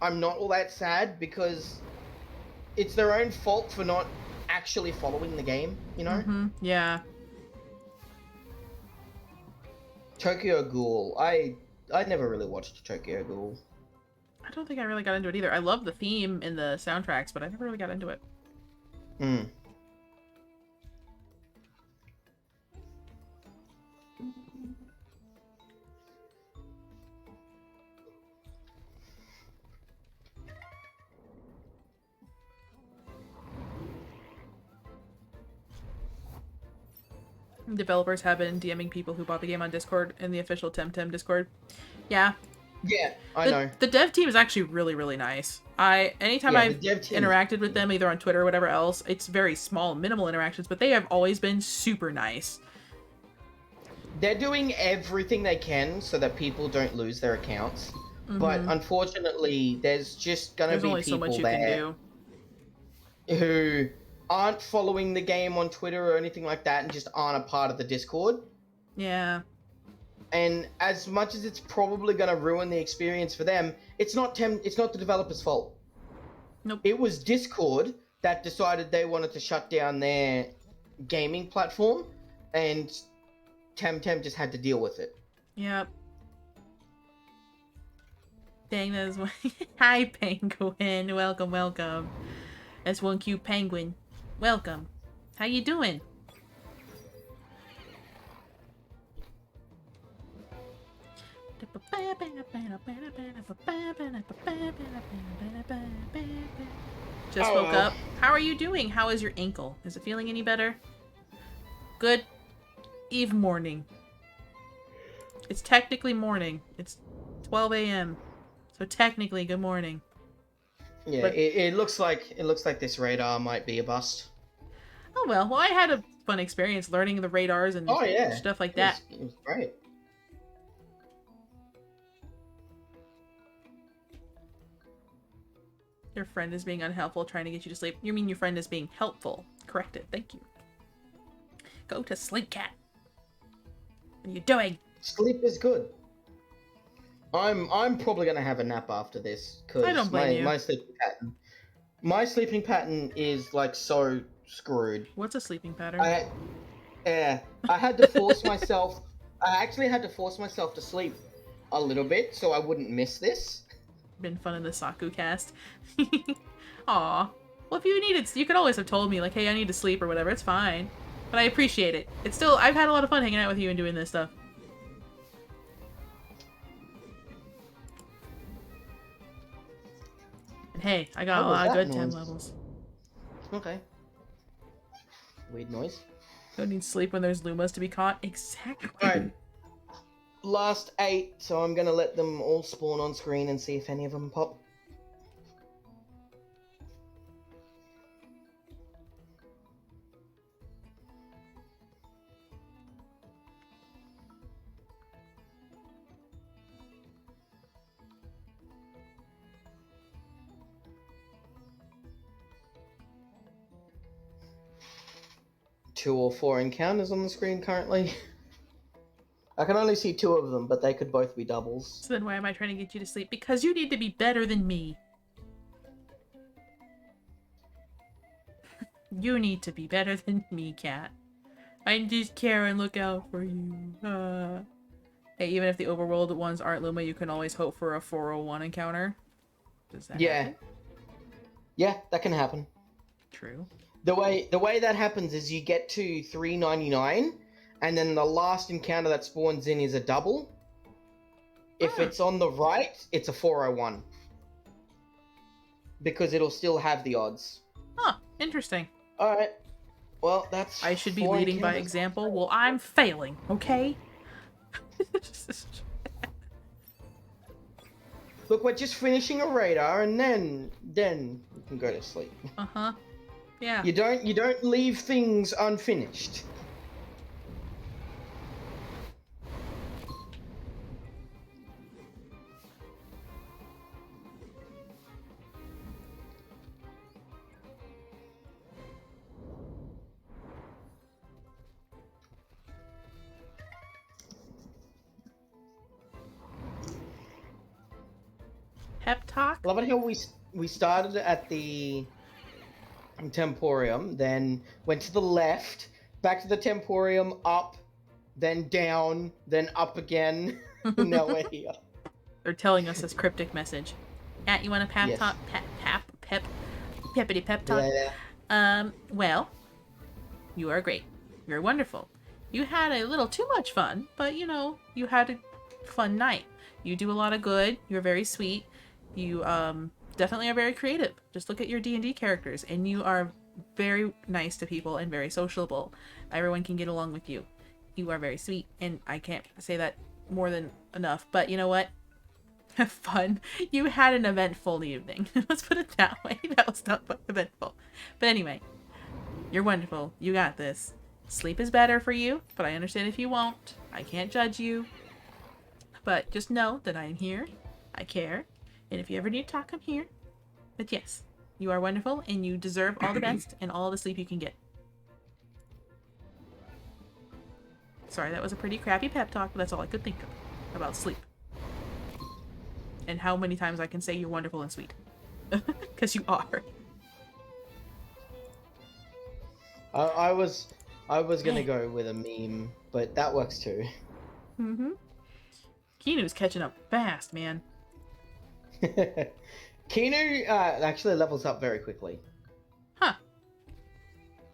all that sad because it's their own fault for not actually following the game, you know? Mm-hmm. Yeah. Tokyo Ghoul. I never really watched Tokyo Ghoul. I don't think I really got into it either. I love the theme and the soundtracks, but I never really got into it. Hmm. Developers have been DMing people who bought the game on Discord in the official TemTem Discord. Yeah. Yeah, I know. The dev team is actually really, really nice. Anytime I've interacted with them, either on Twitter or whatever else, it's very small, minimal interactions, but they have always been super nice. They're doing everything they can so that people don't lose their accounts. Mm-hmm. But unfortunately, there's just gonna be only people so much you there can do. Who aren't following the game on Twitter or anything like that and just aren't a part of the Discord. Yeah. And as much as it's probably going to ruin the experience for them, it's not the developer's fault. Nope. It was Discord that decided they wanted to shut down their gaming platform, and TemTem just had to deal with it. Yep. Dang, that is one. Hi, Penguin. Welcome, welcome. That's one cute penguin. Welcome. How you doing? Just woke up. How are you doing? How is your ankle? Is it feeling any better? Good eve morning. It's technically morning. It's 12 a.m. So technically good morning. Yeah, but it looks like this radar might be a bust. Oh well, I had a fun experience learning the radars and Oh yeah, stuff like that. It was great. Your friend is being unhelpful, trying to get you to sleep. You mean your friend is being helpful? Correct it. Thank you. Go to sleep, cat. What are you doing? Sleep is good. I'm probably gonna have a nap after this I don't because blame you. my sleeping pattern is like so screwed. What's a sleeping pattern? I had to force myself. I actually had to force myself to sleep a little bit so I wouldn't miss this. Been fun in the Saku cast. Aw. Well, if you needed, you could always have told me, like, hey, I need to sleep or whatever. It's fine. But I appreciate it. It's still, I've had a lot of fun hanging out with you and doing this stuff. And hey, I got a lot of good noise? 10 levels. Okay. Weird noise. Don't need sleep when there's lumas to be caught. Exactly. Alright. Last 8, so I'm gonna let them all spawn on screen and see if any of them pop. Two or four encounters on the screen currently. I can only see 2 of them, but they could both be doubles. So then why am I trying to get you to sleep? Because you need to be better than me. You need to be better than me, cat. I just care and look out for you. Hey, even if the overworld ones aren't Luma, you can always hope for a 401 encounter. Does that happen? Yeah, that can happen. True. The way that happens is you get to 399, and then the last encounter that spawns in is a double. If it's on the right, it's a 401. Because it'll still have the odds. Huh, interesting. Alright. Well, that's... I should be 4 leading by encounters. example. Well, I'm failing, okay? Look, we're just finishing a radar, and then we can go to sleep. Uh-huh. Yeah. You don't leave things unfinished. Pep talk? Love it how we started at the Temporium, then went to the left, back to the Temporium, up, then down, then up again. Now we're here. They're telling us this cryptic message. Cat, you want a pep Yes. talk? Peppity pep talk? Yeah. Well, you are great. You're wonderful. You had a little too much fun, but you know, you had a fun night. You do a lot of good. You're very sweet. You definitely are very creative. Just look at your D&D characters, and you are very nice to people and very sociable. Everyone can get along with you. You are very sweet, and I can't say that more than enough. But you know what? Have fun. You had an eventful evening. Let's put it that way. That was not eventful. But anyway, you're wonderful. You got this. Sleep is better for you, but I understand if you won't. I can't judge you. But just know that I am here. I care. And if you ever need to talk, I'm here. But yes, you are wonderful, and you deserve all the best and all the sleep you can get. Sorry, that was a pretty crappy pep talk, but that's all I could think of about sleep. And how many times I can say you're wonderful and sweet. Because you are. I was gonna go with a meme, but that works too. Mm-hmm. Kinu's catching up fast, man. Kinu actually levels up very quickly. Huh.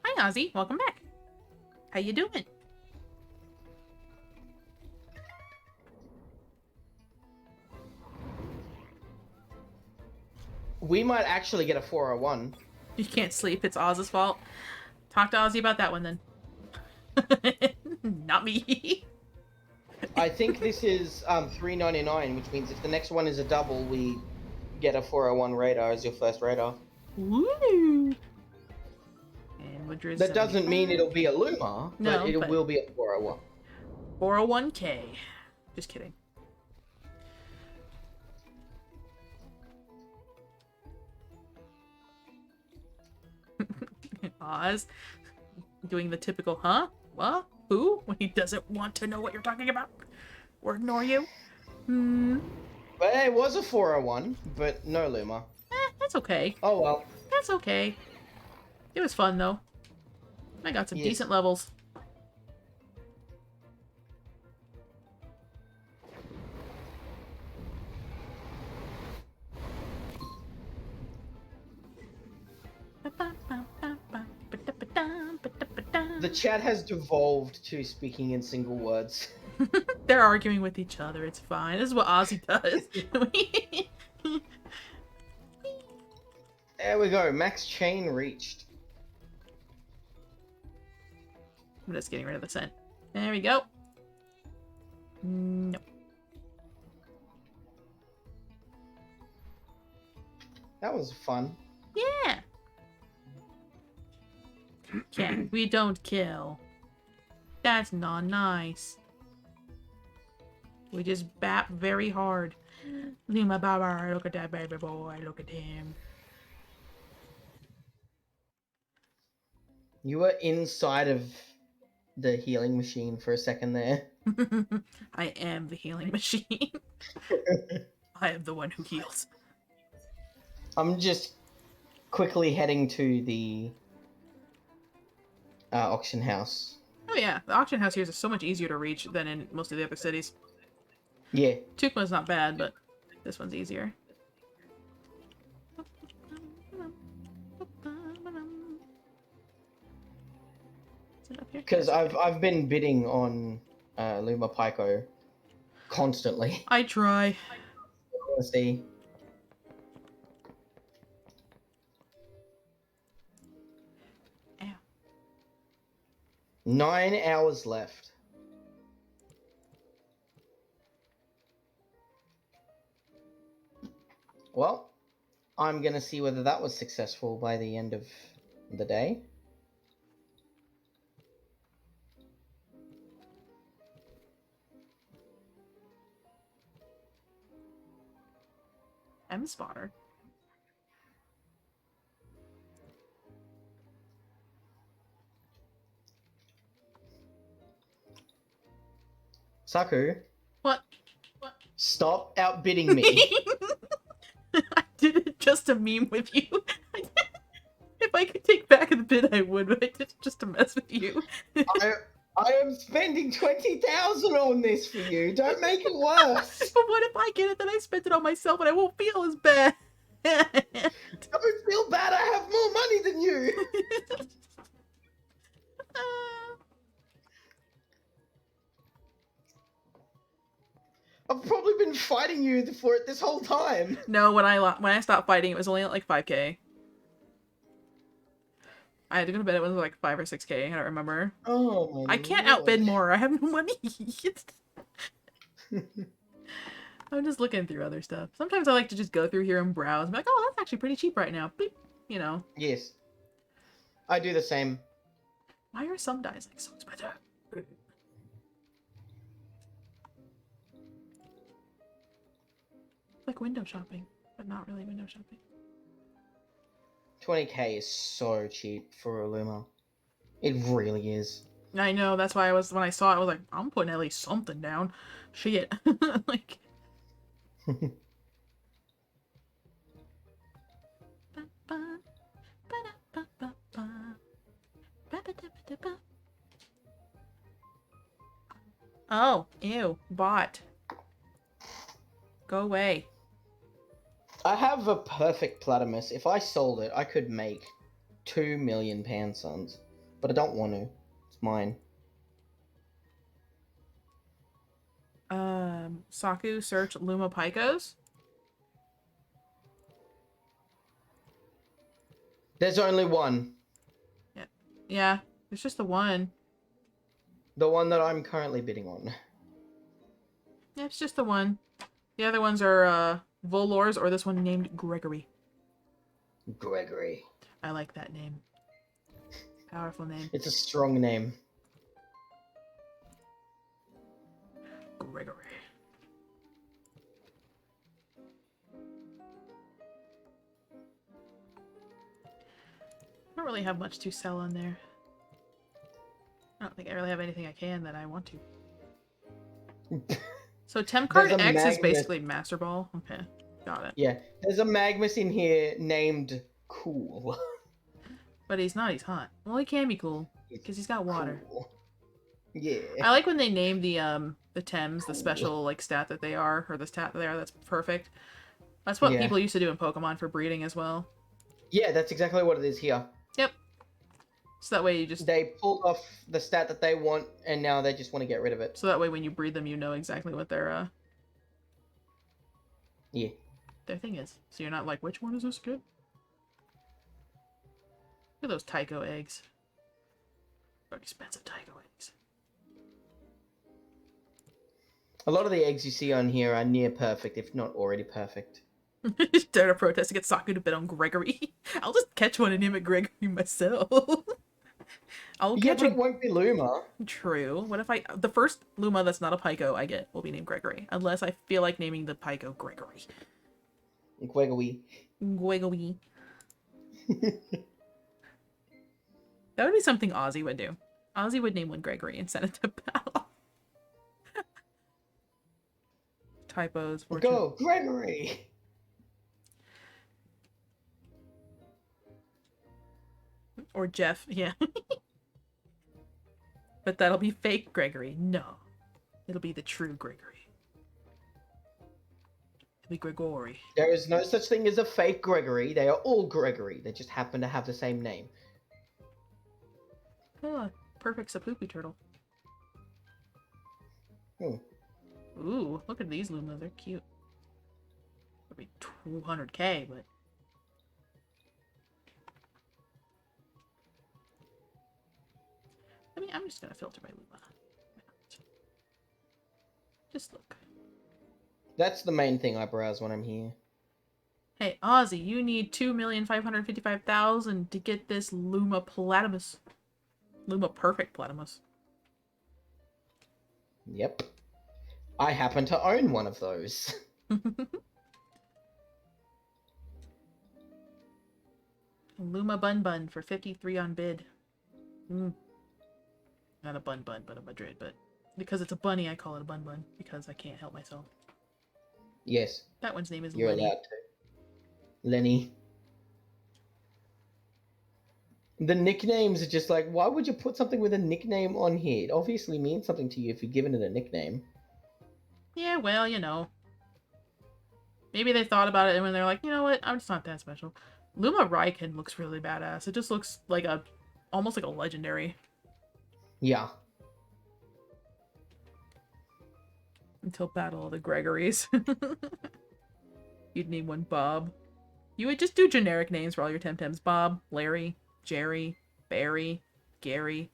Hi, Ozzy. Welcome back. How you doing? We might actually get a 401. You can't sleep. It's Oz's fault. Talk to Ozzy about that one, then. Not me. I think this is 399, which means if the next one is a double, we get a 401 radar as your first radar. Woo! And That doesn't mean it'll be a luma, No, but it but- will be a 401. 401k. Just kidding. Oz doing the typical, huh? What? Who? When he doesn't want to know what you're talking about? Or ignore you? Hmm. But it was a 401, but no luma. That's okay. Oh well. That's okay. It was fun, though. I got some Yes. decent levels. The chat has devolved to speaking in single words. They're arguing with each other. It's fine. This is what Ozzy does. There we go. Max chain reached. I'm just getting rid of the scent. There we go. Nope. That was fun. Yeah. Cat, we don't kill. That's not nice. We just bap very hard. Luma Baba, look at that baby boy. Look at him. You were inside of the healing machine for a second there. I am the healing machine. I am the one who heals. I'm just quickly heading to the auction house. Oh yeah, the auction house here is so much easier to reach than in most of the other cities. Yeah. Tukma's not bad, but this one's easier. Is it up here? Because I've been bidding on Luma Pycko constantly. I try. Let's see. Ow. 9 hours left. Well, I'm gonna see whether that was successful by the end of the day. M-spotter. Saku, What? stop outbidding me. I did it just to meme with you. If I could take back the bid, I would, but I did it just to mess with you. I am spending 20,000 on this for you. Don't make it worse. But what if I get it, then I spent it on myself and I won't feel as bad? Don't feel bad. I have more money than you. I've probably been fighting you for it this whole time. No, when I stopped fighting, it was only at like 5k. I had to go to bed. It was like 5 or 6k. I don't remember. Oh my I can't lord. outbid more. I have no money. I'm just looking through other stuff. Sometimes I like to just go through here and browse. And be like, oh, that's actually pretty cheap right now. Beep. You know. Yes. I do the same. Why are some dyes like so expensive? Like window shopping, but not really window shopping. 20k is so cheap for a Luma. It really is. I know, that's why when I saw it, I was like, I'm putting at least something down. Shit. Like. Oh, ew, bot. Go away. I have a perfect Platymus. If I sold it, I could make 2 million Pansons. But I don't want to. It's mine. Saku, search Luma Pycos. There's only one. Yeah, it's just the one. The one that I'm currently bidding on. Yeah, it's just the one. The other ones are, Volors, or this one named Gregory. Gregory. I like that name. Powerful name. It's a strong name. Gregory. I don't really have much to sell on there. I don't think I really have anything I can that I want to. So Temcard There's a X is magnet. basically Master Ball. Okay, got it. Yeah, there's a Magmus in here named Cool. But he's not, he's hot. Well, he can be cool, because he's got water. Cool. Yeah. I like when they name the Tems, the Cool. special, like, stat that they are, or the stat that they are, that's perfect. That's what Yeah. people used to do in Pokemon for breeding as well. Yeah, that's exactly what it is here. Yep. So that way you just... They pulled off the stat that they want, and now they just want to get rid of it. So that way when you breed them, you know exactly what their Yeah. their thing is. So you're not like, which one is this good? Look at those Tycho eggs. Very expensive Tycho eggs. A lot of the eggs you see on here are near perfect, if not already perfect. Dare to protest to get Saku to bet on Gregory. I'll just catch one and name it Gregory myself. I'll Yeah, catch but a... it won't be Luma. True. What if the first Luma that's not a Pycko I get will be named Gregory. Unless I feel like naming the Pycko Gregory. Gregory. Gregory. That would be something Ozzy would do. Ozzy would name one Gregory and send it to battle. Typos. Go, Gregory! Or Jeff, yeah. But that'll be fake Gregory. No. It'll be the true Gregory. It'll be Gregory. There is no such thing as a fake Gregory. They are all Gregory. They just happen to have the same name. Oh, perfect Sapuku turtle. Hmm. Ooh, look at these Luma. They're cute. It'll be 200k, but... I mean, I'm just gonna filter by Luma. Just look. That's the main thing I browse when I'm here. Hey, Ozzy, you need 2,555,000 to get this Luma Platypus. Luma Perfect Platypus. Yep. I happen to own one of those. Luma Bun Bun for 53 on bid. Mm. Not a Bun Bun, but a Madrid, but because it's a bunny, I call it a Bun Bun, because I can't help myself. Yes. That one's name is You're Lenny. allowed to. Lenny. The nicknames are just like, why would you put something with a nickname on here? It obviously means something to you if you've given it a nickname. Yeah, well, you know. Maybe they thought about it and when they're like, you know what, I'm just not that special. Luma Raiken looks really badass. It just looks like almost like a legendary. Yeah. Until Battle of the Gregorys. You'd name one Bob. You would just do generic names for all your Temtems. Bob, Larry, Jerry, Barry, Gary.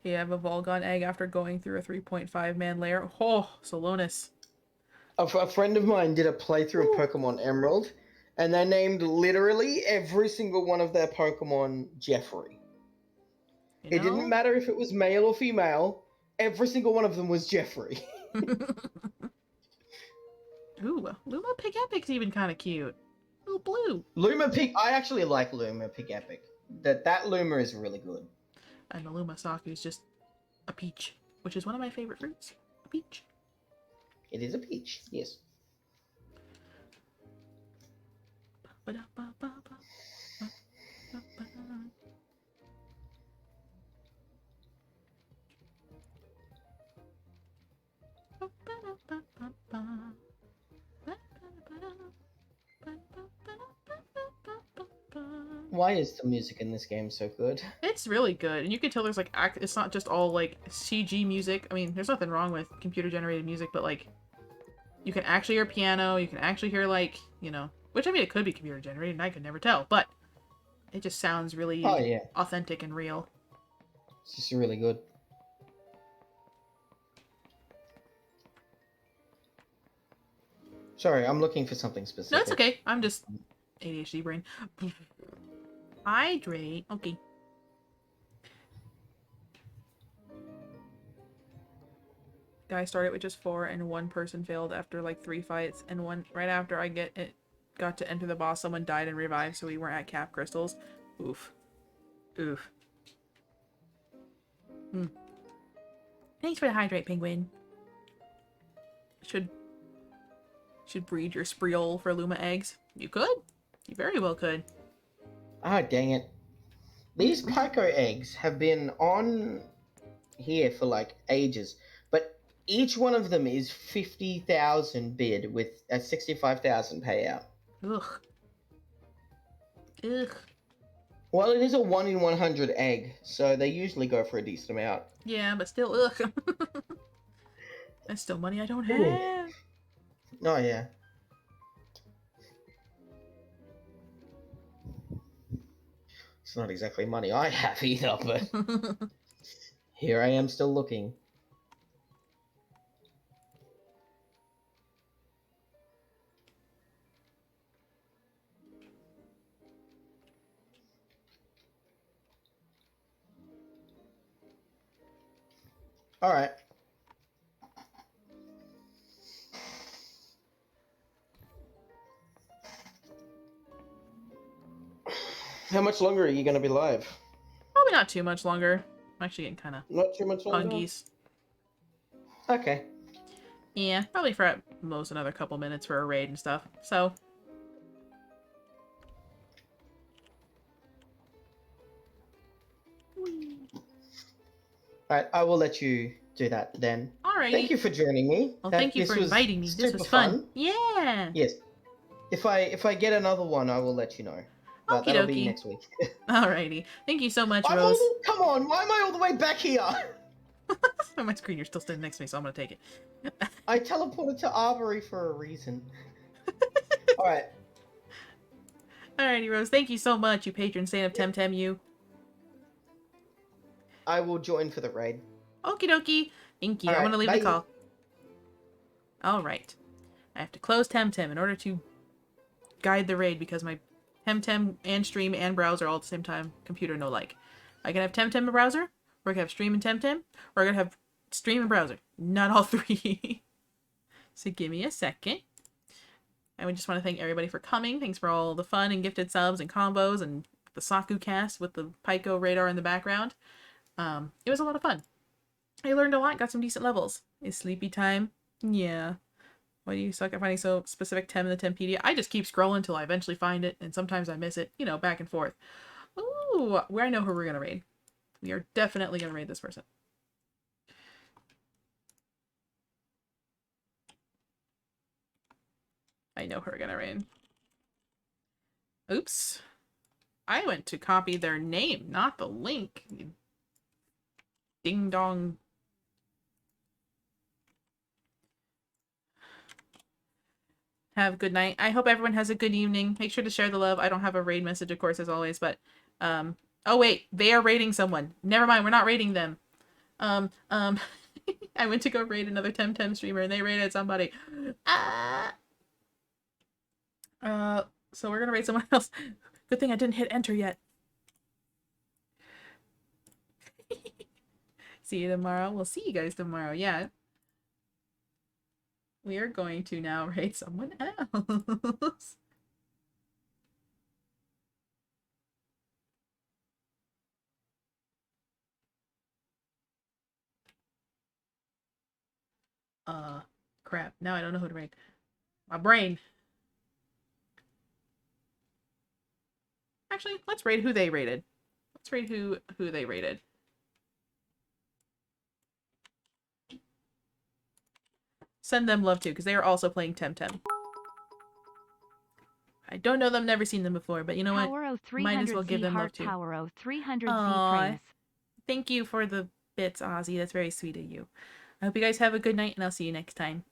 You have a Volgon egg after going through a 3.5-man lair. Oh, Solonis. A friend of mine did a playthrough of Pokemon Emerald, and they named literally every single one of their Pokemon Jeffrey. You It didn't know? matter if it was male or female, every single one of them was Jeffrey. Ooh, Luma Pig Epic's even kind of cute. Little blue. Luma Pig, I actually like Luma Pig Epic. That Luma is really good. And the Luma Saku is just a peach, which is one of my favorite fruits. A peach. It is a peach, yes. Why is the music in this game so good? It's really good, and you can tell there's like it's not just all like CG music. I mean, there's nothing wrong with computer generated music, but like you can actually hear piano, you can actually hear like, you know, which I mean it could be computer generated and I could never tell, but it just sounds really Oh yeah, authentic and real. it's just really good. Sorry, I'm looking for something specific. No, it's okay. I'm just ADHD brain. Hydrate. Okay. Guy started with just 4 and 1 person failed after like 3 fights, and one right after I got to enter the boss, someone died and revived, so we weren't at cap crystals. Oof. Oof. Thanks for the hydrate, penguin. Should breed your spreole for Luma eggs. You could. You very well could. Ah, dang it. These Pycko eggs have been on here for like ages, but each one of them is 50,000 bid with a 65,000 payout. Ugh. Ugh. Well, it is a 1 in 100 egg, so they usually go for a decent amount. Yeah, but still, ugh. That's still money I don't have. Oh, yeah. It's not exactly money I have either, but here I am still looking. Alright. How much longer are you going to be live? Probably not too much longer. I'm actually getting kind of Not too much longer? hungies. Okay. Yeah, probably for at most another couple minutes for a raid and stuff. So. Alright, I will let you do that then. Alright. Thank you for joining me. Well, thank you for inviting me. This was fun. Yeah. Yes. If I get another one, I will let you know. But Okie that'll be dokie. next week. Alrighty. Thank you so much, Rose. Come on, why am I all the way back here? On my screen, you're still standing next to me, so I'm gonna take it. I teleported to Arbory for a reason. Alright. Alrighty, Rose. Thank you so much, you patron saint of TemTem, you. I will join for the raid. Okie dokie. Thank you. All I'm right, gonna leave bye. the call. Alright. I have to close TemTem in order to guide the raid because my TemTem and stream and browser all at the same time. Computer no like. I can have TemTem and browser, or I can have stream and TemTem, or I can have stream and browser. Not all three. So give me a second. I would just want to thank everybody for coming. Thanks for all the fun and gifted subs and combos and the Saku cast with the Pycko radar in the background. It was a lot of fun. I learned a lot, got some decent levels. Is sleepy time? Yeah. Why do you suck at finding so specific Tem in the Tempedia? I just keep scrolling until I eventually find it, and sometimes I miss it. You know, back and forth. Ooh, I know who we're gonna raid. We are definitely gonna raid this person. I know who we're gonna raid. Oops. I went to copy their name, not the link. Ding dong. Have a good night. I hope everyone has a good evening. Make sure to share the love. I don't have a raid message, of course, as always, but, oh wait, they are raiding someone. Never mind, we're not raiding them. I went to go raid another TemTem streamer, and they raided somebody. So we're gonna raid someone else. Good thing I didn't hit enter yet. See you tomorrow. We'll see you guys tomorrow. Yeah. We are going to now raid someone else. Crap. Now I don't know who to raid. My brain. Actually, let's raid who they raided. Let's raid who they raided. Send them love too, because they are also playing TemTem. I don't know them, never seen them before, but you know what? Might as well give them love too. Power 300 Aww. Thank you for the bits, Ozzy. That's very sweet of you. I hope you guys have a good night, and I'll see you next time.